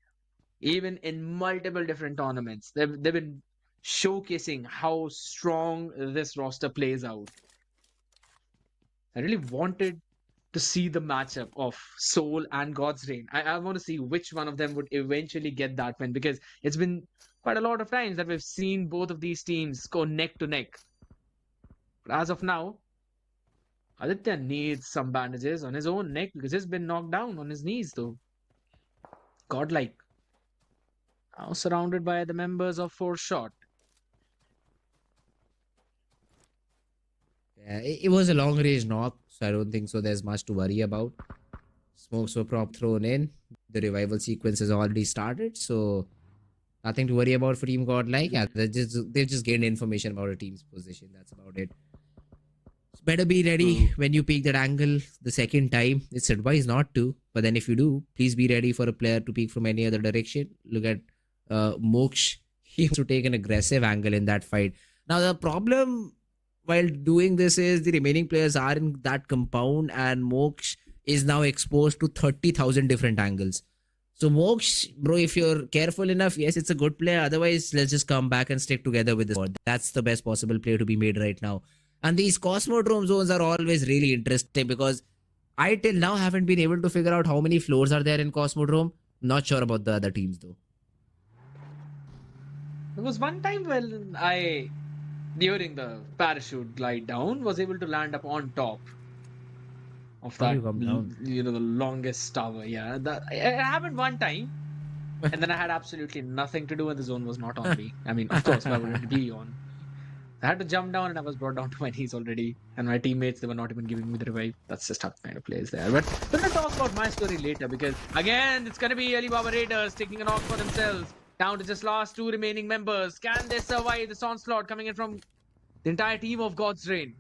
even in multiple different tournaments. They've been showcasing how strong this roster plays out. I really wanted to see the matchup of Soul and God's Reign. I want to see which one of them would eventually get that win, because it's been quite a lot of times that we've seen both of these teams go neck to neck. But as of now, Aditya needs some bandages on his own neck because he's been knocked down on his knees though. Godlike. Now surrounded by the members of 4Shot. Yeah, it was a long range knock, so I don't think so there's much to worry about. Smokes were prop thrown in. The revival sequence has already started, so nothing to worry about for Team Godlike. Yeah, they've just gained information about a team's position. That's about it. So better be ready when you peek that angle the second time. It's advised not to, but then if you do, please be ready for a player to peek from any other direction. Look at Moksh. He has to take an aggressive angle in that fight. Now the problem while doing this is the remaining players are in that compound and Moksh is now exposed to 30,000 different angles. So Moksh, bro, if you're careful enough, yes, it's a good player. Otherwise, let's just come back and stick together with this board. That's the best possible play to be made right now. And these Cosmodrome zones are always really interesting because I till now haven't been able to figure out how many floors are there in Cosmodrome. Not sure about the other teams though. There was one time when I, during the parachute glide down, was able to land up on top of that, the longest tower. Yeah, it happened one time, and then I had absolutely nothing to do, and the zone was not on me. I mean, of course, why would it be on? I had to jump down, and I was brought down to my knees already, and my teammates, they were not even giving me the revive. That's just how kind of plays there. But we're gonna talk about my story later because again, it's gonna be Alibaba Raiders taking a knock for themselves. Down to just last two remaining members. Can they survive this onslaught coming in from the entire team of God's Reign?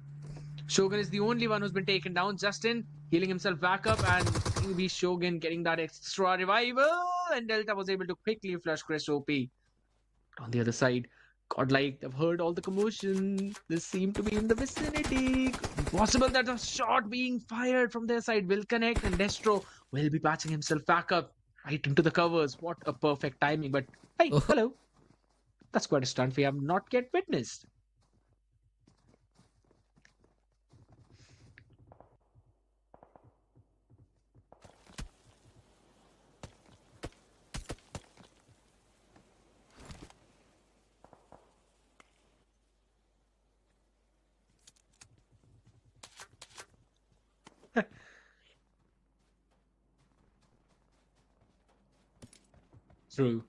Shogun is the only one who's been taken down. Justin healing himself back up, and maybe Shogun getting that extra revival, and Delta was able to quickly flush Chris OP. On the other side, Godlike, they've heard all the commotion. They seem to be in the vicinity. Possible that a shot being fired from their side will connect, and Destro will be patching himself back up right into the covers. What a perfect timing. But hey, hello. That's quite a stunt we have not yet witnessed. True.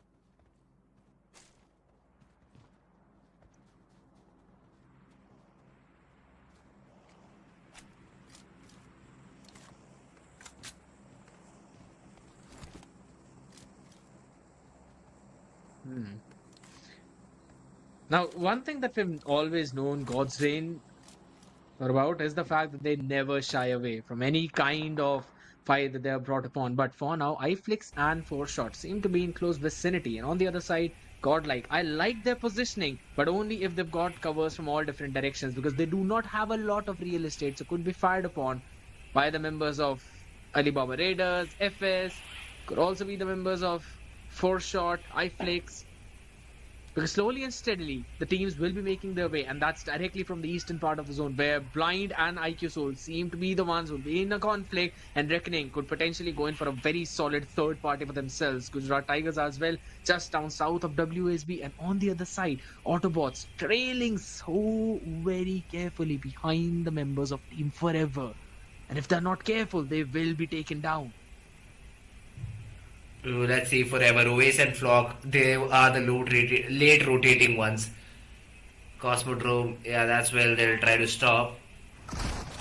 Now, one thing that we've always known God's Reign about is the fact that they never shy away from any kind of fight that they are brought upon. But for now, iFlix and 4Shot seem to be in close vicinity. And on the other side, Godlike, I like their positioning, but only if they've got covers from all different directions because they do not have a lot of real estate. So could be fired upon by the members of Alibaba Raiders, FS, could also be the members of 4Shot, iFlix. Because slowly and steadily, the teams will be making their way, and that's directly from the eastern part of the zone, where Blind and IQ Soul seem to be the ones who will be in a conflict, and Reckoning could potentially go in for a very solid third party for themselves. Gujarat Tigers as well, just down south of WSB, and on the other side, Autobots trailing so very carefully behind the members of Team Forever. And if they're not careful, they will be taken down. Let's see, Forever, Oasis and Flock, they are the late rotating ones. Cosmodrome, yeah, that's where they'll try to stop.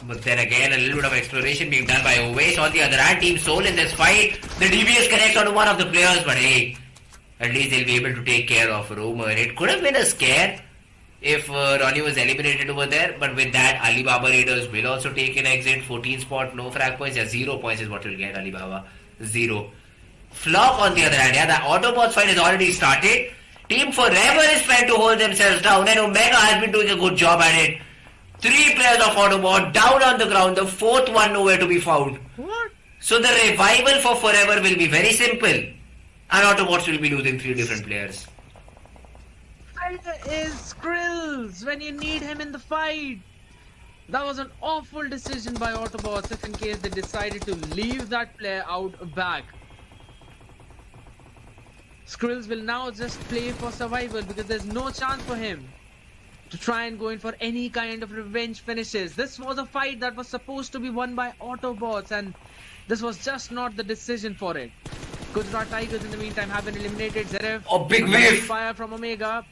But then again, a little bit of exploration being done by Oasis. On the other hand, Team Soul in this fight, the DBS connects onto one of the players, but hey, at least they'll be able to take care of Romer. It could have been a scare if Ronnie was eliminated over there, but with that, Alibaba Raiders will also take an exit. 14 spot, no frag points, yeah, 0 points is what you'll get, Alibaba. 0. Flock on the other hand, yeah, the Autobots fight has already started. Team Forever is trying to hold themselves down, and Omega has been doing a good job at it. 3 players of Autobot down on the ground, the 4th one nowhere to be found. What? So the revival for Forever will be very simple, and Autobots will be losing 3 different players. Where is Skrills when you need him in the fight? That was an awful decision by Autobots if in case they decided to leave that player out back. Skrills will now just play for survival because there's no chance for him to try and go in for any kind of revenge finishes. This was a fight that was supposed to be won by AUTOBOTZ, and this was just not the decision for it. Gujarat Tigers in the meantime have been eliminated. Zeref, oh, big wave! Fire from Omega,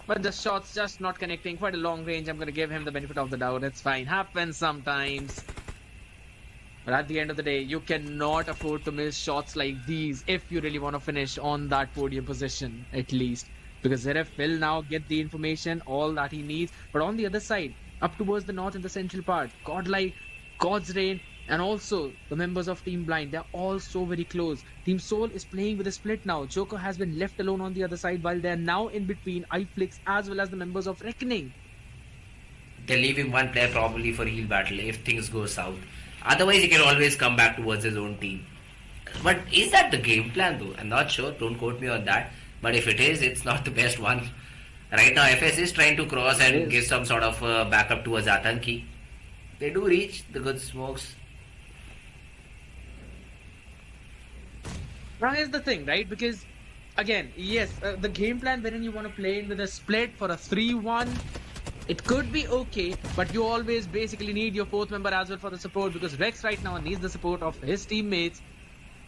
but the shot's just not connecting. Quite a long range. I'm going to give him the benefit of the doubt. It's fine. Happens sometimes. But at the end of the day, you cannot afford to miss shots like these if you really want to finish on that podium position, at least. Because Zeref will now get the information, all that he needs. But on the other side, up towards the north and the central part, Godlike, God's Reign, and also the members of Team Blind, they're all so very close. Team Soul is playing with a split now. Joker has been left alone on the other side, while they're now in between iFlix as well as the members of Reckoning. They're leaving one player probably for heal battle if things go south. Otherwise, he can always come back towards his own team. But is that the game plan though? I'm not sure. Don't quote me on that. But if it is, it's not the best one. Right now, FS is trying to cross and give some sort of backup towards Atanki. They do reach the good smokes. Now here's the thing, right? Because, again, yes, the game plan wherein you want to play in with a split for a 3-1, it could be okay, but you always basically need your fourth member as well for the support, because Rex right now needs the support of his teammates.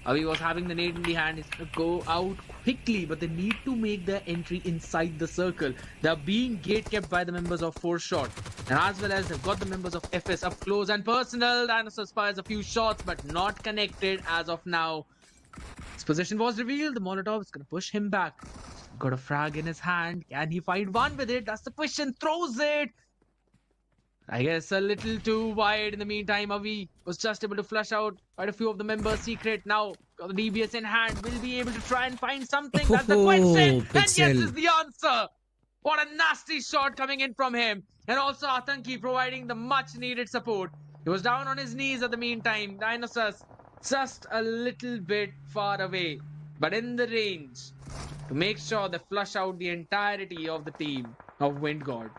Avi was having the nade in the hand. He's going to go out quickly, but they need to make their entry inside the circle. They're being gate kept by the members of 4Shot, and as well as they've got the members of FS up close and personal. Dinosaurs fires a few shots, but not connected as of now. His position was revealed. The Molotov is going to push him back. Got a frag in his hand. Can he find one with it? That's the question. Throws it. I guess a little too wide. In the meantime, Avi was just able to flush out quite a few of the members. Secret now got the DBS in hand. Will be able to try and find something. That's the question. And yes is the answer. What a nasty shot coming in from him. And also Atanki providing the much needed support. He was down on his knees at the meantime. Dinosaurs just a little bit far away, but in the range to make sure they flush out the entirety of the team of Wind God.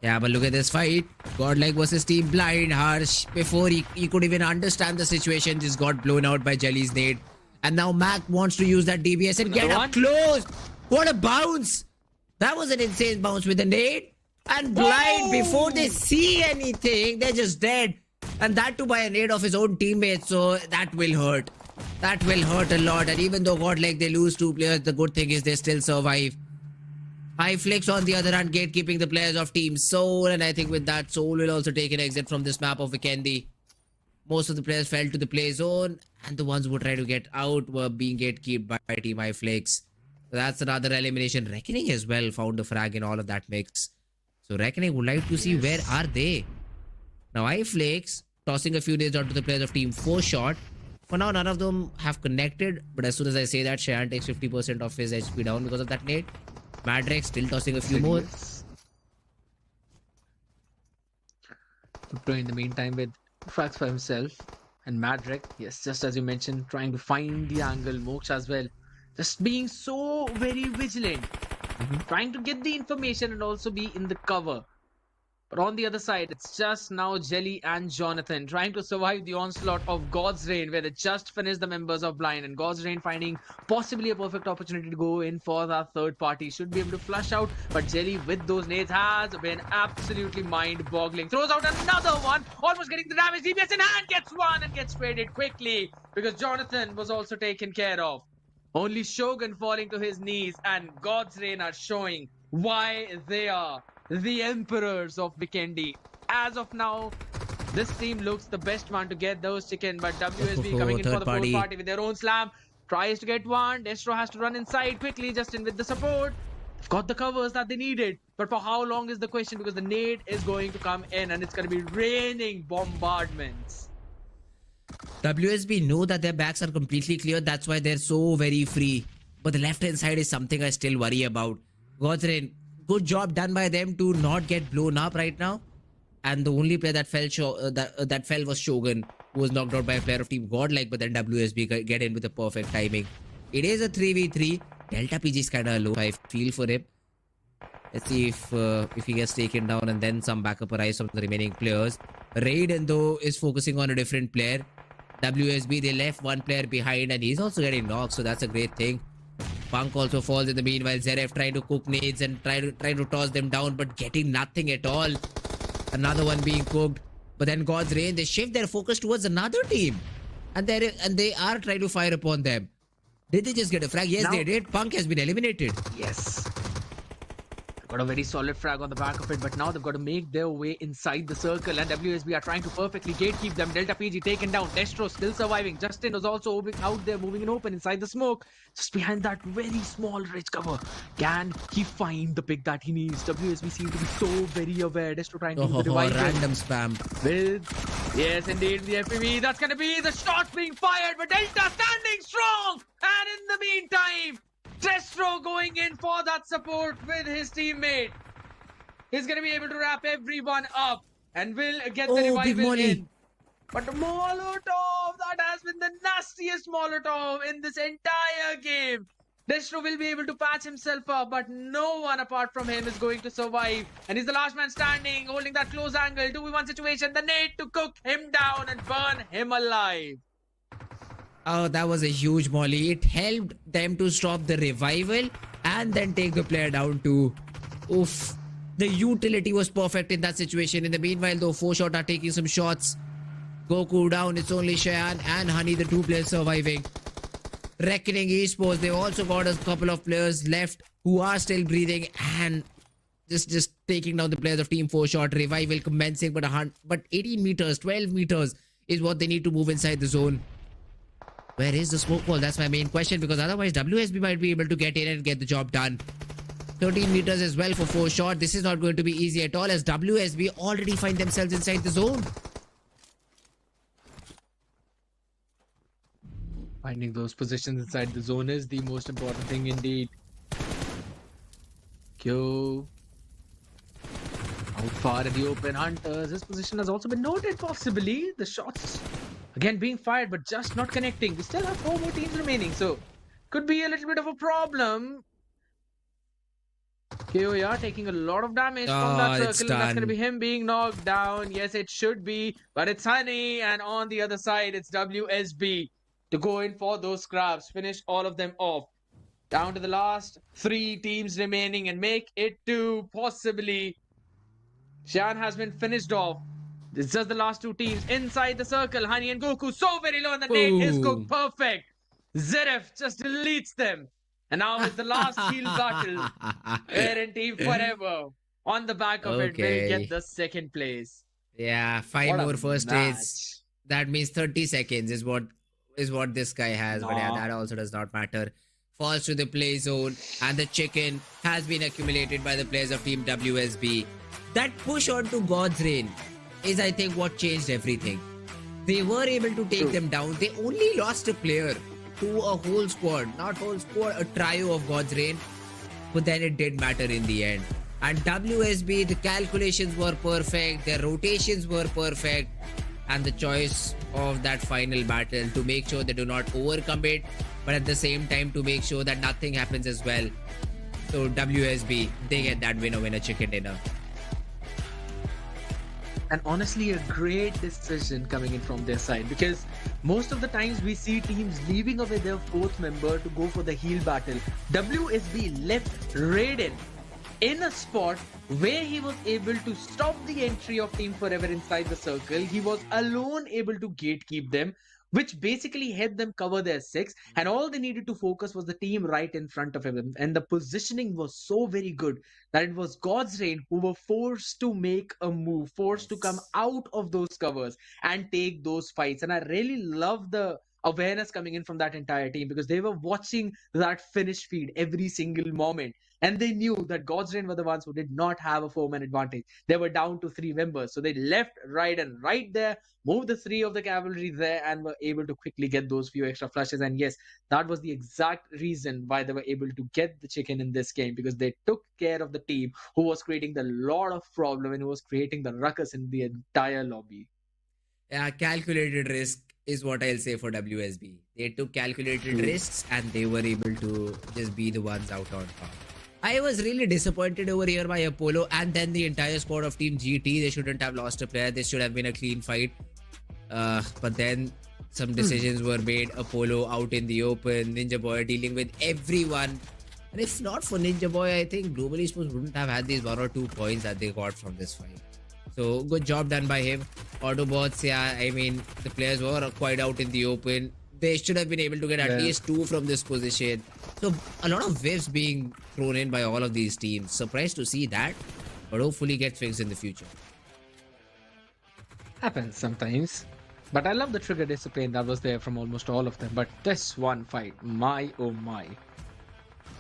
Yeah, but look at this fight. Godlike versus Team Blind. Harsh, before he could even understand the situation, just got blown out by Jelly's nade. And now Mac wants to use that DBS and get up close. What a bounce. That was an insane bounce with the nade. And Blind, before they see anything, they're just dead. And that too by a nade of his own teammates, so that will hurt. That will hurt a lot. And even though Godlike, they lose 2 players, the good thing is they still survive. iFlix on the other hand, gatekeeping the players of Team Soul. And I think with that, Soul will also take an exit from this map of Vikendi. Most of the players fell to the play zone. And the ones who tried to get out were being gatekept by Team iFlix. So that's another elimination. Reckoning as well found a frag in all of that mix. So Reckoning would like to see where are they. Now iFlix tossing a few nades onto the players of Team 4Shot. For now, none of them have connected. But as soon as I say that, Cheyenne takes 50% of his HP down because of that nade. Madrex still tossing a few more. Crypto in the meantime with frags for himself. And Madrex, yes, just as you mentioned, trying to find the angle. Moksha as well. Just being so very vigilant. Trying to get the information and also be in the cover. But on the other side, it's just now Jelly and Jonathan trying to survive the onslaught of God's Reign, where they just finished the members of Blind, and God's Reign finding possibly a perfect opportunity to go in for that third party. Should be able to flush out, but Jelly with those nades has been absolutely mind-boggling. Throws out another one, almost getting the damage. DBS in hand, gets one and gets traded quickly because Jonathan was also taken care of. Only Shogun falling to his knees, and God's Reign are showing why they are the Emperors of Vikendi. As of now, this team looks the best one to get those chicken, but WSB coming in for the fourth party with their own slam. Tries to get one. Destro has to run inside quickly, just in with the support. They've got the covers that they needed. But for how long is the question, because the nade is going to come in and it's going to be raining bombardments. WSB know that their backs are completely clear. That's why they're so very free. But the left-hand side is something I still worry about. God's Reign, good job done by them to not get blown up right now. And the only player that fell was Shogun, who was knocked out by a player of Team Godlike, but then WSB get in with a perfect timing. It is a 3v3. Delta PG is kind of low. I feel for him. Let's see if he gets taken down and then some backup arrives from the remaining players. Raiden though is focusing on a different player. WSB, they left one player behind and he's also getting knocked, so that's a great thing. Punk also falls in the meanwhile. Zeref trying to cook nades and try to toss them down, but getting nothing at all. Another one being cooked. But then God's Reign, they shift their focus towards another team. And they are trying to fire upon them. Did they just get a frag? Yes, they did. Punk has been eliminated. Yes. Got a very solid frag on the back of it, but now they've got to make their way inside the circle, and WSB are trying to perfectly gatekeep them. Delta PG taken down. Destro still surviving. Justin was also out there, moving in open inside the smoke. Just behind that very small ridge cover. Can he find the pick that he needs? WSB seem to be so very aware. Destro trying to do the revival. Random spam. Yes, indeed, the FPV. That's going to be the shot being fired, but Delta standing strong. And in the meantime, Destro going in for that support with his teammate. He's going to be able to wrap everyone up and will get the revival in. But the Molotov, that has been the nastiest Molotov in this entire game. Destro will be able to patch himself up, but no one apart from him is going to survive. And he's the last man standing, holding that close angle. 2v1 situation. The nade to cook him down and burn him alive. Oh, that was a huge molly. It helped them to stop the revival and then take the player down too. Oof. The utility was perfect in that situation. In the meanwhile, though, 4shot are taking some shots. Goku down. It's only Cheyenne and Honey, the two players surviving. Reckoning Esports, they've also got a couple of players left who are still breathing and just taking down the players of Team 4shot. Revival commencing, but 18 meters, 12 meters is what they need to move inside the zone. Where is the smoke wall? That's my main question, because otherwise WSB might be able to get in and get the job done. 13 meters as well for 4shot. This is not going to be easy at all, as WSB already find themselves inside the zone. Finding those positions inside the zone is the most important thing indeed. Kyo out far in the open. Hunters, his position has also been noted possibly. The shots again being fired, but just not connecting. We still have 4 more teams remaining, so could be a little bit of a problem. KOR taking a lot of damage from that circle. That's going to be him being knocked down. Yes, it should be, but it's Honey, and on the other side, it's WSB to go in for those scraps, finish all of them off. Down to the last 3 teams remaining and make it to possibly. Shan has been finished off. It's just the last 2 teams inside the circle. Honey and Goku so very low, and the nade is cooked perfect. Zeref just deletes them. And now it's the last heal battle. Parent team forever on the back of it will get the 2nd place. Yeah, 5 more first aids. That means 30 seconds is what this guy has. But yeah, that also does not matter. Falls to the play zone, and the chicken has been accumulated by the players of Team WSB. That push onto God's Reign is, I think, what changed everything. They were able to take them down. They only lost a player to a whole squad. Not whole squad, a trio of God's Reign. But then it did matter in the end. And WSB, the calculations were perfect. Their rotations were perfect. And the choice of that final battle to make sure they do not overcommit, but at the same time to make sure that nothing happens as well. So WSB, they get that winner chicken dinner. And honestly, a great decision coming in from their side, because most of the times we see teams leaving away their 4th member to go for the heal battle. WSB left Raiden in a spot where he was able to stop the entry of Team Forever inside the circle. He was alone able to gatekeep them, which basically helped them cover their 6, and all they needed to focus was the team right in front of him. And the positioning was so very good that it was God's Reign who were forced to make a move, forced to come out of those covers and take those fights. And I really love the awareness coming in from that entire team, because they were watching that finish feed every single moment. And they knew that God's Reign were the ones who did not have a 4-man advantage. They were down to 3 members. So they left, right, and right there, moved the 3 of the cavalry there, and were able to quickly get those few extra flushes. And yes, that was the exact reason why they were able to get the chicken in this game, because they took care of the team who was creating the lot of problem and who was creating the ruckus in the entire lobby. Yeah, calculated risk is what I'll say for WSB. They took calculated risks and they were able to just be the ones out on top. I was really disappointed over here by Apollo and then the entire squad of Team GT. They shouldn't have lost a player. This should have been a clean fight. But then some decisions were made. Apollo out in the open, Ninja Boy dealing with everyone. And if not for Ninja Boy, I think Global Esports wouldn't have had these 1 or 2 points that they got from this fight. So good job done by him. AUTOBOTZ, yeah, I mean, the players were quite out in the open. They should have been able to get at least 2 from this position. So a lot of waves being thrown in by all of these teams. Surprised to see that, but hopefully get fixed in the future. Happens sometimes. But I love the trigger discipline that was there from almost all of them. But this one fight, my oh my.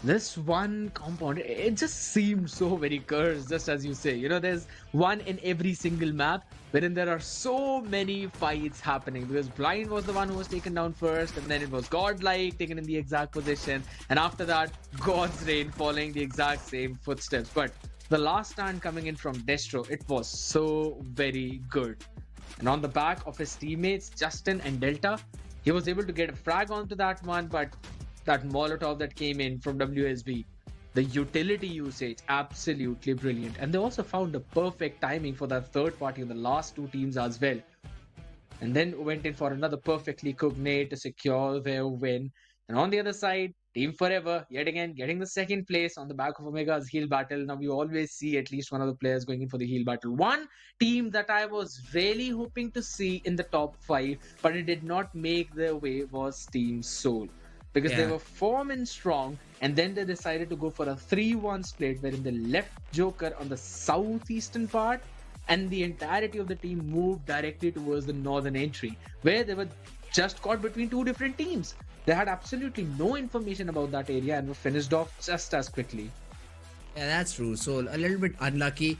This one compound, it just seemed so very cursed, just as you say. You know, there's one in every single map wherein there are so many fights happening. Because Blind was the one who was taken down first, and then it was Godlike taken in the exact position. And after that, God's Reign following the exact same footsteps. But the last stand coming in from Destro, it was so very good. And on the back of his teammates, Justin and Delta, he was able to get a frag onto that one, but that Molotov that came in from WSB, the utility usage, absolutely brilliant. And they also found the perfect timing for that third party in the last 2 teams as well. And then went in for another perfectly cooked nade to secure their win. And on the other side, Team Forever, yet again, getting the second place on the back of Omega's heal battle. Now, we always see at least one of the players going in for the heal battle. One team that I was really hoping to see in the top 5, but it did not make their way, was Team Soul. Because they were 4-man strong, and then they decided to go for a 3-1 split, wherein they left Joker on the southeastern part, and the entirety of the team moved directly towards the northern entry, where they were just caught between 2 different teams. They had absolutely no information about that area and were finished off just as quickly. Yeah, that's true. So a little bit unlucky,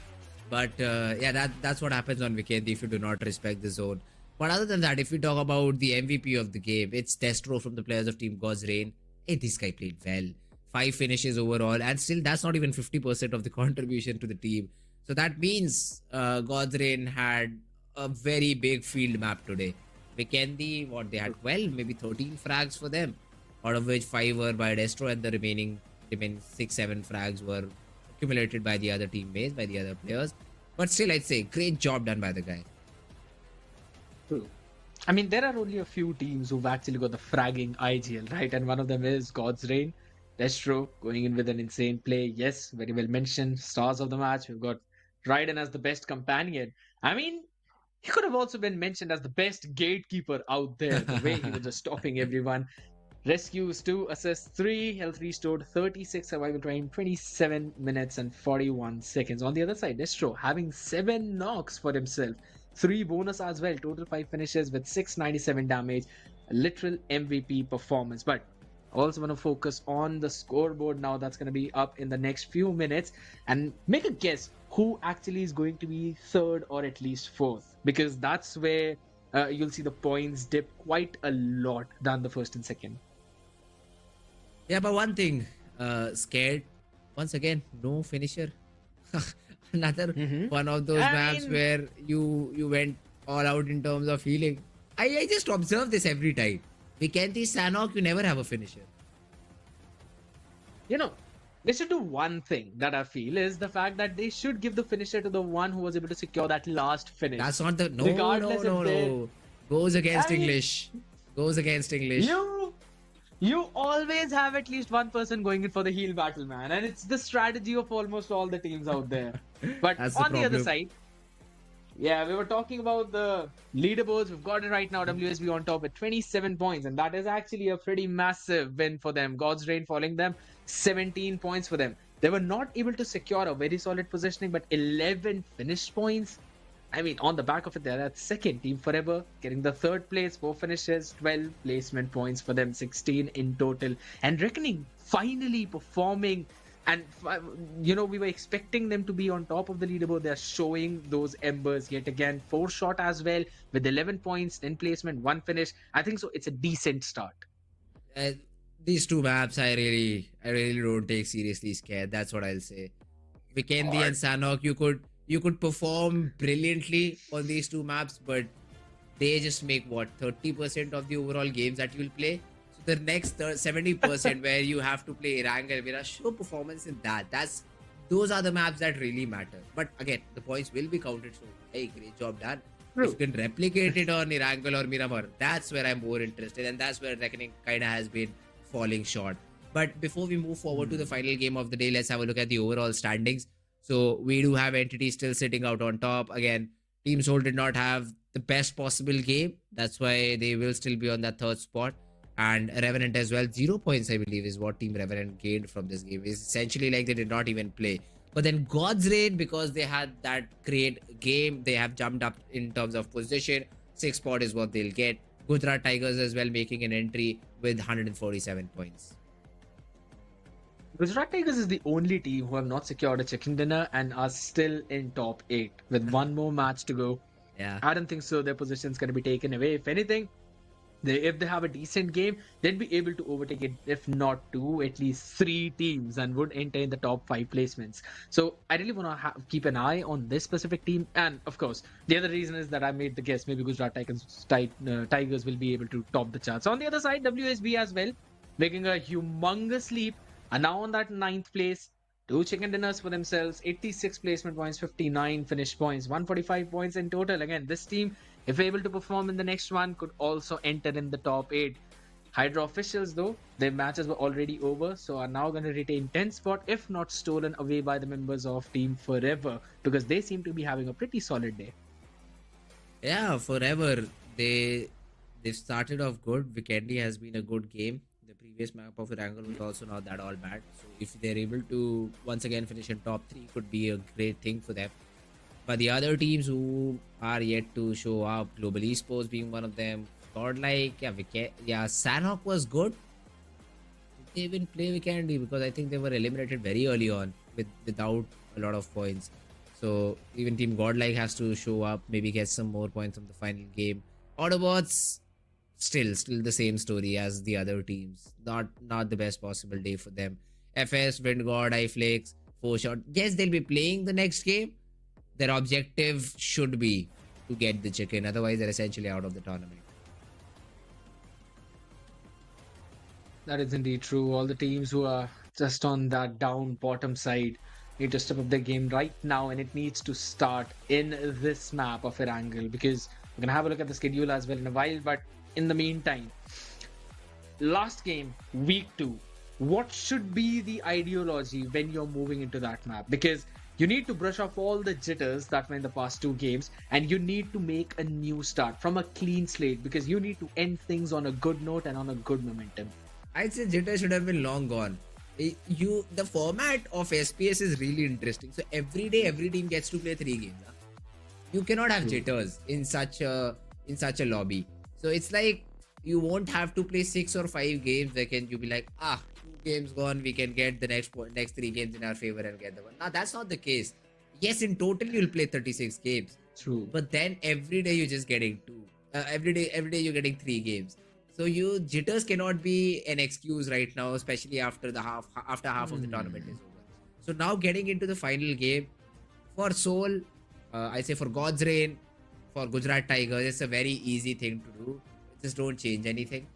but that's what happens on Vikendi if you do not respect the zone. But other than that, if we talk about the MVP of the game, it's Destro from the players of Team God's Reign. Hey, this guy played well. 5 finishes overall, and still that's not even 50% of the contribution to the team. So that means God's Reign had a very big field map today. Vikendi, they had 12, maybe 13 frags for them, out of which 5 were by Destro, and the remaining 6-7 frags were accumulated by the other teammates, by the other players. But still, I'd say great job done by the guy. True. I mean, there are only a few teams who've actually got the fragging IGL, right? And one of them is God's Reign. Destro going in with an insane play. Yes, very well mentioned. Stars of the match. We've got Raiden as the best companion. I mean, he could have also been mentioned as the best gatekeeper out there. The way he was just stopping everyone. Rescues 2, assists 3, health restored 36, survival time 27 minutes and 41 seconds. On the other side, Destro having 7 knocks for himself. 3 bonus as well, total 5 finishes with 697 damage, a literal MVP performance. But I also want to focus on the scoreboard now. That's going to be up in the next few minutes, and make a guess who actually is going to be 3rd or at least 4th, because that's where you'll see the points dip quite a lot than the 1st and 2nd. Yeah, but one thing, scared, once again, no finisher. Another one of those maps where you went all out in terms of healing. I just observe this every time. Vikendi, Sanhok, you never have a finisher. You know, they should do one thing that I feel is the fact that they should give the finisher to the one who was able to secure that last finish. That's not the... No. Goes against English. Goes against English. You always have at least one person going in for the heal battle, man. And it's the strategy of almost all the teams out there. But on the other side, yeah, we were talking about the leaderboards. We've got it right now. WSB on top at 27 points. And that is actually a pretty massive win for them. God's Reign following them, 17 points for them. They were not able to secure a very solid positioning, but 11 finished points. I mean, on the back of it, they're at 2nd. Team Forever getting the 3rd place, 4 finishes, 12 placement points for them, 16 in total. And Reckoning finally performing. And, we were expecting them to be on top of the leaderboard. They're showing those embers yet again. 4 shot as well with 11 points, 10 placement, 1 finish. I think so. It's a decent start. These 2 maps, I really don't take seriously scared. That's what I'll say. Vikendi and Sanhok, you could perform brilliantly on these 2 maps, but they just make 30% of the overall games that you'll play. So the next 70% where you have to play Erangel, show performance in that. Those are the maps that really matter. But again, the points will be counted. So hey, great job done. If you can replicate it on Erangel or Miramar, that's where I'm more interested, and that's where Reckoning kind of has been falling short. But before we move forward to the final game of the day, let's have a look at the overall standings. So we do have Entity still sitting out on top. Again, Team Soul did not have the best possible game. That's why they will still be on that third spot. And Revenant as well. 0 points, I believe, is what Team Revenant gained from this game. It's essentially like they did not even play. But then God's Reign, because they had that great game, they have jumped up in terms of position. 6th spot is what they'll get. Gujarat Tigers as well making an entry with 147 points. Gujarat Tigers is the only team who have not secured a chicken dinner and are still in top 8 with one more match to go. Yeah, I don't think so. Their position's going to be taken away. If anything, if they have a decent game, they'd be able to overtake it, if not 2, at least 3 teams, and would enter in the top 5 placements. So I really want to keep an eye on this specific team. And of course, the other reason is that I made the guess, maybe Gujarat Tigers will be able to top the charts. On the other side, WSB as well, making a humongous leap, are now on that 9th place. 2 chicken dinners for themselves, 86 placement points, 59 finish points, 145 points in total. Again, this team, if able to perform in the next one, could also enter in the top 8. Hydra officials, though, their matches were already over, so are now going to retain 10th spot, if not stolen away by the members of Team Forever, because they seem to be having a pretty solid day. Yeah, Forever. They've started off good. Vikendi has been a good game. The previous map of Erangel was also not that all bad. So if they're able to once again finish in top 3, could be a great thing for them. But the other teams who are yet to show up, Global Esports being one of them, Godlike, Sanhok was good. They even play Vikendi because I think they were eliminated very early on without a lot of points. So even Team Godlike has to show up, maybe get some more points from the final game. AUTOBOTZ, still the same story as the other teams. Not the best possible day for them. FS, Windgod, iFlakes, 4shot. Yes, they'll be playing the next game. Their objective should be to get the chicken. Otherwise, they're essentially out of the tournament. That is indeed true. All the teams who are just on that down bottom side need to step up their game right now, and it needs to start in this map of Erangel, because we're going to have a look at the schedule as well in a while. But in the meantime, last game, week 2. What should be the ideology when you're moving into that map? Because you need to brush off all the jitters that were in the past 2 games, and you need to make a new start from a clean slate, because you need to end things on a good note and on a good momentum. I'd say jitters should have been long gone. The format of SPS is really interesting. So every day, every team gets to play 3 games. Huh? You cannot have jitters in such a lobby. So it's like you won't have to play 6 or 5 games. Where can you be like, 2 games gone, we can get the next 3 games in our favor and get the one. Now that's not the case. Yes, in total you'll play 36 games. True. But then every day you're just getting 2. Every day you're getting 3 games. So jitters cannot be an excuse right now, especially after half of the tournament is over. So now getting into the final game for Soul, I say for God's Reign, for Gujarat Tigers, it's a very easy thing to do. Just don't change anything,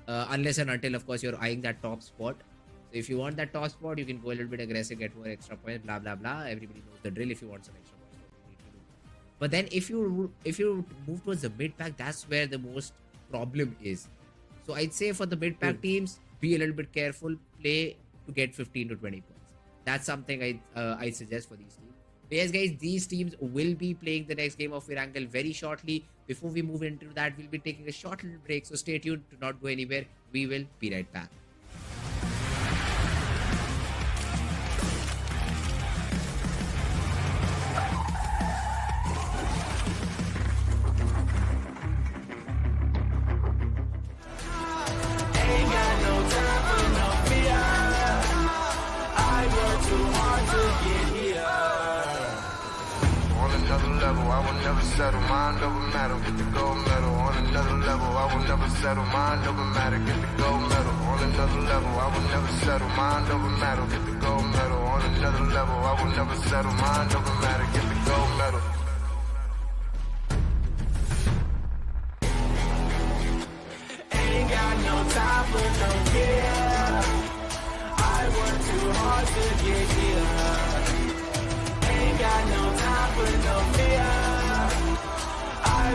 unless and until, of course, you're eyeing that top spot. So if you want that top spot, you can go a little bit aggressive, get more extra points, blah blah blah. Everybody knows the drill. If you want some extra points, what you need to do. But then if you move towards the mid pack, that's where the most problem is. So I'd say for the mid pack teams, be a little bit careful. Play to get 15 to 20 points. That's something I suggest for these teams. But yes, guys, these teams will be playing the next game of Erangel very shortly. Before we move into that, we'll be taking a short little break. So stay tuned. Do not go anywhere. We will be right back. I will never settle, mind over matter, get the gold medal. On another level, I will never settle, mind over matter, get the gold medal. On another level, I will never settle, mind over matter, get the gold medal. On another level, I will never settle, mind over matter, get the gold medal. Ain't got no time for no fear. I work too hard to get here. Ain't got no time for no fear. I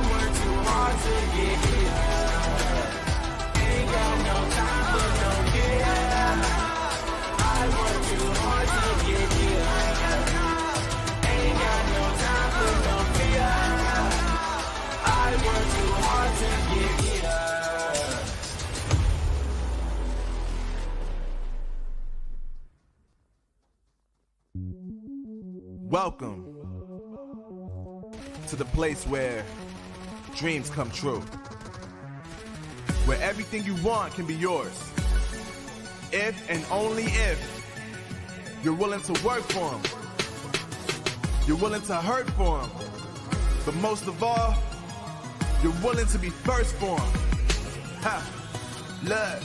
to get here. Ain't got no time for no fear. I work too hard to get here. Ain't got no time for no fear. I work too hard to get here. Welcome to the place where dreams come true. Where everything you want can be yours. If and only if you're willing to work for them. You're willing to hurt for them. But most of all, you're willing to be first for them. Ha! Look,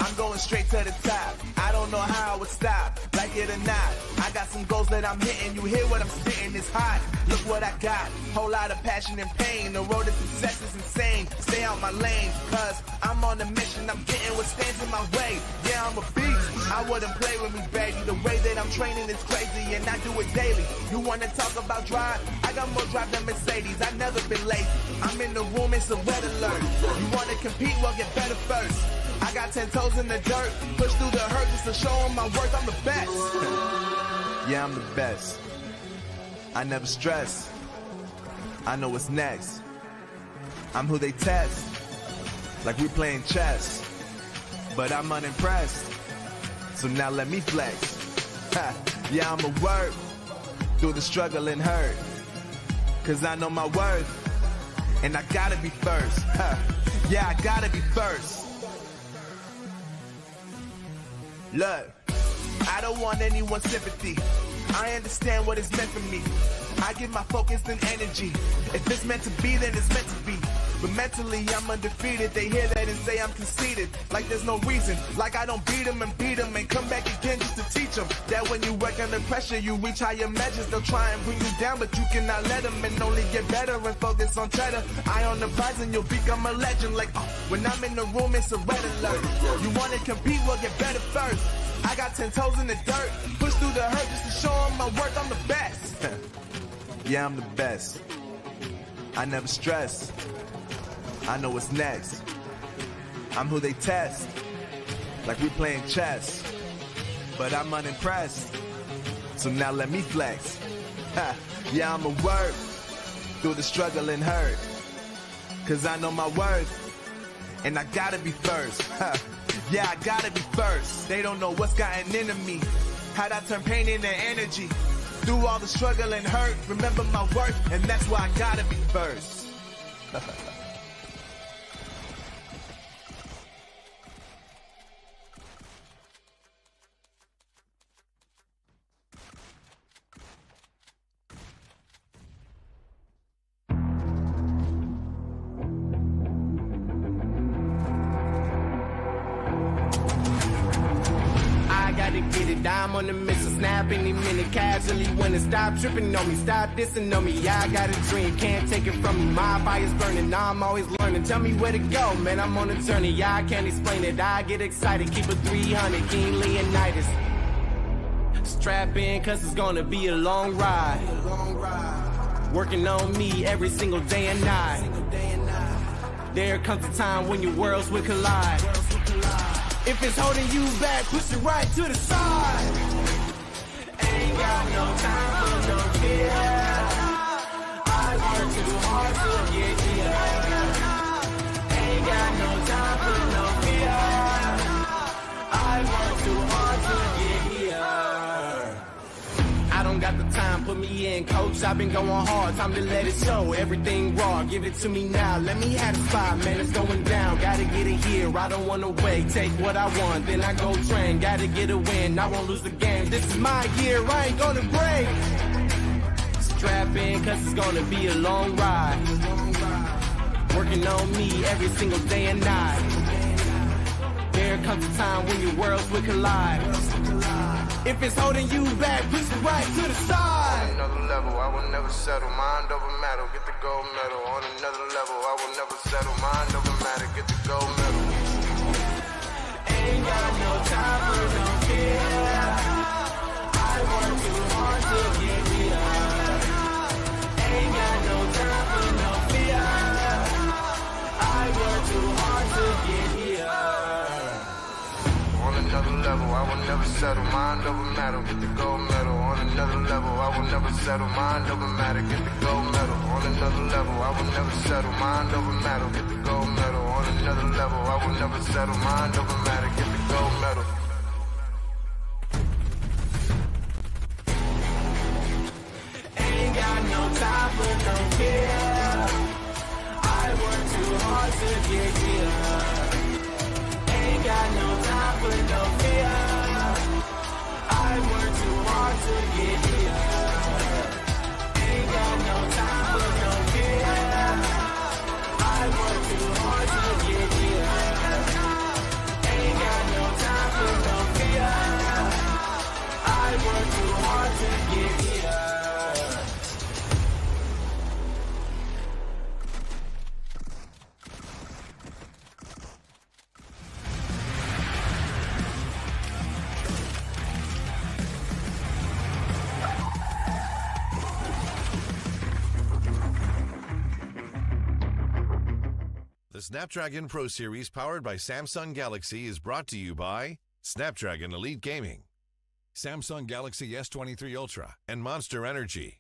I'm going straight to the top. I don't know how I would stop, like it or not. I got some goals that I'm hitting. You hear what I'm spitting? It's hot. Look what I got. Whole lot of passion and pain. The road to success is insane. Stay out my lane, cause I'm on a mission. I'm getting what stands in my way. Yeah, I'm a beast. I wouldn't play with me, baby. The way that I'm training is crazy, and I do it daily. You wanna talk about drive? I got more drive than Mercedes. I've never been lazy. I'm in the room, it's a red alert. You wanna compete? Well, get better first. I got 10 toes in the dirt, push through the hurt just to show them my worth. I'm the best. Yeah, I'm the best. I never stress. I know what's next. I'm who they test, like we playing chess. But I'm unimpressed, so now let me flex. Ha. Yeah, I'ma work through the struggle and hurt, cause I know my worth, and I gotta be first. Ha. Yeah, I gotta be first. Look, I don't want anyone's sympathy. I understand what it's meant for me. I give my focus and energy. If it's meant to be, then it's meant to be. But mentally, I'm undefeated. They hear that and say I'm conceited. Like there's no reason. Like I don't beat them and come back again just to teach them that when you work under pressure, you reach higher measures. They'll try and bring you down, but you cannot let them, and only get better and focus on cheddar. Eye on the prize and you'll become a legend. Like, when I'm in the room, it's a red alert. You want to compete? Well, get better first. I got 10 toes in the dirt, push through the hurt just to show them my worth. I'm the best. Yeah, I'm the best. I never stress. I know what's next. I'm who they test, like we playing chess. But I'm unimpressed, so now let me flex. Ha. Yeah, I'ma work through the struggle and hurt, cause I know my worth, and I gotta be first. Ha. Yeah, I gotta be first. They don't know what's gotten into me, how'd I turn pain into energy. Through all the struggle and hurt, remember my worth, and that's why I gotta be first. I'm on the mission, snap any minute, casually when it stop tripping on me, stop dissing on me. Yeah, I got a dream, can't take it from me. My fire's burning, now I'm always learning. Tell me where to go, man, I'm on a journey. Yeah, I can't explain it, I get excited. Keep it 300, King Leonidas. Strap in, cause it's gonna be a long ride. Working on me every single day and night. There comes a time when your worlds will collide. If it's holding you back, push it right to the side. Ain't got no time for no fear. I work too hard to get here. Ain't got no time for no fear. I work too hard to get here. I don't got the time, put me in, coach. I've been going hard, time to let it show. Everything raw, give it to me now. Let me have the spot, man, it's going down. Gotta get it here, I don't wanna wait. Take what I want, then I go train. Gotta get a win, I won't lose the game. This is my year, I ain't gonna break. Strap in, cause it's gonna be a long ride. Working on me every single day and night. There comes a time when your worlds will collide. If it's holding you back, push it right to the side. On another level, I will never settle. Mind over matter, get the gold medal. On another level, I will never settle. Mind over matter, get the gold medal. Ain't got no time for no fear. I work too hard to get here. Ain't got no time for no fear. I settle, mind over matter. Get the gold medal on another level. I will never settle, mind over matter. Get the gold medal on another level. I will never settle, mind over matter. Get the gold medal on another level. I will never settle, mind over matter. Get the gold medal. Ain't got no time for no fear. I work too hard to get here. Ain't got no time for no fear. I work too hard to get here. Ain't got no time for no fear. I work too hard to get here. Ain't got no time for no fear. I work too hard to get here. The Snapdragon Pro Series powered by Samsung Galaxy is brought to you by Snapdragon Elite Gaming, Samsung Galaxy S23 Ultra, and Monster Energy.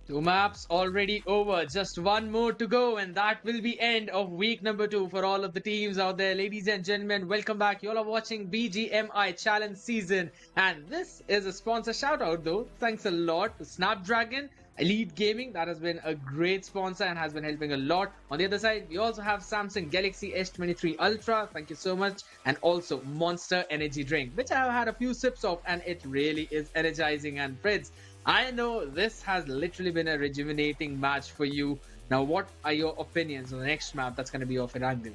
2 maps already over, just 1 more to go, and that will be end of week number 2 for all of the teams out there. Ladies and gentlemen, welcome back. You all are watching BGMI Challenge Season, and this is a sponsor shout out though. Thanks a lot to Snapdragon Elite Gaming, that has been a great sponsor and has been helping a lot. On the other side, we also have Samsung Galaxy S23 Ultra, thank you so much, and also Monster Energy Drink, which I have had a few sips of, and it really is energizing. And friends, I know this has literally been a rejuvenating match for you. Now, what are your opinions on the next map that's going to be of Erangel?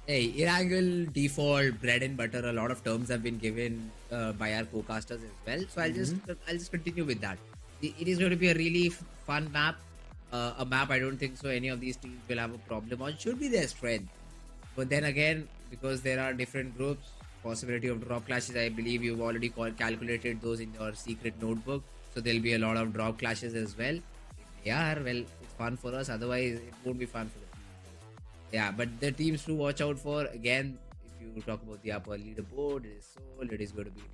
Hey, Erangel default bread and butter. A lot of terms have been given by our co-casters as well. So I'll just continue with that. It is going to be a really fun map. A map I don't think so any of these teams will have a problem on. Should be their strength. But then again, because there are different groups, possibility of drop clashes, I believe you've already calculated those in your secret notebook. So there'll be a lot of drop clashes as well. If they are, well, it's fun for us. Otherwise, it won't be fun for them. Yeah, but the teams to watch out for, again, if you talk about the upper leaderboard, it is Soul, it is going to be team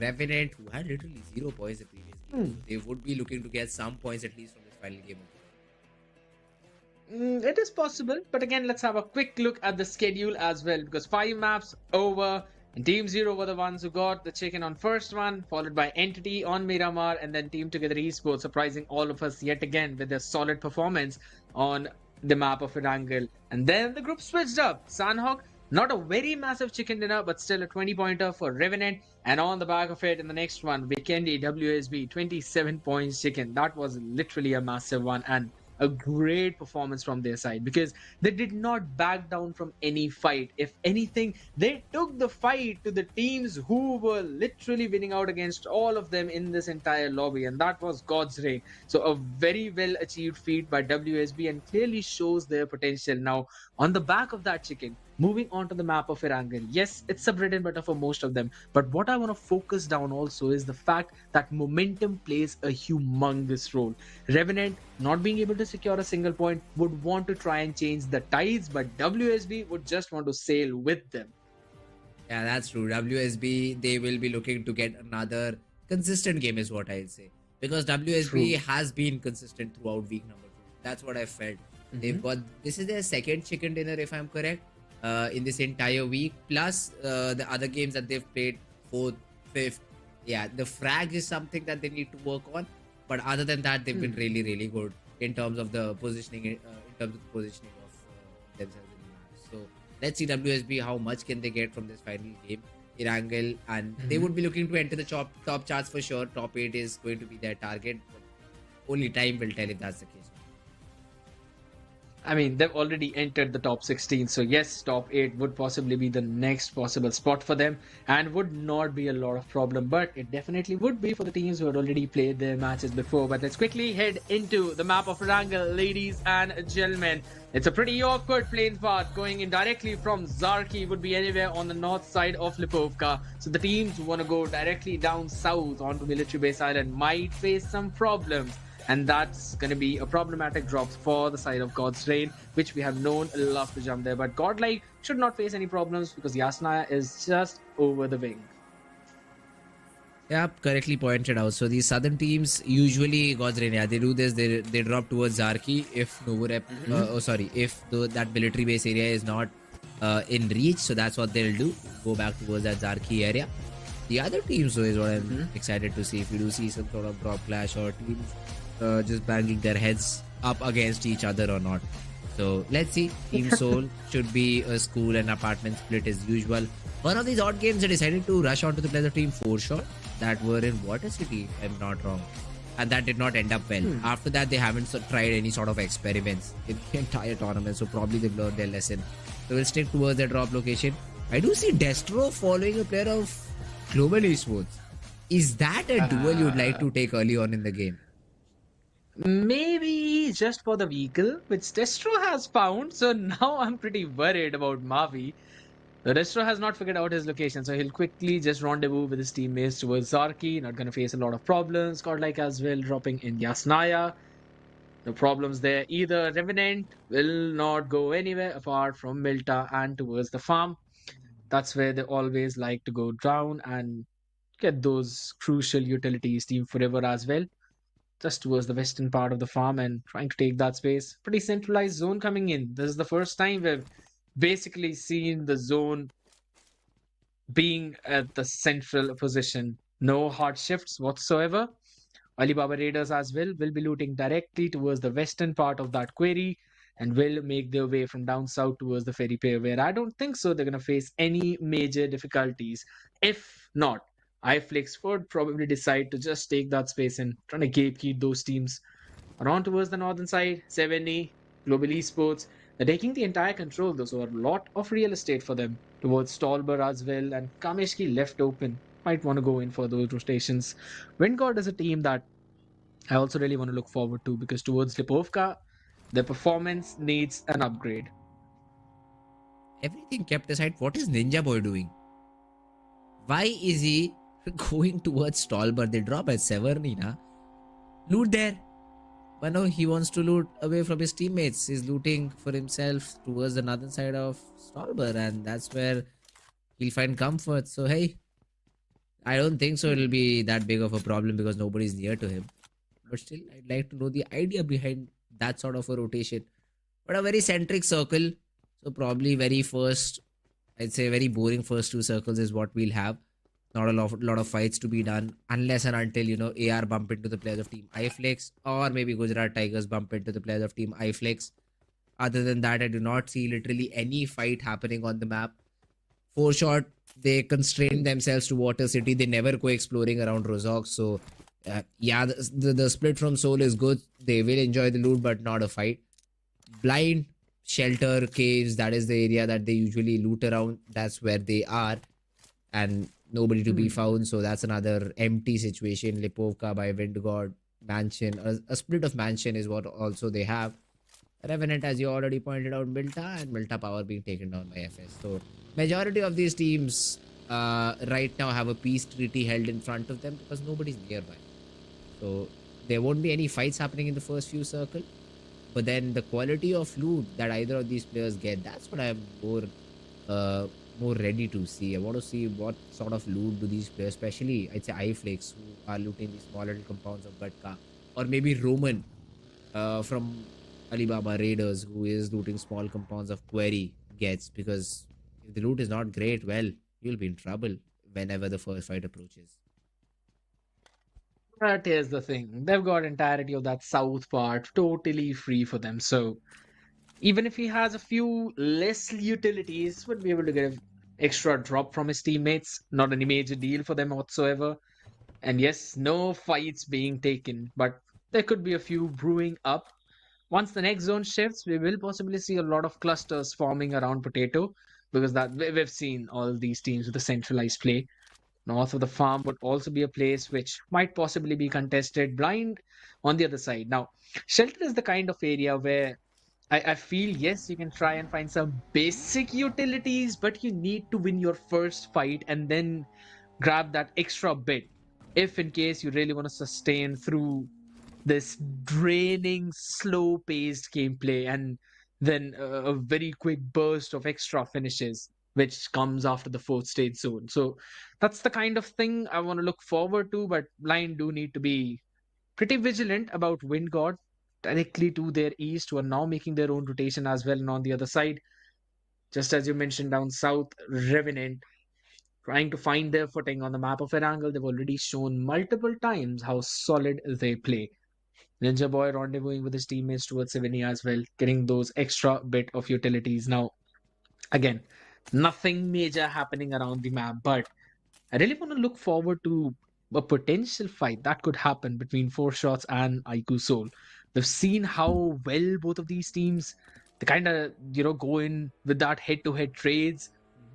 Revenant, who had literally 0 points the previous game. They would be looking to get some points at least from this final game. It is possible, but again, let's have a quick look at the schedule as well, because 5 maps over, and Team 0 were the ones who got the chicken on first one, followed by Entity on Miramar, and then Team Together Esports surprising all of us yet again with their solid performance on the map of Erangel. And then the group switched up. Sanhok, not a very massive chicken dinner, but still a 20-pointer for Revenant. And on the back of it, in the next one, Vikendi, WSB, 27 points chicken. That was literally a massive one, and a great performance from their side, because they did not back down from any fight. If anything, they took the fight to the teams who were literally winning out against all of them in this entire lobby, and that was God's reign. So a very well achieved feat by WSB, and clearly shows their potential. Now, on the back of that chicken, moving on to the map of Erangel, yes, it's a bread and butter for most of them, but what I want to focus down also is the fact that momentum plays a humongous role. Revenant, not being able to secure a single point, would want to try and change the tides, but WSB would just want to sail with them. Yeah, that's true. WSB, they will be looking to get another consistent game is what I'll say, because WSB has been consistent throughout week number 2. That's what I felt. They've got, this is their second chicken dinner if I'm correct, in this entire week, plus the other games that they've played, 4th, 5th. Yeah, the frag is something that they need to work on, but other than that, they've been really, really good in terms of the positioning, of themselves in the match. So let's see WSB how much can they get from this final game, Erangel, and they would be looking to enter the top charts for sure. Top 8 is going to be their target, but only time will tell if that's the case. I mean, they've already entered the top 16, so yes, top 8 would possibly be the next possible spot for them, and would not be a lot of problem, but it definitely would be for the teams who had already played their matches before. But let's quickly head into the map of Erangel, ladies and gentlemen. It's a pretty awkward plains path going in directly from Zarki, would be anywhere on the north side of Lipovka. So the teams who want to go directly down south onto Military Base Island might face some problems. And that's going to be a problematic drop for the side of God's Reign, which we have known love to jump there. But Godlike should not face any problems because Yasnaya is just over the wing. Yeah, correctly pointed out. So these southern teams usually God's Reign, yeah, they do this. They drop towards Zarki if Novorep, if that military base area is not in reach. So that's what they'll do. Go back towards that Zarki area. The other teams, though, is what I'm excited to see. If we do see some sort of drop clash or teams just banging their heads up against each other or not. So let's see. Team Seoul should be a school and apartment split as usual. One of these odd games they decided to rush onto the players of Team 4 that were in Water City, if I'm not wrong. And that did not end up well. After that, they haven't tried any sort of experiments in the entire tournament. So probably they've learned their lesson. So we'll stick towards their drop location. I do see Destro following a player of Global Esports. Is that a duel you'd like to take early on in the game? Maybe just for the vehicle, which Destro has found. So now I'm pretty worried about Mavi. The Destro has not figured out his location, so he'll quickly just rendezvous with his teammates towards Zarki. Not going to face a lot of problems. Godlike as well, dropping in Yasnaya. No problems there either. Revenant will not go anywhere apart from Milta and towards the farm. That's where they always like to go down and get those crucial utilities. Team Forever as well, just towards the western part of the farm and trying to take that space. Pretty centralized zone coming in. This is the first time we've basically seen the zone being at the central position. No hard shifts whatsoever. Alibaba Raiders as well will be looting directly towards the western part of that query and will make their way from down south towards the ferry pier, where I don't think so they're going to face any major difficulties. If not, iFlix would probably decide to just take that space and trying to gatekeep those teams. Around towards the northern side, 70, Global Esports, they're taking the entire control, though, so a lot of real estate for them. Towards Stolber as well, and Kameshki left open. Might want to go in for those rotations. Windgod is a team that I also really want to look forward to, because towards Lipovka, their performance needs an upgrade. Everything kept aside, what is Ninja Boy doing? Why is he going towards Stolber? They drop at Severnina. Loot there. But no, he wants to loot away from his teammates. He's looting for himself towards the northern side of Stolber, and that's where he'll find comfort. So hey, I don't think so it'll be that big of a problem because nobody's near to him. But still, I'd like to know the idea behind that sort of a rotation. But a very centric circle. So probably very first, I'd say very boring first two circles is what we'll have. Not a lot of fights to be done unless and until, AR bump into the players of Team iFlix, or maybe Gujarat Tigers bump into the players of Team iFlix. Other than that, I do not see literally any fight happening on the map. 4 they constrain themselves to Water City. They never go exploring around Rozok. So yeah, the split from Seoul is good. They will enjoy the loot, but not a fight. Blind, shelter, caves, that is the area that they usually loot around. That's where they are. And nobody to be found. So that's another empty situation. Lipovka by Windgod, Mansion. A split of Mansion is what also they have. Revenant, as you already pointed out, Milta, and Milta Power being taken down by FS. So majority of these teams right now have a peace treaty held in front of them because nobody's nearby. So there won't be any fights happening in the first few circles. But then the quality of loot that either of these players get, that's what I'm more ready to see. I want to see what sort of loot do these players, especially I'd say iFlix, who are looting these small little compounds of Gatka, or maybe Roman from Alibaba Raiders, who is looting small compounds of Query, gets, because if the loot is not great, well, you'll be in trouble whenever the first fight approaches. But here's the thing, they've got entirety of that south part totally free for them. So even if he has a few less utilities, would be able to get an extra drop from his teammates. Not any major deal for them whatsoever. And yes, no fights being taken, but there could be a few brewing up. Once the next zone shifts, we will possibly see a lot of clusters forming around Potato, because that we've seen all these teams with a centralized play. North of the farm would also be a place which might possibly be contested. Blind on the other side. Now, shelter is the kind of area where I feel, yes, you can try and find some basic utilities, but you need to win your first fight and then grab that extra bit if in case you really want to sustain through this draining, slow-paced gameplay, and then a very quick burst of extra finishes, which comes after the fourth stage zone. So that's the kind of thing I want to look forward to. But Line do need to be pretty vigilant about Wind God directly to their east, who are now making their own rotation as well. And on the other side, just as you mentioned down south, Revenant trying to find their footing on the map of Erangel. They've already shown multiple times how solid they play. Ninja Boy rendezvousing with his teammates towards Savini as well, getting those extra bit of utilities. Now, again, nothing major happening around the map, but I really want to look forward to a potential fight that could happen between Four Shots and Aiku Soul. We've seen how well both of these teams they kind of go in with that head-to-head trades,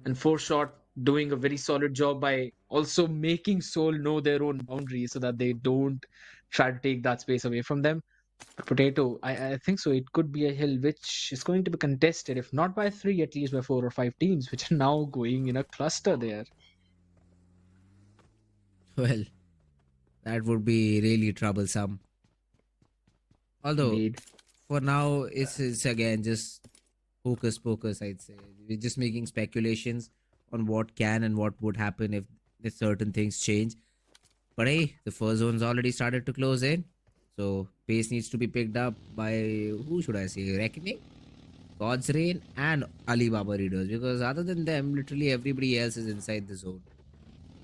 and Four Shot doing a very solid job by also making Soul know their own boundaries so that they don't try to take that space away from them. But Potato, I think so. It could be a hill which is going to be contested, if not by 3, at least by 4 or 5 teams, which are now going in a cluster there. Well, that would be really troublesome. Although, Indeed. for now, it's again just hocus pocus, I'd say. We're just making speculations on what can and what would happen if certain things change. But hey, the first zone's already started to close in. So, pace needs to be picked up by, who should I say, Reckoning, God's Reign, and Alibaba Readers. Because other than them, literally everybody else is inside the zone.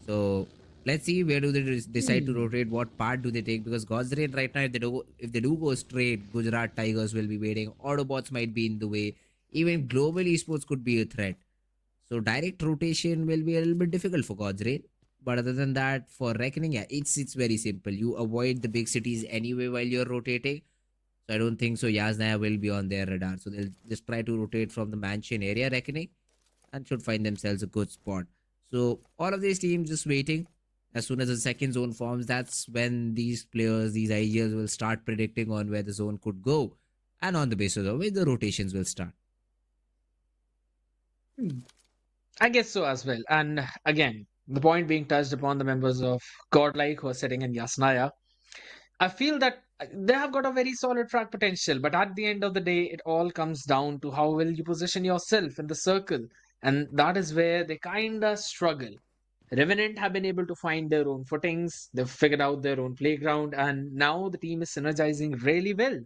So, let's see where do they decide to rotate, what part do they take, because God's Reign right now, if they do go straight, Gujarat Tigers will be waiting, AUTOBOTZ might be in the way, even Global Esports could be a threat. So direct rotation will be a little bit difficult for God's Reign. But other than that, for Reckoning, yeah, it's very simple. You avoid the big cities anyway while you're rotating. So I don't think so Yasnaya will be on their radar. So they'll just try to rotate from the mansion area, Reckoning, and should find themselves a good spot. So all of these teams just waiting. As soon as the second zone forms, that's when these players, these ideas will start predicting on where the zone could go. And on the basis of which the rotations will start. I guess so as well. And again, the point being touched upon the members of Godlike who are sitting in Yasnaya, I feel that they have got a very solid track potential, but at the end of the day, it all comes down to how well you position yourself in the circle. And that is where they kind of struggle. Revenant have been able to find their own footings, they've figured out their own playground, and now the team is synergizing really well.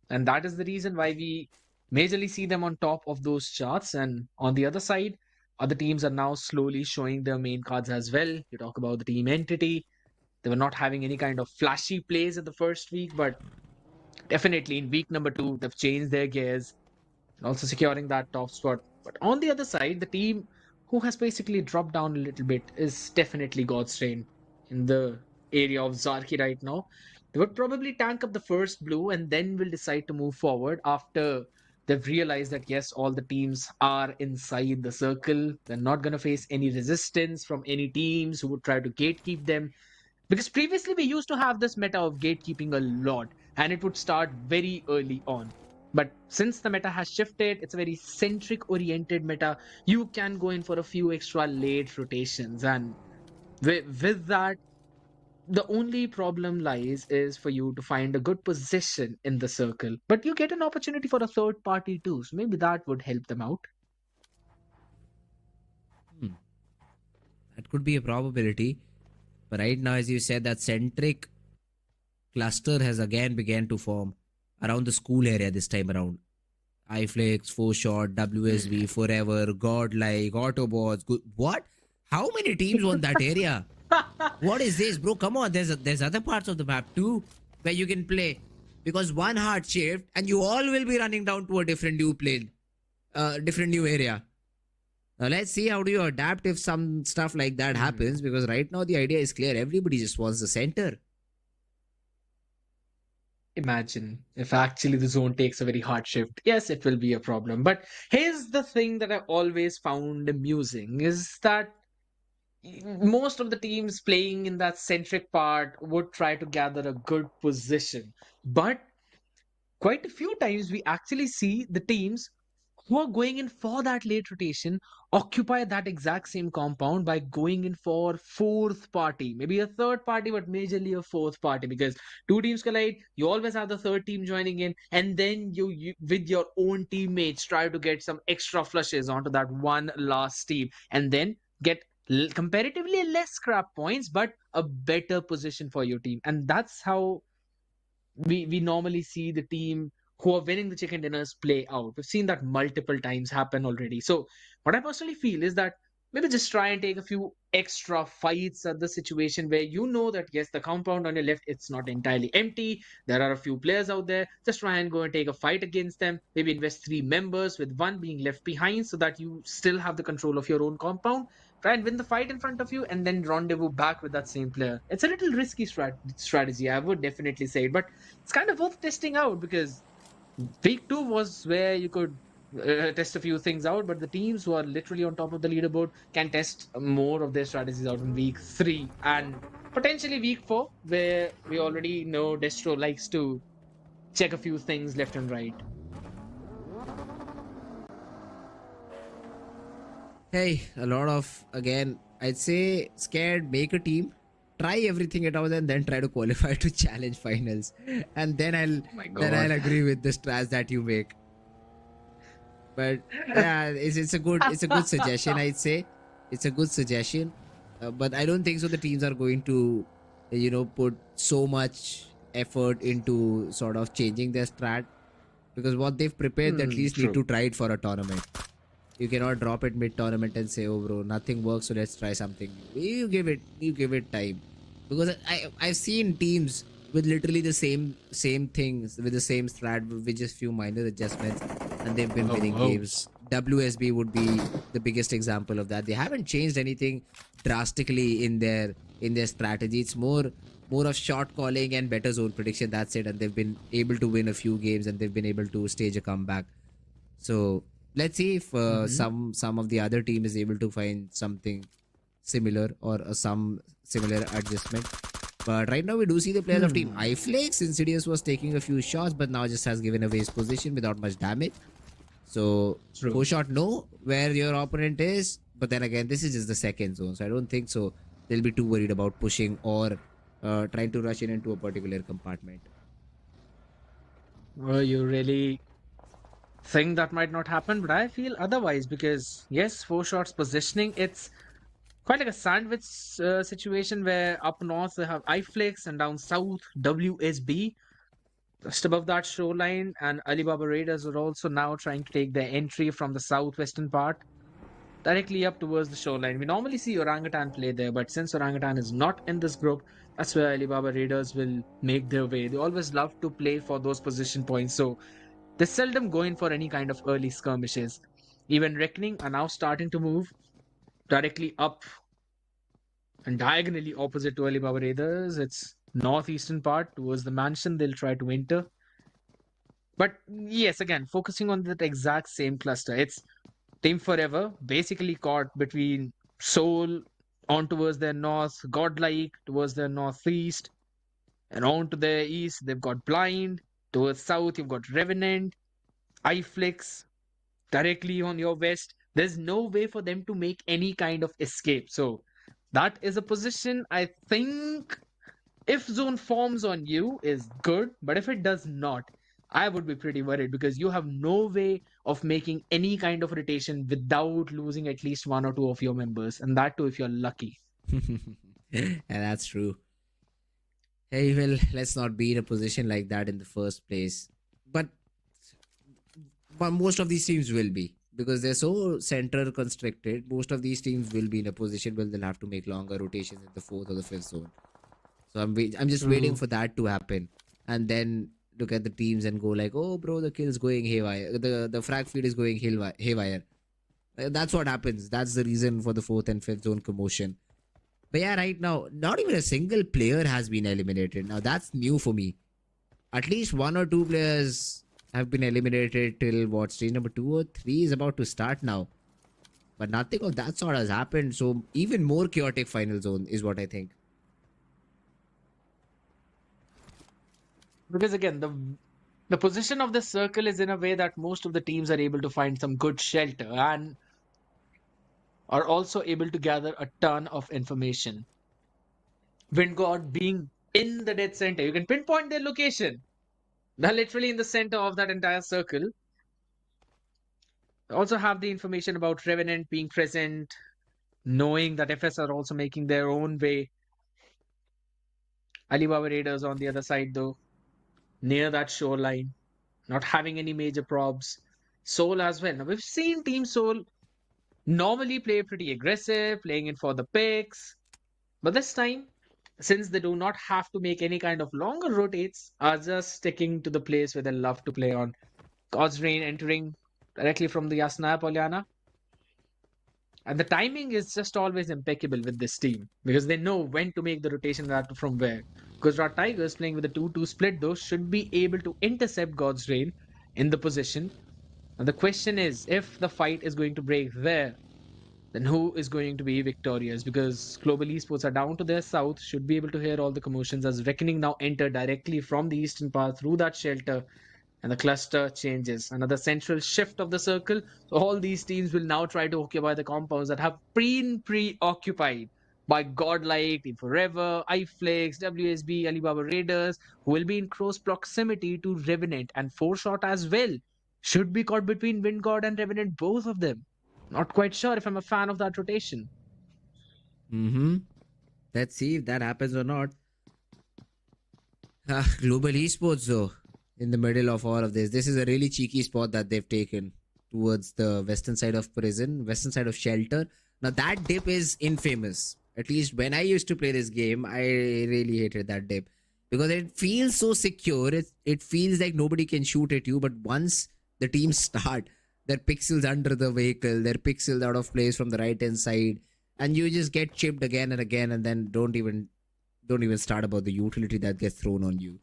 And that is the reason why we majorly see them on top of those charts. And on the other side, other teams are now slowly showing their main cards as well. You talk about the team entity. They were not having any kind of flashy plays at the first week, but definitely in week number 2, they've changed their gears and also securing that top spot. But on the other side, the team who has basically dropped down a little bit is definitely God's Reign in the area of Zarki right now. They would probably tank up the first blue and then will decide to move forward after they've realized that yes, all the teams are inside the circle. They're not going to face any resistance from any teams who would try to gatekeep them. Because previously we used to have this meta of gatekeeping a lot, and it would start very early on. But since the meta has shifted, it's a very centric oriented meta. You can go in for a few extra late rotations, and with that, the only problem lies is for you to find a good position in the circle. But you get an opportunity for a third party too, so maybe that would help them out. That could be a probability. But right now, as you said, that centric cluster has again began to form around the school area this time around. iFlix, 4Shot, WSB, Forever, Godlike, AUTOBOTZ. What? How many teams on that area? What is this, bro? Come on, there's other parts of the map too where you can play. Because one hard shift and you all will be running down to a different new plane, different new area. Now let's see how do you adapt if some stuff like that happens, because right now the idea is clear. Everybody just wants the center. Imagine if actually the zone takes a very hard shift. Yes, it will be a problem. But here's the thing that I always found amusing is that most of the teams playing in that centric part would try to gather a good position. But quite a few times we actually see the teams who are going in for that late rotation occupy that exact same compound by going in for fourth party, maybe a third party, but majorly a fourth party, because two teams collide, you always have the third team joining in, and then you with your own teammates try to get some extra flushes onto that one last team, and then get comparatively less scrap points but a better position for your team. And that's how we normally see the team who are winning the chicken dinners play out. We've seen that multiple times happen already. So what I personally feel is that maybe just try and take a few extra fights at the situation where you know that yes, the compound on your left, it's not entirely empty. There are a few players out there. Just try and go and take a fight against them. Maybe invest 3 members with one being left behind so that you still have the control of your own compound. Try and win the fight in front of you and then rendezvous back with that same player. It's a little risky strategy, I would definitely say it, but it's kind of worth testing out, because week 2 was where you could test a few things out, but the teams who are literally on top of the leaderboard can test more of their strategies out in week 3 and potentially week 4, where we already know Destro likes to check a few things left and right. Hey, a lot of, again, I'd say scared, make a team, try everything it out, and then try to qualify to challenge finals. And then I'll agree with the strat that you make. But yeah, it's a good suggestion, I'd say. It's a good suggestion. But I don't think so the teams are going to, put so much effort into sort of changing their strat, because what they've prepared, they at least need to try it for a tournament. You cannot drop it mid-tournament and say, oh bro, nothing works, so let's try something new. You give it time. Because I've seen teams with literally the same things, with the same strat, with just few minor adjustments, and they've been winning games. WSB would be the biggest example of that. They haven't changed anything drastically in their strategy. It's more of shot calling and better zone prediction. That's it. And they've been able to win a few games, and they've been able to stage a comeback. So let's see if some of the other team is able to find something similar or some similar adjustment. But right now we do see the players of team iFlix. Insidious was taking a few shots, but now just has given away his position without much damage. So go shot know where your opponent is, but then again, this is just the second zone, so I don't think so they'll be too worried about pushing or trying to rush in into a particular compartment. Well, you really think that might not happen, but I feel otherwise, because yes, 4 shots positioning, it's quite like a sandwich situation where up north they have iFlix and down south WSB. Just above that shoreline, and Alibaba Raiders are also now trying to take their entry from the southwestern part directly up towards the shoreline. We normally see Orangutan play there, but since Orangutan is not in this group, that's where Alibaba Raiders will make their way. They always love to play for those position points, so they seldom go in for any kind of early skirmishes. Even Reckoning are now starting to move directly up and diagonally opposite to Alibaba Raiders. It's northeastern part towards the mansion they'll try to enter. But yes, again, focusing on that exact same cluster. It's Team Forever basically caught between Seoul on towards their north, Godlike towards their northeast, and on to their east they've got Blind. Towards south you've got Revenant, iFlix directly on your west. There's no way for them to make any kind of escape. So that is a position I think, if zone forms on you, is good, but if it does not, I would be pretty worried, because you have no way of making any kind of rotation without losing at least 1 or 2 of your members, and that too if you're lucky. And that's true. Hey, well, let's not be in a position like that in the first place. But most of these teams will be, because they're so center constricted. Most of these teams will be in a position where they'll have to make longer rotations in the 4th or the 5th zone. So I'm just waiting for that to happen, and then look at the teams and go like, oh bro, the kill's going haywire, the frag feed is going haywire. That's what happens. That's the reason for the 4th and 5th zone commotion. But yeah, right now, not even a single player has been eliminated. Now that's new for me. At least 1 or 2 players have been eliminated till what, stage number 2 or 3 is about to start now. But nothing of that sort has happened. So even more chaotic final zone is what I think. Because again, The position of the circle is in a way that most of the teams are able to find some good shelter and are also able to gather a ton of information. Vingod being in the dead center, you can pinpoint their location. They're literally in the center of that entire circle. Also have the information about Revenant being present, knowing that FS are also making their own way. Alibaba Raiders on the other side though, near that shoreline, not having any major probs. Soul as well. Now we've seen Team Soul normally play pretty aggressive, playing in for the picks. But this time, since they do not have to make any kind of longer rotates, are just sticking to the place where they love to play on. God's Rain entering directly from the Yasnaya Polyana. And the timing is just always impeccable with this team because they know when to make the rotation that from where. Gujarat Tigers playing with a 2-2 split though should be able to intercept God's Rain in the position. And the question is, if the fight is going to break there, then who is going to be victorious? Because Global Esports are down to their south, should be able to hear all the commotions as Reckoning now enter directly from the eastern path through that shelter. And the cluster changes. Another central shift of the circle. So all these teams will now try to occupy the compounds that have been preoccupied by Godlike, Team Forever, iFlix, WSB, Alibaba Raiders, who will be in close proximity to Revenant and 4-shot as well. Should be caught between Wingod and Revenant, both of them. Not quite sure if I'm a fan of that rotation. Let's see if that happens or not. Global Esports though, in the middle of all of this. This is a really cheeky spot that they've taken towards the western side of prison, western side of shelter. Now that dip is infamous. At least when I used to play this game, I really hated that dip. Because it feels so secure. It feels like nobody can shoot at you. But once the teams start, they're pixels under the vehicle, they're pixels out of place from the right hand side, and you just get chipped again and again, and then don't even start about the utility that gets thrown on you.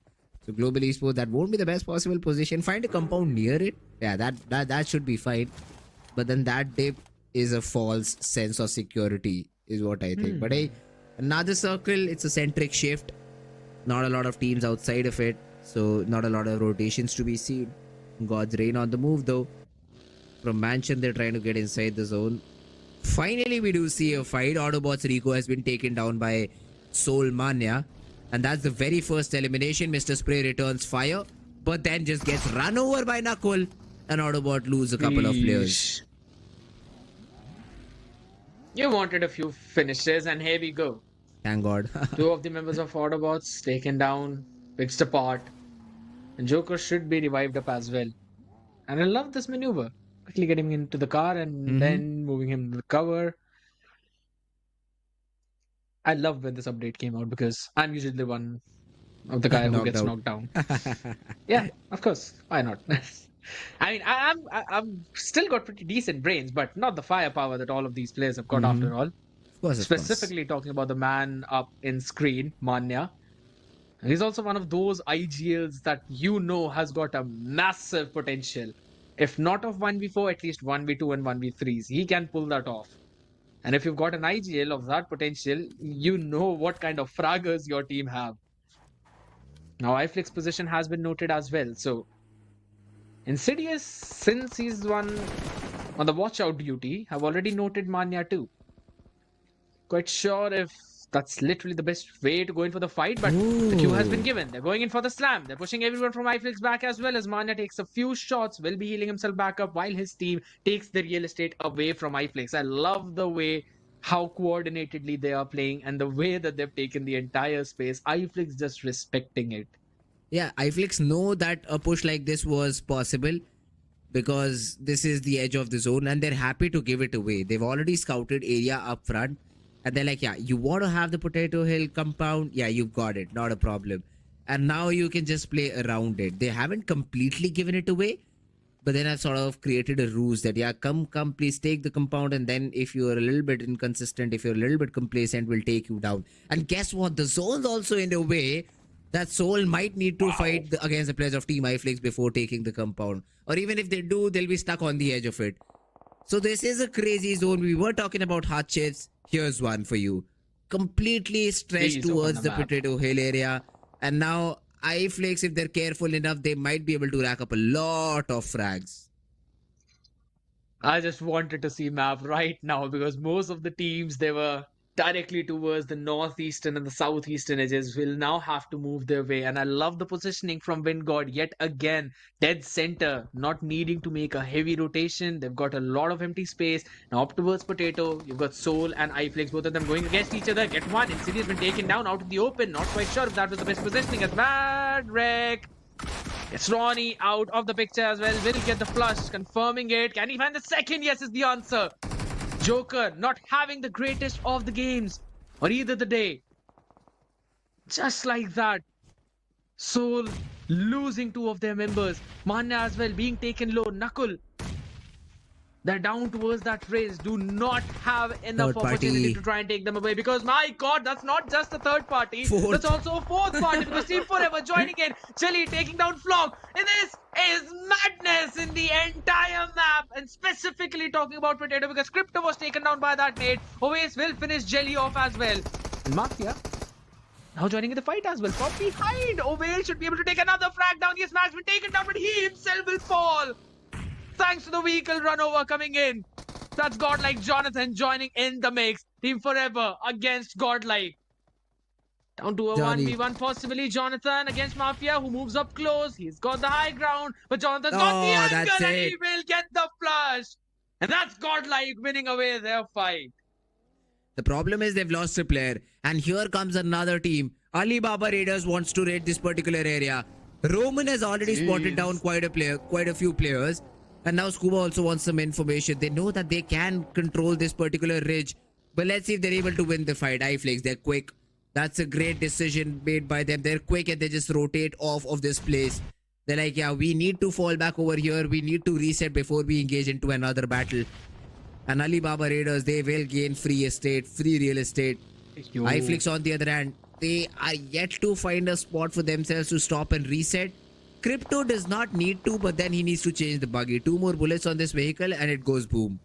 So Global Esports, that won't be the best possible position. Find a compound near it. Yeah, that should be fine. But then that dip is a false sense of security, is what I think. But hey, another circle, it's a centric shift. Not a lot of teams outside of it, so not a lot of rotations to be seen. God's Rain on the move though. From Mansion, they're trying to get inside the zone. Finally, we do see a fight. AUTOBOTZ Rico has been taken down by Soul Mania. And that's the very first elimination. Mr. Spray returns fire, but then just gets run over by Knuckle. And Autobot lose a couple of players. You wanted a few finishes, and here we go. Thank God. 2 of the members of AUTOBOTZ taken down, picked apart. And Joker should be revived up as well. And I love this maneuver. Quickly getting into the car and then moving him to the cover. I love when this update came out because I'm usually the one of the guy who gets knocked down. Yeah, of course. Why not? I mean, I'm still got pretty decent brains, but not the firepower that all of these players have got after all. Of course, Specifically talking about the man up in screen, Manya. And he's also one of those IGLs that you know has got a massive potential. If not of 1v4, at least 1v2 and 1v3s. He can pull that off. And if you've got an IGL of that potential, you know what kind of fraggers your team have. Now, iFlix position has been noted as well. So, Insidious, since he's one on the watch out duty, have already noted Manya too. Quite sure if that's literally the best way to go in for the fight, but the cue has been given. They're going in for the slam. They're pushing everyone from iFlix back as well as Manya takes a few shots, will be healing himself back up while his team takes the real estate away from iFlix. I love the way how coordinatedly they are playing and the way that they've taken the entire space. iFlix just respecting it. Yeah, iFlix know that a push like this was possible because this is the edge of the zone and they're happy to give it away. They've already scouted area up front. And they're like, yeah, you want to have the Potato Hill compound? Yeah, you've got it. Not a problem. And now you can just play around it. They haven't completely given it away. But then I've sort of created a ruse that, yeah, come, please take the compound. And then if you're a little bit inconsistent, if you're a little bit complacent, we'll take you down. And guess what? The zone's also in a way that Soul might need to fight against the players of Team iFlix before taking the compound. Or even if they do, they'll be stuck on the edge of it. So this is a crazy zone. We were talking about hard chips. Here's one for you. Completely stretched towards the Potato Hill area. And now iFlakes, if they're careful enough, they might be able to rack up a lot of frags. I just wanted to see map right now because most of the teams, they were directly towards the northeastern and the southeastern edges, will now have to move their way. And I love the positioning from Wind God yet again. Dead center, not needing to make a heavy rotation. They've got a lot of empty space. Now up towards Potato, you've got Soul and iFlakes, both of them going against each other. Get one. Insidious been taken down out in the open. Not quite sure if that was the best positioning as Mad Wreck. It's Ronnie out of the picture as well. Will get the flush, confirming it. Can he find the second? Yes is the answer. Joker not having the greatest of the games or either the day. Just like that. Soul losing two of their members. Manya as well being taken low. Knuckle. They're down towards that race. Do not have enough opportunity to try and take them away because my god, that's not just a third party. That's also a fourth party because Team Forever joining in. Jelly taking down Flock. And this is madness in the entire map. And specifically talking about Potato because Crypto was taken down by that nade. Oasis will finish Jelly off as well. And Mafia now joining in the fight as well. From behind, Oasis should be able to take another frag down. Yes, Max been taken down, but he himself will fall. Thanks to the vehicle run over coming in. That's Godlike Jonathan joining in the mix. Team Forever against Godlike. Down to a 1v1 possibly. Jonathan against Mafia who moves up close. He's got the high ground. But Jonathan's got the angle and he will get the flush. And that's Godlike winning away their fight. The problem is they've lost a player. And here comes another team. Alibaba Raiders wants to raid this particular area. Roman has already spotted down quite a few players. And now Scuba also wants some information. They know that they can control this particular ridge. But let's see if they're able to win the fight. iFlakes, they're quick. That's a great decision made by them. They're quick and they just rotate off of this place. They're like, yeah, we need to fall back over here. We need to reset before we engage into another battle. And Alibaba Raiders, they will gain free real estate. iFlakes on the other hand, they are yet to find a spot for themselves to stop and reset. Crypto does not need to, but then he needs to change the buggy. 2 more bullets on this vehicle and it goes boom.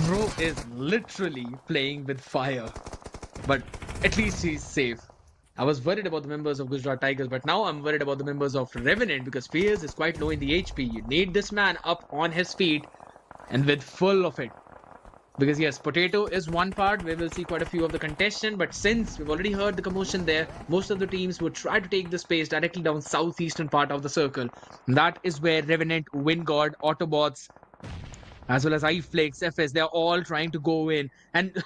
Bro is literally playing with fire. But at least he's safe. I was worried about the members of Gujarat Tigers, but now I'm worried about the members of Revenant because Fears is quite low in the HP. You need this man up on his feet and with full of it. Because yes, Potato is one part where we'll see quite a few of the contestant, but since we've already heard the commotion there, most of the teams would try to take the space directly down southeastern part of the circle. And that is where Revenant, Wind God, AUTOBOTZ, as well as iFlakes, FS, they're all trying to go in. And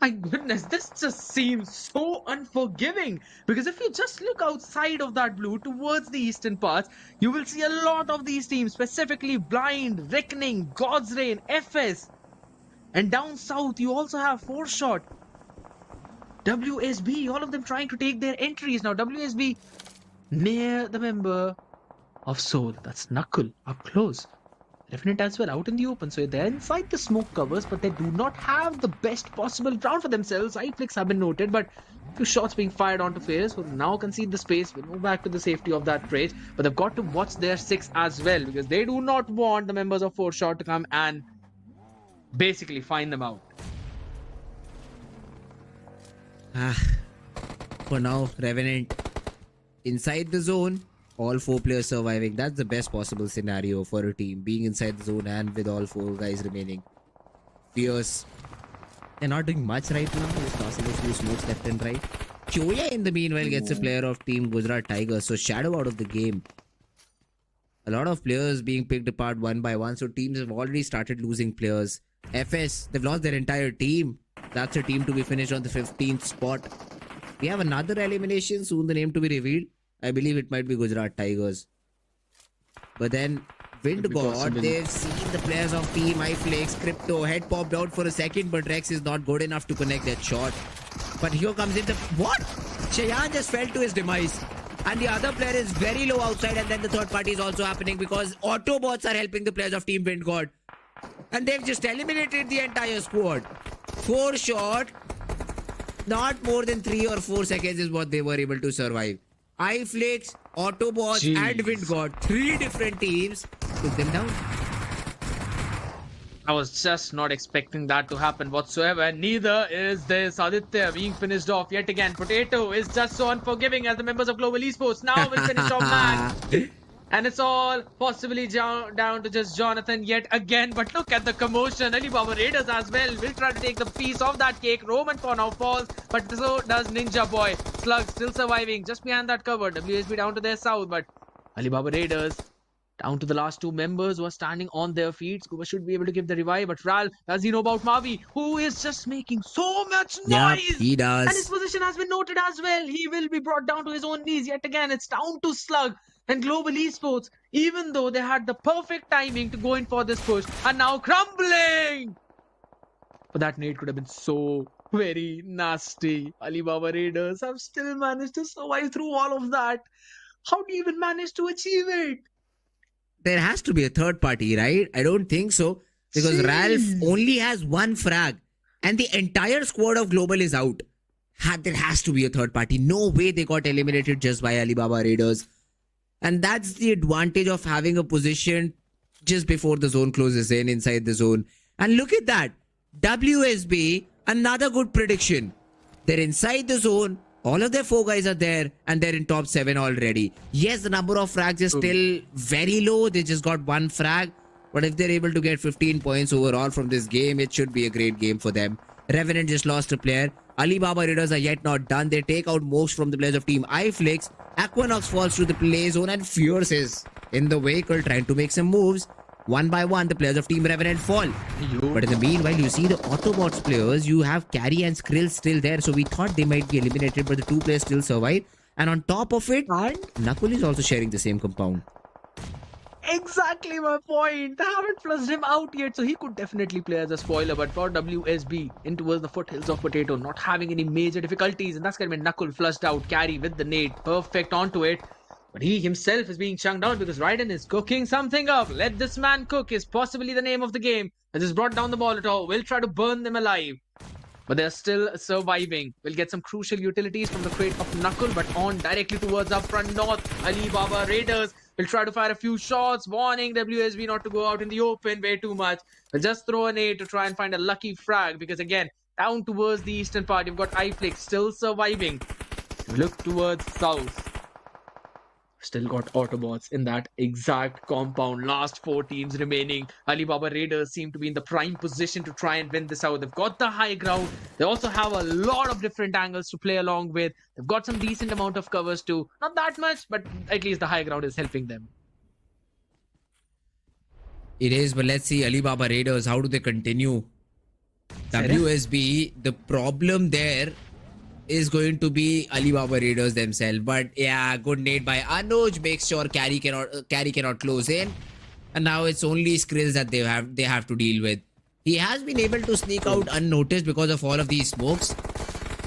my goodness, this just seems so unforgiving. Because if you just look outside of that blue towards the eastern parts, you will see a lot of these teams, specifically Blind, Reckoning, God's Reign, FS. And down south, you also have 4Shot, WSB, all of them trying to take their entries. Now, WSB near the member of Soul. That's Knuckle, up close. Revenant as well, out in the open. So they're inside the smoke covers, but they do not have the best possible ground for themselves. iFlakes have been noted, but a few shots being fired onto Fears. Will now concede the space. Will move back to the safety of that race. But they've got to watch their 6 as well, because they do not want the members of 4Shot to come and basically find them out. For now, Revenant inside the zone, all 4 players surviving. That's the best possible scenario for a team, being inside the zone and with all 4 guys remaining. Fierce, they're not doing much right now. Just tossing a few smokes left and right. Choya in the meanwhile gets a player of Team Gujarat Tigers, so Shadow out of the game. A lot of players being picked apart one by one, so teams have already started losing players. FS, they've lost their entire team. That's a team to be finished on the 15th spot. We have another elimination, soon the name to be revealed. I believe it might be Gujarat Tigers. But then, Wind God, they've seen the players of Team iFlakes, Crypto, head popped out for a second, but Rex is not good enough to connect that shot. But here comes in the... What? Cheyenne just fell to his demise. And the other player is very low outside, and then the third party is also happening because AUTOBOTZ are helping the players of Team Wind God. And they've just eliminated the entire squad. 4Shot. Not more than 3 or 4 seconds is what they were able to survive. iFlakes, AUTOBOTZ and Wind God. 3 different teams took them down. I was just not expecting that to happen whatsoever. Neither is this Aditya being finished off yet again. Potato is just so unforgiving as the members of Global Esports now will finish off Man. And it's all possibly down to just Jonathan yet again. But look at the commotion. Alibaba Raiders as well will try to take a piece of that cake. Roman for now falls, but so does Ninja Boy. Slug still surviving just behind that cover. WSB down to their south, but Alibaba Raiders down to the last two members who are standing on their feet. Scuba should be able to give the revive, but Ral, does he know about Mavi, who is just making so much noise? Yeah, he does. And his position has been noted as well. He will be brought down to his own knees yet again. It's down to Slug and Global Esports, even though they had the perfect timing to go in for this push, are now crumbling. But that nade could have been so very nasty. Alibaba Raiders have still managed to survive through all of that. How do you even manage to achieve it? There has to be a third party, right? I don't think so. Because Ralph only has one frag. And the entire squad of Global is out. There has to be a third party. No way they got eliminated just by Alibaba Raiders. And that's the advantage of having a position just before the zone closes in, inside the zone. And look at that. WSB, another good prediction. They're inside the zone. All of their 4 guys are there and they're in top 7 already. Yes, the number of frags is still very low. They just got 1 frag. But if they're able to get 15 points overall from this game, it should be a great game for them. Revenant just lost a player. Alibaba Raiders are yet not done. They take out most from the players of Team iFlix. Aquanox falls to the play zone and Fierce is in the vehicle trying to make some moves. One by one, the players of Team Revenant fall. But in the meanwhile, you see the AUTOBOTZ players, you have Carry and Skrill still there. So we thought they might be eliminated, but the 2 players still survive. And on top of it, Nakul is also sharing the same compound. Exactly my point. They haven't flushed him out yet, so he could definitely play as a spoiler. But for WSB, in towards the foothills of Potato, not having any major difficulties. And that's going to be Nakul flushed out, Carry with the nade, perfect onto it. But he himself is being chunked out because Raiden is cooking something up. Let this man cook is possibly the name of the game. Has just brought down the Molotov. Will try to burn them alive. But they're still surviving. We'll get some crucial utilities from the crate of Nakul, but on directly towards up front north. Alibaba Raiders will try to fire a few shots, warning WSB not to go out in the open way too much. We'll just throw an nade to try and find a lucky frag because again, down towards the eastern part, you've got iFlix still surviving. Look towards south. Still got AUTOBOTZ in that exact compound. Last 4 teams remaining. Alibaba Raiders seem to be in the prime position to try and win this out. They've got the high ground. They also have a lot of different angles to play along with. They've got some decent amount of covers too. Not that much, but at least the high ground is helping them. It is, but let's see Alibaba Raiders. How do they continue? WSB, the problem there is going to be Alibaba Raiders themselves. But yeah, good nade by Anuj makes sure Carry cannot close in. And now it's only Skrills that they have to deal with. He has been able to sneak out unnoticed because of all of these smokes.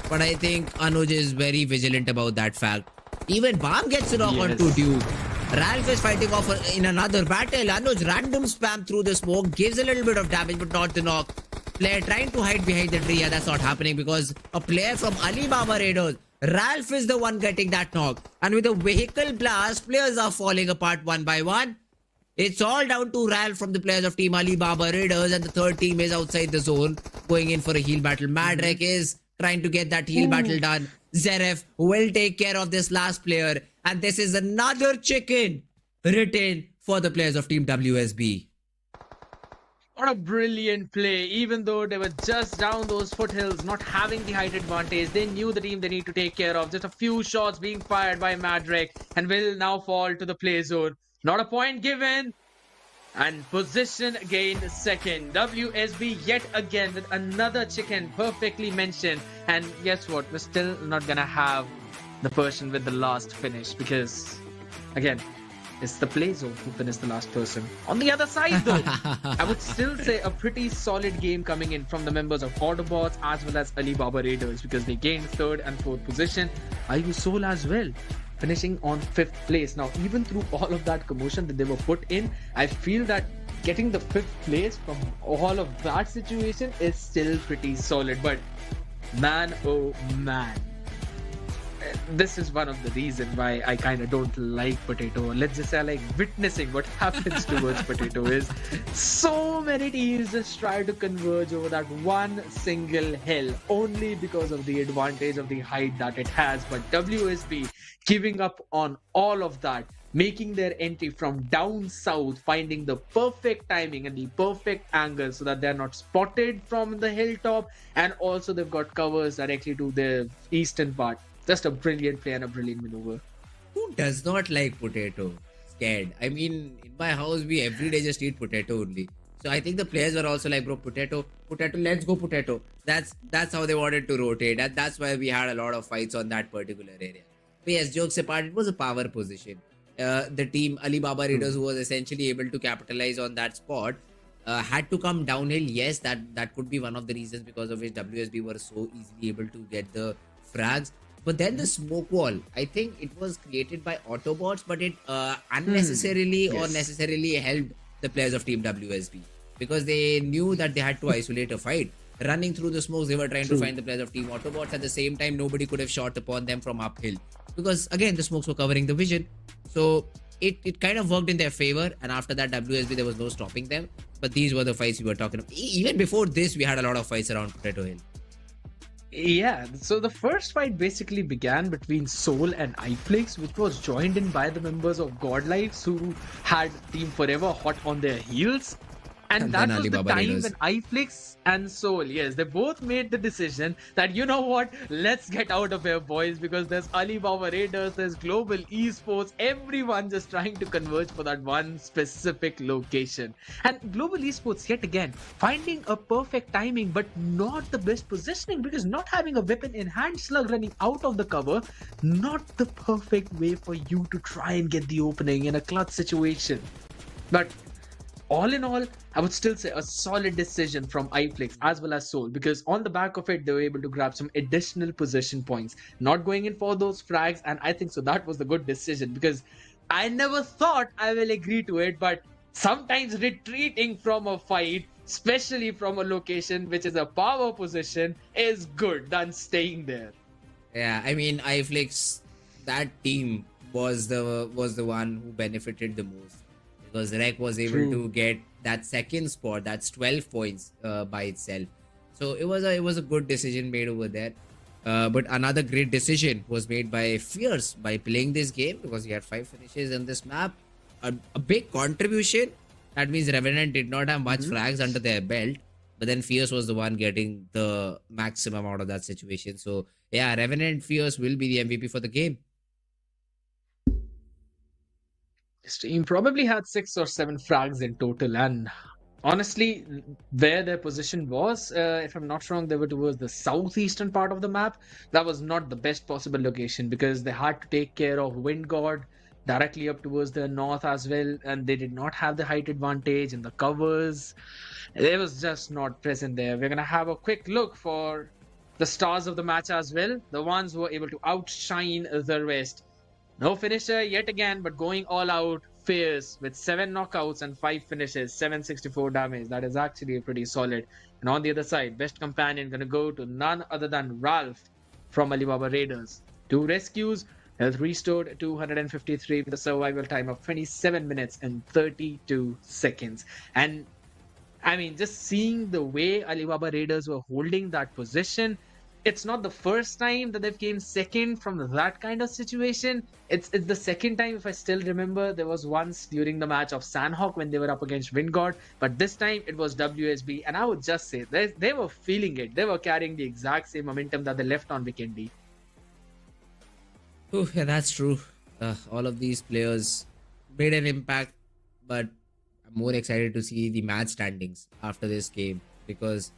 But I think Anuj is very vigilant about that fact. Even Bomb gets it off onto Duke. Ralph is fighting off in another battle. Anuj random spam through the smoke, gives a little bit of damage but not the knock. Player trying to hide behind the tree. Yeah, that's not happening because a player from Alibaba Raiders, Ralph is the one getting that knock. And with a vehicle blast, players are falling apart one by one. It's all down to Ralph from the players of Team Alibaba Raiders, and the third team is outside the zone going in for a heal battle. Madrek is trying to get that heal battle done. Zeref will take care of this last player. And this is another chicken written for the players of Team WSB. What a brilliant play. Even though they were just down those foothills, not having the height advantage, they knew the team they need to take care of. Just a few shots being fired by Madrek and will now fall to the play zone. Not a point given. And position gained second. WSB yet again with another chicken perfectly mentioned. And guess what? We're still not gonna have the person with the last finish because, again, it's the play zone who finished the last person. On the other side though, I would still say a pretty solid game coming in from the members of AUTOBOTZ as well as Alibaba Raiders because they gained 3rd and 4th position. IU Soul as well, finishing on 5th place. Now, even through all of that commotion that they were put in, I feel that getting the 5th place from all of that situation is still pretty solid. But man, oh man. this is one of the reasons why I kind of don't like Potato. Let's just say I like witnessing what happens towards Potato is so many teams just try to converge over that one single hill only because of the advantage of the height that it has. But WSB giving up on all of that, making their entry from down south, finding the perfect timing and the perfect angle so that they're not spotted from the hilltop, and also they've got covers directly to the eastern part. Just a brilliant play and a brilliant maneuver. Who does not like potato? Scared. I mean, in my house, we every day just eat potato only. So I think the players were also like, bro, potato, let's go potato. That's how they wanted to rotate. And that's why we had a lot of fights on that particular area. But yes, jokes apart, it was a power position. The team Alibaba Raiders, who was essentially able to capitalize on that spot, had to come downhill. Yes, that could be one of the reasons because of which WSB were so easily able to get the frags. But then the smoke wall, I think it was created by AUTOBOTZ, but it unnecessarily or necessarily helped the players of Team WSB because they knew that they had to isolate a fight. Running through the smokes, they were trying to find the players of Team AUTOBOTZ. At the same time, nobody could have shot upon them from uphill because, again, the smokes were covering the vision. So it kind of worked in their favor. And after that, WSB, there was no stopping them. But these were the fights we were talking about. Even before this, we had a lot of fights around Potato Hill. Yeah, so the first fight basically began between Soul and iFlix, which was joined in by the members of Godlike, who had Team Forever hot on their heels. And that was the time when iFlix and Soul, yes, they both made the decision that, you know what, let's get out of here, boys, because there's Alibaba Raiders, there's Global Esports, everyone just trying to converge for that one specific location. And Global Esports, yet again, finding a perfect timing, but not the best positioning, because not having a weapon in hand, Slug running out of the cover, not the perfect way for you to try and get the opening in a clutch situation. But all in all, I would still say a solid decision from iFlix as well as Soul, because on the back of it, they were able to grab some additional position points, not going in for those frags. And I think so that was the good decision, because I never thought I will agree to it, but sometimes retreating from a fight, especially from a location which is a power position, is good than staying there. Yeah, I mean, iFlix, that team was the one who benefited the most. Because Rek was able to get that second spot, that's 12 points by itself. So it was a good decision made over there. But another great decision was made by Fierce by playing this game, because he had 5 finishes in this map. A big contribution. That means Revenant did not have much frags under their belt. But then Fierce was the one getting the maximum out of that situation. So yeah, Revenant Fierce will be the MVP for the game. This team probably had 6 or 7 frags in total, and honestly, where their position was, if I'm not wrong, they were towards the southeastern part of the map. That was not the best possible location, because they had to take care of Wind God directly up towards the north as well, and they did not have the height advantage and the covers. It was just not present there. We're gonna have a quick look for the stars of the match as well, the ones who were able to outshine the rest. No finisher yet again, but going all out, Fierce with 7 knockouts and 5 finishes, 764 damage. That is actually pretty solid. And on the other side, best companion going to go to none other than Ralph from Alibaba Raiders. 2 rescues, health restored 253 with a survival time of 27 minutes and 32 seconds. And I mean, just seeing the way Alibaba Raiders were holding that position, it's not the first time that they've came second from that kind of situation. It's the second time, if I still remember. There was once during the match of Sanhok when they were up against Wingard, but this time it was WSB, and I would just say they were feeling it. They were carrying the exact same momentum that they left on Vikendi. Oh, yeah, that's true. All of these players made an impact, but I'm more excited to see the match standings after this game, because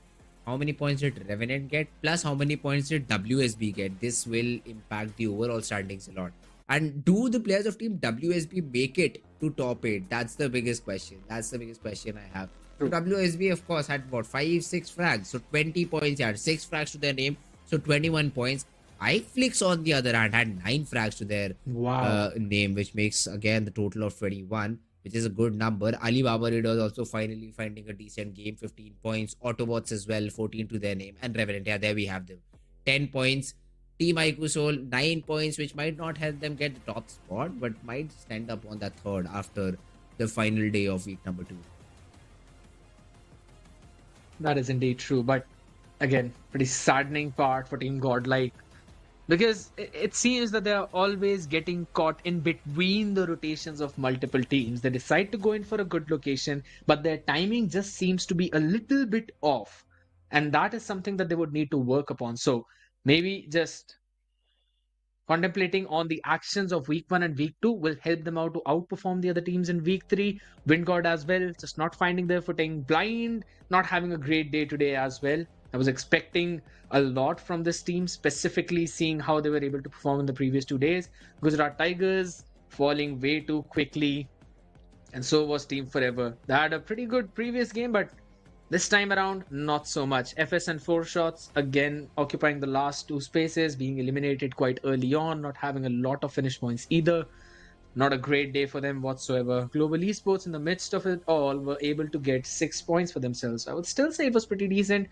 how many points did Revenant get, plus how many points did WSB get? This will impact the overall standings a lot. And do the players of Team WSB make it to top 8? That's the biggest question. That's the biggest question I have. So WSB, of course, had about 5-6 frags. So 20 points. They had 6 frags to their name. So 21 points. iFlix, on the other hand, had 9 frags to their name, which makes, again, the total of 21. Which is a good number. Alibaba Raiders also finally finding a decent game, 15 points. AUTOBOTZ as well, 14 to their name. And Revenant, yeah, there we have them. 10 points. Team IQ Soul 9 points, which might not help them get the top spot, but might stand up on that third after the final day of week number 2. That is indeed true, but again, pretty saddening part for Team Godlike, because it seems that they are always getting caught in between the rotations of multiple teams. They decide to go in for a good location, but their timing just seems to be a little bit off, and that is something that they would need to work upon. So maybe just contemplating on the actions of week 1 and week 2 will help them out to outperform the other teams in week 3. Wingod as well, just not finding their footing. Blind not having a great day today as well. I was expecting a lot from this team, specifically seeing how they were able to perform in the previous 2 days. Gujarat Tigers falling way too quickly, and so was Team Forever. They had a pretty good previous game, but this time around, not so much. FS and 4 shots, again, occupying the last 2 spaces, being eliminated quite early on, not having a lot of finish points either. Not a great day for them whatsoever. Global Esports, in the midst of it all, were able to get 6 points for themselves. I would still say it was pretty decent.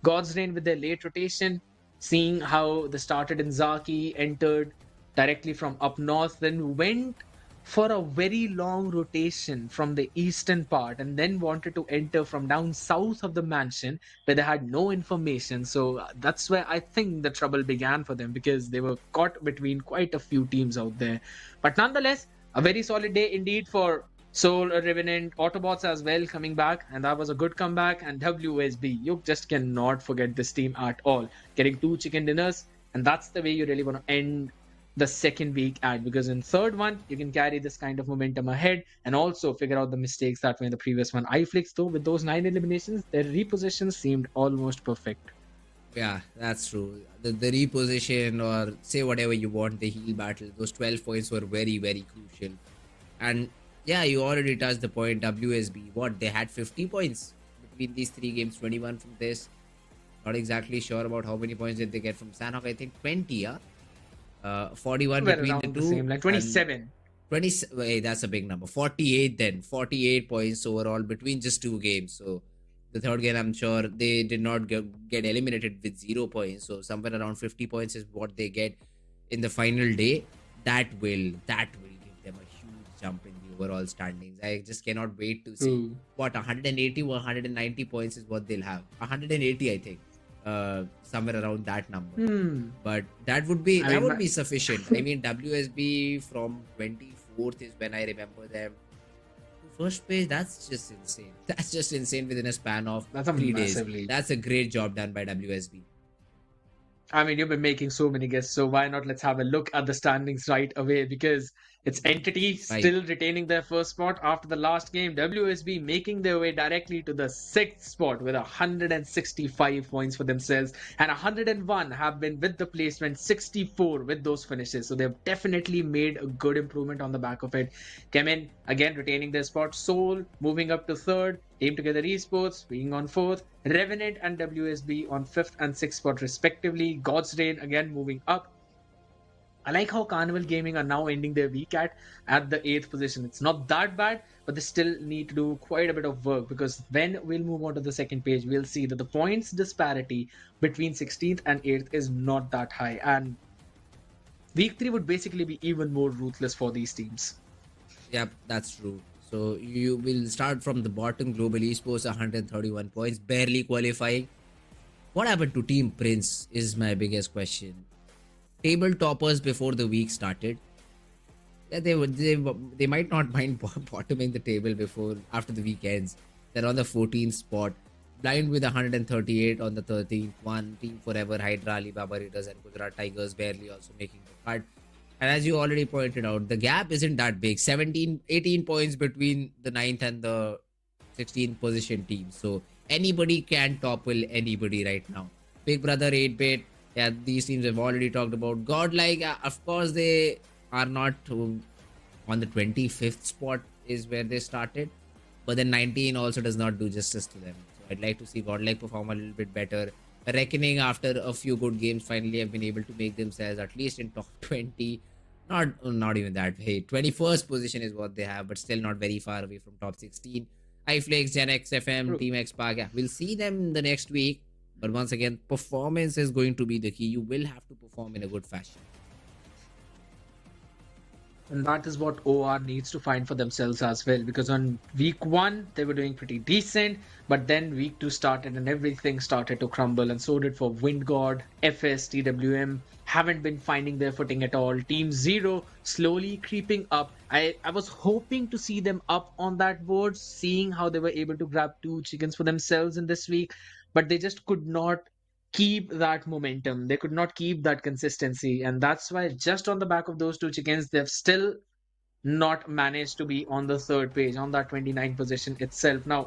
God's Reign with their late rotation, seeing how they started in Zaki, entered directly from up north, then went for a very long rotation from the eastern part, and then wanted to enter from down south of the mansion where they had no information. So that's where I think the trouble began for them, because they were caught between quite a few teams out there. But nonetheless, a very solid day indeed for Soul, Revenant, Autobots as well coming back, and that was a good comeback. And WSB, you just cannot forget this team at all, getting 2 chicken dinners, and that's the way you really want to end the second week at, because in third one you can carry this kind of momentum ahead and also figure out the mistakes that were in the previous one. iFlix, though, with those 9 eliminations, their reposition seemed almost perfect. Yeah, that's true. The reposition, or say whatever you want, the heal battle, those 12 points were very, very crucial. And yeah, you already touched the point. WSB, what, they had 50 points between these 3 games, 21 from this. Not exactly sure about how many points did they get from Sanhok. I think 20, yeah? 41 between the two. Same, like 27. 20, hey, that's a big number. 48 then. 48 points overall between just 2 games. So the third game, I'm sure they did not get eliminated with 0 points. So somewhere around 50 points is what they get in the final day. That will give them a huge jump in the overall standings. I just cannot wait to see what 180 or 190 points is what they'll have. 180, I think. Somewhere around that number, but that would be be sufficient. I mean, WSB from 24th is when I remember them to first page. That's just insane. That's just insane within a span of 3 days. That's a great job done by WSB. I mean, you've been making so many guesses, so why not let's have a look at the standings right away, because it's Entity still retaining their first spot after the last game. WSB making their way directly to the 6th spot with 165 points for themselves, and 101 have been with the placement, 64 with those finishes. So they've definitely made a good improvement on the back of it. Chemin again retaining their spot. Soul moving up to 3rd. Team Together Esports being on 4th. Revenant and WSB on 5th and 6th spot respectively. God's Reign again moving up. I like how Carnival Gaming are now ending their week at the 8th position. It's not that bad, but they still need to do quite a bit of work, because when we'll move on to the second page, we'll see that the points disparity between 16th and 8th is not that high. And week 3 would basically be even more ruthless for these teams. Yep, that's true. So you will start from the bottom. Global Esports 131 points, barely qualifying. What happened to Team Prince is my biggest question. Table toppers before the week started. Yeah, they might not mind bottoming the table after the week ends. They're on the 14th spot. Blind with 138 on the 13th one. Team Forever, Hydra, Alibaba Raiders and Gujarat Tigers barely also making the cut. And as you already pointed out, the gap isn't that big. 18 points between the 9th and the 16th position teams. So anybody can topple anybody right now. Big Brother, 8-Bit. Yeah, these teams have already talked about. Godlike, of course, they are not on the 25th spot is where they started. But then 19 also does not do justice to them. So I'd like to see Godlike perform a little bit better. Reckoning, after a few good games, finally have been able to make themselves at least in top 20. Not even that. Hey, 21st position is what they have, but still not very far away from top 16. iFlix, Gen X, FM, Team X Park. Yeah, we'll see them the next week. But once again, performance is going to be the key. You will have to perform in a good fashion. And that is what OR needs to find for themselves as well. Because on week 1, they were doing pretty decent. But then week 2 started and everything started to crumble. And so did for Wind God, FS, TWM. Haven't been finding their footing at all. Team 0 slowly creeping up. I was hoping to see them up on that board, seeing how they were able to grab 2 chickens for themselves in this week. But they just could not keep that momentum. They could not keep that consistency. And that's why just on the back of those 2 chickens, they've still not managed to be on the 3rd page, on that 29th position itself. Now,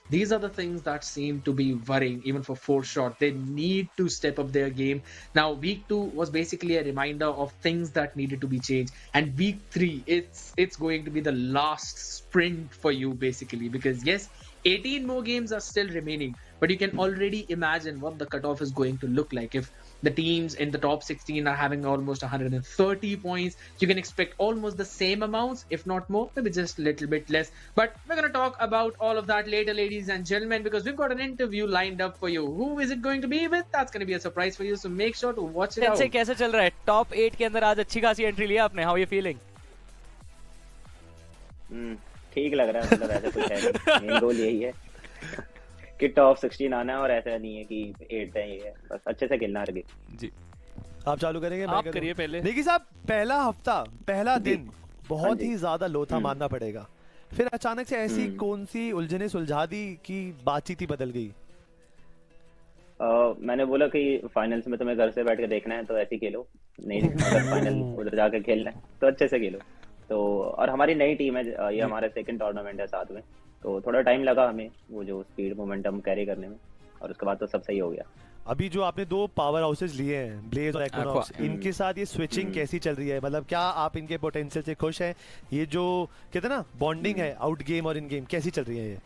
these are the things that seem to be worrying, even for 4Shot. They need to step up their game. Now, week 2 was basically a reminder of things that needed to be changed. And week 3, it's going to be the last sprint for you, basically. Because yes, 18 more games are still remaining, but you can already imagine what the cutoff is going to look like. If the teams in the top 16 are having almost 130 points, you can expect almost the same amounts, if not more, maybe just a little bit less. But we're going to talk about all of that later, ladies and gentlemen, because we've got an interview lined up for you. Who is it going to be with? That's going to be a surprise for you, so make sure to watch it out. कैसे चल रहा है? Top 8 के अंदर आज अच्छी खासी entry लिया आपने. How are you feeling? ठीक लग रहा है, मतलब ऐसा कुछ है. मेन गोल यही है कि टॉप 16 आना है, और ऐसा नहीं है कि 8 है. ये है बस अच्छे से खेलना है. जी आप चालू करेंगे? आप करिए पहले. देखिए साहब, पहला हफ्ता, पहला दिन बहुत ही ज्यादा लोथा मानना पड़ेगा. फिर अचानक से ऐसी कौन सी उलझने सुलझा दी कि बातचीत ही बदल गई? मैंने बोला कि फाइनल्स में तुम्हें घर से बैठ के देखना है तो ऐसे ही खेलो, नहीं अगर फाइनल उधर जाके खेलना है तो अच्छे से खेलो. तो और हमारी नई टीम है, ये हमारा 2nd टूर्नामेंट है साथ में, तो थोड़ा टाइम लगा हमें वो जो स्पीड मोमेंटम कैरी करने में, और उसके बाद तो सब सही हो गया. अभी जो आपने 2 पावर हाउसेज लिए हैं, ब्लेज और एक्वानॉक्स, इनके साथ ये स्विचिंग कैसी चल रही है? मतलब क्या आप इनके पोटेंशियल से खुश हैं? ये जो कहते हैं ना बॉन्डिंग है आउट गेम और इन गेम, कैसी चल रही है ये?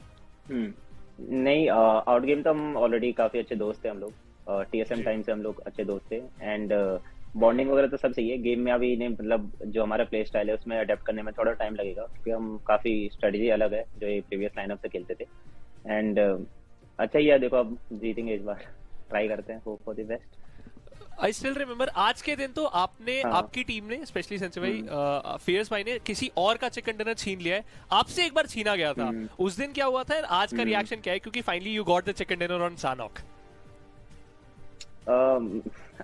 नहीं, आउट गेम तो हम ऑलरेडी काफी अच्छे दोस्त थे हम लोग. टीएसएम टाइम से हम लोग अच्छे दोस्त थे, एंड बॉन्डिंग वगैरह तो सब सही है. गेम में अभी इन्हें मतलब जो हमारा प्ले स्टाइल है उसमें अडेप्ट करने में थोड़ा टाइम लगेगा, क्योंकि हम काफी स्ट्रेटजी अलग है जो ये प्रीवियस लाइनअप से खेलते थे. एंड अच्छा ही है, देखो अब जीतेंगे इस बार, ट्राई करते हैं, hope for the best. I still remember आज के दिन तो आपने आपकी टीम ने, स्पेशली सेंसे भाई, फेयर्स भाई ने किसी और का चिकन डिनर छीन लिया है. आपसे एक बार छीना गया था. उस दिन क्या हुआ था, आज का रिएक्शन क्या है? क्योंकि finally you got the chicken dinner on Sanhok.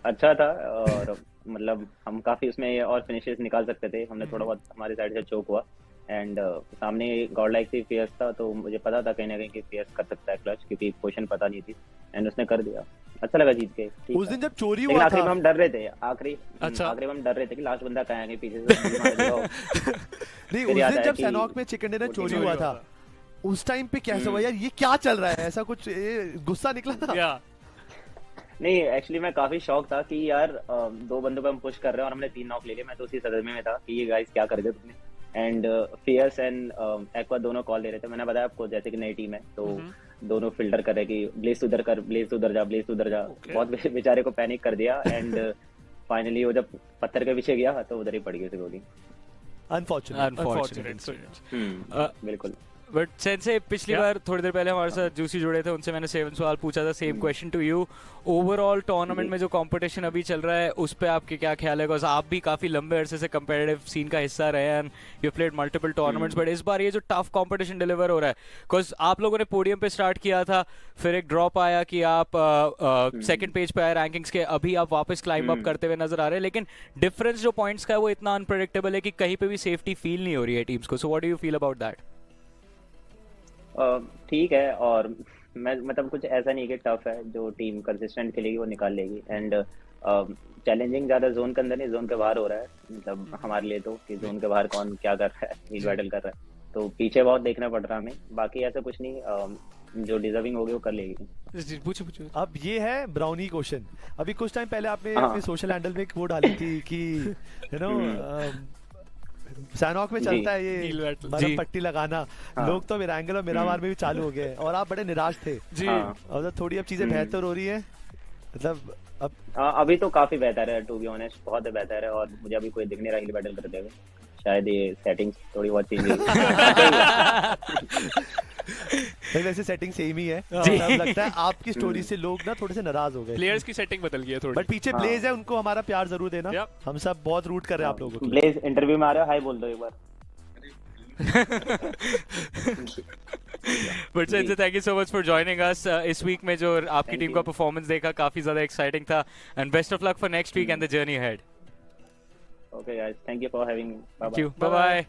अच्छा था, और मतलब हम काफी उसमें और फिनिशेस निकाल सकते थे. हमने थोड़ा बहुत हमारी साइड से चोक हुआ, एंड सामने गॉडलाइक से फेयर्स था, तो मुझे पता था कहीं ना कहीं कि फेयर्स कर सकता है क्लच, क्योंकि पोजीशन पता नहीं थी, एंड उसने कर दिया. अच्छा लगा जीत के. उस दिन जब चोरी हुआ था, आखिरी में हम डर रहे थे, आखिरी में हम डर रहे थे कि लास्ट बंदा कहाँ है पीछे से. नहीं, उस दिन जब सैनॉक में चिकन डिनर चोरी हुआ था, उस टाइम पे कैसा हुआ यार, ये क्या चल रहा है? ऐसा कुछ गुस्सा निकला था? नहीं, एक्चुअली मैं काफी शॉक था कि यार 2 बंदों पे हम पुश कर रहे हैं और हमने 3 नॉक ले लिए. मैं तो उसी सदमे में था कि ये गाइस क्या कर दिया तुमने. एंड फियर्स एंड एक्वा दोनों कॉल दे रहे थे. मैंने बताया आपको जैसे कि नई टीम है, तो दोनों फिल्टर कर रहे कि ब्लेज उधर कर, ब्लेज उधर जा, ब्लेज उधर जा. बहुत बेचारे को पैनिक कर दिया, एंड फाइनली वो जब पत्थर के पीछे गया तो उधर ही पड़ गई उसकी गोली. अनफॉर्चुनेट. बिल्कुल. बट सेंसे पिछली बार थोड़ी देर पहले हमारे साथ जूसी जुड़े थे, उनसे मैंने 7 सवाल पूछा था. Same question to you. Overall tournament में जो कंपटीशन अभी चल रहा है उस पे आपके क्या ख्याल है? बिकॉज आप भी काफी लंबे अरसे से कंपेटिटिव सीन का हिस्सा रहे हैं, and you played multiple tournaments, but इस बार ये जो टफ कंपटीशन डिलीवर हो रहा है, बिकॉज आप लोगों ने पोडियम पे स्टार्ट किया था, फिर एक ड्रॉप आया कि आप 2nd पेज पे आए रैंकिंग्स के, अभी आप वापस क्लाइंब अप करते हुए नजर आ रहे हैं, लेकिन डिफरेंस जो पॉइंट्स का है वो इतना अनप्रेडिक्टेबल है कि कहीं पे भी सेफ्टी फील नहीं हो रही है टीम्स को. So what do you feel about that? ठीक है, और मैं मतलब कुछ ऐसा नहीं कि टफ है. जो टीम कंसिस्टेंट खेलेगी वो निकाल लेगी, एंड चैलेंजिंग ज्यादा जोन के अंदर नहीं, जोन के बाहर हो रहा है. मतलब हमारे लिए तो कि जोन के बाहर कौन क्या कर रहा है, हीट बैटल कर रहा है, तो पीछे बहुत देखना पड़ रहा है हमें. बाकी ऐसा कुछ नहीं, जो डिजर्विंग होगी वो कर लेगी. पूछो. अब ये है ब्राउनी क्वेश्चन. अभी कुछ टाइम पहले आपने अपने सोशल हैंडल में एक वो डाली थी कि यू नो सैनॉक में चलता है ये बर्फ पट्टी लगाना. लोग तो एरांगल और मिरामार में भी चालू हो गए, और आप बड़े निराश थे जी. और थोड़ी अब चीजें बेहतर हो रही है, मतलब अब अभी तो काफी बेहतर है, टू बी ऑनेस्ट बहुत बेहतर है. और मुझे अभी कोई दिख नहीं रहा हिल बैटल करते हुए. शायद ये सेटिंग्स थोड़ी बहुत चेंज हुई. वैसे सेटिंग सेम ही है। जी। अब लगता है आपकी स्टोरी से लोग ना थोड़े से नाराज हो गए। प्लेयर्स की सेटिंग बदल गई है थोड़ी। बट पीछे ब्लेज है, उनको हमारा प्यार जरूर देना। हम सब बहुत रूट कर रहे हैं आप लोगों को। ब्लेज इंटरव्यू में आ रहे हो, हाय बोल दो एक बार। But sir thank you so much for joining us इस वीक में। जो आपकी टीम का परफॉर्मेंस देखा काफी ज्यादा एक्साइटिंग था and best of luck for next week and the journey ahead. Okay guys, thank you for having me. Thank you, bye bye.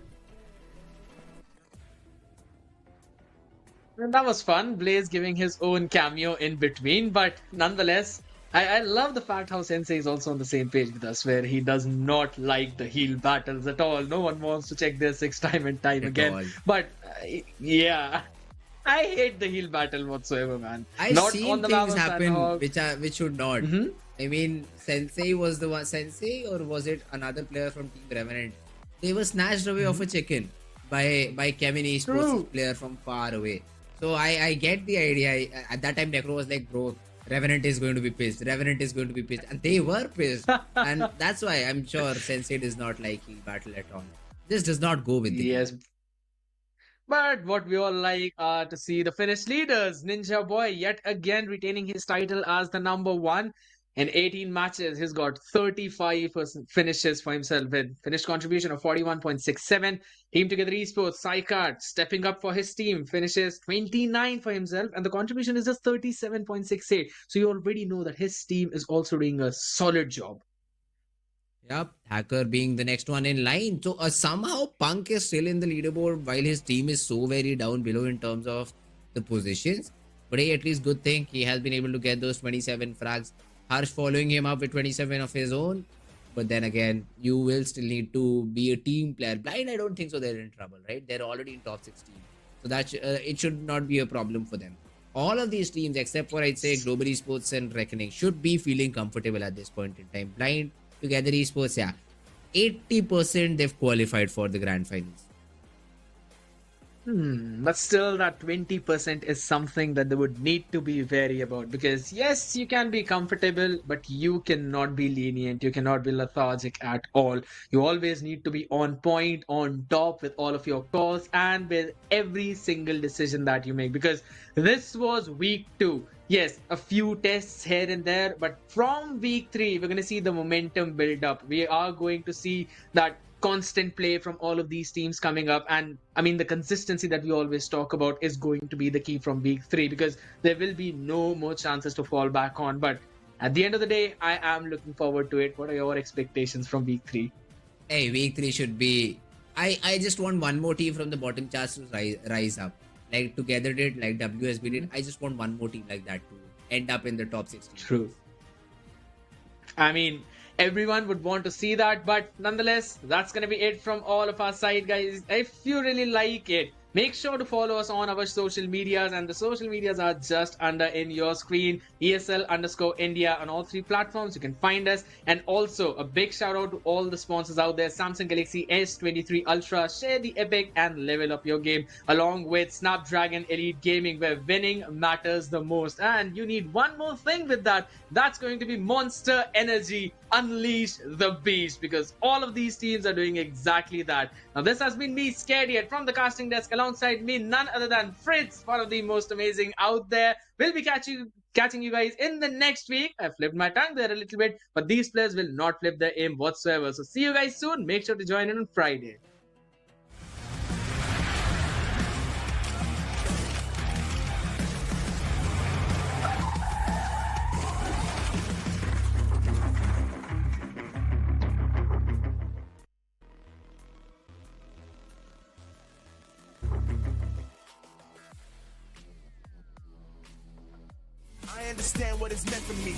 That was fun. Blaze giving his own cameo in between, but nonetheless, I love the fact how Sensei is also on the same page with us, where he does not like the heal battles at all. No one wants to check their 6 time and time again. But yeah, I hate the heal battle whatsoever, man. I've not seen on the things Sanhok. happen which should not. I mean, Sensei was the one. Sensei, or was it another player from Team Revenant? They were snatched away off a chicken by Chemin Esports player from far away. So I get the idea. At that time, Necro was like, bro, Revenant is going to be pissed. Revenant is going to be pissed. And they were pissed. And that's why I'm sure Sensei does not like heal battle at all. This does not go with it. Yes. But what we all like are to see the Finnish leaders. Ninja Boy yet again retaining his title as the number 1. In 18 matches, he's got 35 finishes for himself with finished contribution of 41.67. Team Together Esports, Psycard, stepping up for his team, finishes 29 for himself, and the contribution is just 37.68. So you already know that his team is also doing a solid job. Yep, Hacker being the next one in line. So somehow Punk is still in the leaderboard while his team is so very down below in terms of the positions. But hey, at least good thing he has been able to get those 27 frags. Harsh following him up with 27 of his own. But then again, you will still need to be a team player. Blind, I don't think so. They're in trouble, right? They're already in top 16. So that it should not be a problem for them. All of these teams, except for I'd say Global Esports and Reckoning, should be feeling comfortable at this point in time. Blind, Together Esports, yeah. 80% they've qualified for the grand finals. But still that 20% is something that they would need to be wary about, because yes, you can be comfortable, but you cannot be lenient, you cannot be lethargic at all. You always need to be on point, on top with all of your calls and with every single decision that you make, because this was week 2. Yes, a few tests here and there, but from week 3, we're going to see the momentum build up. We are going to see that constant play from all of these teams coming up, and I mean the consistency that we always talk about is going to be the key from week 3, because there will be no more chances to fall back on. But at the end of the day, I am looking forward to it. What are your expectations from week 3? Hey, week 3 should be... I just want one more team from the bottom charts to rise up. Like Together did, like WSB did. I just want one more team like that to end up in the top 16. True. I mean, everyone would want to see that, but nonetheless, that's gonna be it from all of our side, guys. If you really like it, make sure to follow us on our social medias, and the social medias are just under in your screen. ESL_India on all 3 platforms. You can find us. And also a big shout out to all the sponsors out there. Samsung Galaxy S23 Ultra, share the epic and level up your game, along with Snapdragon Elite Gaming, where winning matters the most. And you need one more thing with that. That's going to be Monster Energy. Unleash the beast, because all of these teams are doing exactly that. Now this has been me, Scared Yet, from the casting desk. Alongside me, none other than Fritz, one of the most amazing out there. We'll be catching you guys in the next week. I flipped my tongue there a little bit, but these players will not flip their aim whatsoever. So see you guys soon. Make sure to join in on Friday. I understand what it's meant for me.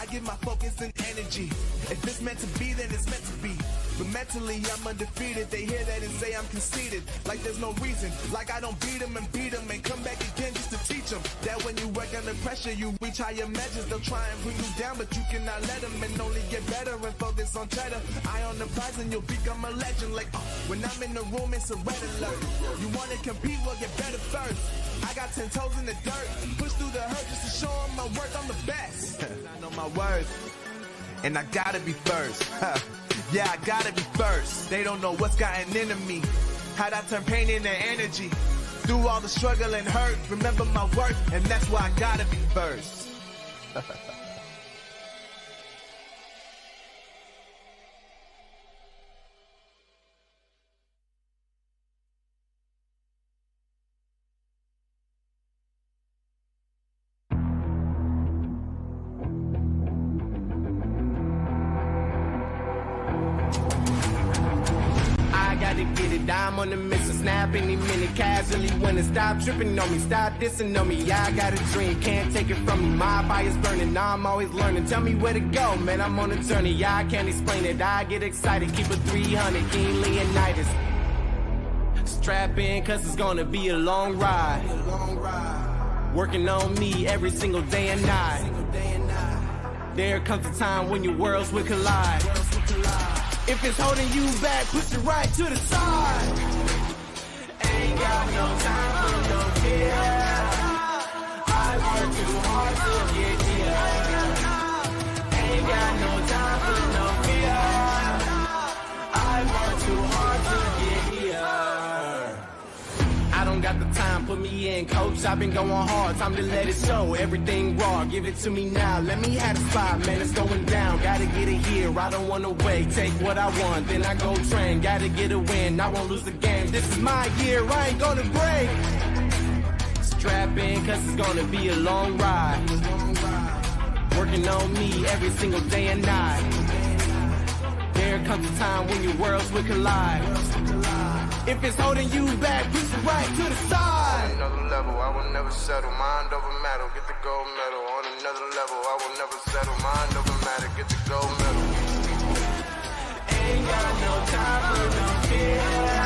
I give my focus and energy. If it's meant to be, then it's meant to be. But mentally, I'm undefeated. They hear that and say I'm conceited. Like there's no reason. Like I don't beat them and come back again just to teach them that when you work under pressure, you reach higher measures. They'll try and bring you down, but you cannot let them, and only get better and focus on cheddar. Eye on the prize and you'll become a legend. Like when I'm in the room, it's a red alert. You want to compete, well, get better first. I got 10 toes in the dirt. Push through the hurt just to show them my worth. I'm the best. I know my worth, and I gotta be first. Yeah, I gotta be first. They don't know what's gotten into me. How'd I turn pain into energy? Through all the struggle and hurt, remember my worth, and that's why I gotta be first. Get it, I'm on the mission, snap any minute, casually winning. Stop tripping on me, stop dissing on me. Yeah, I got a dream, can't take it from me. My fire's burning, I'm always learning. Tell me where to go, man, I'm on a journey. Yeah, I can't explain it, I get excited. Keep it 300, King Leonidas. Strap in, cause it's gonna be a long ride. Working on me every single day and night. There comes a time when your worlds will collide. If it's holding you back, push it right to the side. Ain't got no time for no fear. I work too hard to get here. Ain't got no time for no fear. I work too hard to get here. I don't got the time, put me in, coach. I've been going hard, time to let it show. Everything raw, give it to me now. Let me have the spot, man, it's going down. Gotta get it here, I don't wanna wait. Take what I want, then I go train. Gotta get a win, I won't lose the game. This is my year, I ain't gonna break. Strap in, cause it's gonna be a long ride. Working on me every single day and night. There comes a time when your worlds will collide. If it's holding you back, push it right to the side. On another level, I will never settle. Mind over matter, get the gold medal. On another level, I will never settle. Mind over matter, get the gold medal. Ain't got no time for no fear.